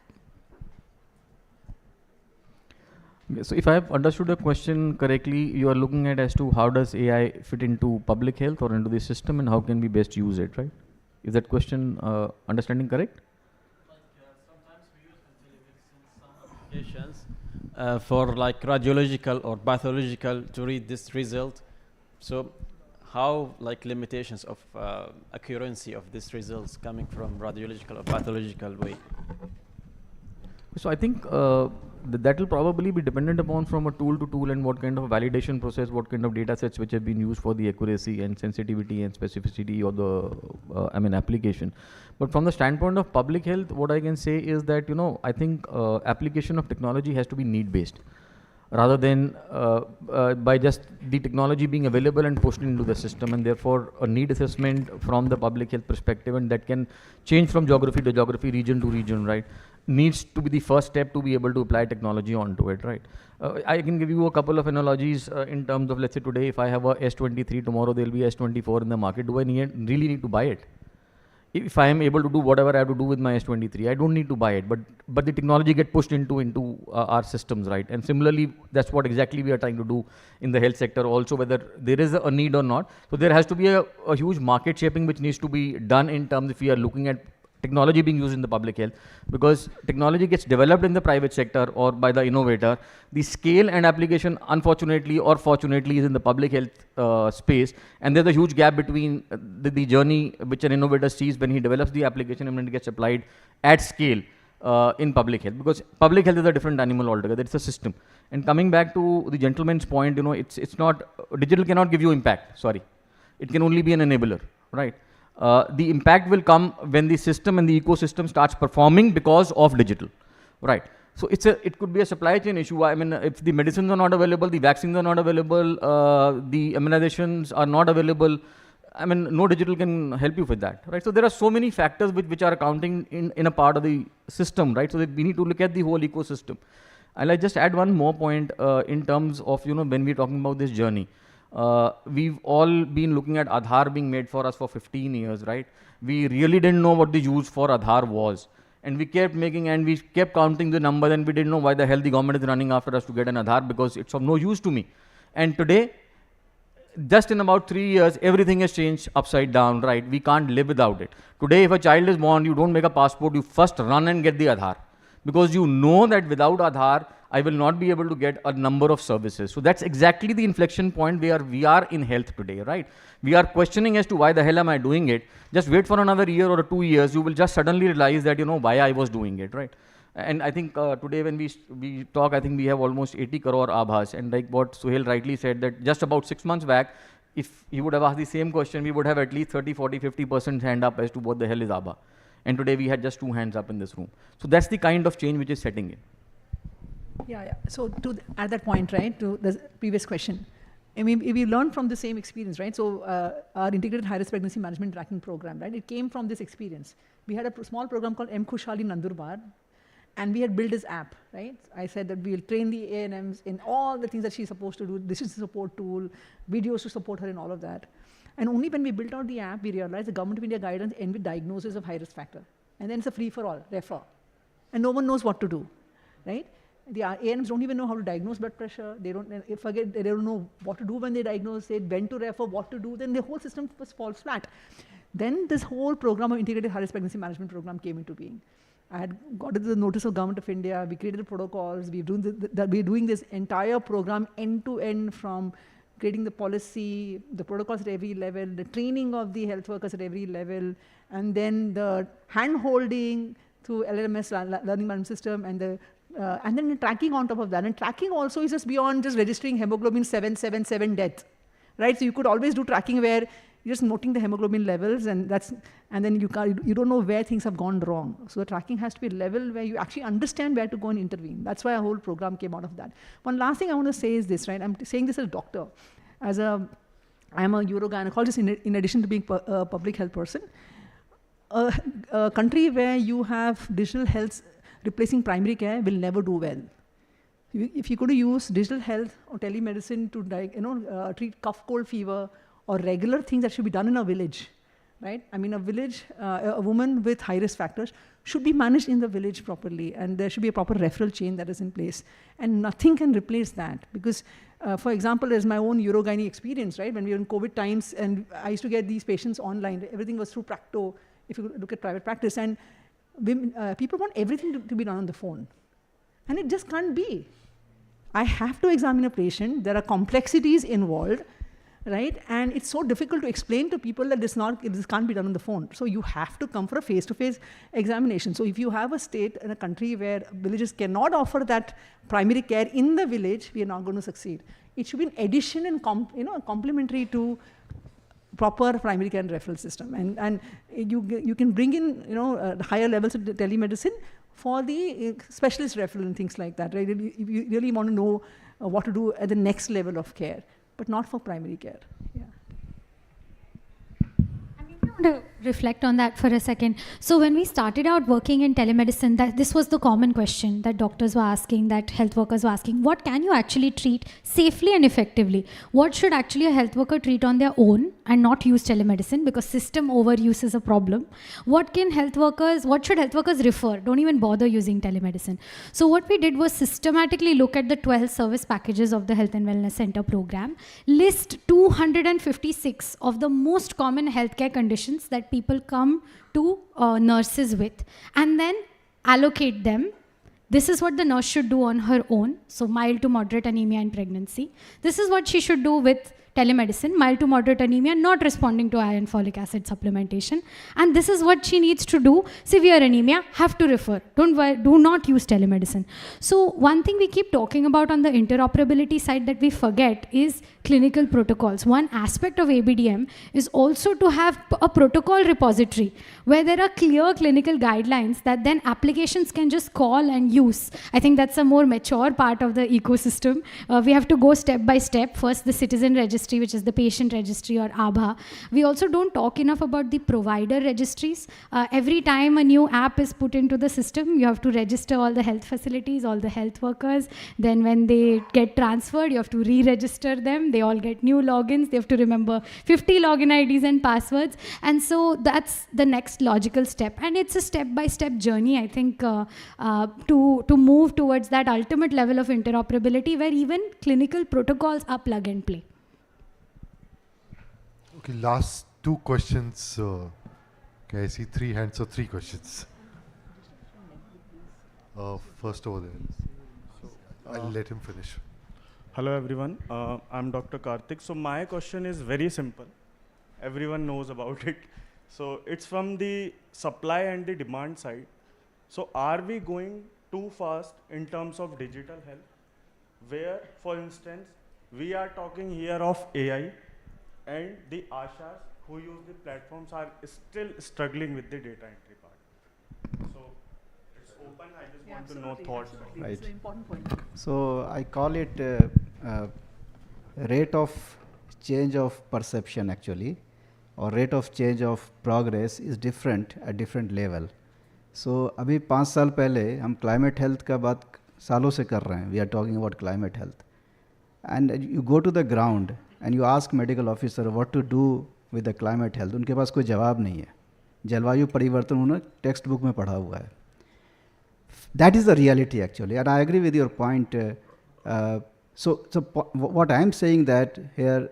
Speaker 3: Okay, so if I have understood the question correctly, you are looking at as to how does AI fit into public health or into the system and how can we best use it, right? Is that question understanding correct?
Speaker 18: Sometimes we use intelligence in some applications for like radiological or pathological to read this result. So how like limitations of accuracy of these results coming from radiological or pathological way?
Speaker 3: So I think that will probably be dependent upon from a tool to tool and what kind of validation process, what kind of data sets which have been used for the accuracy and sensitivity and specificity of the application. But from the standpoint of public health, what I can say is that, I think application of technology has to be need-based rather than by just the technology being available and pushed into the system, and therefore a need assessment from the public health perspective, and that can change from geography to geography, region to region, right? Needs to be the first step to be able to apply technology onto it, right? I can give you a couple of analogies in terms of, let's say today, if I have a S23, tomorrow there'll be S24 in the market. Do I really need to buy it? If I am able to do whatever I have to do with my S23, I don't need to buy it, but the technology get pushed into our systems, right? And similarly, that's what exactly we are trying to do in the health sector also, whether there is a need or not. So there has to be a huge market shaping which needs to be done in terms if we are looking at technology being used in the public health, because technology gets developed in the private sector or by the innovator. The scale and application, unfortunately or fortunately, is in the public health space, and there's a huge gap between the journey which an innovator sees when he develops the application and when it gets applied at scale in public health, because public health is a different animal altogether. It's a system. And coming back to the gentleman's point, it's not, digital cannot give you impact, sorry. It can only be an enabler, right? The impact will come when the system and the ecosystem starts performing because of digital, right? So it could be a supply chain issue. I mean, if the medicines are not available, the vaccines are not available, the immunizations are not available, I mean, no digital can help you with that, right? So there are so many factors which are accounting in a part of the system, right? So that we need to look at the whole ecosystem. I'll just add one more point in terms of, when we're talking about this journey. We've all been looking at Aadhaar being made for us for 15 years, right? We really didn't know what the use for Aadhaar was. And we kept making, and we kept counting the numbers, and we didn't know why the hell the government is running after us to get an Aadhaar, because it's of no use to me. And today, just in about 3 years, everything has changed upside down, right? We can't live without it. Today, if a child is born, you don't make a passport, you first run and get the Aadhaar. Because you know that without Aadhaar, I will not be able to get a number of services. So that's exactly the inflection point where we are in health today, right? We are questioning as to why the hell am I doing it. Just wait for another year or 2 years, you will just suddenly realize that, why I was doing it, right? And I think today when we talk, I think we have almost 80 crore Aabhas. And like what Suhail rightly said, that just about 6 months back, if he would have asked the same question, we would have at least 30, 40, 50% hand up as to what the hell is Aabha. And today we had just 2 hands up in this room. So that's the kind of change which is setting in.
Speaker 9: Yeah. So at that point, right, to the previous question, I mean, we learned from the same experience, right? So our integrated high-risk pregnancy management tracking program, right? It came from this experience. We had a small program called M. Khushhali Nandurbar, and we had built this app, right? I said that we'll train the ANMs in all the things that she's supposed to do, decision support tool, videos to support her in all of that. And only when we built out the app, we realized the Government of India guidance ends with diagnosis of high-risk factor. And then it's a free-for-all, refer. And no one knows what to do, right? The ANMs don't even know how to diagnose blood pressure. They don't know what to do when they diagnose it, when to refer, what to do. Then the whole system falls flat. Then this whole program of integrated high-risk pregnancy management program came into being. I had got the notice of Government of India. We created the protocols. We're doing this entire program end-to-end, from creating the policy, the protocols at every level, the training of the health workers at every level, and then the hand-holding through LMS, learning management system, and then the tracking on top of that. And tracking also is just beyond just registering hemoglobin 777 death, right? So you could always do tracking where you're just noting the hemoglobin levels, and then you don't know where things have gone wrong. So the tracking has to be a level where you actually understand where to go and intervene. That's why a whole program came out of that. One last thing I want to say is this, right? I'm saying this as a doctor. I'm a urogynecologist in addition to being a public health person. A country where you have digital health replacing primary care will never do well. If you could use digital health or telemedicine to treat cough, cold, fever, or regular things that should be done in a village, right? I mean, a village, a woman with high-risk factors should be managed in the village properly, and there should be a proper referral chain that is in place. And nothing can replace that, because, for example, there's my own urogyne experience, right? When we were in COVID times, and I used to get these patients online. Everything was through Practo, if you look at private practice. And people want everything to be done on the phone. And it just can't be. I have to examine a patient. There are complexities involved, right? And it's so difficult to explain to people that this can't be done on the phone. So you have to come for a face-to-face examination. So if you have a state and a country where villages cannot offer that primary care in the village, we are not going to succeed. It should be an addition and complementary to proper primary care and referral system. And you can bring in higher levels of telemedicine for the specialist referral and things like that, right? If you really want to know what to do at the next level of care, but not for primary care. Yeah.
Speaker 2: I want to reflect on that for a second. So when we started out working in telemedicine, this was the common question that doctors were asking, that health workers were asking: what can you actually treat safely and effectively? What should actually a health worker treat on their own and not use telemedicine, because system overuse is a problem? What should health workers refer? Don't even bother using telemedicine. So what we did was systematically look at the 12 service packages of the Health and Wellness Center program, list 256 of the most common healthcare conditions that people come to nurses with, and then allocate them. This is what the nurse should do on her own, so mild to moderate anemia in pregnancy. This is what she should do with telemedicine, mild to moderate anemia, not responding to iron folic acid supplementation. And this is what she needs to do. Severe anemia, have to refer. Do not use telemedicine. So one thing we keep talking about on the interoperability side that we forget is clinical protocols. One aspect of ABDM is also to have a protocol repository where there are clear clinical guidelines that then applications can just call and use. I think that's a more mature part of the ecosystem. We have to go step by step. First, the citizen registry, which is the patient registry or ABHA. We also don't talk enough about the provider registries. Every time a new app is put into the system, you have to register all the health facilities, all the health workers. Then when they get transferred, you have to re-register them. They all get new logins. They have to remember 50 login IDs and passwords. And so that's the next logical step. And it's a step-by-step journey, I think, to move towards that ultimate level of interoperability where even clinical protocols are plug and play.
Speaker 1: Okay, last two questions. Okay, I see 3 hands, so 3 questions. First over there. I'll let him finish.
Speaker 14: Hello everyone, I'm Dr. Karthik. So my question is very simple. Everyone knows about it. So it's from the supply and the demand side. So are we going too fast in terms of digital health? Where, for instance, we are talking here of AI and the ASHAs who use the platforms are still struggling with the data entry part. So it's open, I just want to know thoughts.
Speaker 10: Right.
Speaker 9: It's an important point.
Speaker 10: So I call it rate of change of perception actually, or rate of change of progress is different at different level. So अभी 5 साल पहले हम climate health का बात सालों से कर रहे हैं. We are talking about climate health. And you go to the ground and you ask medical officer what to do with the climate health. उनके पास कोई जवाब नहीं है. जलवायु परिवर्तन उन्होंने टेक्स्ट बुक में पढ़ा हुआ है. That is the reality actually, and I agree with your point. What I am saying that here,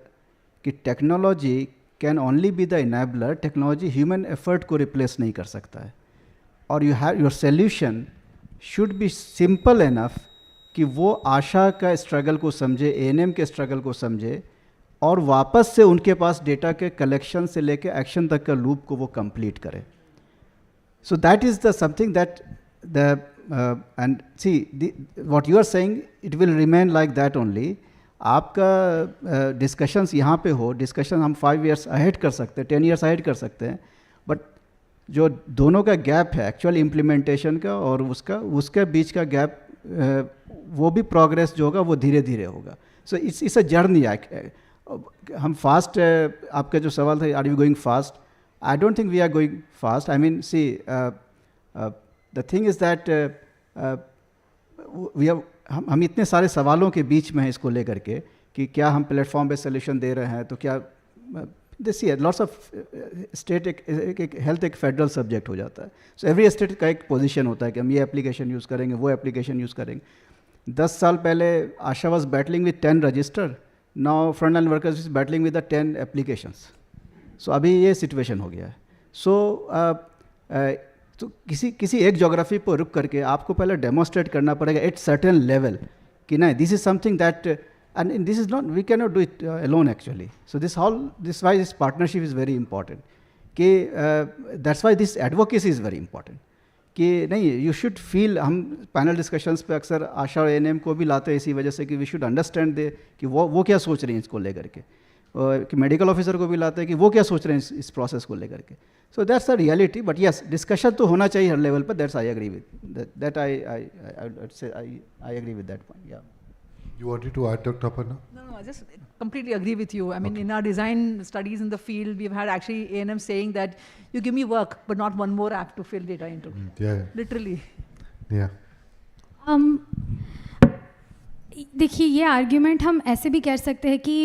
Speaker 10: technology can only be the enabler. Technology human effort को replace नहीं कर सकता है. और your solution should be simple enough कि वो आशा का struggle को समझे, ANM के स्ट्रगल को समझे और वापस से उनके पास डेटा के कलेक्शन से लेके एक्शन तक का लूप को वो कंप्लीट करे. So that is the something that and see what you are saying, it will remain like that only. आपका डिस्कशंस यहाँ पे हो, डिस्कशन हम 5 years ahead कर सकते हैं, 10 years ahead कर सकते हैं, बट जो दोनों का गैप है एक्चुअल इम्प्लीमेंटेशन का और उसके बीच का गैप, वो भी प्रोग्रेस जो होगा वो धीरे धीरे होगा. So it's a journey. हम फास्ट, आपका जो सवाल था, are you going fast? I don't think we are going fast. I mean see the thing is that हम इतने सारे सवालों के बीच में हैं इसको लेकर के कि क्या हम प्लेटफॉर्म पे सोल्यूशन दे रहे हैं, तो क्या this year lots of state एक हेल्थ एक फेडरल सब्जेक्ट हो जाता है. सो एवरी स्टेट का एक पोजीशन होता है कि हम ये एप्लीकेशन यूज़ करेंगे, वो एप्लीकेशन यूज़ करेंगे. 10 साल पहले Asha was battling with 10 register, now front line workers is battling with the 10 applications. So अभी ये सिचुएशन हो गया है. तो किसी एक जोग्राफी पर रुक करके आपको पहले डेमोस्ट्रेट करना पड़ेगा एट सर्टेन लेवल कि नहीं, this is something that, and this is not, we cannot do it alone actually. So this why this partnership is very important. That's why this advocacy is very important. कि नहीं, you should feel, हम panel discussions पे अक्सर आशा और ANM को भी लाते हैं इसी वजह से कि we should understand कि वो क्या सोच रही हैं इसको लेकर के, कि मेडिकल ऑफिसर को भी लाते हैं कि वो क्या सोच रहे हैं इस प्रोसेस को लेकर के. So that's the reality, but yes, discussion तो होना चाहिए हर लेवल पर. That's I agree with that. I agree with that point. Yeah.
Speaker 1: You wanted to add, Dr. Aparna?
Speaker 9: No, I just completely agree with you. I mean, in our design studies in the field, we've had actually ANM saying that you give me work, but not one more app to fill data into.
Speaker 1: Yeah.
Speaker 9: Literally.
Speaker 1: Yeah.
Speaker 2: देखिए, ये argument हम ऐसे भी कर सकते हैं कि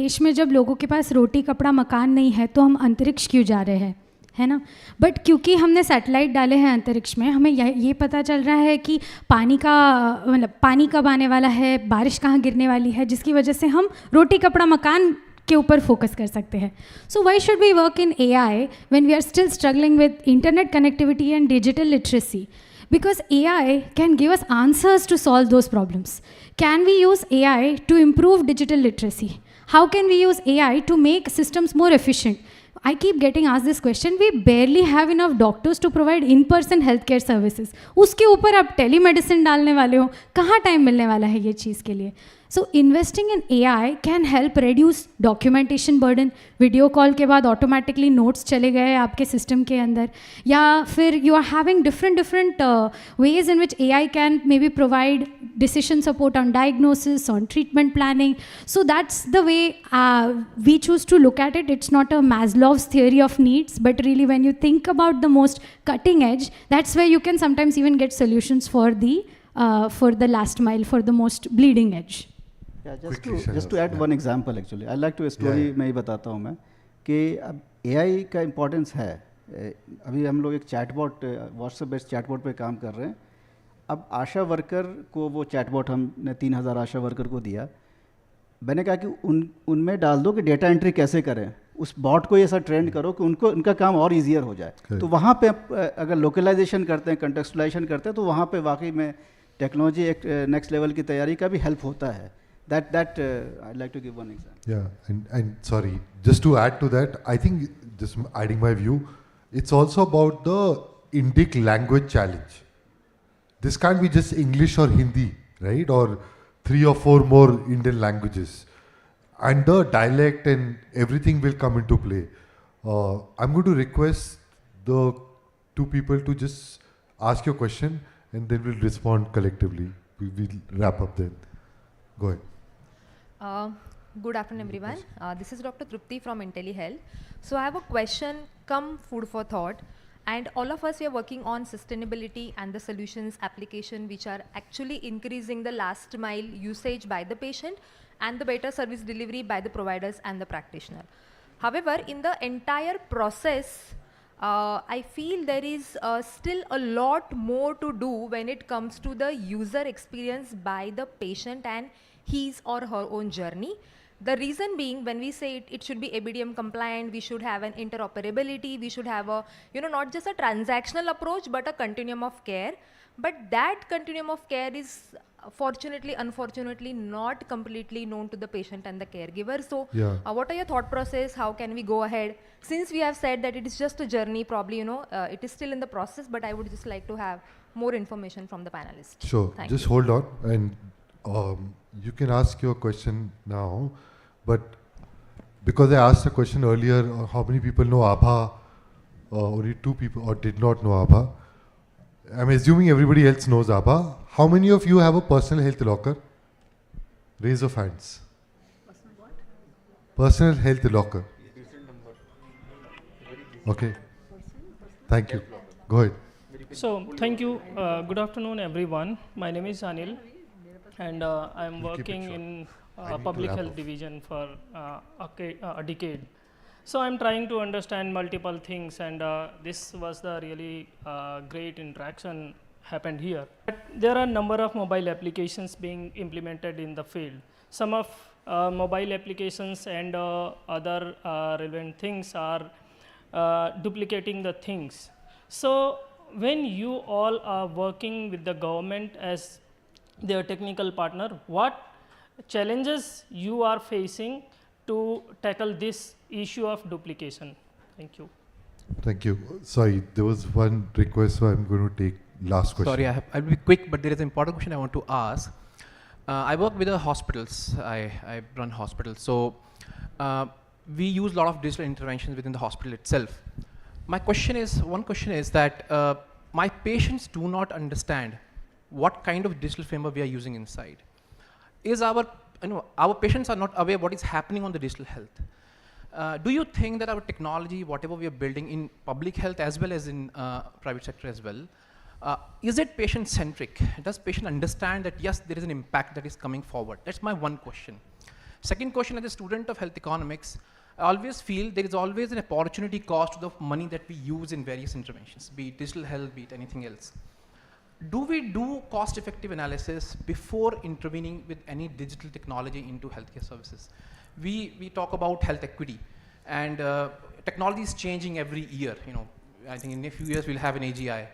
Speaker 2: देश में जब लोगों के पास रोटी कपड़ा मकान नहीं है तो हम अंतरिक्ष क्यों जा रहे हैं, है ना. बट क्योंकि हमने सैटेलाइट डाले हैं अंतरिक्ष में, हमें ये पता चल रहा है कि पानी कब आने वाला है, बारिश कहाँ गिरने वाली है, जिसकी वजह से हम रोटी कपड़ा मकान के ऊपर फोकस कर सकते हैं. So why should we work in AI when we are still struggling with internet connectivity and digital literacy? Because AI can give us answers to solve those problems. Can we use AI to improve digital literacy? How can we use AI to make systems more efficient? I keep getting asked this question. We barely have enough doctors to provide in-person healthcare services. उसके ऊपर आप telemedicine डालने वाले हो, कहाँ time मिलने वाला है ये चीज़ के लिए? So investing in AI can help reduce documentation burden. Video call के बाद automatically notes चले गए आपके system के अंदर, या फिर you are having different ways in which AI can maybe provide decision support on diagnosis, on treatment planning. So that's the way we choose to look at it. It's not a Maslow's theory of needs, but really when you think about the most cutting edge, that's where you can sometimes even get solutions for the last mile, for the most bleeding edge.
Speaker 10: Yeah, just to add one example actually, I like to a story मैं ही बताता हूँ मैं कि अब AI का importance है. अभी हम लोग एक चैटबॉट व्हाट्सएप बेस्ड चैटबॉट पे काम कर रहे हैं. अब आशा वर्कर को वो चैटबॉट हमने 3000 आशा वर्कर को दिया. मैंने कहा कि उनमें डाल दो कि डेटा एंट्री कैसे करें, उस बॉट को ऐसा ट्रेंड करो कि उनका काम और ईजियर हो जाए. तो वहाँ पे अगर लोकलाइजेशन करते हैं, कंटेक्सचुलाइजेशन करते हैं, तो वहाँ पे वाकई में टेक्नोलॉजी एक नेक्स्ट लेवल की तैयारी का भी हेल्प होता है. That I'd like to give one example.
Speaker 1: Yeah, and sorry, just to add to that, I think just adding my view, it's also about the Indic language challenge. This can't be just English or Hindi, right? Or 3 or 4 more Indian languages. And the dialect and everything will come into play. I'm going to request the 2 people to just ask your question and then we'll respond collectively. We'll wrap up then. Go ahead.
Speaker 15: Good afternoon, everyone. This is Dr. Trupti from IntelliHealth. So I have a question, come food for thought. And all of us, we are working on sustainability and the solutions application, which are actually increasing the last mile usage by the patient and the better service delivery by the providers and the practitioner. However, in the entire process, I feel there is still a lot more to do when it comes to the user experience by the patient and his or her own journey. The reason being, when we say it should be ABDM compliant, we should have an interoperability, we should have a, not just a transactional approach, but a continuum of care. But that continuum of care is fortunately, unfortunately, not completely known to the patient and the caregiver. So what are your thought process? How can we go ahead? Since we have said that it is just a journey, probably, it is still in the process, but I would just like to have more information from the panelists.
Speaker 1: Sure, just hold on, and you can ask your question now, but because I asked a question earlier, how many people know ABHA? Only 2 people or did not know ABHA. I'm assuming everybody else knows ABHA. How many of you have a personal health locker? Raise of hands.
Speaker 9: Personal what?
Speaker 1: Personal health locker. Okay. Thank you. Go ahead.
Speaker 20: So, thank you. Good afternoon, everyone. My name is Anil, and I'm working in public health division for a decade. So I'm trying to understand multiple things, and this was the really great interaction happened here. But there are a number of mobile applications being implemented in the field. Some of mobile applications and other relevant things are duplicating the things. So when you all are working with the government as their technical partner, what challenges you are facing to tackle this issue of duplication? Thank you.
Speaker 1: Thank you. Sorry, there was one request, so I'm going to take last question.
Speaker 21: Sorry, I'll be quick, but there is an important question I want to ask. I work with the hospitals. I run hospitals. So we use a lot of digital interventions within the hospital itself. My question is, one question is that my patients do not understand what kind of digital framework we are using inside. Is our patients are not aware what is happening on the digital health. Do you think that our technology, whatever we are building in public health as well as in private sector as well, is it patient-centric? Does patient understand that yes, there is an impact that is coming forward? That's my one question. Second question, as a student of health economics, I always feel there is always an opportunity cost to the money that we use in various interventions, be it digital health, be it anything else. Do we do cost-effective analysis before intervening with any digital technology into healthcare services? We talk about health equity, and technology is changing every year. I think in a few years we'll have an AGI.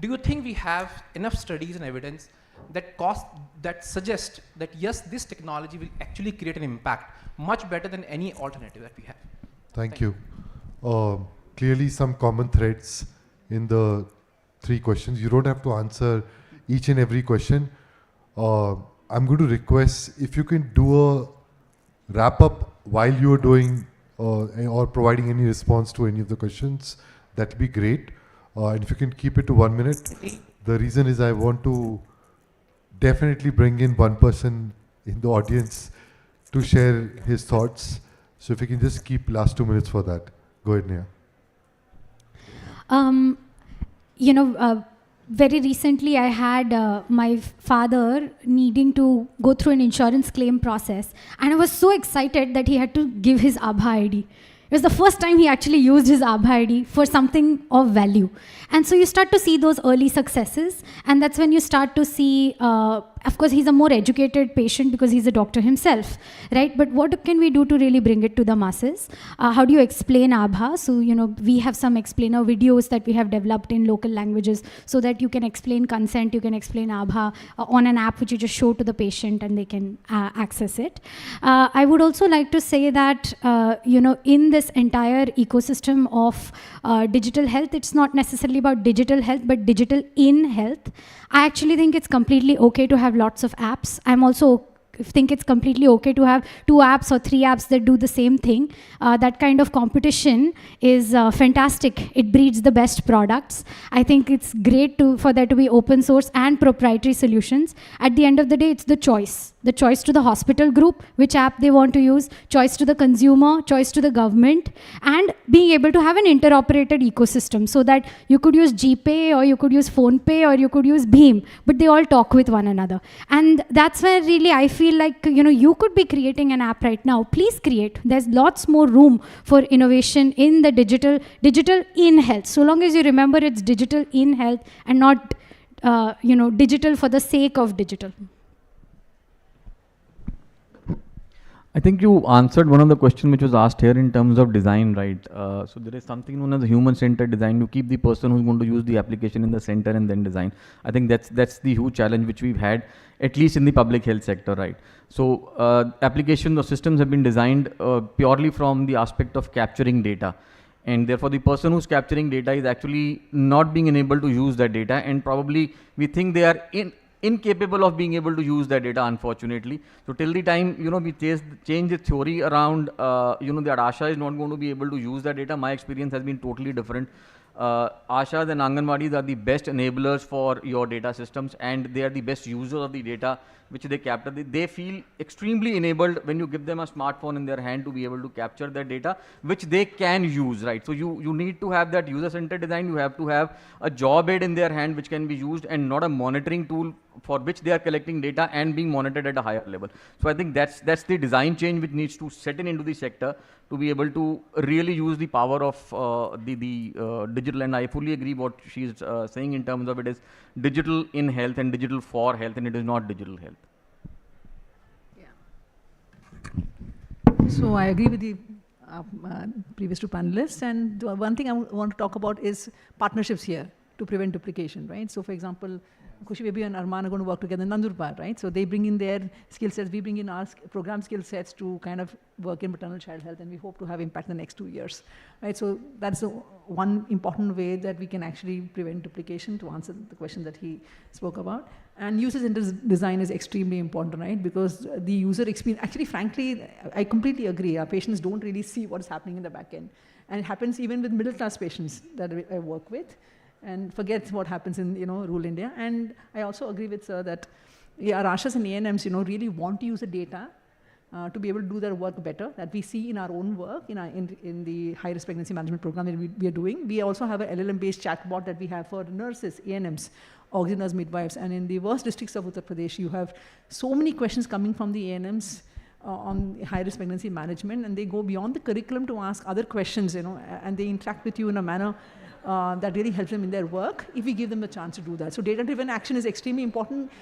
Speaker 21: Do you think we have enough studies and evidence that suggest that yes, this technology will actually create an impact much better than any alternative that we have.
Speaker 1: Thank you. Clearly some common threads in the 3 questions. You don't have to answer each and every question. I'm going to request if you can do a wrap up while you're doing or providing any response to any of the questions, that'll be great. And if you can keep it to 1 minute. The reason is I want to definitely bring in one person in the audience to share his thoughts. So if you can just keep last 2 minutes for that. Go ahead, Neha.
Speaker 2: Very recently I had my father needing to go through an insurance claim process, and I was so excited that he had to give his Aadhaar ID. It was the first time he actually used his Aadhaar ID for something of value. And so you start to see those early successes, and that's when you start to see, of course, he's a more educated patient because he's a doctor himself, right? But what can we do to really bring it to the masses? How do you explain Aadhaar? So, we have some explainer videos that we have developed in local languages so that you can explain consent, you can explain Aadhaar on an app which you just show to the patient and they can access it. I would also like to say that, in this entire ecosystem of digital health, it's not necessarily about digital health, but digital in health. I actually think it's completely okay to have lots of apps. I'm also think it's completely okay to have 2 apps or 3 apps that do the same thing. That kind of competition is fantastic. It breeds the best products. I think it's great for there to be open source and proprietary solutions. At the end of the day, it's the choice. The choice to the hospital group, which app they want to use, choice to the consumer, choice to the government, and being able to have an interoperated ecosystem so that you could use GPay or you could use PhonePe or you could use Bheem, but they all talk with one another. And that's where really I feel like, you could be creating an app right now. Please create. There's lots more room for innovation in the digital in health. So long as you remember it's digital in health and not, digital for the sake of digital.
Speaker 3: I think you answered one of the questions which was asked here in terms of design, right? So there is something known as human-centered design. You keep the person who's going to use the application in the center and then design. I think that's the huge challenge which we've had, at least in the public health sector, right? So applications or systems have been designed purely from the aspect of capturing data. And therefore, the person who's capturing data is actually not being enabled to use that data, and probably we think they are incapable of being able to use that data, unfortunately. So till the time, we change the theory around, that ASHA is not going to be able to use that data, my experience has been totally different. ASHAs and Anganwadis are the best enablers for your data systems, and they are the best users of the data which they capture. They feel extremely enabled when you give them a smartphone in their hand to be able to capture that data, which they can use, right? So you need to have that user-centered design. You have to have a job aid in their hand which can be used, and not a monitoring tool for which they are collecting data and being monitored at a higher level. So I think that's the design change which needs to set in into the sector to be able to really use the power of the digital. And I fully agree what she's saying in terms of it is digital in health and digital for health, and it is not digital health.
Speaker 9: So I agree with the previous 2 panelists, and one thing I want to talk about is partnerships here to prevent duplication, right? So for example, Khushi Baby and Arman are going to work together in Nandurbar, right? So they bring in their skill sets, we bring in our program skill sets to kind of work in maternal child health, and we hope to have impact in the next 2 years, right? So that's one important way that we can actually prevent duplication, to answer the question that he spoke about. And user-centered design is extremely important, right? Because the user experience, actually, frankly, I completely agree. Our patients don't really see what is happening in the back end. And it happens even with middle-class patients that I work with, and forget what happens in, rural India. And I also agree with Sir that our ASHAs and ANMs, really want to use the data to be able to do their work better, that we see in our own work, in the high-risk pregnancy management program that we are doing. We also have an LLM-based chatbot that we have for nurses, ANMs, auxiliary nurse midwives, and in the worst districts of Uttar Pradesh, you have so many questions coming from the ANMs on high-risk pregnancy management, and they go beyond the curriculum to ask other questions, and they interact with you in a manner that really helps them in their work if we give them the chance to do that. So data-driven action is extremely important.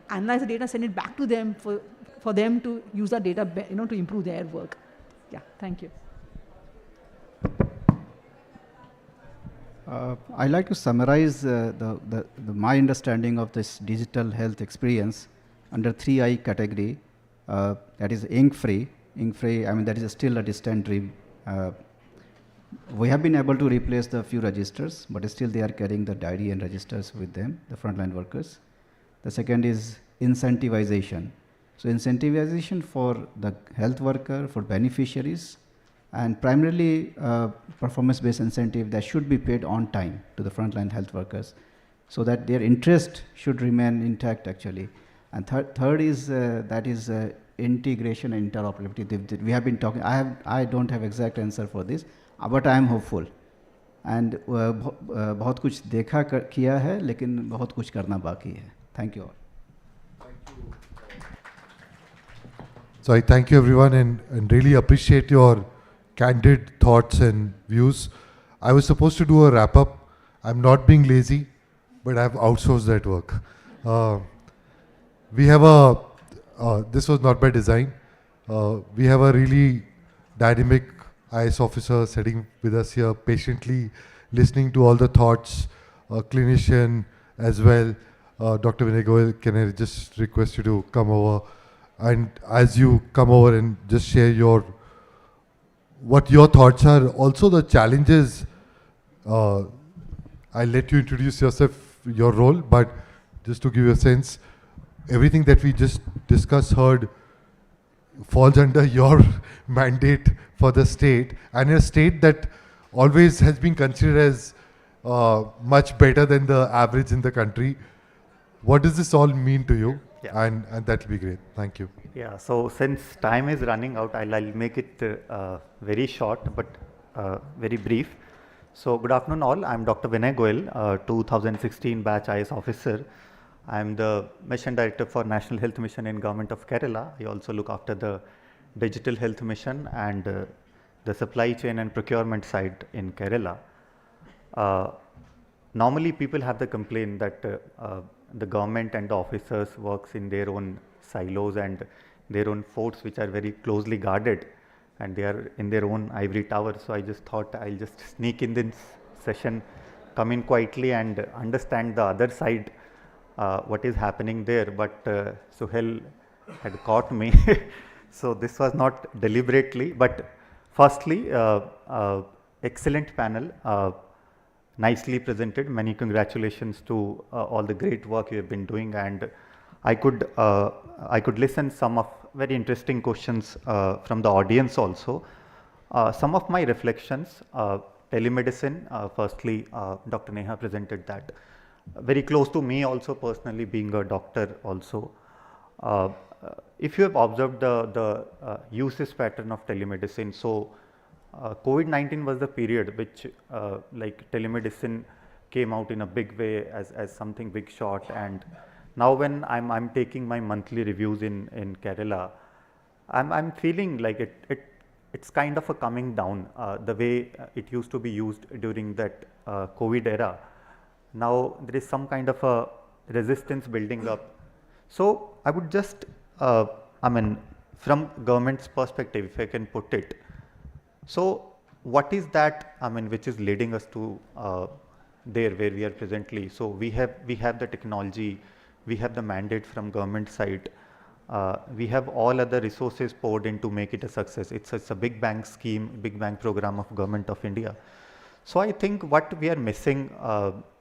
Speaker 9: Analyze the data, send it back to them for them to use that data, to improve their work. Yeah, thank you.
Speaker 10: I like to summarize my understanding of this digital health experience under 3I category. That is ink-free. Ink-free, I mean, that is still a distant dream. We have been able to replace the few registers, but still they are carrying the diary and registers with them, the frontline workers. The second is incentivization. So incentivization for the health worker, for beneficiaries, and primarily performance-based incentive that should be paid on time to the frontline health workers, so that their interest should remain intact actually. And third is integration and interoperability. We have been talking. I don't have exact answer for this, but I am hopeful. And बहुत कुछ देखा किया है, लेकिन बहुत कुछ करना बाकी है. Thank you all.
Speaker 1: So I thank you everyone and really appreciate your candid thoughts and views. I was supposed to do a wrap up. I'm not being lazy, but I've outsourced that work. We have this was not by design. We have a really dynamic IS officer sitting with us here, patiently listening to all the thoughts, a clinician as well. Dr. Vinay Goyal, can I just request you to come over? And as you come over and just share what your thoughts are, also the challenges. I'll let you introduce yourself, your role, but just to give you a sense, everything that we just discussed, heard, falls under your mandate for the state, and a state that always has been considered as much better than the average in the country. What does this all mean to you?
Speaker 4: Yeah.
Speaker 1: And that will be great. Thank you.
Speaker 4: Yeah, so since time is running out, I'll make it very short but very brief. So good afternoon all, I'm Dr. Vinay Goyal, 2016 batch IS officer. I'm the mission director for National Health Mission in Government of Kerala. I also look after the digital health mission and the supply chain and procurement side in Kerala. Normally people have the complaint that the government and the officers works in their own silos and their own forts, which are very closely guarded, and they are in their own ivory tower. So I just thought I'll just sneak in this session, come in quietly and understand the other side, what is happening there. But Suhail had caught me. So this was not deliberately, but firstly, excellent panel. Nicely presented. Many congratulations to all the great work you have been doing, and I could listen some of very interesting questions from the audience also. Some of my reflections, telemedicine. Firstly, Dr. Neha presented that. Very close to me also personally, being a doctor also. If you have observed the usage pattern of telemedicine, so COVID-19 was the period which like telemedicine came out in a big way as something big shot, and now when I'm taking my monthly reviews in Kerala, I'm feeling like it's kind of a coming down the way it used to be used during that COVID era. Now there is some kind of a resistance building up. So I would just I mean, from government's perspective, if I can put it, so what is that, I mean, which is leading us to there where we are presently? So we have the technology, we have the mandate from government side, we have all other resources poured in to make it a success. It's a big bang scheme, big bang program of Government of India. So I think what we are missing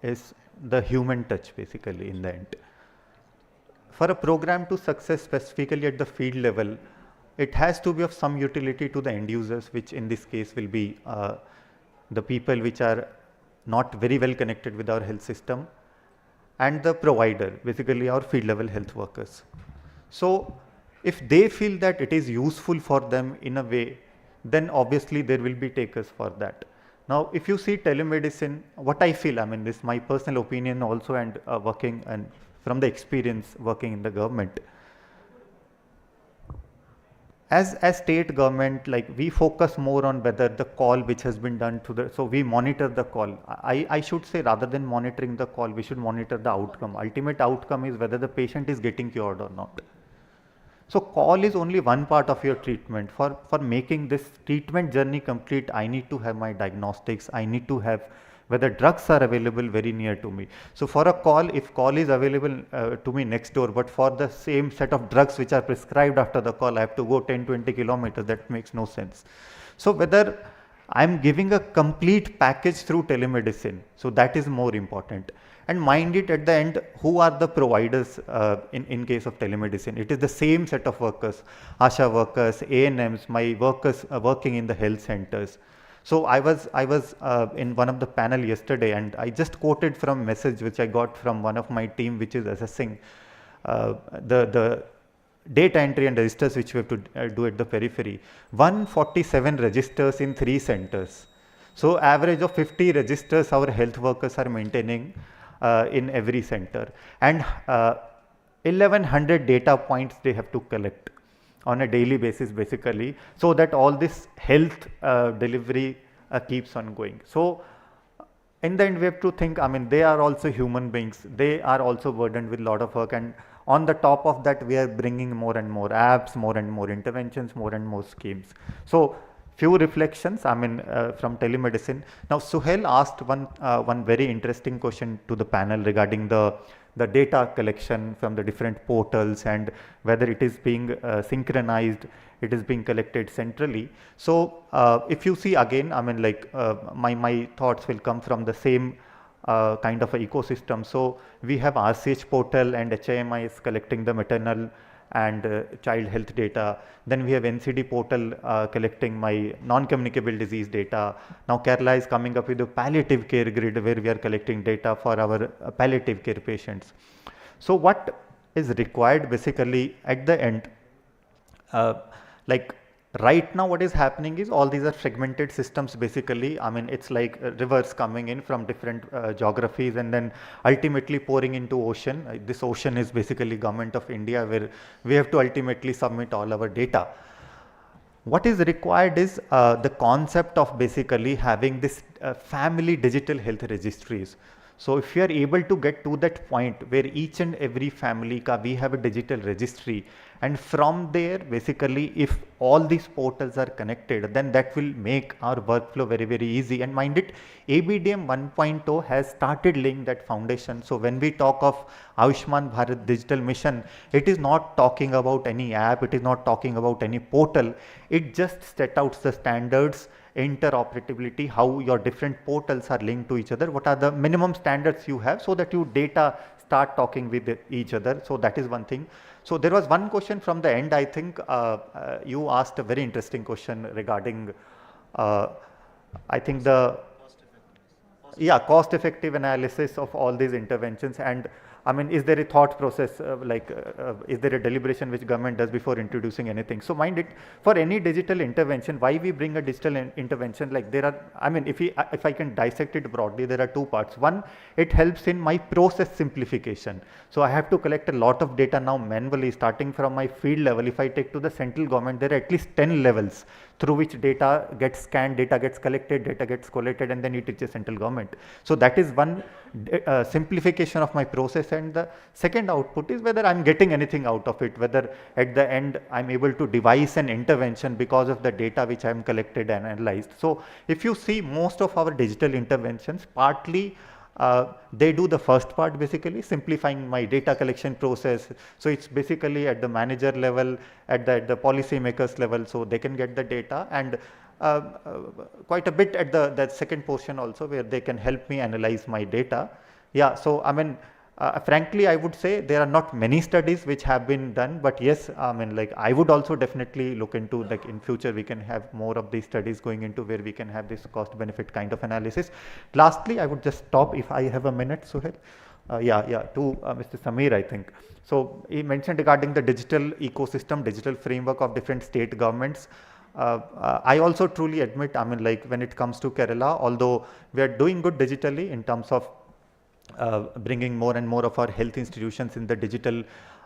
Speaker 4: is the human touch basically in the end. For a program to success specifically at the field level, it has to be of some utility to the end users, which in this case will be the people which are not very well connected with our health system, and the provider, basically our field level health workers. So if they feel that it is useful for them in a way, then obviously there will be takers for that. Now if you see telemedicine, what I feel, I mean this is my personal opinion also, and working and from the experience working in the government, as state government, like we focus more on whether the call which has been done to the, so we monitor the call. I should say, rather than monitoring the call, we should monitor the outcome. Ultimate outcome is whether the patient is getting cured or not. So call is only one part of your treatment. For making this treatment journey complete, I need to have my diagnostics, I need to have whether drugs are available very near to me. So for a call, if call is available to me next door, but for the same set of drugs which are prescribed after the call, I have to go 10-20 kilometers, that makes no sense. So whether I'm giving a complete package through telemedicine, so that is more important. And mind it, at the end, who are the providers in case of telemedicine? It is the same set of workers, ASHA workers, ANMs, my workers working in the health centers. So I was in one of the panel yesterday, and I just quoted from a message which I got from one of my team, which is assessing the data entry and registers which we have to do at the periphery. 147 registers in 3 centers. So average of 50 registers our health workers are maintaining in every center, and 1100 data points they have to collect on a daily basis, basically, so that all this health delivery keeps on going. So in the end, we have to think, I mean, they are also human beings, they are also burdened with a lot of work, and on the top of that, we are bringing more and more apps, more and more interventions, more and more schemes. So few reflections, I mean, from telemedicine. Now, Suhail asked one very interesting question to the panel regarding the data collection from the different portals and whether it is being synchronized, it is being collected centrally. So if you see again, I mean, like my thoughts will come from the same kind of a ecosystem. So we have RCH portal and HIMI is collecting the maternal and child health data. Then we have NCD portal collecting my non-communicable disease data. Now Kerala is coming up with a palliative care grid where we are collecting data for our palliative care patients. So what is required basically at the end, like right now what is happening is all these are fragmented systems basically. I mean, it's like rivers coming in from different geographies and then ultimately pouring into ocean. This ocean is basically Government of India, where we have to ultimately submit all our data. What is required is the concept of basically having this family digital health registries. So if you are able to get to that point where each and every family we have a digital registry, and from there basically if all these portals are connected, then that will make our workflow very, very easy. And mind it, ABDM 1.0 has started laying that foundation. So when we talk of Ayushman Bharat Digital Mission, it is not talking about any app, it is not talking about any portal, it just set out the standards, interoperability, how your different portals are linked to each other, what are the minimum standards you have so that your data start talking with each other. So that is one thing. So there was one question from the end, I think you asked a very interesting question regarding I think the cost effective analysis of all these interventions. And I mean, is there a thought process, is there a deliberation which government does before introducing anything? So mind it, for any digital intervention, why we bring a digital intervention, like there are, I mean, if I can dissect it broadly, there are two parts. One, it helps in my process simplification. So I have to collect a lot of data now manually, starting from my field level. If I take to the central government, there are at least 10 levels through which data gets scanned, data gets collected, data gets collated, and then it reaches central government. So that is one simplification of my process. And the second output is whether I'm getting anything out of it, whether at the end I'm able to devise an intervention because of the data which I'm collected and analyzed. So if you see most of our digital interventions, partly they do the first part, basically simplifying my data collection process. So it's basically at the manager level, at the policy makers level, so they can get the data, and quite a bit at the second portion also, where they can help me analyze my data. Yeah, so I mean, frankly, I would say there are not many studies which have been done, but yes, I mean, like I would also definitely look into, like in future we can have more of these studies going into where we can have this cost benefit kind of analysis. Lastly, I would just stop if I have a minute, Suhail. To Mr. Sameer, I think. So he mentioned regarding the digital ecosystem, digital framework of different state governments. I also truly admit, I mean, like when it comes to Kerala, although we are doing good digitally in terms of bringing more and more of our health institutions in the digital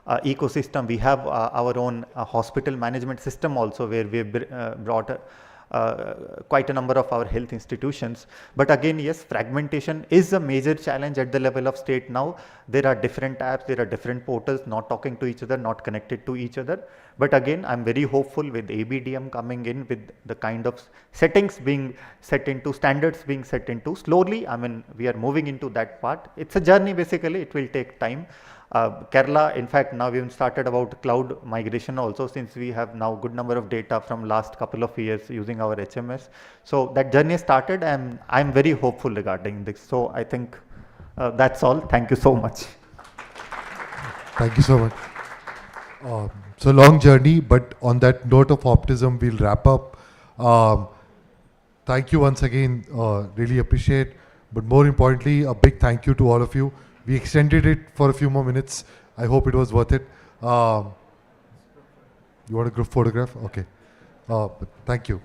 Speaker 4: ecosystem. We have our own hospital management system also, where we have brought quite a number of our health institutions. But again, yes, fragmentation is a major challenge at the level of state now. There are different apps, there are different portals not talking to each other, not connected to each other. But again, I'm very hopeful with ABDM coming in, with the kind of settings being set into, standards being set into, slowly, I mean, we are moving into that part. It's a journey basically, it will take time. Kerala, in fact, now we've started about cloud migration also, since we have now good number of data from last couple of years using our HMS. So that journey started, and I'm very hopeful regarding this. So I think that's all. Thank you so much.
Speaker 1: Thank you so much. So long journey, but on that note of optimism, we'll wrap up. Thank you once again. Really appreciate. But more importantly, a big thank you to all of you. We extended it for a few more minutes. I hope it was worth it. You want a group photograph? Okay. But thank you.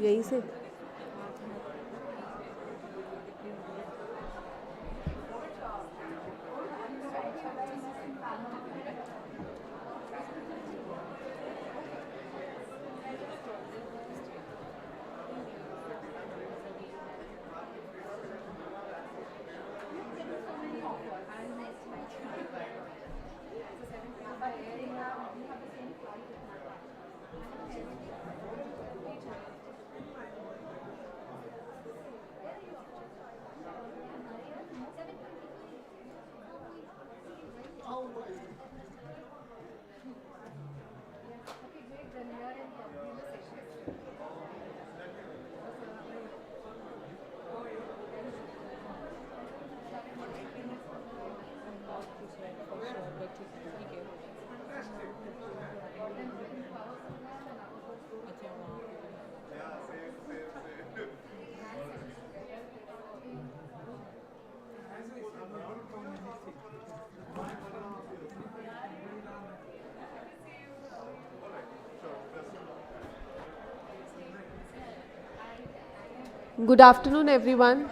Speaker 11: यहीं से Good afternoon, everyone.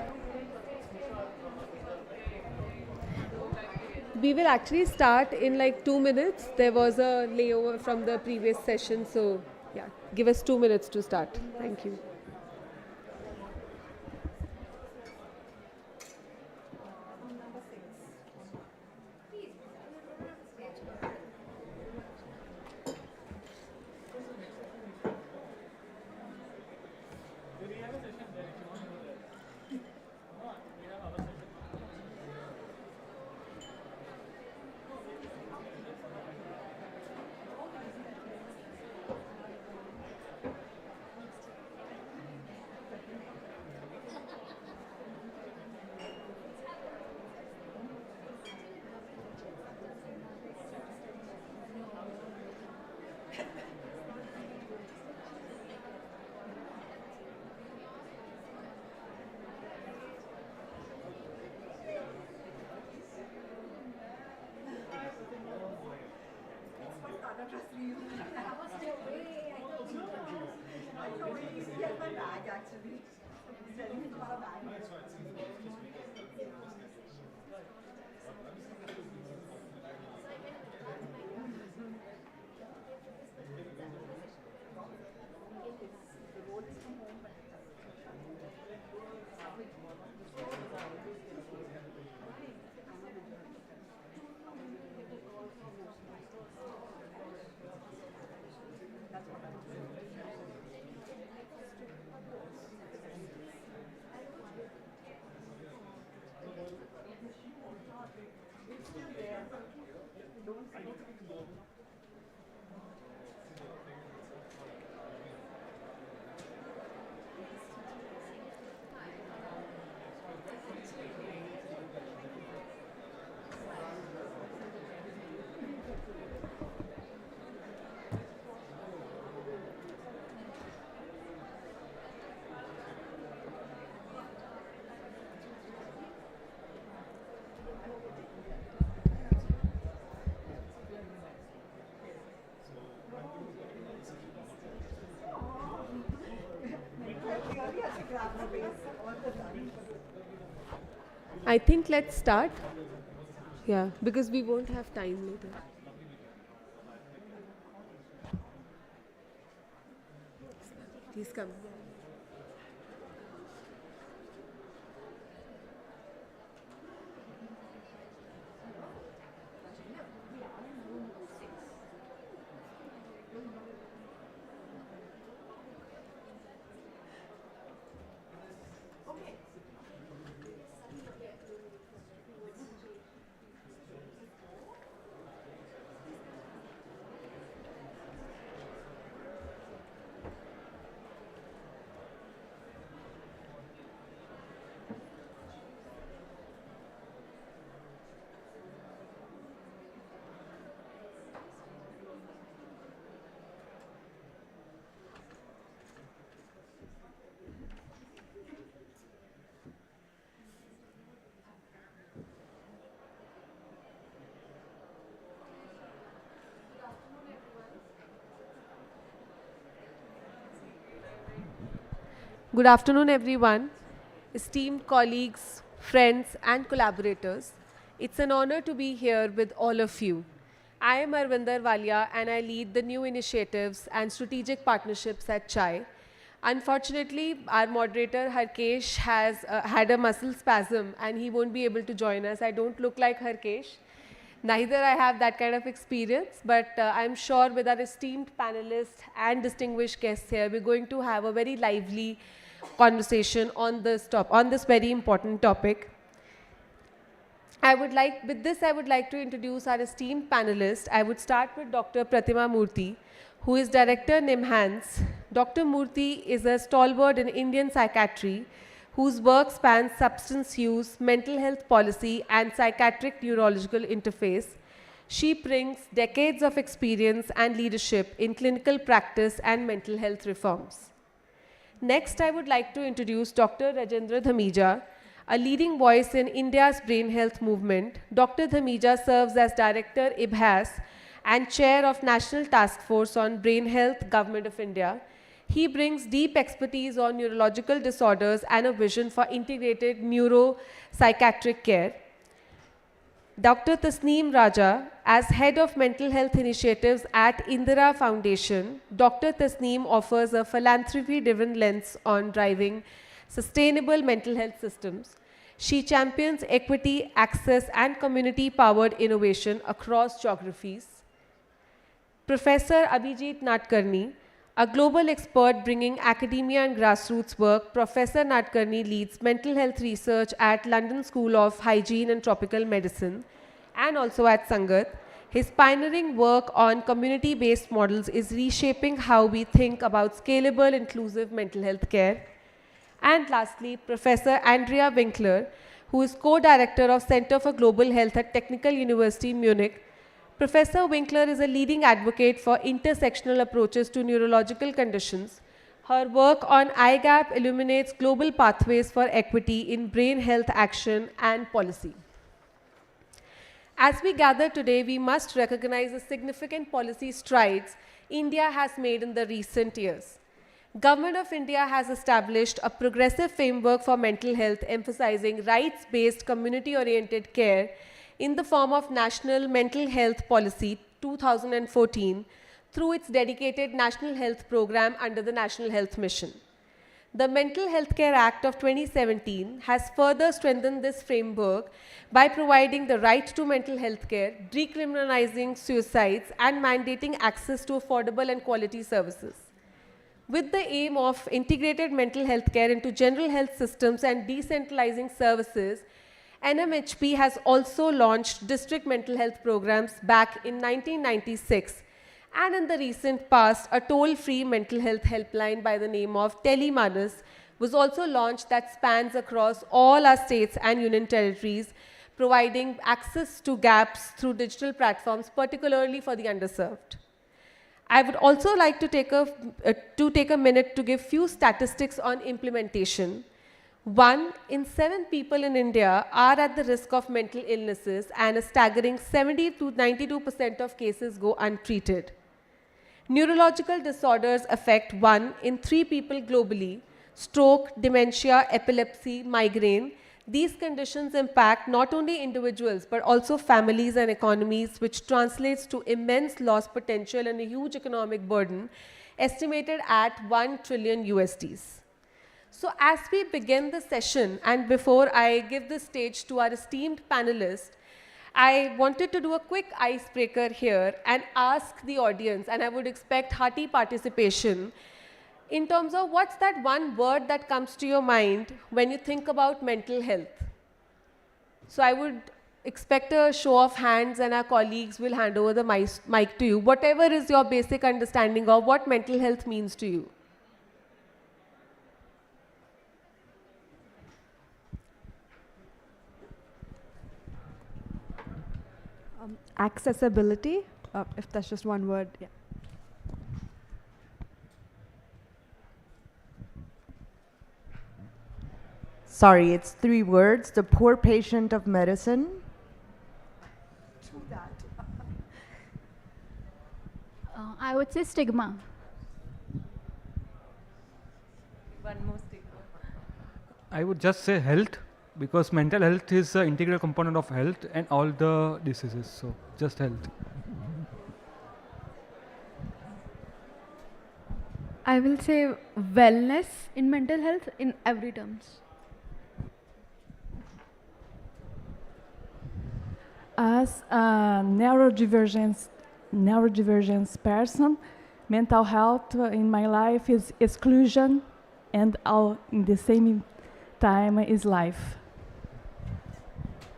Speaker 11: We will actually start in like 2 minutes. There was a layover from the previous session, so yeah, give us 2 minutes to start. Thank you. I think let's start. Yeah, because we won't have time later. Please come. Good afternoon, everyone. Esteemed colleagues, friends, and collaborators. It's an honor to be here with all of you. I am Arvinder Walia, and I lead the new initiatives and strategic partnerships at CHAI. Unfortunately, our moderator Harkesh has had a muscle spasm and he won't be able to join us. I don't look like Harkesh. Neither I have that kind of experience, but I'm sure with our esteemed panelists and distinguished guests here, we're going to have a very lively conversation on this very important topic. With this, I would like to introduce our esteemed panelists. I would start with Dr. Pratima Murthy, who is Director NIMHANS. Dr. Murthy is a stalwart in Indian psychiatry whose work spans substance use, mental health policy, and psychiatric neurological interface. She brings decades of experience and leadership in clinical practice and mental health reforms. Next, I would like to introduce Dr. Rajendra Dhamija, a leading voice in India's brain health movement. Dr. Dhamija serves as Director IBHAS and Chair of National Task Force on Brain Health, Government of India. He brings deep expertise on neurological disorders and a vision for integrated neuropsychiatric care. Dr. Tasneem Raja, as Head of Mental Health Initiatives at Indira Foundation, Dr. Tasneem offers a philanthropy-driven lens on driving sustainable mental health systems. She champions equity, access, and community-powered innovation across geographies. Professor Abhijit Nadkarni, a global expert bringing academia and grassroots work, Professor Nadkarni leads mental health research at London School of Hygiene and Tropical Medicine and also at Sangat. His pioneering work on community-based models is reshaping how we think about scalable, inclusive mental health care. And lastly, Professor Andrea Winkler, who is co-director of Center for Global Health at Technical University Munich. Professor Winkler is a leading advocate for intersectional approaches to neurological conditions. Her work on IGAP illuminates global pathways for equity in brain health action and policy. As we gather today, we must recognize the significant policy strides India has made in the recent years. Government of India has established a progressive framework for mental health, emphasizing rights-based, community-oriented care in the form of National Mental Health Policy 2014 through its dedicated National Health Program under the National Health Mission. The Mental Health Care Act of 2017 has further strengthened this framework by providing the right to mental health care, decriminalizing suicides, and mandating access to affordable and quality services. With the aim of integrated mental health care into general health systems and decentralizing services, NMHP has also launched district mental health programs back in 1996, and in the recent past, a toll-free mental health helpline by the name of Telemanas was also launched that spans across all our states and union territories, providing access to gaps through digital platforms, particularly for the underserved. I would also like to take a minute to give few statistics on implementation. 1 in 7 people in India are at the risk of mental illnesses, and a staggering 70 to 92% of cases go untreated. Neurological disorders affect 1 in 3 people globally: stroke, dementia, epilepsy, migraine. These conditions impact not only individuals but also families and economies, which translates to immense loss potential and a huge economic burden, estimated at $1 trillion USDs. So as we begin the session, and before I give the stage to our esteemed panelists, I wanted to do a quick icebreaker here and ask the audience, and I would expect hearty participation, in terms of what's that one word that comes to your mind when you think about mental health. So I would expect a show of hands, and our colleagues will hand over the mic to you. Whatever is your basic understanding of what mental health means to you.
Speaker 13: Accessibility, if that's just one word, yeah.
Speaker 16: Sorry, it's 3 words. The poor patient of medicine.
Speaker 2: I would say stigma.
Speaker 16: One more stigma.
Speaker 5: I would just say health, because mental health is an integral component of health and all the diseases. So just health.
Speaker 13: I will say wellness in mental health in every terms.
Speaker 6: As a neurodivergence person, mental health in my life is exclusion, and all in the same time is life.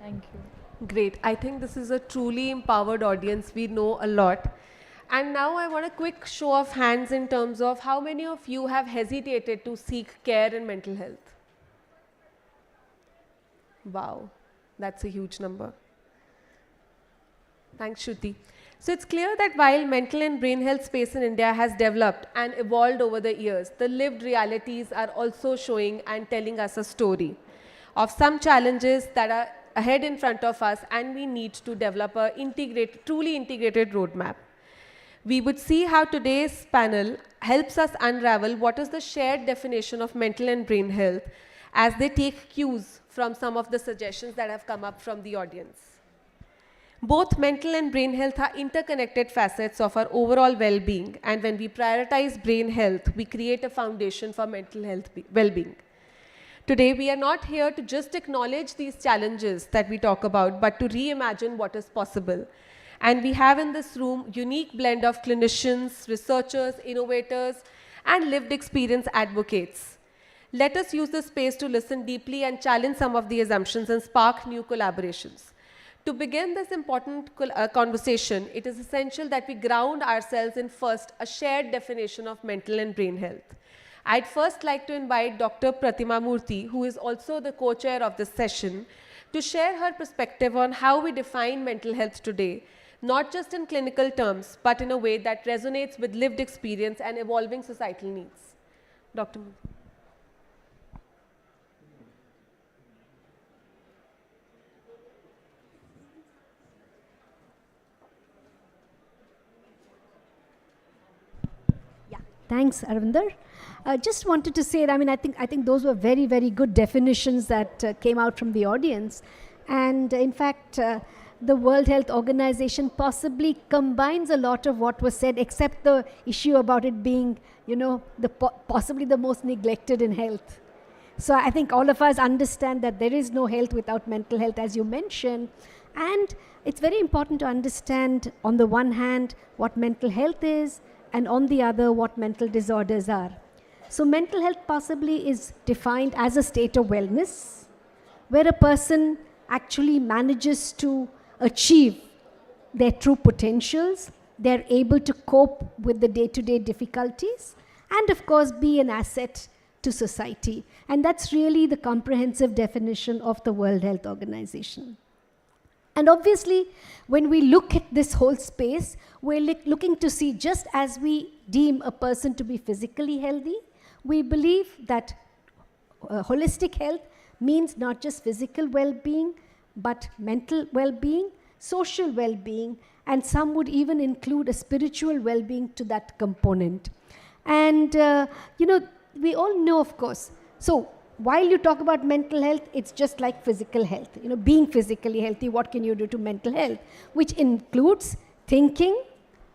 Speaker 11: Thank you. Great. I think this is a truly empowered audience. We know a lot. And now I want a quick show of hands in terms of how many of you have hesitated to seek care in mental health. Wow, that's a huge number. Thanks, Shruti. So it's clear that while mental and brain health space in India has developed and evolved over the years, the lived realities are also showing and telling us a story of some challenges that are ahead in front of us, and we need to develop a truly integrated roadmap. We would see how today's panel helps us unravel what is the shared definition of mental and brain health as they take cues from some of the suggestions that have come up from the audience. Both mental and brain health are interconnected facets of our overall well-being, and when we prioritize brain health, we create a foundation for mental health well-being. Today, we are not here to just acknowledge these challenges that we talk about, but to reimagine what is possible. And we have in this room unique blend of clinicians, researchers, innovators, and lived experience advocates. Let us use this space to listen deeply and challenge some of the assumptions and spark new collaborations. To begin this important conversation, it is essential that we ground ourselves in first a shared definition of mental and brain health. I'd first like to invite Dr. Pratima Murthy, who is also the co-chair of this session, to share her perspective on how we define mental health today, not just in clinical terms, but in a way that resonates with lived experience and evolving societal needs. Dr. Murthy.
Speaker 22: Thanks, Arvinder. Just wanted to say, I think those were very, very good definitions that came out from the audience. And in fact, the World Health Organization possibly combines a lot of what was said, except the issue about it being, possibly the most neglected in health. So I think all of us understand that there is no health without mental health, as you mentioned. And it's very important to understand, on the one hand, what mental health is, and on the other, what mental disorders are. So mental health possibly is defined as a state of wellness, where a person actually manages to achieve their true potentials, they're able to cope with the day-to-day difficulties, and of course be an asset to society. And that's really the comprehensive definition of the World Health Organization. And obviously, when we look at this whole space, we're looking to see, just as we deem a person to be physically healthy, we believe that holistic health means not just physical well-being, but mental well-being, social well-being, and some would even include a spiritual well-being to that component. And, we all know, of course, so while you talk about mental health, it's just like physical health. Being physically healthy, what can you do to mental health? Which includes thinking,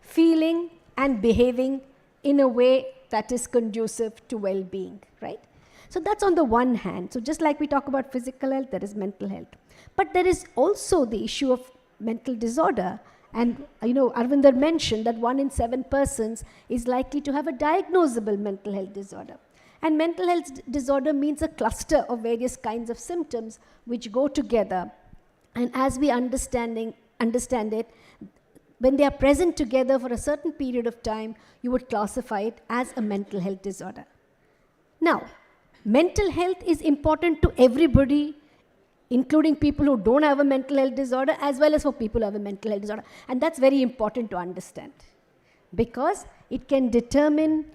Speaker 22: feeling, and behaving in a way that is conducive to well-being, right? So that's on the one hand. So just like we talk about physical health, there is mental health. But there is also the issue of mental disorder. And, Arvinder mentioned that 1 in 7 persons is likely to have a diagnosable mental health disorder. And mental health disorder means a cluster of various kinds of symptoms which go together. And as we understand it, when they are present together for a certain period of time, you would classify it as a mental health disorder. Now, mental health is important to everybody, including people who don't have a mental health disorder, as well as for people who have a mental health disorder. And that's very important to understand, because it can determine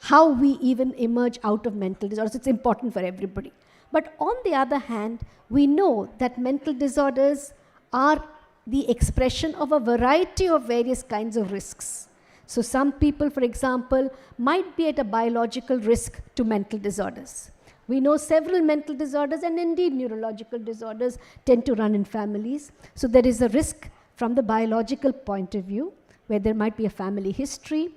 Speaker 22: how we even emerge out of mental disorders. It's important for everybody. But on the other hand, we know that mental disorders are the expression of a variety of various kinds of risks. So some people, for example, might be at a biological risk to mental disorders, We know several mental disorders and indeed neurological disorders tend to run in families. So there is a risk from the biological point of view where there might be a family history.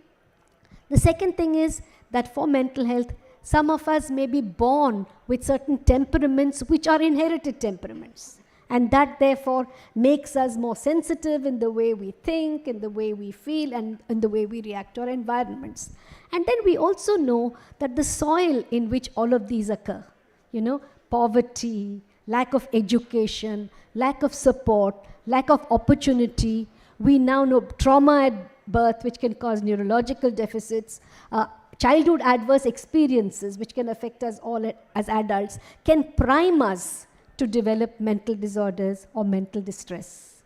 Speaker 22: The second thing is that for mental health, some of us may be born with certain temperaments which are inherited temperaments. And that therefore makes us more sensitive in the way we think, in the way we feel, and in the way we react to our environments. And then we also know that the soil in which all of these occur, poverty, lack of education, lack of support, lack of opportunity. We now know trauma at birth, which can cause neurological deficits, childhood adverse experiences, which can affect us all as adults, can prime us to develop mental disorders or mental distress.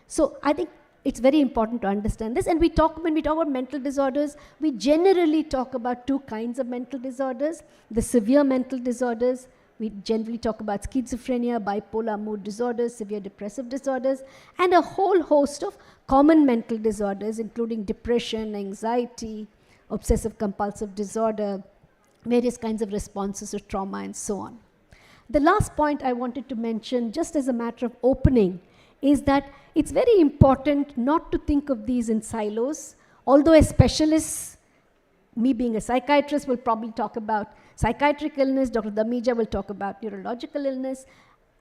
Speaker 22: So I think it's very important to understand this. And when we talk about mental disorders, we generally talk about two kinds of mental disorders. The severe mental disorders, we generally talk about schizophrenia, bipolar mood disorders, severe depressive disorders, and a whole host of common mental disorders, including depression, anxiety, obsessive compulsive disorder, various kinds of responses to trauma, and so on. The last point I wanted to mention, just as a matter of opening, is that it's very important not to think of these in silos. Although as specialists, me being a psychiatrist will probably talk about psychiatric illness, Dr. Damija will talk about neurological illness,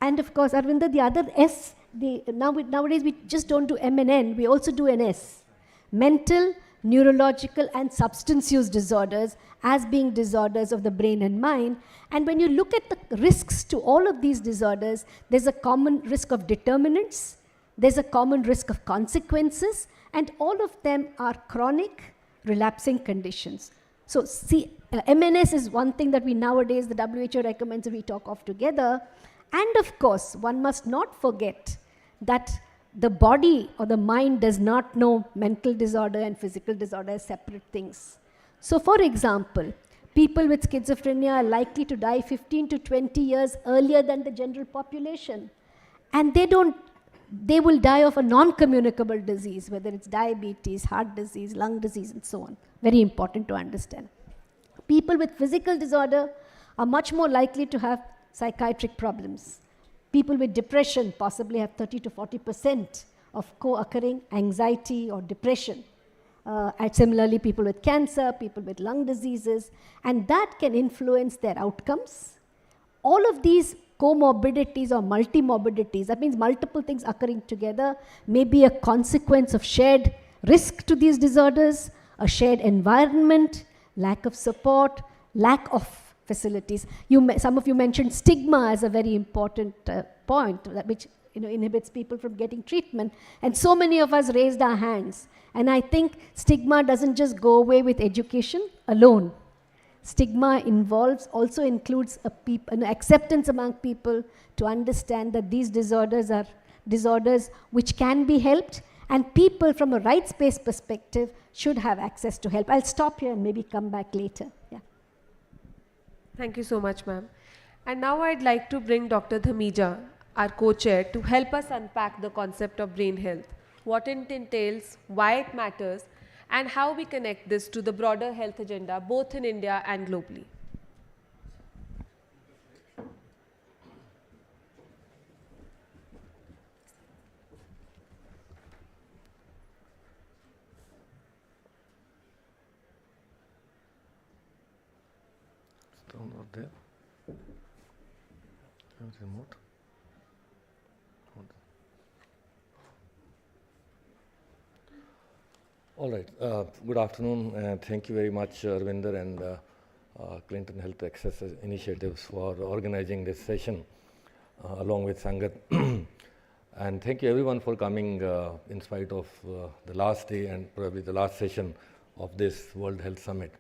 Speaker 22: and of course, Arvinda, the other S, nowadays we just don't do M and N, we also do an S. Mental, neurological, and substance use disorders as being disorders of the brain and mind. And when you look at the risks to all of these disorders, there's a common risk of determinants, there's a common risk of consequences, and all of them are chronic, relapsing conditions. So see, MNS is one thing that we nowadays, the WHO recommends we talk of together. And of course, one must not forget that the body or the mind does not know mental disorder and physical disorder as separate things. So for example, people with schizophrenia are likely to die 15 to 20 years earlier than the general population. And they will die of a non-communicable disease, whether it's diabetes, heart disease, lung disease, and so on. Very important to understand. People with physical disorder are much more likely to have psychiatric problems. People with depression possibly have 30 to 40% of co-occurring anxiety or depression. And similarly, people with cancer, people with lung diseases, and that can influence their outcomes. All of these comorbidities or multimorbidities, that means multiple things occurring together, may be a consequence of shared risk to these disorders, a shared environment, lack of support, lack of facilities. Some of you mentioned stigma as a very important point, which inhibits people from getting treatment. And so many of us raised our hands. And I think stigma doesn't just go away with education alone. Stigma also includes an acceptance among people to understand that these disorders are disorders which can be helped, and people from a rights-based perspective should have access to help. I'll stop here and maybe come back later. Yeah.
Speaker 11: Thank you so much, ma'am. And now I'd like to bring Dr. Damija, our co-chair, to help us unpack the concept of brain health, what it entails, why it matters, and how we connect this to the broader health agenda, both in India and globally.
Speaker 8: Still not there. Remote. All right. Good afternoon. Thank you very much, Arvinder and Clinton Health Access Initiatives for organizing this session along with Sangat. And thank you everyone for coming in spite of the last day and probably the last session of this World Health Summit.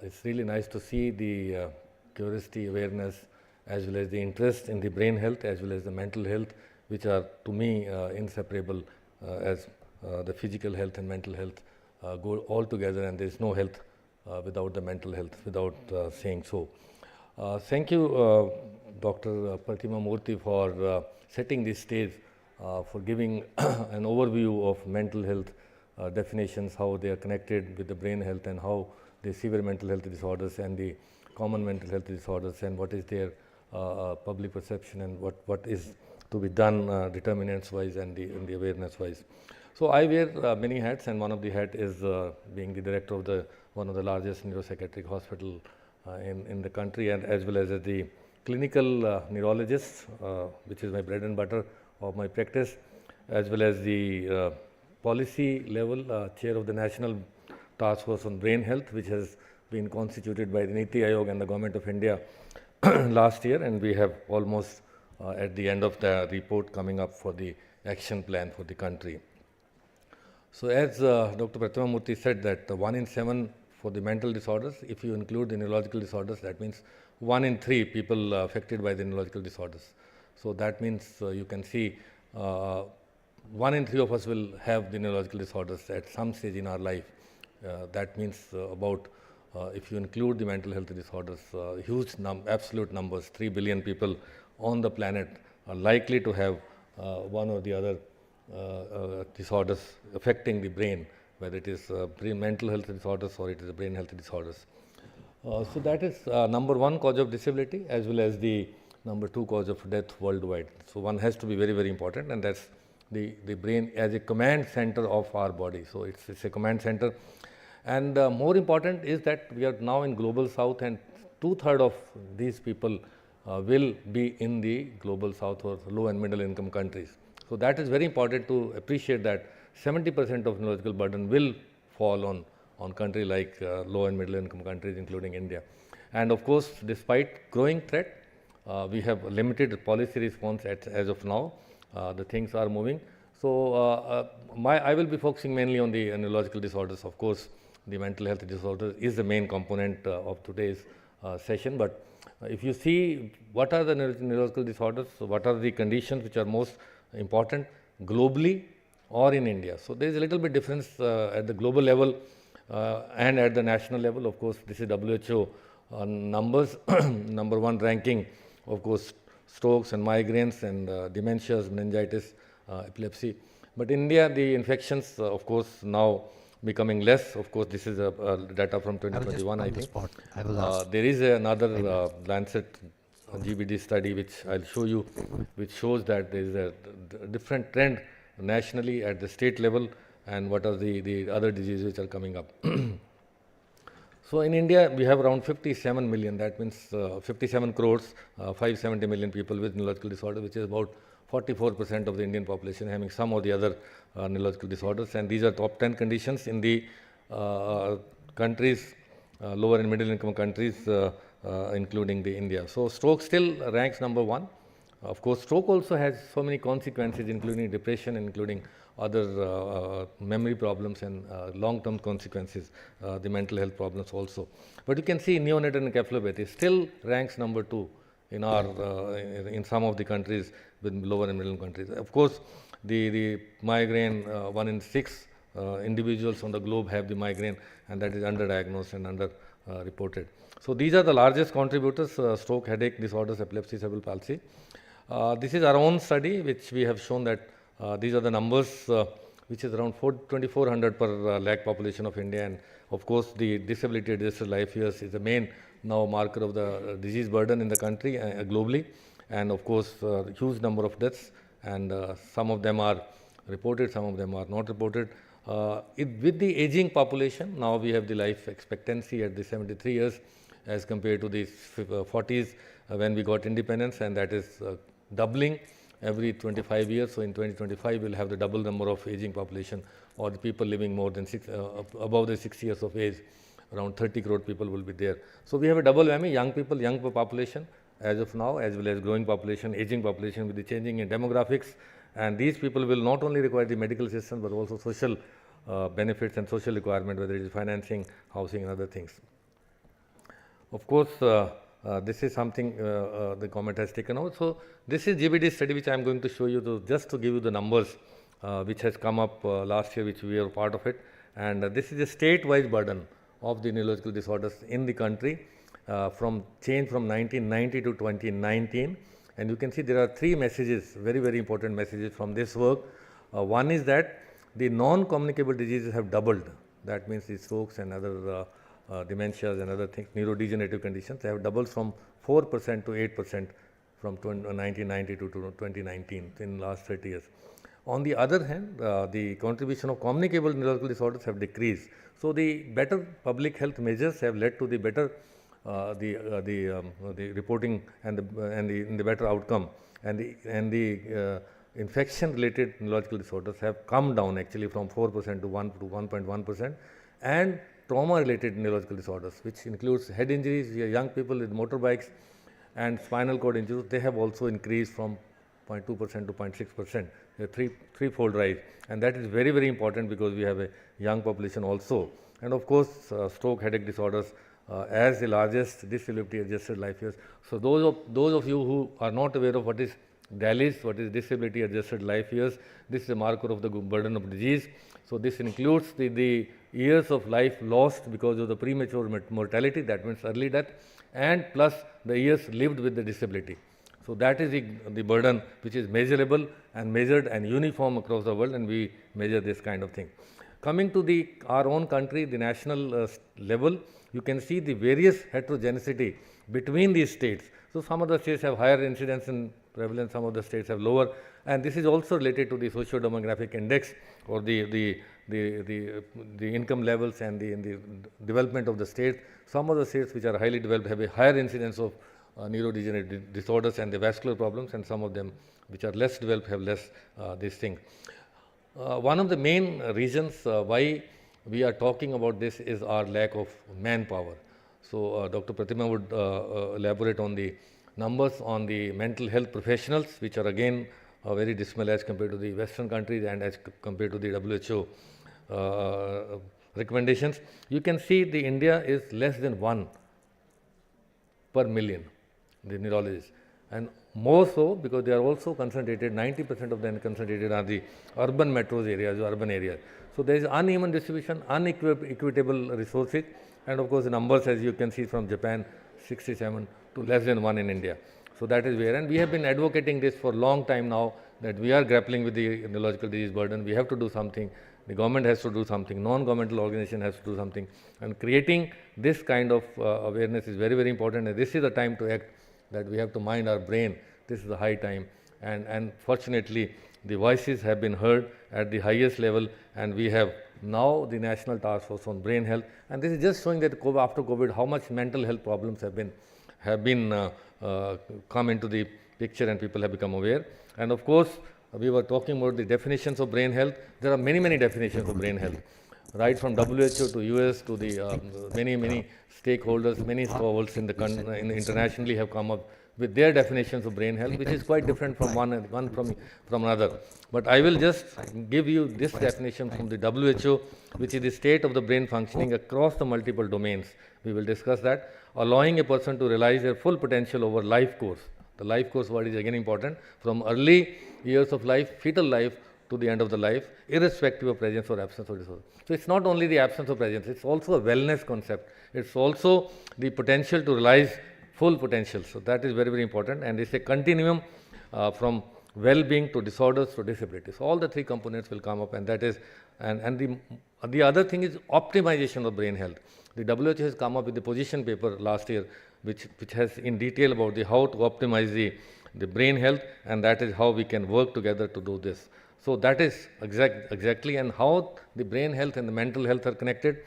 Speaker 8: It's really nice to see the curiosity, awareness, as well as the interest in the brain health as well as the mental health, which are to me inseparable as the physical health and mental health go all together, and there is no health without the mental health, without saying so. Thank you, Dr. Pratima Murthy, for setting this stage, for giving an overview of mental health definitions, how they are connected with the brain health, and how the severe mental health disorders and the common mental health disorders and what is their public perception and what is to be done determinants wise and the awareness wise. So I wear many hats, and one of the hat is being the director of one of the largest neuropsychiatric hospital in the country, and as well as the clinical neurologist, which is my bread and butter of my practice, as well as the policy level chair of the National Task Force on Brain Health, which has been constituted by the Niti Aayog and the Government of India last year, and we have almost at the end of the report coming up for the action plan for the country. So as Dr. Pratima Murthy said, that 1 in 7 for the mental disorders, if you include the neurological disorders, that means 1 in 3 people affected by the neurological disorders. So that means you can see 1 in 3 of us will have the neurological disorders at some stage in our life. That means about, if you include the mental health disorders, huge absolute numbers, 3 billion people on the planet are likely to have one or the other disorders affecting the brain, whether it is mental health disorders or it is brain health disorders. So that is number 1 cause of disability, as well as the number 2 cause of death worldwide. So one has to be very, very important, and that's the brain as a command center of our body. So it's a command center, and more important is that we are now in global south, and 2/3 of these people will be in the global south or low and middle income countries. So that is very important to appreciate that 70% of neurological burden will fall on country like low and middle income countries, including India. And of course, despite growing threat, we have limited policy response as of now. The things are moving. So I will be focusing mainly on the neurological disorders. Of course, the mental health disorder is the main component of today's session. But if you see what are the neurological disorders, so what are the conditions which are most important globally or in India. So there is a little bit difference at the global level and at the national level. Of course, this is WHO numbers. Number 1 ranking, of course, strokes and migraines and dementias, meningitis, epilepsy. But in India, the infections, of course, now becoming less. Of course, this is data from 2021, I think. There is another Lancet GBD study, which I'll show you, which shows that there is a different trend nationally at the state level, and what are the other diseases which are coming up. So in India, we have around 57 million, that means 57 crores, 570 million people with neurological disorder, which is about 44% of the Indian population having some or the other neurological disorders. And these are top 10 conditions in the countries, lower and middle income countries, including the India. So stroke still ranks number 1. Of course, stroke also has so many consequences, including depression, including other memory problems and long-term consequences, the mental health problems also. But you can see neonatal encephalopathy still ranks number 2 in our in some of the countries with lower and middle countries. Of course, the migraine, 1 in 6 individuals on the globe have the migraine, and that is underdiagnosed and under reported. So these are the largest contributors: stroke, headache disorders, epilepsy, cerebral palsy. This is our own study, which we have shown that these are the numbers, which is around 2,400 per lakh population of India. And of course, the disability adjusted life years is the main now marker of the disease burden in the country globally. And of course, huge number of deaths, and some of them are reported, some of them are not reported. With the aging population, now we have the life expectancy at the 73 years as compared to the 40s when we got independence, and that is doubling every 25 years. So in 2025, we'll have the double number of aging population, or the people living more than above the 60 years of age. Around 30 crore people will be there. So we have a double whammy: young people, young population as of now, as well as growing population, aging population with the changing in demographics. And these people will not only require the medical system, but also social benefits and social requirement, whether it is financing, housing, and other things. Of course, this is something the government has taken out. So this is GBD study, which I am going to show you just to give you the numbers which has come up last year, which we are part of it. And this is a state-wise burden of the neurological disorders in the country from 1990 to 2019. And you can see there are 3 messages, very, very important messages from this work. One is that the non-communicable diseases have doubled. That means the strokes and other dementias and other things, neurodegenerative conditions, have doubled from 4% to 8% from 1990 to 2019 in last 30 years. On the other hand, the contribution of communicable neurological disorders have decreased. So the better public health measures have led to the better the reporting and the better outcome, and the infection-related neurological disorders have come down actually from 4% to 1.1%, and trauma-related neurological disorders, which includes head injuries, young people with motorbikes, and spinal cord injuries, they have also increased from 0.2% to 0.6%, a threefold rise, and that is very, very important because we have a young population also. And of course, stroke, headache disorders as the largest disability adjusted life years. So those of you who are not aware of what is DALYs, what is disability adjusted life years, this is a marker of the burden of disease. So this includes the years of life lost because of the premature mortality, that means early death, and plus the years lived with the disability. So that is the burden which is measurable and measured and uniform across the world, and we measure this kind of thing. Coming to our own country, the national level, you can see the various heterogeneity between these states. So some of the states have higher incidence and prevalence, some of the states have lower, and this is also related to the socio-demographic index or the income levels and the development of the state. Some of the states which are highly developed have a higher incidence of neurodegenerative disorders and the vascular problems, and some of them which are less developed have less these things. One of the main reasons why we are talking about this is our lack of manpower. So Dr. Pratima would elaborate on the numbers on the mental health professionals, which are again very dismal as compared to the Western countries and as compared to the WHO recommendations. You can see the India is less than 1 per million, the neurologists, and more so because they are also concentrated, 90% of them concentrated are the urban metros areas, urban areas. So there is uneven distribution, unequitable resources, and of course the numbers, as you can see from Japan, 67 to less than 1 in India. So that is where, and we have been advocating this for a long time now, that we are grappling with the neurological disease burden. We have to do something. The government has to do something. Non-governmental organization has to do something. And creating this kind of awareness is very, very important. And this is the time to act, that we have to mind our brain. This is the high time. And fortunately, the voices have been heard at the highest level, and we have now the National Task Force on Brain Health. And this is just showing that after COVID, how much mental health problems have been come into the picture, and people have become aware. And of course, we were talking about the definitions of brain health. There are many, many definitions of brain health, right from WHO to US to the many stakeholders, many scholars internationally have come up with their definitions of brain health, which is quite different from one from another. But I will just give you this definition from the WHO, which is the state of the brain functioning across the multiple domains. We will discuss that. Allowing a person to realize their full potential over life course. The life course word is again important, from early years of life, fetal life, to the end of the life, irrespective of presence or absence of disorder. So it's not only the absence of presence, it's also a wellness concept. It's also the potential to realize full potential. So that is very, very important, and it's a continuum from well-being to disorders to disabilities. So all the three components will come up, and that is, and the other thing is optimization of brain health. The WHO has come up with the position paper last year, which has in detail about how to optimize the brain health, and that is how we can work together to do this. So that is exactly, and how the brain health and the mental health are connected.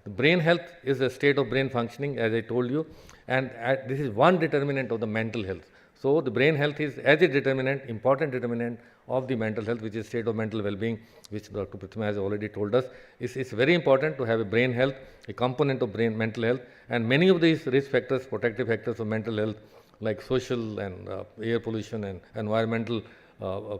Speaker 8: The brain health is a state of brain functioning, as I told you, and this is one determinant of the mental health. So the brain health is as a determinant, important determinant of the mental health, which is state of mental well-being, which Dr. Pratima has already told us. It's very important to have a brain health, a component of brain mental health, and many of these risk factors, protective factors of mental health, like social and air pollution and environmental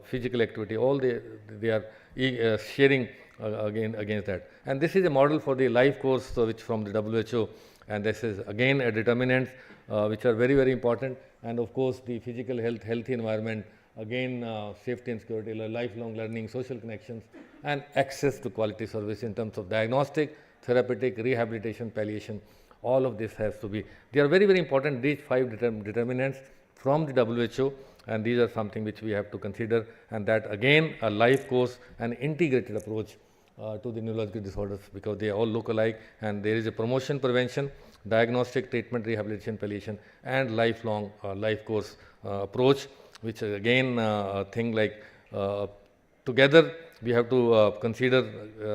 Speaker 8: physical activity, all they are sharing against that. And this is a model for the life course, which from the WHO, and this is again a determinants which are very, very important. And of course, the physical health, healthy environment, again safety and security, lifelong learning, social connections, and access to quality service in terms of diagnostic, therapeutic, rehabilitation, palliation. All of this has to be, they are very, very important, these 5 determinants from the WHO, and these are something which we have to consider, and that again a life course, an integrated approach to the neurological disorders because they all look alike, and there is a promotion, prevention, diagnostic, treatment, rehabilitation, palliation, and lifelong life course approach, which is again a thing like together we have to consider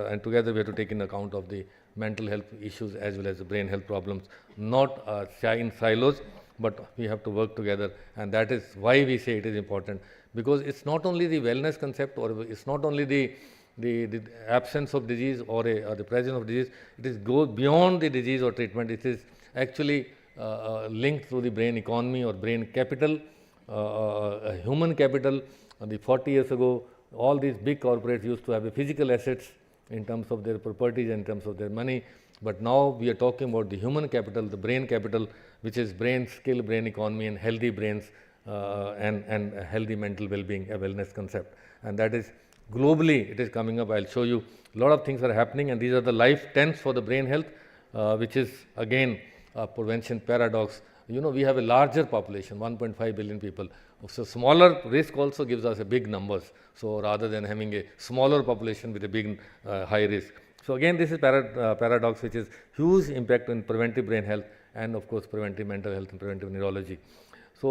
Speaker 8: and together we have to take in account of the mental health issues as well as the brain health problems, not in silos, but we have to work together, and that is why we say it is important, because it's not only the wellness concept, or it's not only the absence of disease or the presence of disease, it is go beyond the disease or treatment. It is actually linked through the brain economy or brain capital, human capital. The 40 years ago, all these big corporates used to have the physical assets in terms of their properties, in terms of their money, but now we are talking about the human capital, the brain capital, which is brain skill, brain economy, and healthy brains, and healthy mental well-being, a wellness concept. And that is globally, it is coming up. I'll show you a lot of things are happening, and these are the life 10s for the brain health, which is again a prevention paradox. You know, we have a larger population, 1.5 billion people. So smaller risk also gives us a big numbers. So rather than having a smaller population with a big high risk. So again, this is paradox, which is huge impact on preventive brain health and of course preventive mental health and preventive neurology. So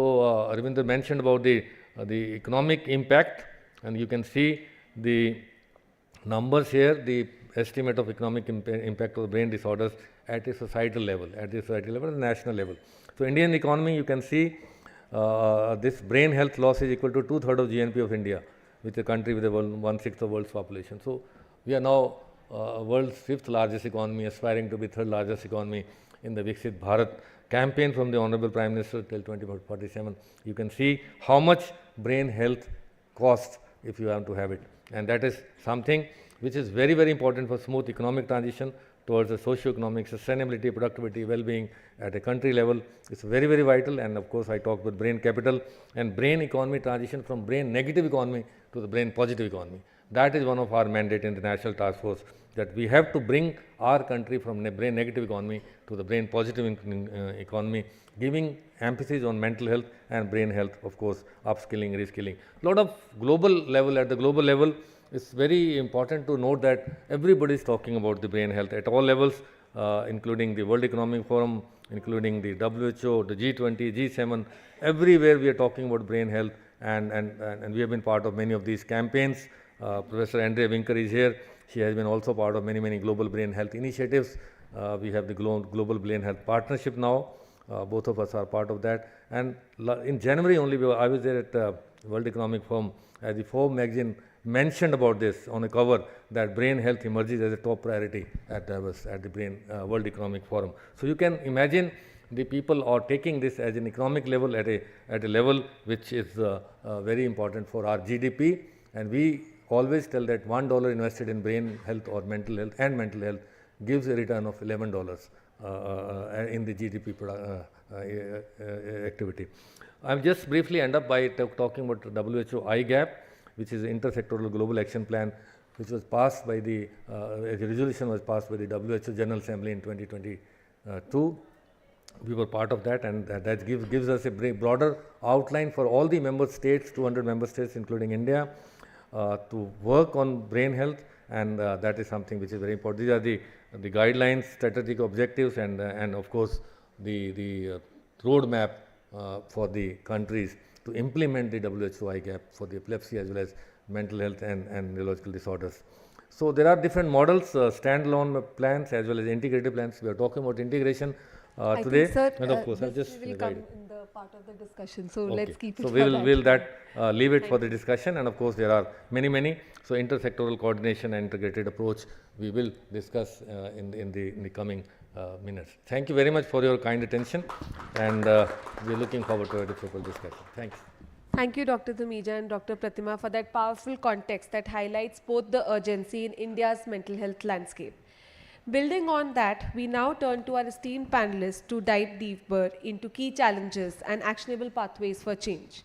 Speaker 8: Arvinder mentioned about the economic impact, and you can see the numbers here, the estimate of economic impact of brain disorders at a societal level, and national level. So Indian economy, you can see this brain health loss is equal to 2/3 of GNP of India, which is a country with 1/6 of world's population. So we are now world's 5th largest economy, aspiring to be 3rd largest economy in the Viksit Bharat campaign from the Honorable Prime Minister till 2047. You can see how much brain health costs if you have to have it, and that is something which is very, very important for smooth economic transition towards the socio-economic sustainability, productivity, well-being at a country level. It's very, very vital. And of course, I talked about brain capital and brain economy transition from brain negative economy to the brain positive economy. That is one of our mandate in the National Task Force, that we have to bring our country from brain negative economy to the brain positive economy, giving emphasis on mental health and brain health, of course, upskilling, reskilling. A lot of global level, at the global level, it's very important to note that everybody is talking about the brain health at all levels, including the World Economic Forum, including the WHO, the G20, G7. Everywhere we are talking about brain health, and we have been part of many of these campaigns. Professor Andrea Winker is here. She has been also part of many, many global brain health initiatives. We have the Global Brain Health Partnership now. Both of us are part of that. And in January only, I was there at World Economic Forum, as the Forbes magazine mentioned about this on a cover, that brain health emerges as a top priority at the World Economic Forum. So you can imagine the people are taking this as an economic level, at a level which is very important for our GDP. And we always tell that $1 invested in brain health or mental health gives a return of $11 in the GDP activity. I'll just briefly end up by talking about WHO IGAP, which is the Intersectoral Global Action Plan, which was passed by the resolution was passed by the WHO General Assembly in 2022. We were part of that, and that gives us a broader outline for all the member states, 200 member states, including India, to work on brain health, and that is something which is very important. These are the guidelines, strategic objectives, and of course the roadmap for the countries to implement the WHO IGAP for the epilepsy as well as mental health and neurological disorders. So there are different models, standalone plans as well as integrated plans. We are talking about integration today,
Speaker 11: think, sir,
Speaker 8: and of course, I'll just
Speaker 11: will come in the part of the discussion. So
Speaker 8: okay.
Speaker 11: let's keep it.
Speaker 8: So we'll leave it for the discussion, and of course there are many. So intersectoral coordination and integrated approach we will discuss in the coming minutes. Thank you very much for your kind attention, and we're looking forward to a fruitful discussion. Thanks.
Speaker 11: Thank you, Dr. Dhamija and Dr. Pratima, for that powerful context that highlights both the urgency in India's mental health landscape. Building on that, we now turn to our esteemed panelists to dive deeper into key challenges and actionable pathways for change.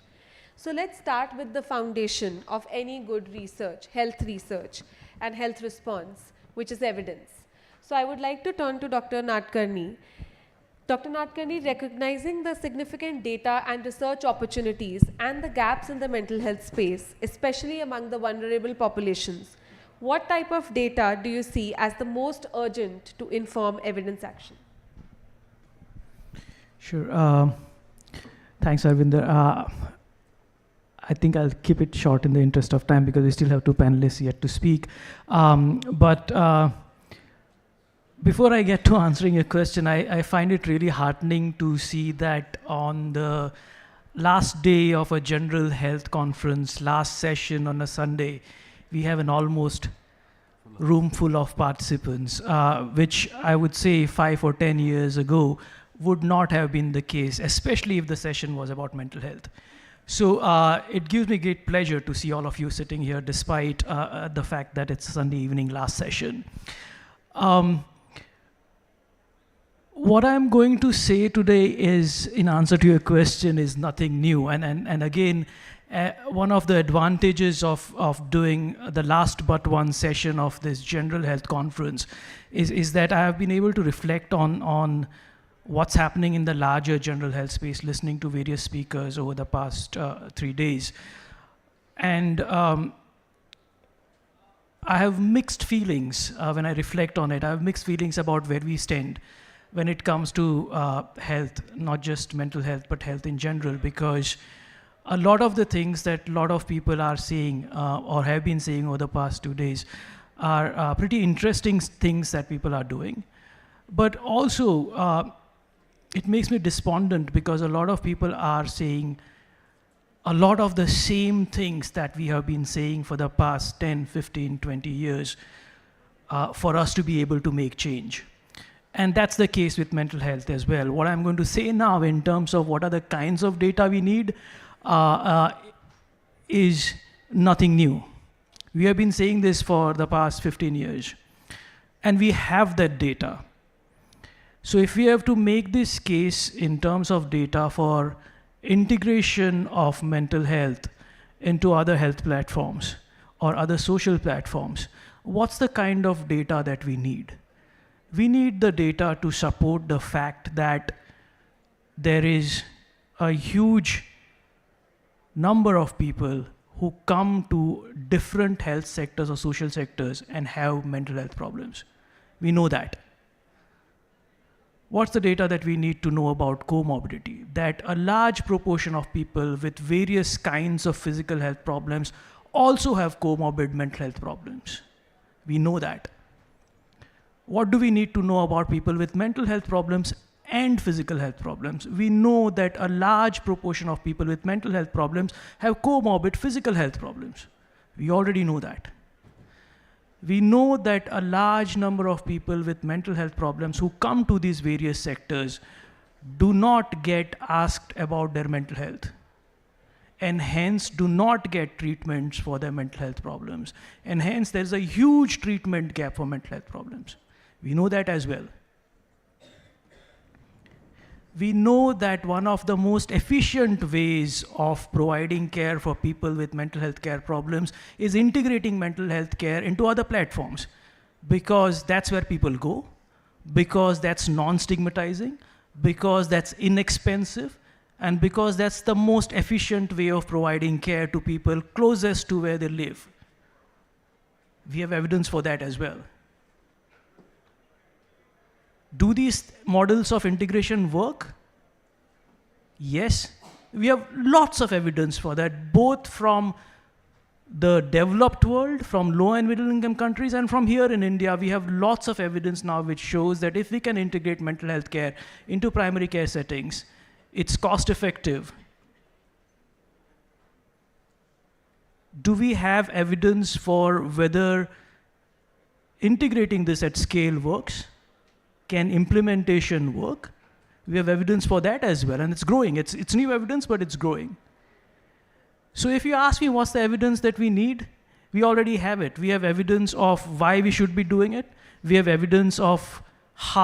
Speaker 11: So let's start with the foundation of any good research, health research and health response, which is evidence. So I would like to turn to Dr. Nadkarni. Dr. Nadkarni, recognizing the significant data and research opportunities and the gaps in the mental health space, especially among the vulnerable populations, what type of data do you see as the most urgent to inform evidence action?
Speaker 20: Sure. Thanks, Arvinder. I think I'll keep it short in the interest of time because we still have two panelists yet to speak. Before I get to answering your question, I find it really heartening to see that on the last day of a general health conference, last session on a Sunday, we have an almost room full of participants, which I would say 5 or 10 years ago would not have been the case, especially if the session was about mental health. So it gives me great pleasure to see all of you sitting here despite the fact that it's Sunday evening last session. What I'm going to say today is, in answer to your question, is nothing new. And again, one of the advantages of doing the last but one session of this general health conference is that I have been able to reflect on what's happening in the larger general health space, listening to various speakers over the past 3 days. And I have mixed feelings when I reflect on it. I have mixed feelings about where we stand when it comes to health, not just mental health, but health in general, because a lot of the things that a lot of people are saying or have been saying over the past 2 days are pretty interesting things that people are doing. But also, it makes me despondent because a lot of people are saying a lot of the same things that we have been saying for the past 10, 15, 20 years for us to be able to make change. And that's the case with mental health as well. What I'm going to say now in terms of what are the kinds of data we need is nothing new. We have been saying this for the past 15 years. And we have that data. So if we have to make this case in terms of data for integration of mental health into other health platforms or other social platforms, what's the kind of data that we need? We need the data to support the fact that there is a huge number of people who come to different health sectors or social sectors and have mental health problems. We know that. What's the data that we need to know about comorbidity? That a large proportion of people with various kinds of physical health problems also have comorbid mental health problems. We know that. What do we need to know about people with mental health problems and physical health problems? We know that a large proportion of people with mental health problems have comorbid physical health problems. We already know that. We know that a large number of people with mental health problems who come to these various sectors do not get asked about their mental health, and hence do not get treatments for their mental health problems. And hence there's a huge treatment gap for mental health problems. We know that as well. We know that one of the most efficient ways of providing care for people with mental health care problems is integrating mental health care into other platforms, because that's where people go, because that's non-stigmatizing, because that's inexpensive, and because that's the most efficient way of providing care to people closest to where they live. We have evidence for that as well. Do these models of integration work? Yes. We have lots of evidence for that, both from the developed world, from low and middle income countries, and from here in India. We have lots of evidence now which shows that if we can integrate mental health care into primary care settings, it's cost effective. Do we have evidence for whether integrating this at scale works? Can implementation work? We have evidence for that as well, and it's growing. It's new evidence, but it's growing. So if you ask me what's the evidence that we need, we already have it. We have evidence of why we should be doing it. We have evidence of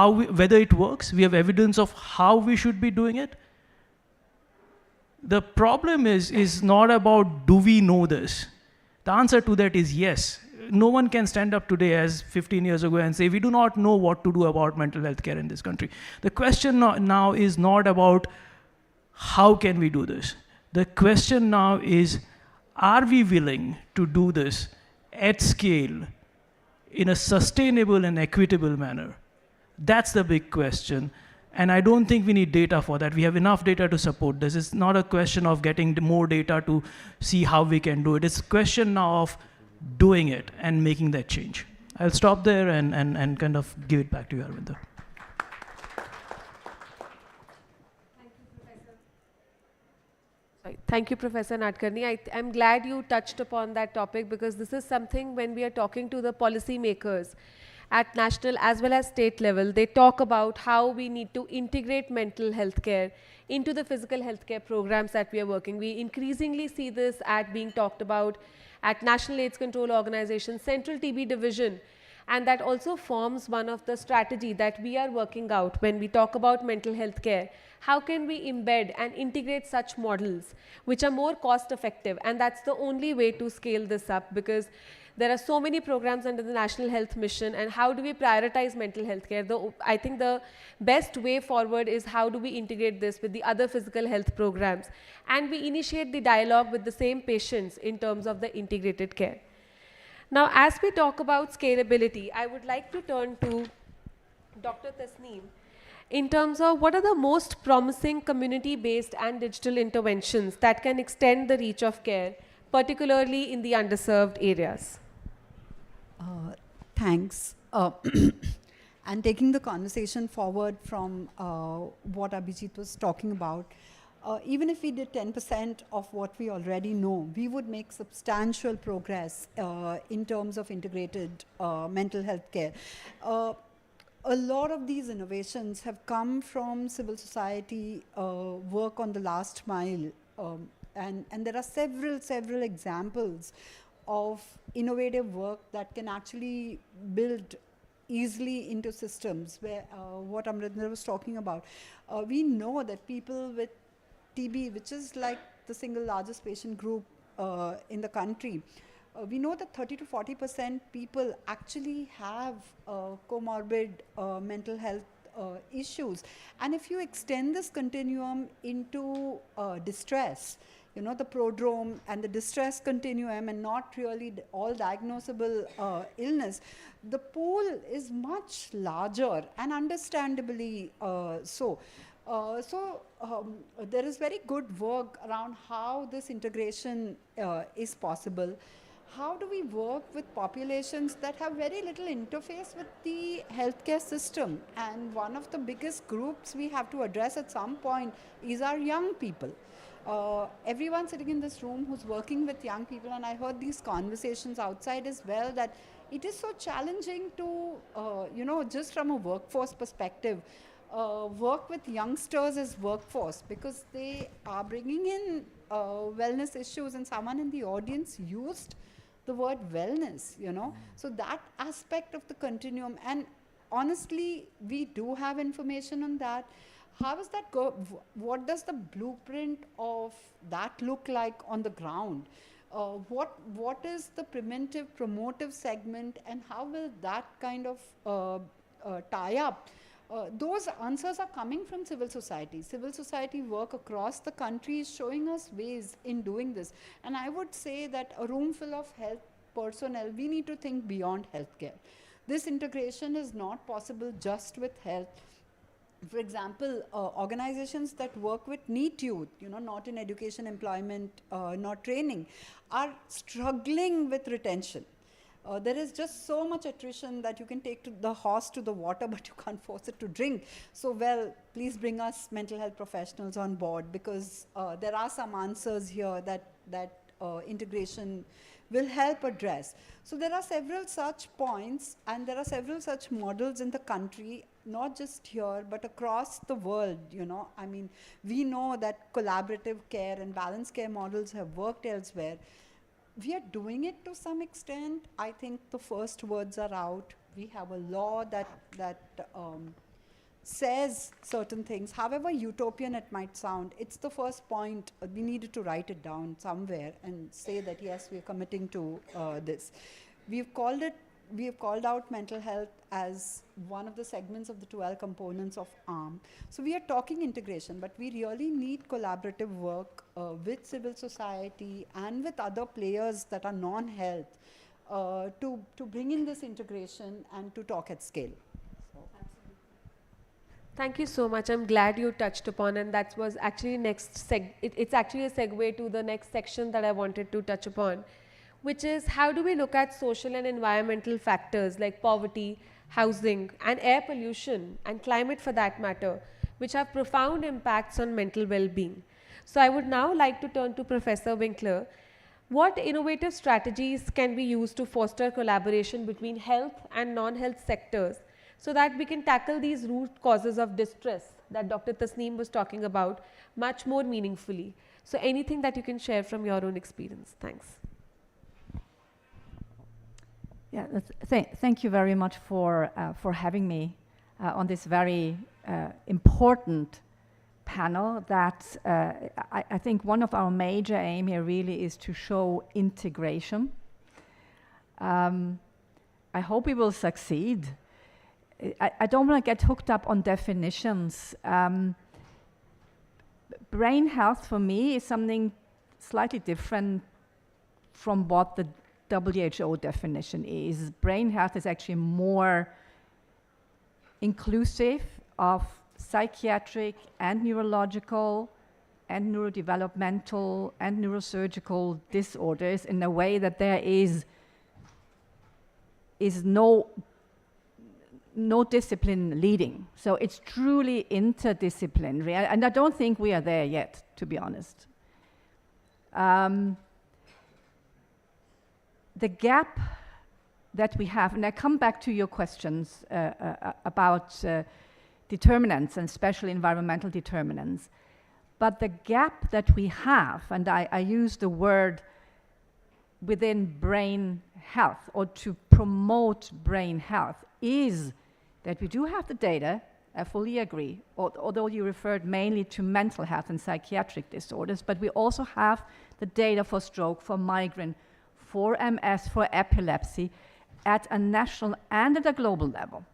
Speaker 20: whether it works. We have evidence of how we should be doing it. The problem is not about do we know this. The answer to that is yes. No one can stand up today as 15 years ago and say, we do not know what to do about mental health care in this country. The question now is not about how can we do this. The question now is, are we willing to do this at scale in a sustainable and equitable manner? That's the big question. And I don't think we need data for that. We have enough data to support this. It's not a question of getting more data to see how we can do it. It's a question now of doing it and making that change. I'll stop there and kind of give it back to you, Arvinder.
Speaker 11: Thank you, Professor Nadkarni. I'm glad you touched upon that topic, because this is something when we are talking to the policy makers at national as well as state level, they talk about how we need to integrate mental health care into the physical health care programs that we are working. We increasingly see this at being talked about at National AIDS Control Organization, Central TB Division, and that also forms one of the strategy that we are working out when we talk about mental health care. How can we embed and integrate such models which are more cost effective? And that's the only way to scale this up, because there are so many programs under the National Health Mission, and how do we prioritize mental health care? I think the best way forward is how do we integrate this with the other physical health programs, and we initiate the dialogue with the same patients in terms of the integrated care. Now, as we talk about scalability, I would like to turn to Dr. Tasneem in terms of what are the most promising community-based and digital interventions that can extend the reach of care, particularly in the underserved areas.
Speaker 12: Thanks. And taking the conversation forward from what Abhijit was talking about, even if we did 10% of what we already know, we would make substantial progress in terms of integrated mental health care. A lot of these innovations have come from civil society work on the last mile, and there are several examples of innovative work that can actually build easily into systems, where what Amrinder was talking about. We know that people with TB, which is like the single largest patient group in the country, we know that 30 to 40% people actually have comorbid mental health issues. And if you extend this continuum into distress, you know, the prodrome and the distress continuum, and not really all diagnosable illness, the pool is much larger, and understandably so. There is very good work around how this integration is possible. How do we work with populations that have very little interface with the healthcare system? And one of the biggest groups we have to address at some point is our young people. Everyone sitting in this room who's working with young people, and I heard these conversations outside as well, that it is so challenging to, you know, just from a workforce perspective, work with youngsters as workforce, because they are bringing in wellness issues, and someone in the audience used the word wellness, you know. So that aspect of the continuum, and honestly, we do have information on that. How does that go? What does the blueprint of that look like on the ground? What is the preventive promotive segment, and how will that kind of tie up? Those answers are coming from civil society. Civil society work across the country is showing us ways in doing this. And I would say that a room full of health personnel, we need to think beyond healthcare. This integration is not possible just with health. For example, organizations that work with NEET youth, you know, not in education, employment, not training, are struggling with retention. There is just so much attrition that you can take the horse to the water, but you can't force it to drink. So, well, please bring us mental health professionals on board, because there are some answers here that integration will help address. So there are several such points, and there are several such models in the country, not just here, but across the world, you know. I mean, we know that collaborative care and balanced care models have worked elsewhere. We are doing it to some extent. I think the first words are out. We have a law that says certain things, however utopian it might sound. It's the first point. We needed to write it down somewhere and say that yes, we're committing to this. We have called out mental health as one of the segments of the 12 components of ARM. So we are talking integration, but we really need collaborative work with civil society and with other players that are non-health to bring in this integration and to talk at scale.
Speaker 11: Thank you so much. I'm glad you touched upon, and that was actually it's actually a segue to the next section that I wanted to touch upon, which is how do we look at social and environmental factors like poverty, housing, and air pollution, and climate for that matter, which have profound impacts on mental well-being. So I would now like to turn to Professor Winkler. What innovative strategies can be used to foster collaboration between health and non-health sectors so that we can tackle these root causes of distress that Dr. Tasneem was talking about much more meaningfully? So anything that you can share from your own experience. Thanks.
Speaker 7: Yeah, thank you very much for having me on this very important panel that I think one of our major aim here really is to show integration. I hope we will succeed. I don't want to get hooked up on definitions. Brain health for me is something slightly different from what the WHO definition is. Brain health is actually more inclusive of psychiatric and neurological and neurodevelopmental and neurosurgical disorders in a way that there is no discipline leading. So it's truly interdisciplinary, and I don't think we are there yet, to be honest. The gap that we have, and I come back to your questions about determinants and especially environmental determinants, but the gap that we have, and I use the word within brain health or to promote brain health, is that we do have the data, I fully agree, although you referred mainly to mental health and psychiatric disorders, but we also have the data for stroke, for migraine, for MS, for epilepsy, at a national and at a global level.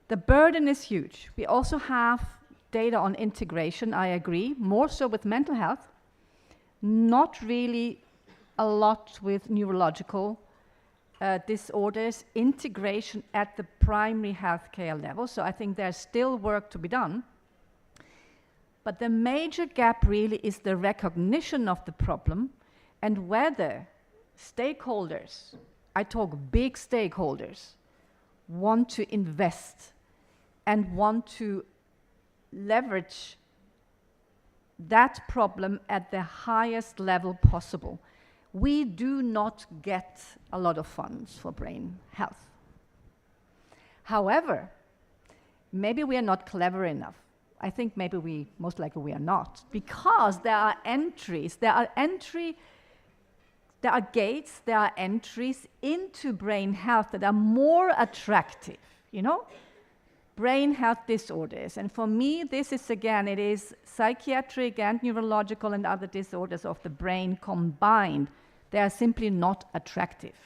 Speaker 7: The burden is huge. We also have data on integration, I agree, more so with mental health, not really a lot with neurological disorders, integration at the primary healthcare level. So I think there's still work to be done. But the major gap really is the recognition of the problem and whether stakeholders, I talk big stakeholders, want to invest and want to leverage that problem at the highest level possible. We do not get a lot of funds for brain health. However, maybe we are not clever enough. I think maybe most likely we are not, because there are entries, there are gates, there are entries into brain health that are more attractive, you know? Brain health disorders. And for me, this is again, it is psychiatric and neurological and other disorders of the brain combined. They are simply not attractive.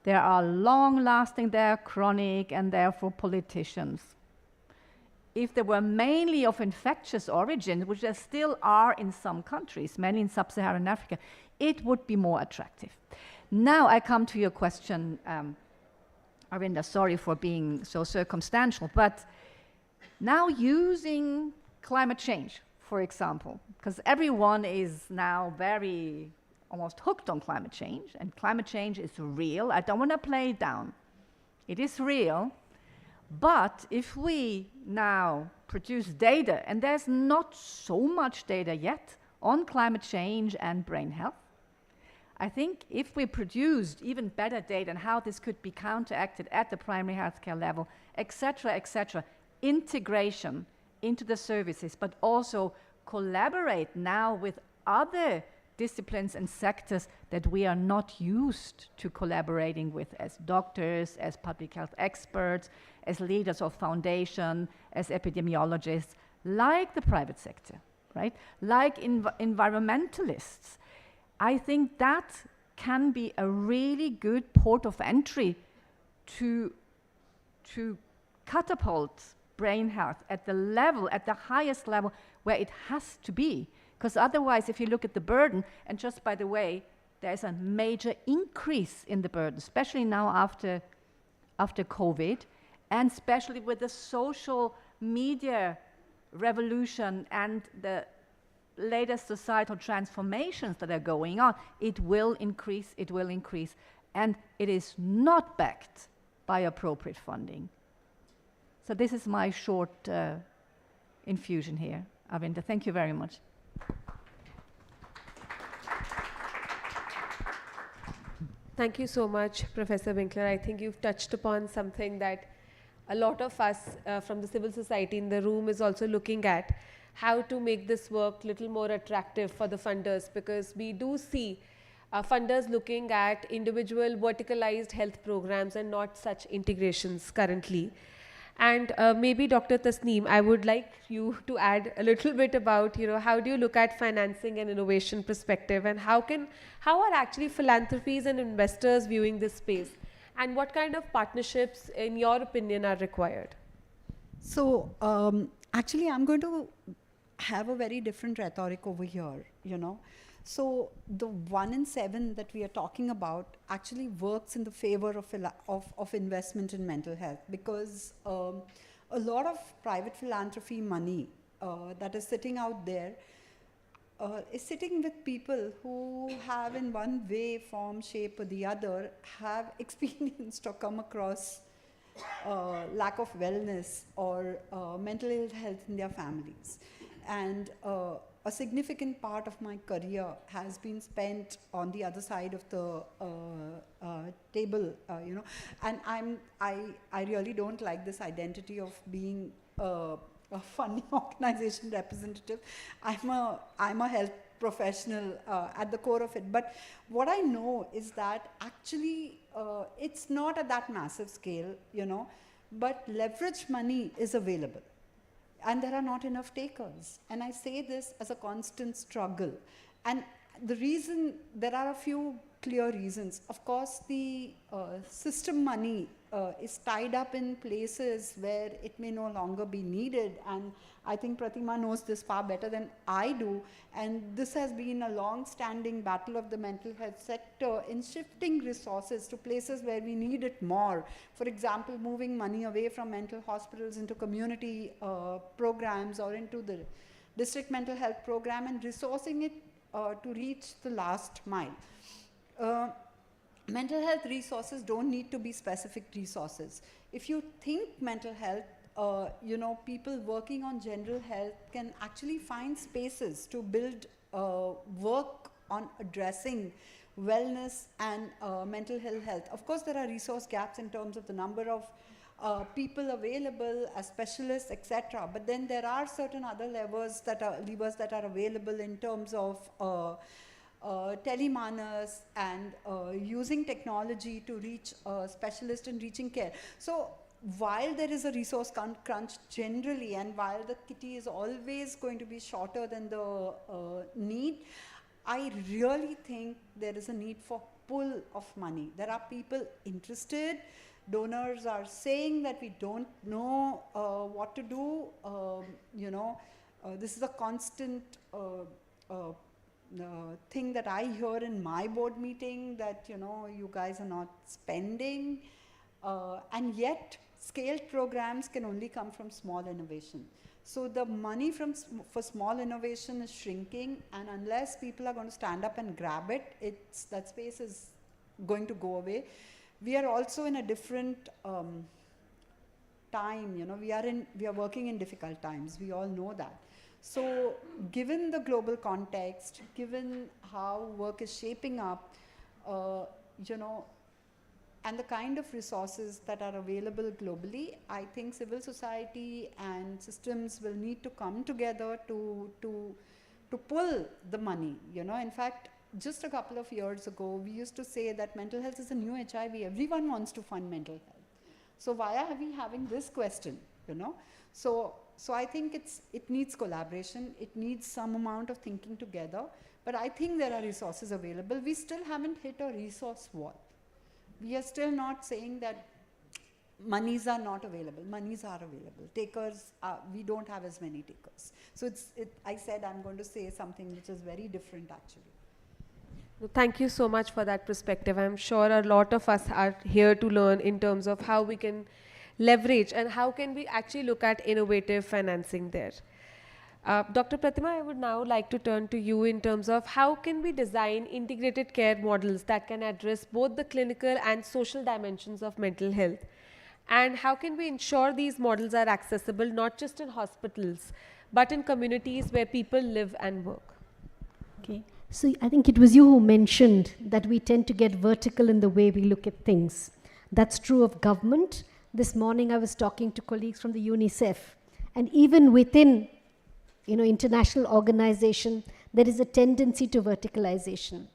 Speaker 7: They are long-lasting, they are chronic, and therefore politicians. If they were mainly of infectious origin, which there still are in some countries, mainly in sub-Saharan Africa, it would be more attractive. Now I come to your question, Arvinda, sorry for being so circumstantial, but now using climate change, for example, because everyone is now very almost hooked on climate change, and climate change is real. I don't want to play it down. It is real, but if we now produce data, and there's not so much data yet on climate change and brain health, I think if we produced even better data on how this could be counteracted at the primary healthcare level, etc., integration into the services, but also collaborate now with other disciplines and sectors that we are not used to collaborating with as doctors, as public health experts, as leaders of foundation, as epidemiologists, like the private sector, right? Like environmentalists. I think that can be a really good port of entry to catapult brain health at the level, at the highest level where it has to be. Because otherwise, if you look at the burden, and just by the way, there's a major increase in the burden, especially now after COVID, and especially with the social media revolution and the latest societal transformations that are going on. It will increase, and it is not backed by appropriate funding. So this is my short infusion here. Arvinder, thank you very much.
Speaker 11: Thank you so much, Professor Winkler. I think you've touched upon something that a lot of us from the civil society in the room is also looking at, how to make this work a little more attractive for the funders, because we do see funders looking at individual verticalized health programs and not such integrations currently. And maybe Dr. Tasneem, I would like you to add a little bit about, how do you look at financing and innovation perspective, and how are actually philanthropies and investors viewing this space, and what kind of partnerships, in your opinion, are required?
Speaker 12: So actually, I'm going to have a very different rhetoric over here, So the 1 in 7 that we are talking about actually works in the favor of investment in mental health, because a lot of private philanthropy money that is sitting out there is sitting with people who have, in one way, form, shape, or the other, have experienced or come across lack of wellness or mental ill health in their families. And a significant part of my career has been spent on the other side of the table, and I really don't like this identity of being a funding organization representative. I'm a health professional at the core of it, but what I know is that actually it's not at that massive scale, but leverage money is available. And there are not enough takers. And I say this as a constant struggle. And the reason, there are a few clear reasons. Of course, the system money is tied up in places where it may no longer be needed. And I think Pratima knows this far better than I do. And this has been a long-standing battle of the mental health sector in shifting resources to places where we need it more. For example, moving money away from mental hospitals into community programs or into the district mental health program, and resourcing it to reach the last mile. Mental health resources don't need to be specific resources. If you think mental health, people working on general health can actually find spaces to build work on addressing wellness and mental health. Of course, there are resource gaps in terms of the number of people available as specialists, etc. But then there are certain other levers that are available in terms of telemanas and using technology to reach specialists and reaching care. So while there is a resource crunch generally, and while the kitty is always going to be shorter than the need, I really think there is a need for pull of money. There are people interested. Donors are saying that we don't know what to do. This is a constant thing that I hear in my board meeting, that you guys are not spending, and yet scaled programs can only come from small innovation. So the money for small innovation is shrinking, and unless people are going to stand up and grab it, that space is going to go away. We are also in a different time. We are working in difficult times. We all know that. So given the global context, given how work is shaping up, and the kind of resources that are available globally, I think civil society and systems will need to come together to pull the money. In fact, just a couple of years ago, we used to say that mental health is a new HIV. Everyone wants to fund mental health. So why are we having this question? So I think it needs collaboration. It needs some amount of thinking together. But I think there are resources available. We still haven't hit a resource wall. We are still not saying that monies are not available. Monies are available. Takers, we don't have as many takers. So I said I'm going to say something which is very different, actually.
Speaker 11: Thank you so much for that perspective. I'm sure a lot of us are here to learn in terms of how we can leverage and how can we actually look at innovative financing there. Dr. Pratima, I would now like to turn to you in terms of how can we design integrated care models that can address both the clinical and social dimensions of mental health, and how can we ensure these models are accessible not just in hospitals but in communities where people live and work.
Speaker 22: Okay. So I think it was you who mentioned that we tend to get vertical in the way we look at things. That's true of government. This morning I was talking to colleagues from the UNICEF, and even within international organization, there is a tendency to verticalization.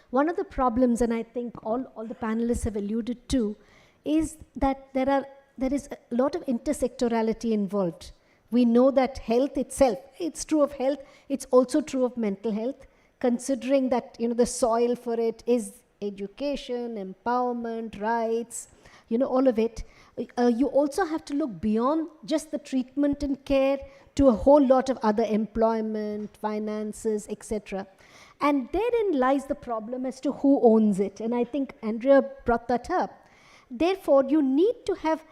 Speaker 22: One of the problems, and I think all the panelists have alluded to, is that there is a lot of intersectorality involved. We know that health itself, it's true of health, it's also true of mental health, considering that the soil for it is education, empowerment, rights, all of it. You also have to look beyond just the treatment and care to a whole lot of other employment, finances, etc. And therein lies the problem as to who owns it. And I think Andrea brought that up. Therefore, you need to have,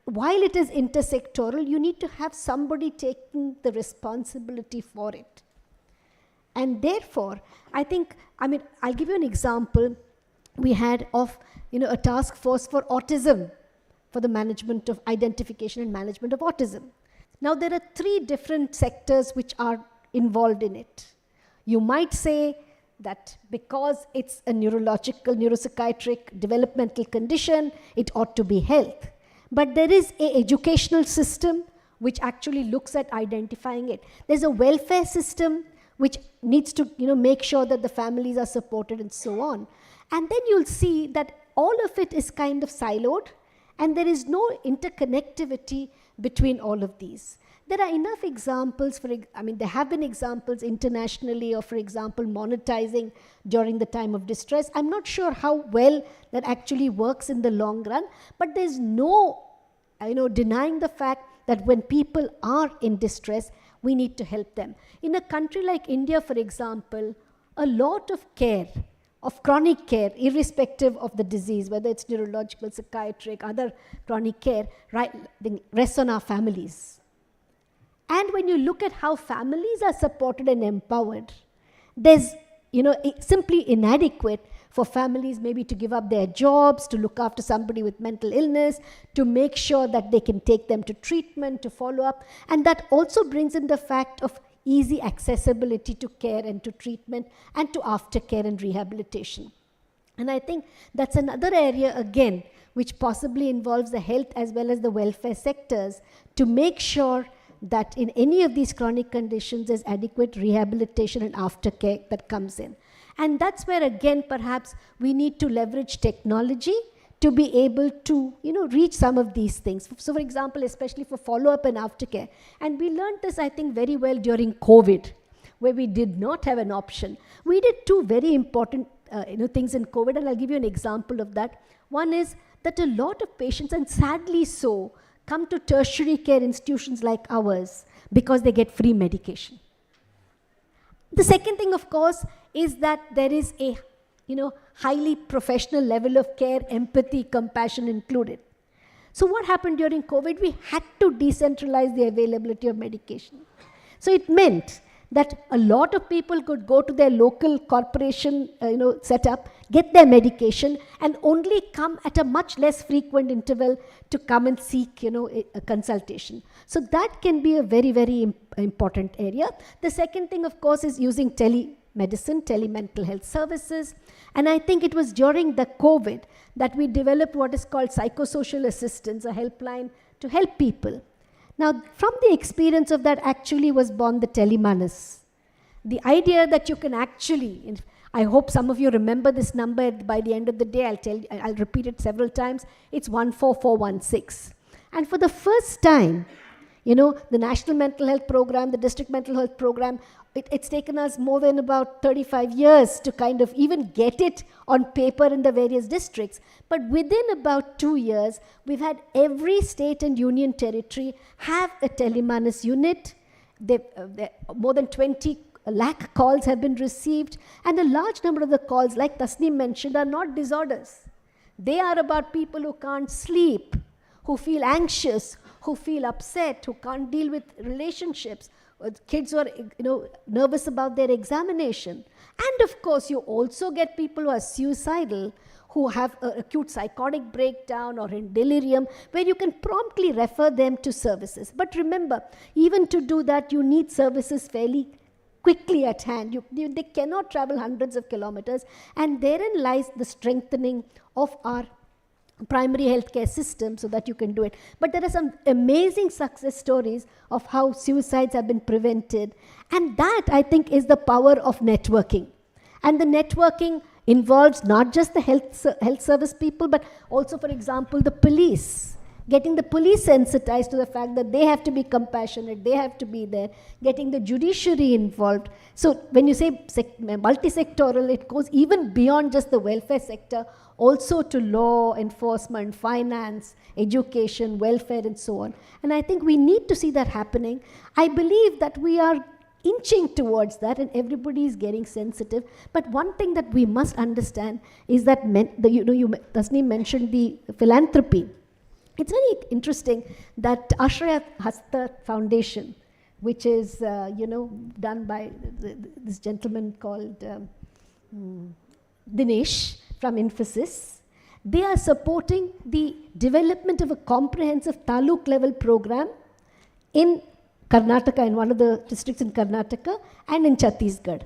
Speaker 22: while it is intersectoral, you need to have somebody taking the responsibility for it. And therefore, I'll give you an example we had of a task force for autism, for the management of identification and management of autism. Now, there are 3 different sectors which are involved in it. You might say that because it's a neurological, neuropsychiatric, developmental condition, it ought to be health. But there is an educational system which actually looks at identifying it. There's a welfare system which needs to make sure that the families are supported and so on. And then you'll see that all of it is kind of siloed, and there is no interconnectivity between all of these. There are enough examples, there have been examples internationally of, for example, monetizing during the time of distress. I'm not sure how well that actually works in the long run, but there's no denying the fact that when people are in distress, we need to help them. In a country like India, for example, a lot of care, of chronic care, irrespective of the disease, whether it's neurological, psychiatric, other chronic care, rests on our families. And when you look at how families are supported and empowered, there's simply inadequate for families maybe to give up their jobs, to look after somebody with mental illness, to make sure that they can take them to treatment, to follow up. And that also brings in the fact of easy accessibility to care and to treatment and to aftercare and rehabilitation. And I think that's another area, again, which possibly involves the health as well as the welfare sectors, to make sure that in any of these chronic conditions, there's adequate rehabilitation and aftercare that comes in. And that's where, again, perhaps we need to leverage technology to be able to, reach some of these things. So, for example, especially for follow-up and aftercare. And we learned this, I think, very well during COVID, where we did not have an option. We did 2 very important, things in COVID, and I'll give you an example of that. One is that a lot of patients, and sadly so, come to tertiary care institutions like ours because they get free medication. The second thing, of course, is that there is a highly professional level of care, empathy, compassion included. So what happened during COVID? We had to decentralize the availability of medication. So it meant that a lot of people could go to their local corporation setup, get their medication, and only come at a much less frequent interval to come and seek a consultation. So that can be a very, very important area. The second thing, of course, is using telemedicine, telemental health services. And I think it was during the COVID that we developed what is called psychosocial assistance, a helpline to help people. Now, from the experience of that actually was born the telemanus. The idea that you can actually, I hope some of you remember this number by the end of the day, I'll repeat it several times, it's 14416. And for the first time, the National Mental Health Program, the District Mental Health Program, it's taken us more than about 35 years to kind of even get it on paper in the various districts. But within about 2 years, we've had every state and union territory have a telemanus unit. More than 20 lakh calls have been received, and a large number of the calls, like Tasneem mentioned, are not disorders. They are about people who can't sleep, who feel anxious, who feel upset, who can't deal with relationships, kids who are nervous about their examination. And of course, you also get people who are suicidal, who have an acute psychotic breakdown or in delirium, where you can promptly refer them to services. But remember, even to do that, you need services fairly quickly at hand. They cannot travel hundreds of kilometers, and therein lies the strengthening of our primary healthcare system so that you can do it. But there are some amazing success stories of how suicides have been prevented, and that, I think, is the power of networking. And the networking involves not just the health service people, but also, for example, the police. Getting the police sensitized to the fact that they have to be compassionate, they have to be there, getting the judiciary involved. So when you say multi-sectoral, it goes even beyond just the welfare sector, also to law enforcement, finance, education, welfare, and so on. And I think we need to see that happening. I believe that we are inching towards that, and everybody is getting sensitive. But one thing that we must understand is that Tasneem mentioned the philanthropy. It's very interesting that Ashraya Hasta Foundation, which is done by this gentleman called Dinesh from Infosys, they are supporting the development of a comprehensive taluk level program in Karnataka, in one of the districts in Karnataka, and in Chhattisgarh.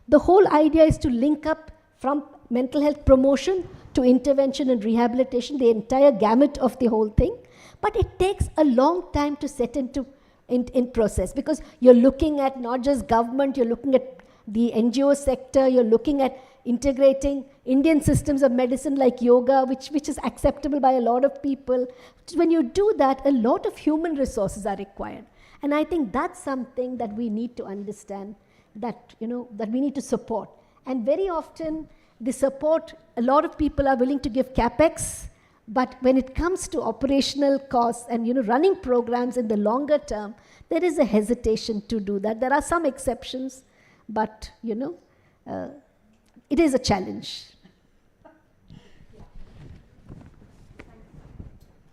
Speaker 22: The whole idea is to link up from mental health promotion to intervention and rehabilitation, the entire gamut of the whole thing. But it takes a long time to set into in process, because you're looking at not just government, you're looking at the NGO sector, you're looking at integrating Indian systems of medicine like yoga, which is acceptable by a lot of people. When you do that, a lot of human resources are required. And I think that's something that we need to understand, that we need to support. And very often, the support, a lot of people are willing to give capex, but when it comes to operational costs and running programs in the longer term, there is a hesitation to do that. There are some exceptions, but it is a challenge.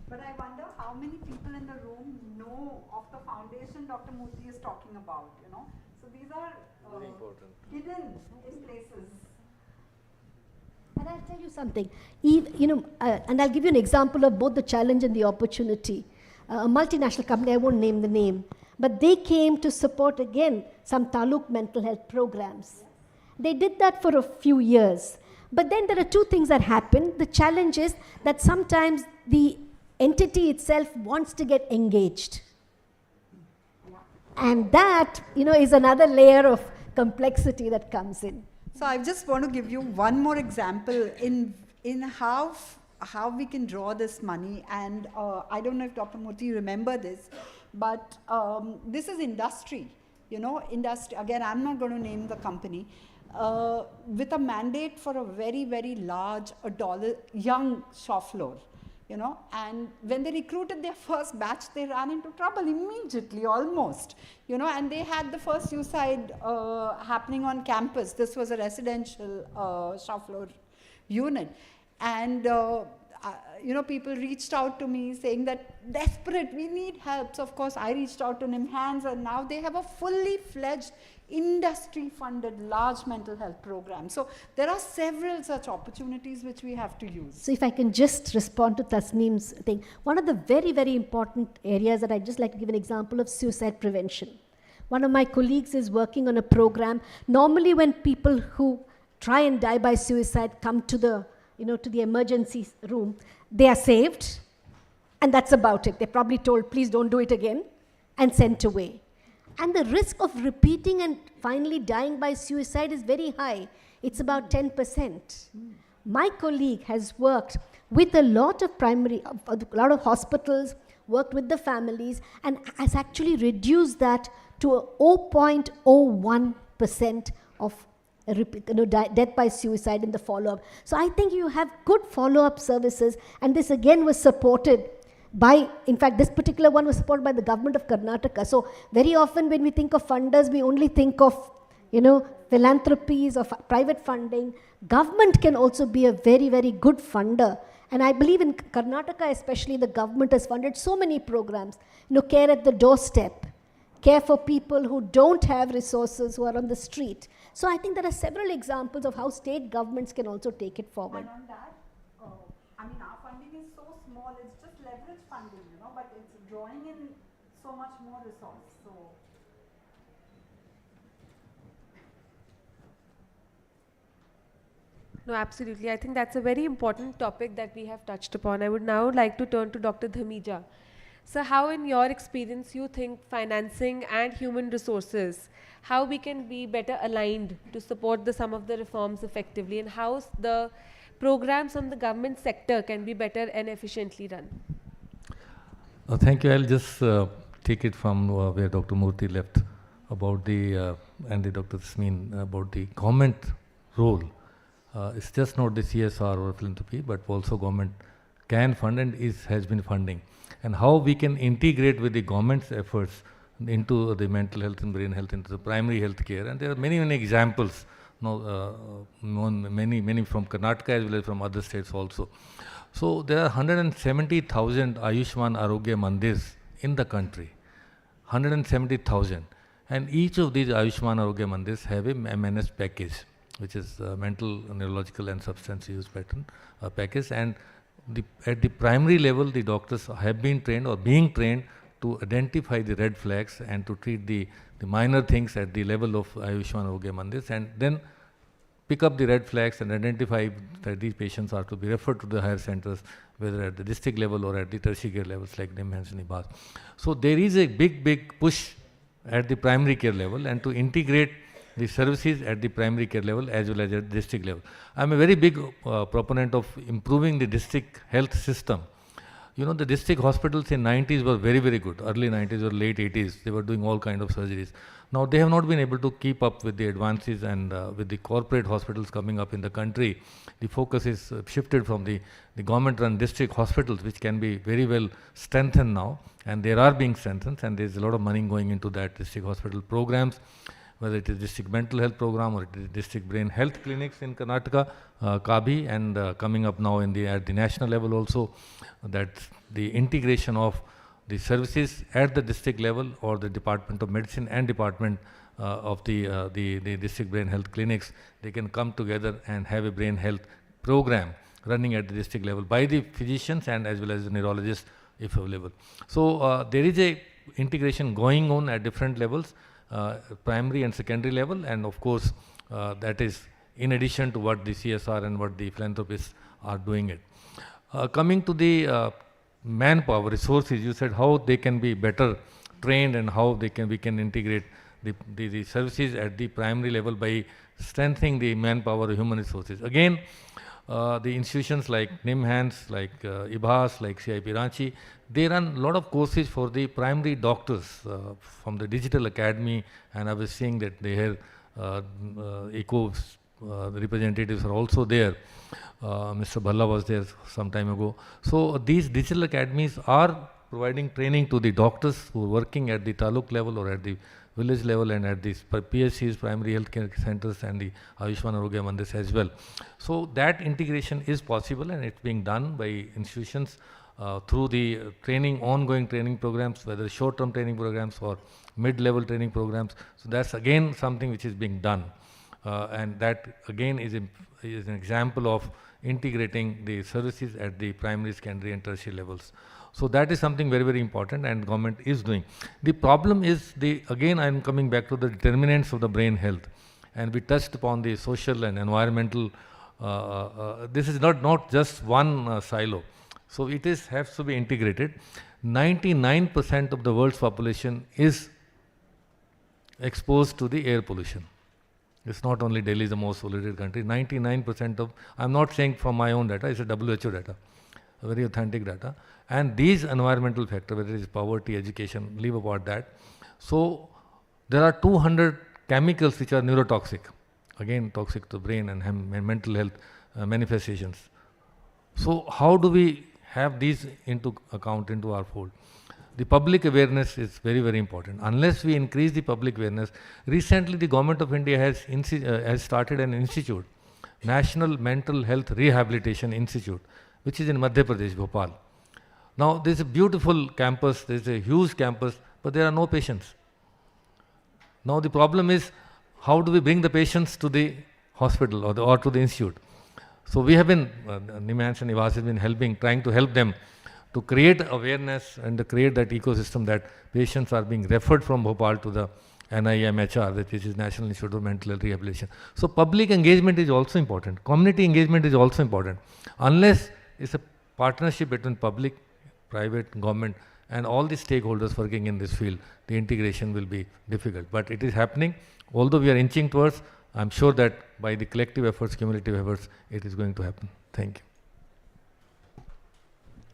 Speaker 12: But I wonder how many people in the room know of the foundation Dr. Murthy is talking about, So these are hidden in places.
Speaker 22: And I'll tell you something, and I'll give you an example of both the challenge and the opportunity. A multinational company, I won't name the name, but they came to support, again, some taluk mental health programs. They did that for a few years. But then there are two things that happen. The challenge is that sometimes the entity itself wants to get engaged. And that, is another layer of complexity that comes in.
Speaker 12: So I just want to give you one more example in how we can draw this money. And I don't know if Dr. Murthy remember this, but this is industry. Industry, again, I'm not going to name the company, with a mandate for a very, very large young shop floor. And when they recruited their first batch, they ran into trouble immediately, almost, and they had the first suicide happening on campus. This was a residential shop floor unit. And, people reached out to me saying that desperate, we need help. So of course, I reached out to NIMHANS, and now they have a fully fledged industry-funded large mental health program. So there are several such opportunities which we have to use.
Speaker 22: So if I can just respond to Tasneem's thing, one of the very, very important areas that I'd just like to give an example of suicide prevention. One of my colleagues is working on a program. Normally when people who try and die by suicide come to the, to the emergency room, they are saved, and that's about it. They're probably told, please don't do it again, and sent away. And the risk of repeating and finally dying by suicide is very high. It's about 10%. My colleague has worked with a lot of hospitals, worked with the families, and has actually reduced that to a 0.01% of death by suicide in the follow-up. So I think you have good follow-up services, and this again was supported by, in fact, this particular one was supported by the government of Karnataka. So very often when we think of funders, we only think of philanthropies or private funding. Government can also be a very, very good funder. And I believe in Karnataka especially, the government has funded so many programs. Care at the doorstep, care for people who don't have resources, who are on the street. So I think there are several examples of how state governments can also take it forward.
Speaker 12: And on that, our funding is so small, it's just leverage funding, but it's drawing in so much more resource. So.
Speaker 11: No, absolutely. I think that's a very important topic that we have touched upon. I would now like to turn to Dr. Dhamija. So how in your experience you think financing and human resources, how we can be better aligned to support some of the reforms effectively, and how the programs on the government sector can be better and efficiently run?
Speaker 17: Thank you. I'll just take it from where Dr. Murthy left about the, and the Dr. Smeen, about the government role. It's just not the CSR or philanthropy, but also government can fund and has been funding. And how we can integrate with the government's efforts into the mental health and brain health, into the primary health care. And there are many, many examples, many from Karnataka as well as from other states also. So there are 170,000 Ayushman Arogya Mandirs in the country, 170,000. And each of these Ayushman Arogya Mandirs have a MNS package, which is mental, neurological and substance use pattern package. And at the primary level, the doctors have been trained or being trained to identify the red flags and to treat the minor things at the level of Ayushman Arogya Mandirs, and then pick up the red flags and identify that these patients are to be referred to the higher centers, whether at the district level or at the tertiary care levels like NIMHANS and IBAS. So there is a big push at the primary care level, and to integrate the services at the primary care level as well as at the district level. I am a very big proponent of improving the district health system. The district hospitals in 90s were very, very good. Early 90s or late 80s, they were doing all kind of surgeries. Now they have not been able to keep up with the advances, and with the corporate hospitals coming up in the country, the focus is shifted from the government-run district hospitals, which can be very well strengthened now, and they are being strengthened, and there is a lot of money going into that district hospital programs, whether it is district mental health program or it is district brain health clinics in Karnataka, Kabi, and coming up now at the national level also, that the integration of the services at the district level or the Department of Medicine and Department of the district brain health clinics, they can come together and have a brain health program running at the district level by the physicians and as well as the neurologists if available. So there is a integration going on at different levels, primary and secondary level, and of course that is in addition to what the CSR and what the philanthropists are doing it. Coming to the manpower resources, you said how they can be better trained and how we can integrate the services at the primary level by strengthening the manpower human resources. Again, the institutions like NIMHANS, like IBAS, like CIP Ranchi, they run a lot of courses for the primary doctors from the Digital Academy, and I was seeing that they have ECO representatives are also there. Mr. Bhalla was there some time ago. So these digital academies are providing training to the doctors who are working at the taluk level or at the village level and at the PSCs, primary health care centers, and the Ayushman Arogya Mandirs as well. So that integration is possible, and it's being done by institutions through the ongoing training programs, whether short-term training programs or mid-level training programs. So that's again something which is being done. And that again is an example of integrating the services at the primary, secondary and tertiary levels. So that is something very, very important, and government is doing. The problem is, again I am coming back to the determinants of the brain health, and we touched upon the social and environmental. This is not just one silo. So it has to be integrated. 99% of the world's population is exposed to the air pollution. It's not only Delhi is the most polluted country. 99% of, I'm not saying from my own data, it's a WHO data, a very authentic data. And these environmental factors, whether it is poverty, education, leave apart that. So there are 200 chemicals which are neurotoxic, again toxic to the brain and mental health manifestations. So how do we have these into account, into our fold? the public awareness is very, very important. Unless we increase the public awareness, recently the Government of India has started an institute, National Mental Health Rehabilitation Institute, which is in Madhya Pradesh, Bhopal. Now, there's a beautiful campus, there's a huge campus, but there are no patients. Now, the problem is, how do we bring the patients to the hospital or to the institute? So, we have been, Nimhans and Nivas has been trying to help them to create awareness and to create that ecosystem that patients are being referred from Bhopal to the NIMHR, which is National Institute of Mental Health Rehabilitation. So, public engagement is also important. Community engagement is also important. Unless it's a partnership between public, private, government, and all the stakeholders working in this field, the integration will be difficult. But it is happening. Although we are inching towards, I'm sure that by the collective efforts, cumulative efforts, it is going to happen. Thank you.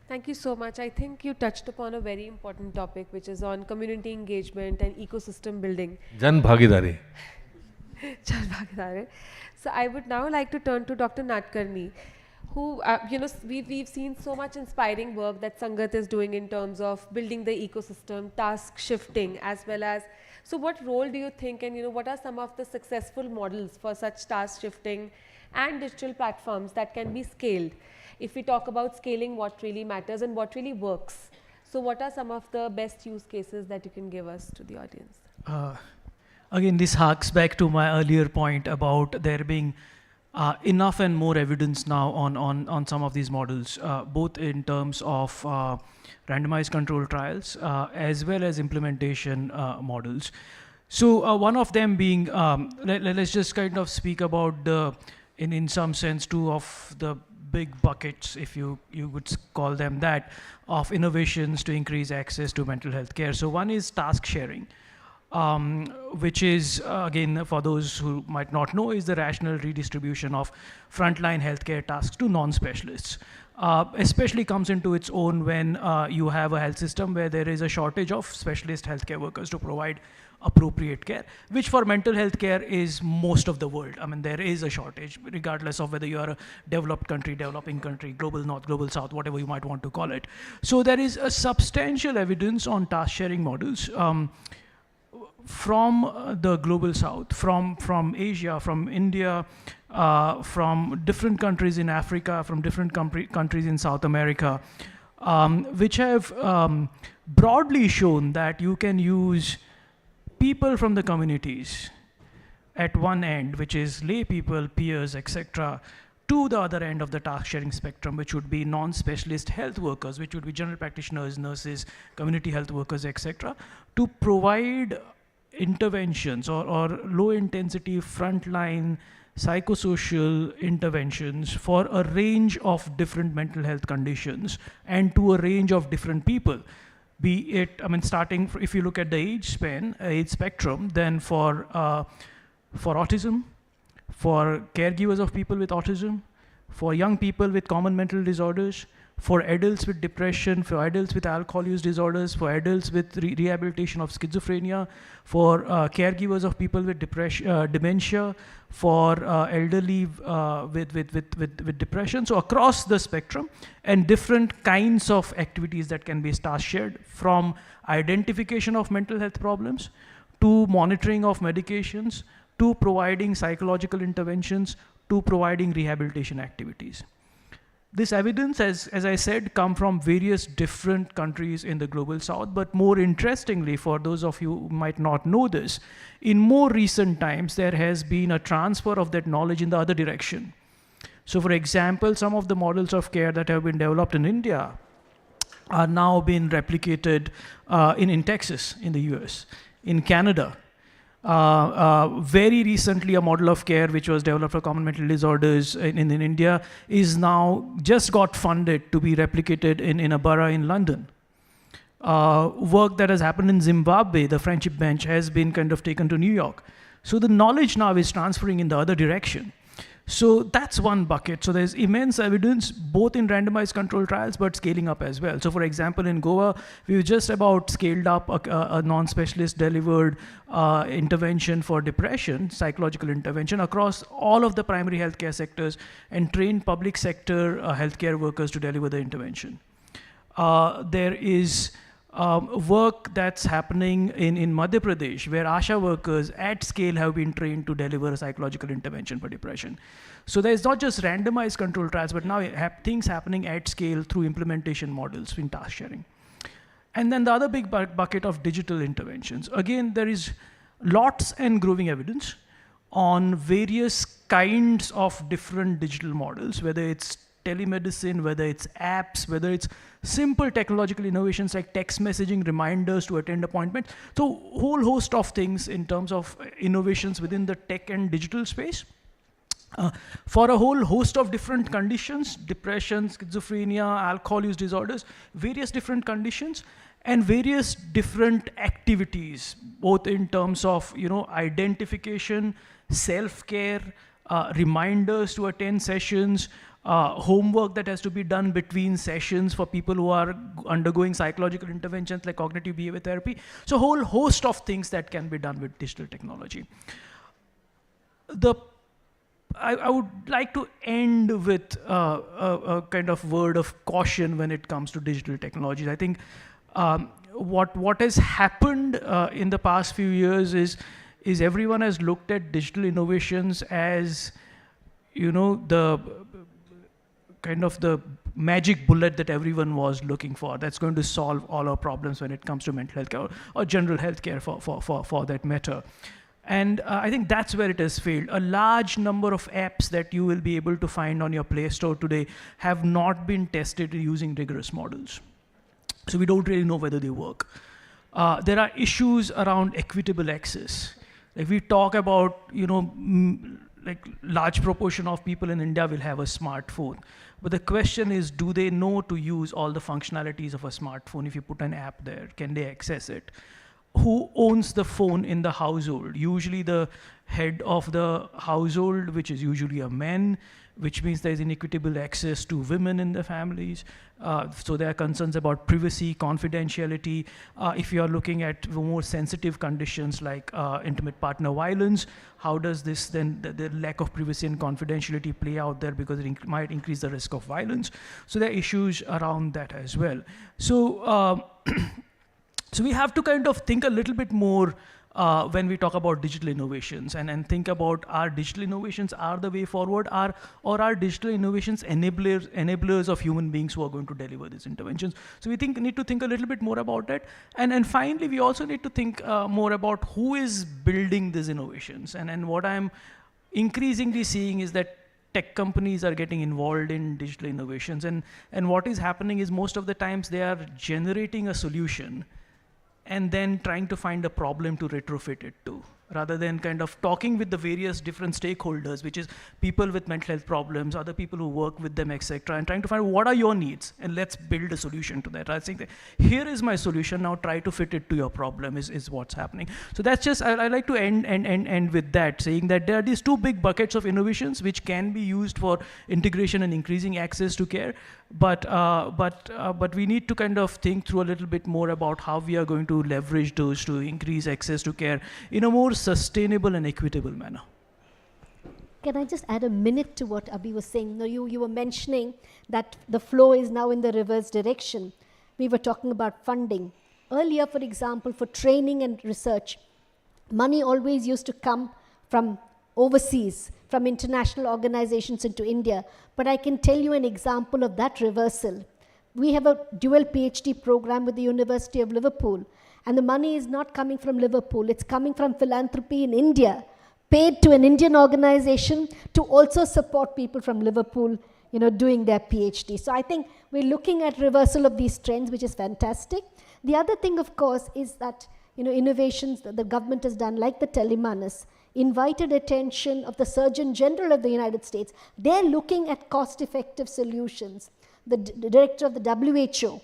Speaker 11: Thank you so much. I think you touched upon a very important topic, which is on community engagement and ecosystem building.
Speaker 17: Jan Bhagidari.
Speaker 11: Jan Bhagidari. So I would now like to turn to Dr. Nadkarni, who, we've seen so much inspiring work that Sangat is doing in terms of building the ecosystem, task shifting, as well as, so what role do you think, and what are some of the successful models for such task shifting and digital platforms that can be scaled? If we talk about scaling, what really matters and what really works. So what are some of the best use cases that you can give us to the audience?
Speaker 18: Again, this harks back to my earlier point about there being enough and more evidence now on some of these models, both in terms of randomized control trials as well as implementation models. So one of them being, let's just kind of speak about in some sense, two of the big buckets, if you would call them that, of innovations to increase access to mental health care. So one is task sharing, which is, again, for those who might not know, is the rational redistribution of frontline healthcare tasks to non-specialists. Especially comes into its own when you have a health system where there is a shortage of specialist healthcare workers to provide appropriate care, which for mental health care is most of the world. I mean, there is a shortage, regardless of whether you are a developed country, developing country, global north, global south, whatever you might want to call it. So there is a substantial evidence on task sharing models from the global south, from Asia, from India, from different countries in Africa, from different countries in South America, which have broadly shown that you can use people from the communities at one end, which is lay people, peers, etc., to the other end of the task sharing spectrum, which would be non-specialist health workers, which would be general practitioners, nurses, community health workers, etc., to provide interventions or low intensity frontline psychosocial interventions for a range of different mental health conditions and to a range of different people. Be it, I mean, starting, if you look at the age spectrum, then for autism, for caregivers of people with autism, for young people with common mental disorders, for adults with depression, for adults with alcohol use disorders, for adults with rehabilitation of schizophrenia, for caregivers of people with dementia, for elderly with depression. So across the spectrum, and different kinds of activities that can be task shared, from identification of mental health problems, to monitoring of medications, to providing psychological interventions, to providing rehabilitation activities. This evidence, as I said, come from various different countries in the global south, but more interestingly, for those of you who might not know this, in more recent times, there has been a transfer of that knowledge in the other direction. So for example, some of the models of care that have been developed in India are now being replicated in Texas, in the US, in Canada. Very recently, a model of care which was developed for common mental disorders in India is now just got funded to be replicated in a borough in London. Work that has happened in Zimbabwe, the friendship bench, has been kind of taken to New York. So the knowledge now is transferring in the other direction. So that's one bucket. So there's immense evidence, both in randomized control trials, but scaling up as well. So for example, in Goa, we've just about scaled up a non-specialist delivered intervention for depression, psychological intervention, across all of the primary healthcare sectors, and trained public sector healthcare workers to deliver the intervention. There is work that's happening in Madhya Pradesh, where ASHA workers at scale have been trained to deliver a psychological intervention for depression. So there's not just randomized control trials, but now things happening at scale through implementation models in task sharing. And then the other big bucket of digital interventions. Again, there is lots and growing evidence on various kinds of different digital models, whether it's telemedicine, whether it's apps, whether it's simple technological innovations like text messaging, reminders to attend appointments. So whole host of things in terms of innovations within the tech and digital space. For a whole host of different conditions, depression, schizophrenia, alcohol use disorders, various different conditions, and various different activities, both in terms of identification, self-care, reminders to attend sessions, homework that has to be done between sessions for people who are undergoing psychological interventions like cognitive behavior therapy. So a whole host of things that can be done with digital technology. I would like to end with a kind of word of caution when it comes to digital technologies. I think what has happened in the past few years is everyone has looked at digital innovations as the kind of the magic bullet that everyone was looking for that's going to solve all our problems when it comes to mental health care or general health care for that matter. And I think that's where it has failed. A large number of apps that you will be able to find on your Play Store today have not been tested using rigorous models. So we don't really know whether they work. There are issues around equitable access. Like we talk about, like large proportion of people in India will have a smartphone. But the question is, do they know to use all the functionalities of a smartphone? If you put an app there, can they access it? Who owns the phone in the household? Usually the head of the household, which is usually a man, which means there's inequitable access to women in the families. So there are concerns about privacy, confidentiality. If you are looking at more sensitive conditions like intimate partner violence, how does this then, the lack of privacy and confidentiality play out there, because it might increase the risk of violence. So there are issues around that as well. So, so we have to kind of think a little bit more when we talk about digital innovations and think about, our digital innovations are the way forward, or are digital innovations enablers of human beings who are going to deliver these interventions. So we need to think a little bit more about that. And finally, we also need to think more about who is building these innovations. And what I'm increasingly seeing is that tech companies are getting involved in digital innovations. And what is happening is most of the times they are generating a solution and then trying to find a problem to retrofit it to, rather than kind of talking with the various different stakeholders, which is people with mental health problems, other people who work with them, etc., and trying to find what are your needs, and let's build a solution to that. I think that here is my solution, now try to fit it to your problem is what's happening. So that's just, I like to end with that, saying that there are these two big buckets of innovations which can be used for integration and increasing access to care, but we need to kind of think through a little bit more about how we are going to leverage those to increase access to care in a more sustainable and equitable manner.
Speaker 22: Can I just add a minute to what Abhi was saying? You were mentioning that the flow is now in the reverse direction. We were talking about funding. Earlier, for example, for training and research, money always used to come from overseas, from international organizations into India. But I can tell you an example of that reversal. We have a dual PhD program with the University of Liverpool, and the money is not coming from Liverpool, it's coming from philanthropy in India, paid to an Indian organization to also support people from Liverpool, doing their PhD. So I think we're looking at reversal of these trends, which is fantastic. The other thing, of course, is that, innovations that the government has done, like the Telemanus, invited attention of the Surgeon General of the United States. They're looking at cost-effective solutions. The director of the WHO,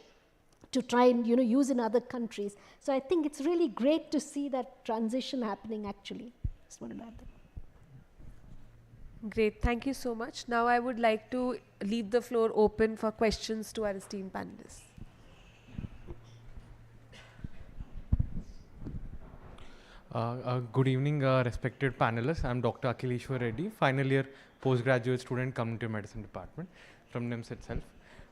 Speaker 22: to try and use in other countries. So I think it's really great to see that transition happening actually. Just wanted to add that.
Speaker 11: Great, thank you so much. Now I would like to leave the floor open for questions to our esteemed panelists.
Speaker 14: Good evening, respected panelists. I'm Dr. Akhileshwar Reddy, final year postgraduate student, Community Medicine Department from NIMS itself.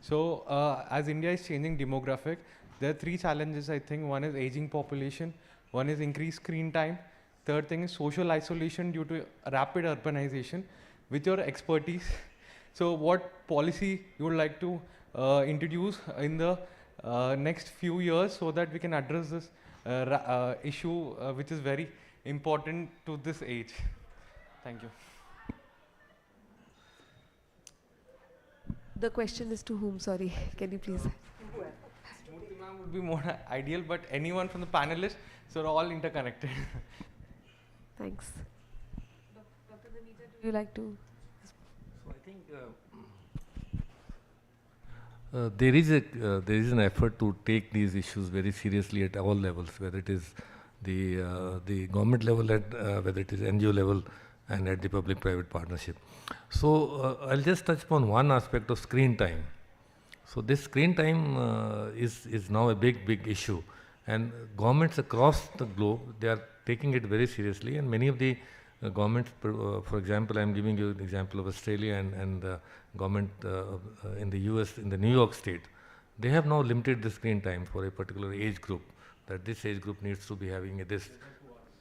Speaker 14: So as India is changing demographic, there are three challenges, I think. One is aging population, one is increased screen time, third thing is social isolation due to rapid urbanization. With your expertise, so what policy you would like to introduce in the next few years so that we can address this issue which is very important to this age? Thank you.
Speaker 11: The question is to whom? Sorry, can you please?
Speaker 14: Smoothie ma'am would be more ideal, but anyone from the panelists, so they're all interconnected.
Speaker 11: Thanks. Dr. Namita, do you like to?
Speaker 17: So I think there is an effort to take these issues very seriously at all levels, whether it is the government level, whether it is NGO level, and at the public-private partnership. So I'll just touch upon one aspect of screen time. So this screen time is now a big issue, and governments across the globe, they are taking it very seriously, and many of the governments, for example, I'm giving you an example of Australia and the government in the US, in the New York state, they have now limited the screen time for a particular age group, that this age group needs to be having this.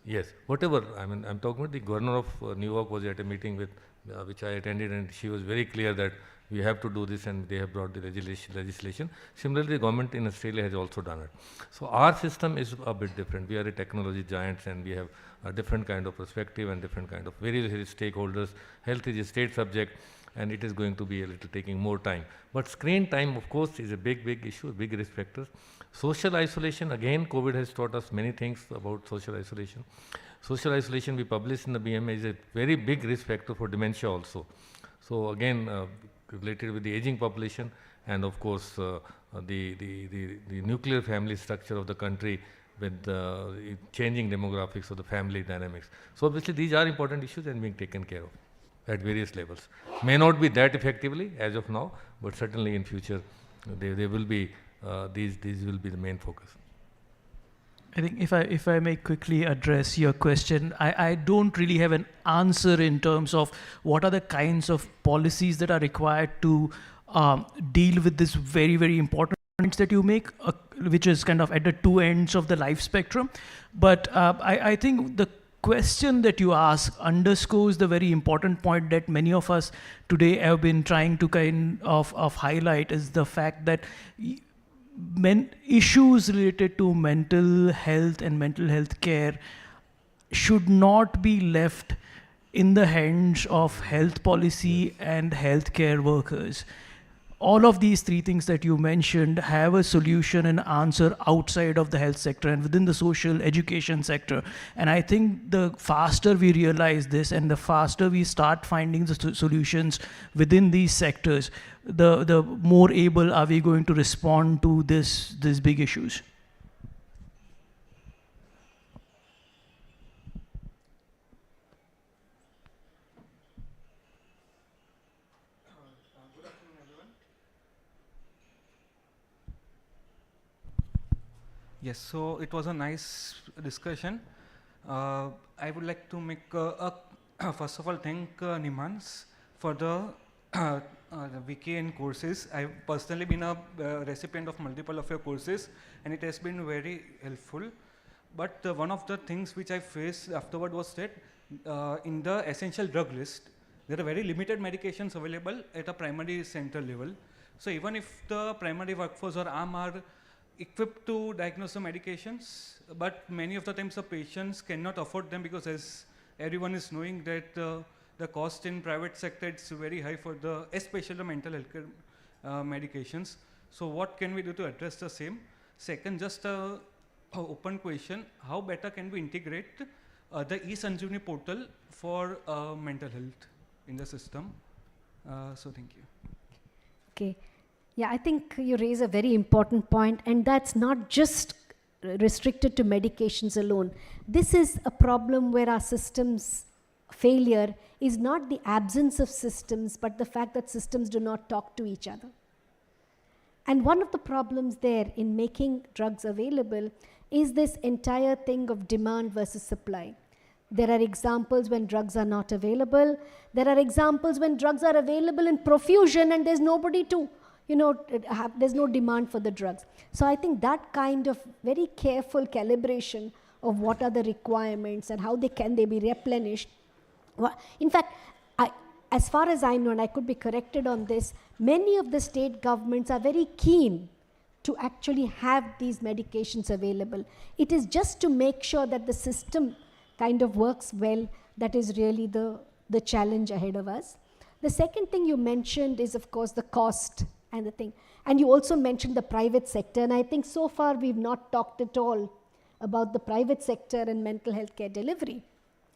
Speaker 17: Yes, whatever. I mean, I'm talking about the governor of New York was at a meeting with which I attended, and she was very clear that we have to do this, and they have brought the legislation. Similarly, the government in Australia has also done it. So our system is a bit different. We are a technology giants, and we have a different kind of perspective and different kind of various stakeholders. Health is a state subject, and it is going to be a little taking more time. But screen time, of course, is a big issue, big risk factor. Social isolation, again, COVID has taught us many things about social isolation. Social isolation, we published in the BMA, is a very big risk factor for dementia also. So again, related with the aging population, and of course the nuclear family structure of the country with the changing demographics of the family dynamics. So obviously these are important issues and being taken care of at various levels. May not be that effectively as of now, but certainly in future they will be, these will be the main focus.
Speaker 18: I think if I may quickly address your question, I don't really have an answer in terms of what are the kinds of policies that are required to deal with this very important points that you make, which is kind of at the two ends of the life spectrum. But I think the question that you ask underscores the very important point that many of us today have been trying to kind of highlight, is the fact that issues related to mental health and mental health care should not be left in the hands of health policy and healthcare workers. All of these three things that you mentioned have a solution and answer outside of the health sector and within the social education sector. And I think the faster we realize this and the faster we start finding the solutions within these sectors, the more able are we going to respond to these big issues.
Speaker 5: Yes, so it was a nice discussion. I would like to make first of all thank Nimhans for the VKN courses. I've personally been a recipient of multiple of your courses, and it has been very helpful. But one of the things which I faced afterward was that in the essential drug list, there are very limited medications available at a primary center level. So even if the primary workforce or ARM are equipped to diagnose the medications, but many of the times the patients cannot afford them, because as everyone is knowing that the cost in private sector is very high for especially the mental health care medications. So what can we do to address the same? Second, just a open question, how better can we integrate the e-Sanjeevani portal for mental health in the system? So thank you.
Speaker 22: Okay. Yeah, I think you raise a very important point, and that's not just restricted to medications alone. This is a problem where our systems failure is not the absence of systems, but the fact that systems do not talk to each other. And one of the problems there in making drugs available is this entire thing of demand versus supply. There are examples when drugs are not available. There are examples when drugs are available in profusion and there's nobody to there's no demand for the drugs. So I think that kind of very careful calibration of what are the requirements and how can they be replenished. In fact, as far as I know, and I could be corrected on this, many of the state governments are very keen to actually have these medications available. It is just to make sure that the system kind of works well that is really the challenge ahead of us. The second thing you mentioned is, of course, the cost and the thing. And you also mentioned the private sector. And I think so far we've not talked at all about the private sector and mental health care delivery.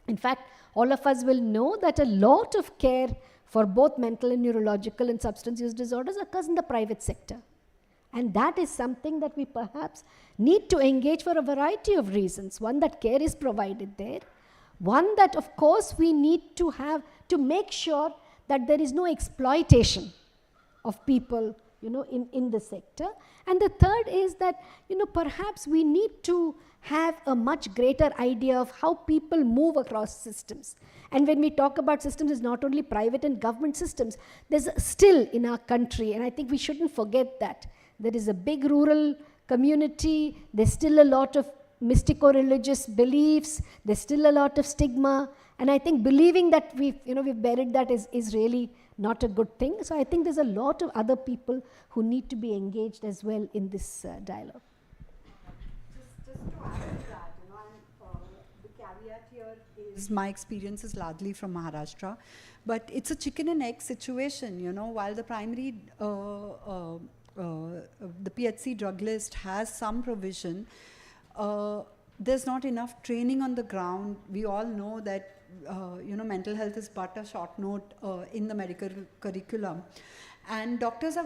Speaker 22: In fact, all of us will know that a lot of care for both mental and neurological and substance use disorders occurs in the private sector. And that is something that we perhaps need to engage for a variety of reasons. One, that care is provided there. One, that of course we need to have to make sure that there is no exploitation of people, in the sector. And the third is that, perhaps we need to have a much greater idea of how people move across systems. And when we talk about systems, it's not only private and government systems. There's still in our country, and I think we shouldn't forget that, there is a big rural community, there's still a lot of mystico-religious beliefs, there's still a lot of stigma, and I think believing that we've buried that is really not a good thing. So I think there's a lot of other people who need to be engaged as well in this dialogue.
Speaker 12: Just to add to that, the caveat here is my experience is largely from Maharashtra, but it's a chicken and egg situation. While the primary the PHC drug list has some provision, there's not enough training on the ground. We all know that mental health is but a short note in the medical curriculum, and doctors are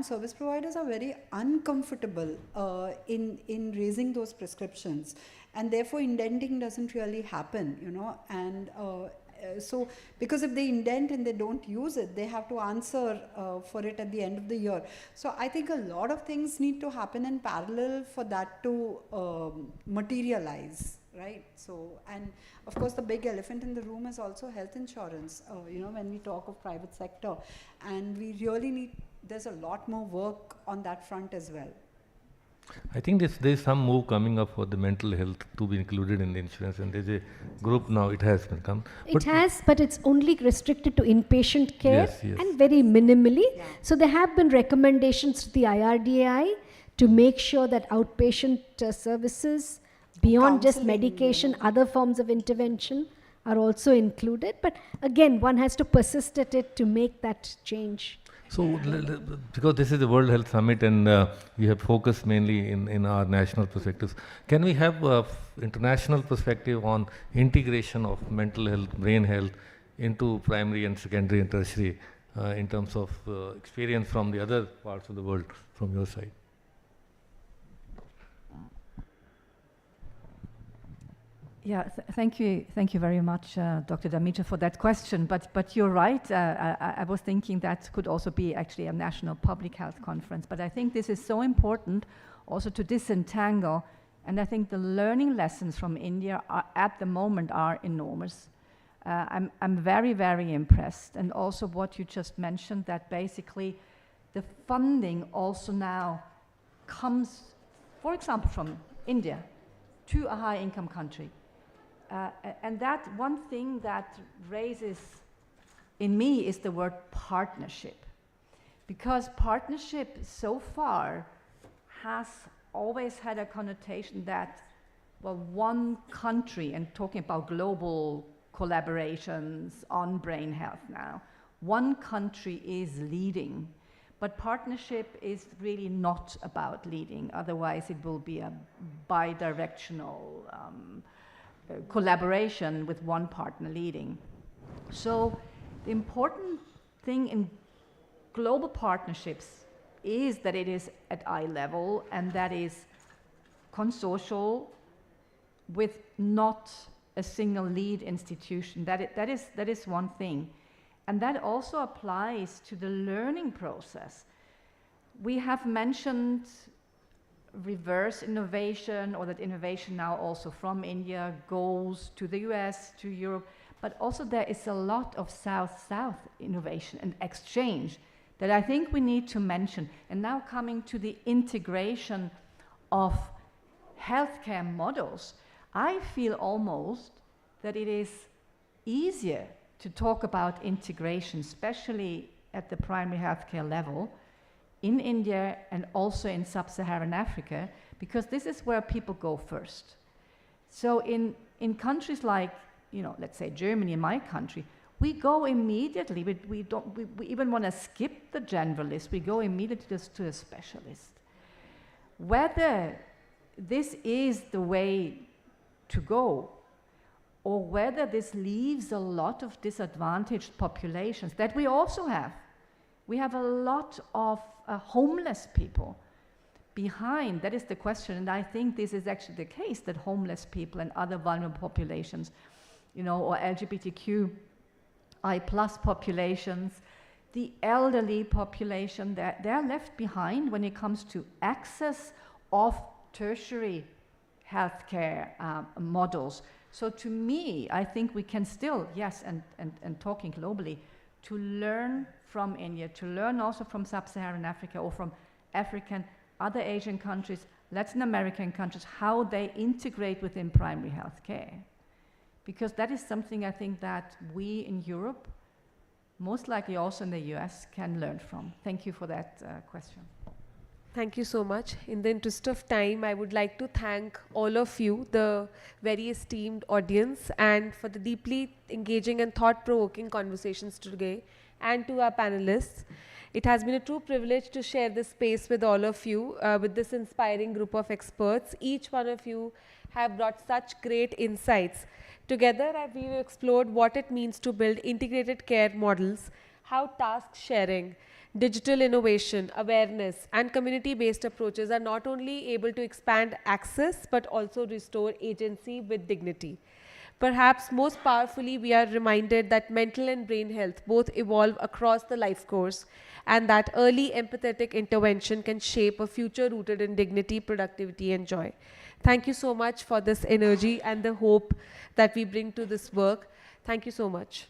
Speaker 12: service providers are very uncomfortable in raising those prescriptions, and therefore indenting doesn't really happen, and so because if they indent and they don't use it, they have to answer for it at the end of the year. So I think a lot of things need to happen in parallel for that to materialize, right? So, and of course the big elephant in the room is also health insurance, when we talk of private sector, and we really there's a lot more work on that front as well.
Speaker 17: I think there's some move coming up for the mental health to be included in the insurance, and there's a group now, it has become.
Speaker 22: It has, but it's only restricted to inpatient care,
Speaker 17: yes.
Speaker 22: and very minimally. Yeah. So there have been recommendations to the IRDAI to make sure that outpatient services, beyond just medication, other forms of intervention are also included. But again, one has to persist at it to make that change.
Speaker 17: So, because this is the World Health Summit and we have focused mainly in our national perspectives, can we have international perspective on integration of mental health, brain health into primary and secondary and tertiary in terms of experience from the other parts of the world from your side?
Speaker 7: Yeah, thank you very much, Dr. Damitra, for that question. But you're right. I was thinking that could also be actually a national public health conference. But I think this is so important also to disentangle. And I think the learning lessons from India at the moment are enormous. I'm very, very impressed. And also what you just mentioned, that basically the funding also now comes, for example, from India to a high-income country. And that one thing that raises in me is the word partnership. Because partnership so far has always had a connotation that, well, one country, and talking about global collaborations on brain health now, one country is leading. But partnership is really not about leading. Otherwise, it will be a bi-directional collaboration with one partner leading. So the important thing in global partnerships is that it is at eye level and that is consortial with not a single lead institution. That is one thing. And that also applies to the learning process. We have mentioned reverse innovation, or that innovation now also from India goes to the US, to Europe, but also there is a lot of South-South innovation and exchange that I think we need to mention. And now coming to the integration of healthcare models, I feel almost that it is easier to talk about integration, especially at the primary healthcare level, in India and also in sub-Saharan Africa, because this is where people go first. So in countries like, you know, let's say Germany, in my country, we go immediately, we even want to skip the generalist, we go immediately just to a specialist. Whether this is the way to go, or whether this leaves a lot of disadvantaged populations that we also have. We have a lot of homeless people behind. That is the question, and I think this is actually the case, that homeless people and other vulnerable populations, you know, or LGBTQI+ populations, the elderly population, they're left behind when it comes to access of tertiary healthcare models. So to me, I think we can still, yes, and talking globally, to learn from India, to learn also from sub-Saharan Africa or from African, other Asian countries, Latin American countries, how they integrate within primary health care. Because that is something I think that we in Europe, most likely also in the US, can learn from. Thank you for that question.
Speaker 11: Thank you so much. In the interest of time, I would like to thank all of you, the very esteemed audience, and for the deeply engaging and thought-provoking conversations today, and to our panelists. It has been a true privilege to share this space with all of you, with this inspiring group of experts. Each one of you have brought such great insights. Together, we've explored what it means to build integrated care models, how task sharing, digital innovation, awareness, and community-based approaches are not only able to expand access, but also restore agency with dignity. Perhaps most powerfully, we are reminded that mental and brain health both evolve across the life course, and that early empathetic intervention can shape a future rooted in dignity, productivity, and joy. Thank you so much for this energy and the hope that we bring to this work. Thank you so much.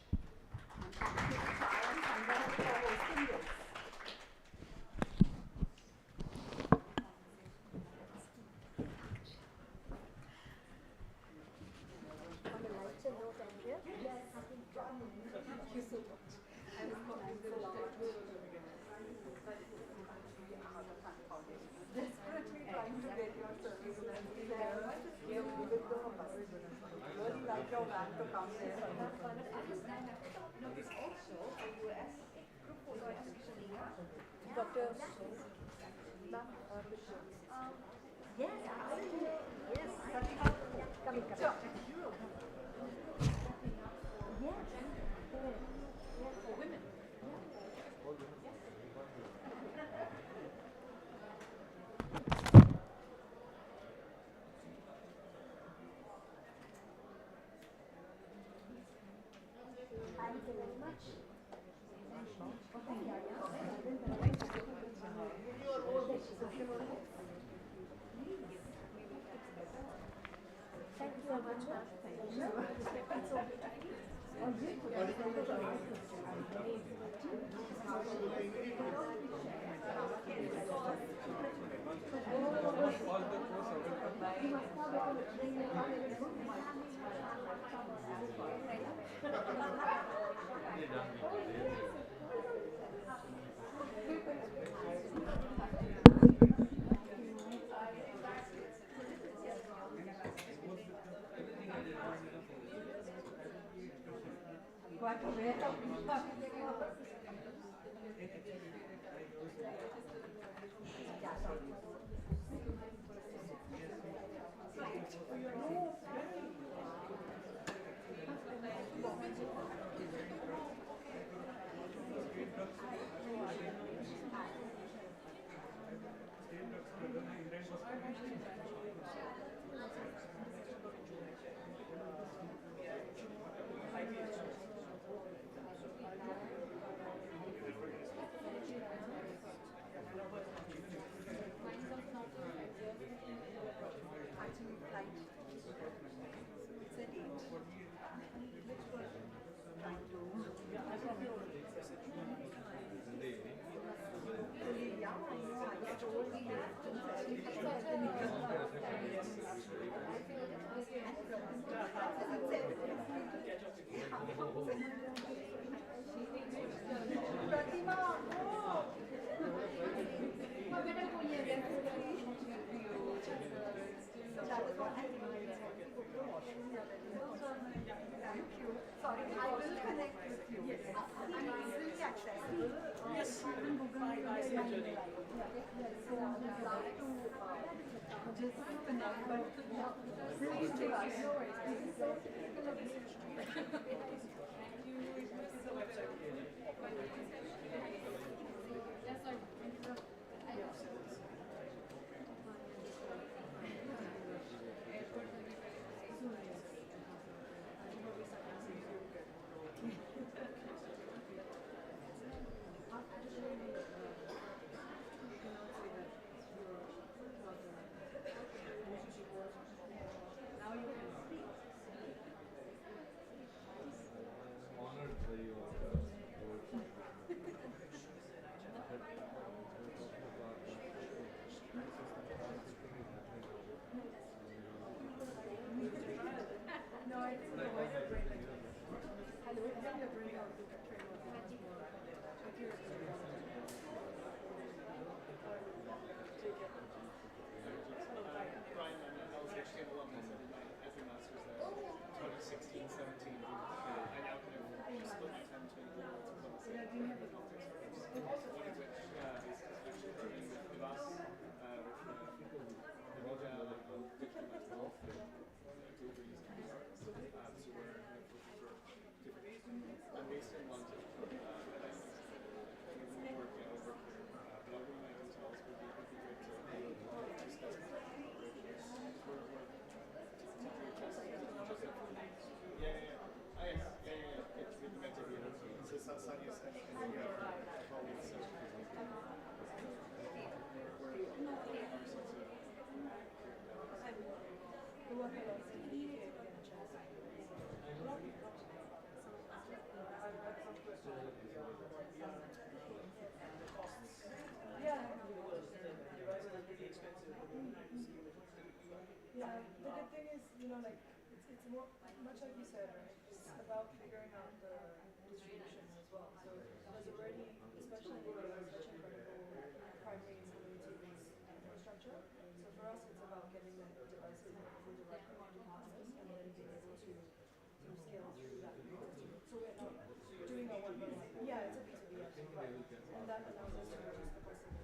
Speaker 15: Sorry, I will connect with you. Yes. I'm easily accessible. Yes. Even Google is my life. So I would love to just connect, but please take us. No worries. This is so typical of this. Yes, sir.
Speaker 19: Yeah, the good thing is, it's more, much like you said, right? It's about figuring out the distribution as well. So there's already, especially such incredible primary and community-based infrastructure. So for us, it's about getting the devices through the right process and then being able to scale through that ecosystem. So we're not doing a one-by-one. Yeah, it's a B2B, absolutely. Right. And that allows us to reduce the cost of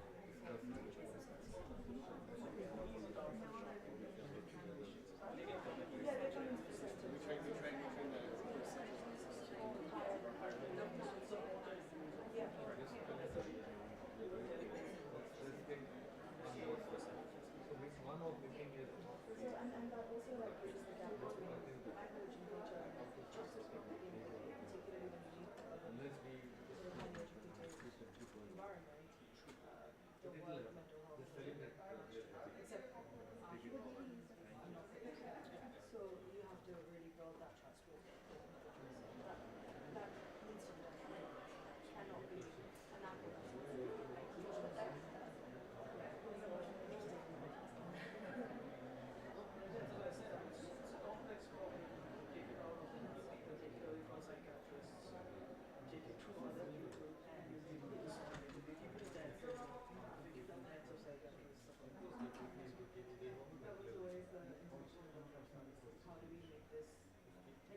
Speaker 19: So you have to really build that trust with that needs to be done. Cannot be an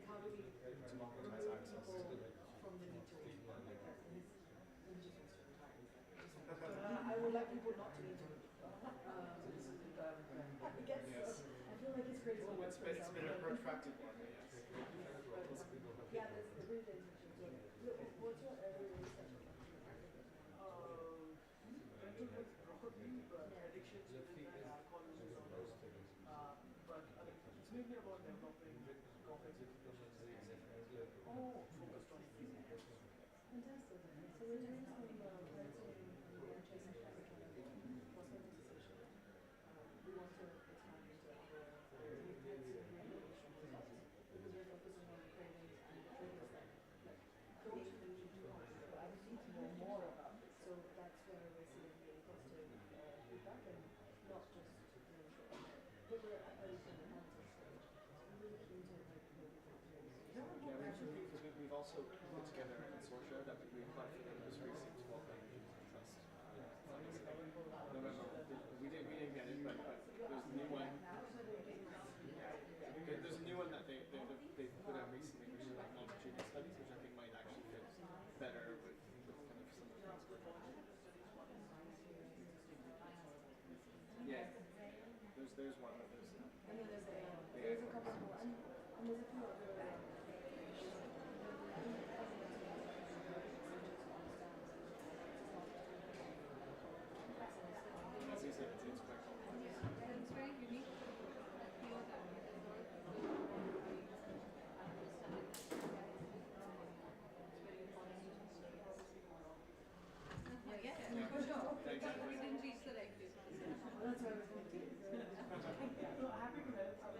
Speaker 19: how do we democratize access from the need to I would like people not to need to. I guess I feel like it's crazy.
Speaker 23: It's been a protracted one, yes.
Speaker 19: Yeah, that's the real intention. What's your area of research?
Speaker 23: Mental health broadly, but addictions within alcoholism disorders. But it's mainly about developing complex information. Oh, focused on
Speaker 19: Fantastic. So we're doing some we want to expand into other because we're focusing on cravings and the things that coach we do I need to know more about. So that's where we're seeing really positive feedback and not just but we're at a analysis stage. So
Speaker 3: also put together a consortia that we applied for the most recent 12 million trust funding. November, we didn't get it, but there's a new one. There's a new one that they put out recently, which is like longitudinal studies, which I think might actually fit better with kind of some of the things we're doing. Yeah, there's one of those.
Speaker 19: And then there's a couple more, and there's a few other.
Speaker 3: As you said, it's quite complex.
Speaker 19: It's very unique.
Speaker 3: We
Speaker 19: didn't reach the right place. That's what I was thinking. No, happy to help.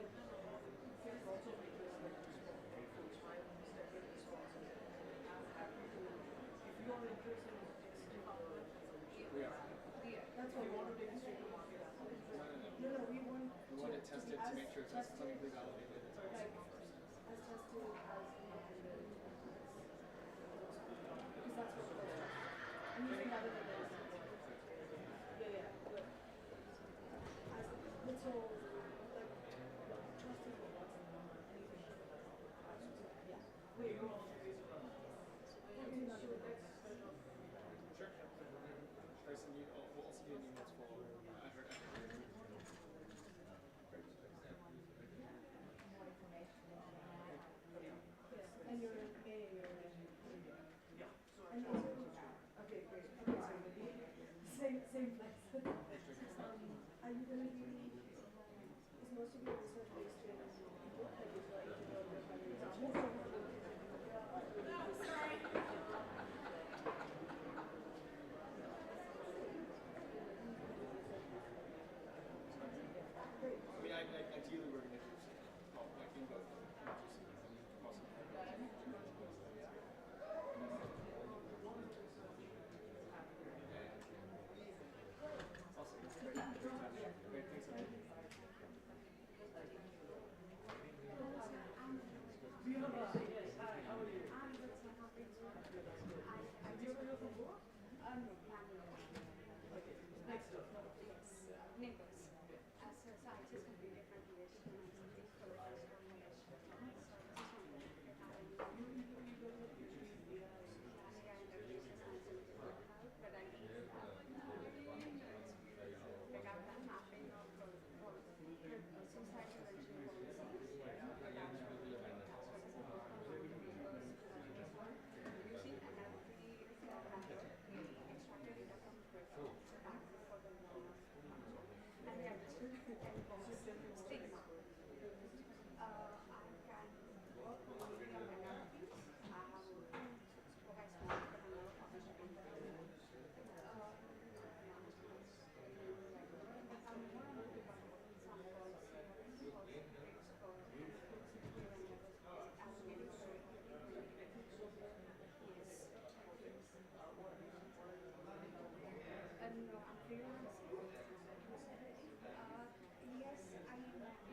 Speaker 19: Also make this full-time step in responsibility. I'm happy to, if you are interested in exiting our that's why we want to take it straight to market. No, we want
Speaker 3: to test it to make sure it's as clinically validated as possible.
Speaker 19: As tested as because that's what we're doing. I'm using other than this. Yeah. But so, like, trust is what's anything. Yeah. Wait, no.
Speaker 3: Sure. We'll also do new ones for Azure.
Speaker 19: And you're in A, yeah. And also, okay, great. Okay, so same place. Are you going to be, is most of your research based in India? Like, is your sorry.
Speaker 3: I mean, ideally we're going to do like in both. Awesome. That's great. Great. Thanks a lot.
Speaker 19: Yes, hi, how are you? I'm good, so happy to. Do you ever know from work? Okay, next door.
Speaker 9: Yes, neighbors. So I just completed my PhD for the first but I like I've done mapping of suicide prevention policies, using analogy extracted data from for the and yeah, just stigma. I can work only on minorities. I have supervised work for a lot of opportunities. No, I'm freelancing. Yes, I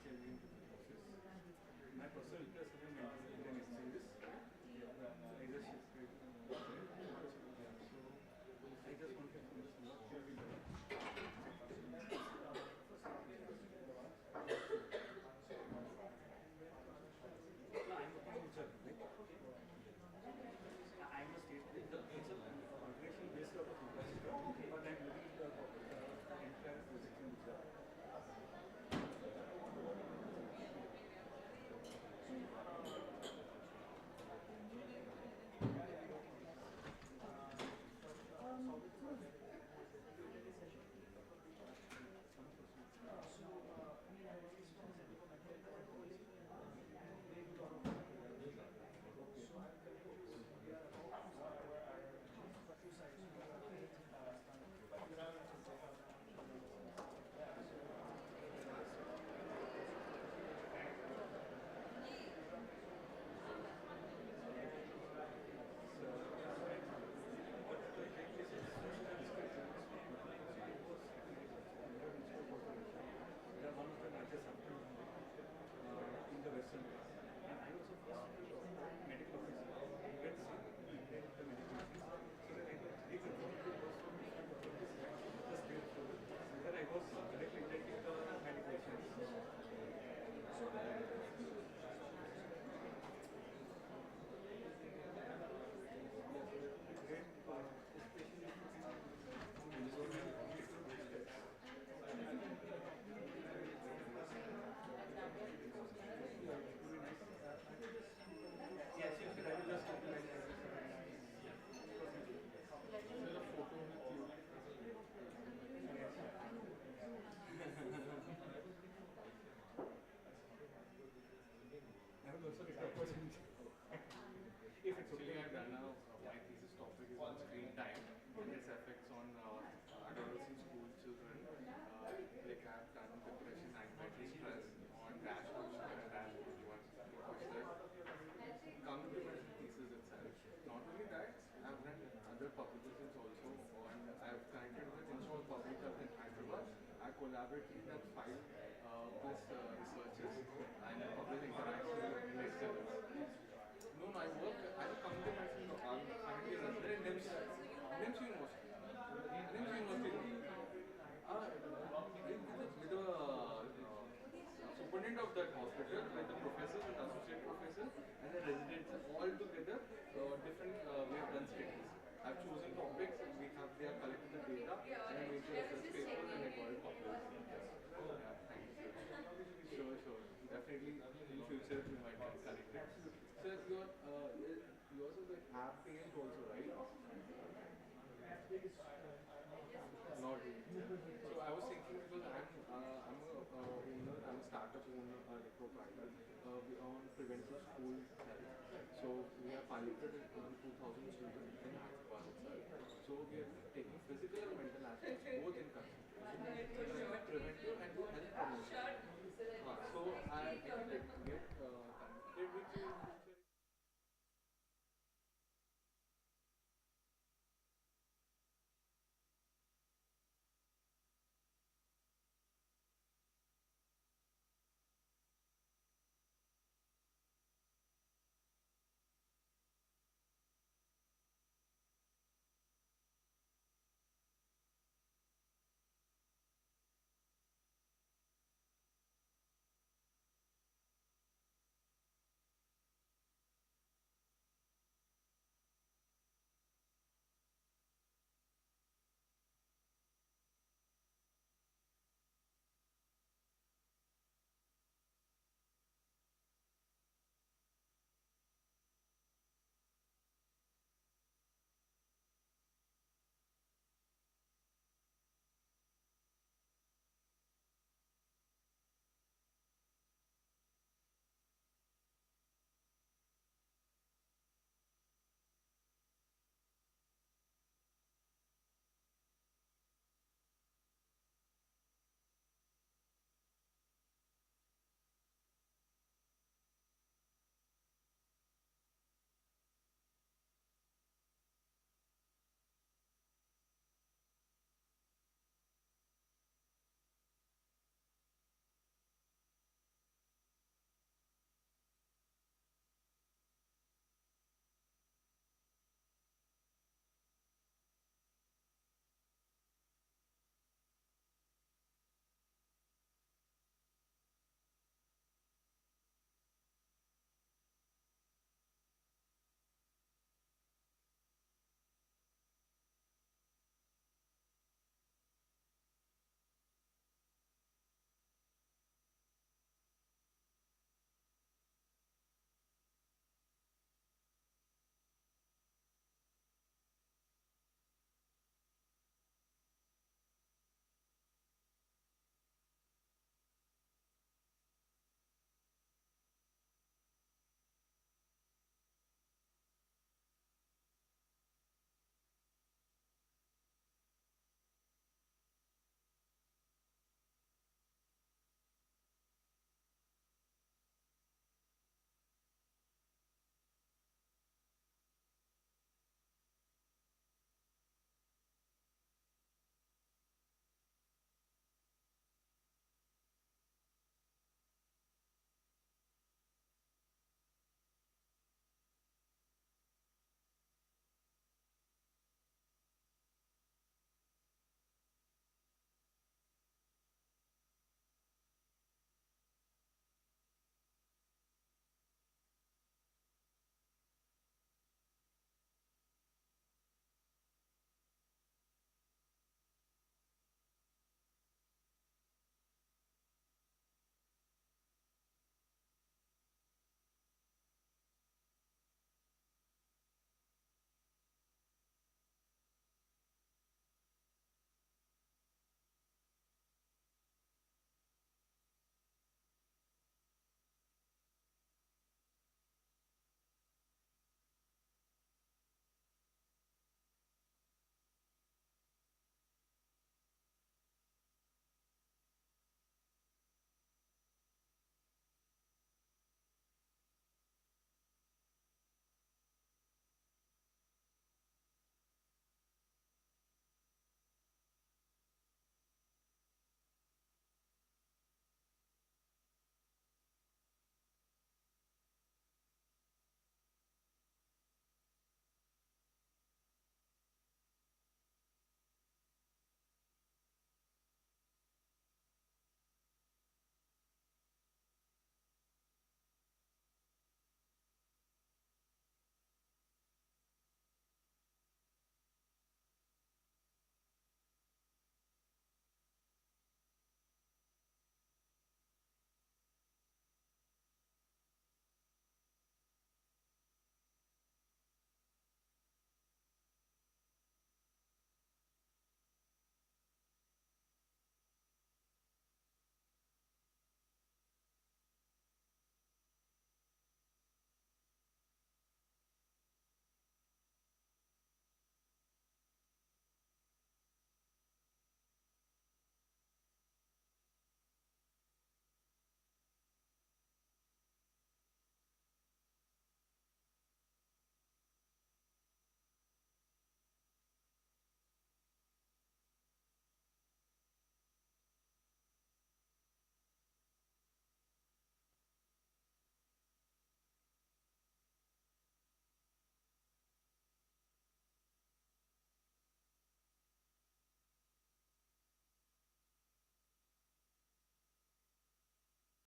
Speaker 3: delving into the process. My personal interest in mental health and exchanges. I just shifted. So I just wanted to know what can be done. I'm a teacher, right? I'm a state. It's a configuration based out of Municipal, but I'm looking at the entire project in Gujarat. Actually, I've done now, my thesis topic is on screen time and its effects on adolescent school children. Like I've done depression, anxiety, stress on dash question and dash 21 question. Coming to my thesis itself, not only that, I've done other publications also on, I've connected with Municipal Public Health in Hyderabad. I collaborated with 5 plus researchers and public interaction lecturers. No, I work as a community medicine. I'm currently a resident in NIMS University. NIMS University. With the superintendent of that hospital, with the professors and associate professors, and the residents, all together, different, we have done studies. I've chosen topics, they have collected the data, and I made the research paper, and I got it published. Yeah, thank you. Sure. Definitely, in future, we might get connected. So, you also like app payment also, right? Not really. So I was thinking because I'm a owner, I'm a startup owner, a proprietor. We own preventive school health. So we are piloted on 2,000 children in Hyderabad itself. So we are taking physical and mental aspects both in consideration.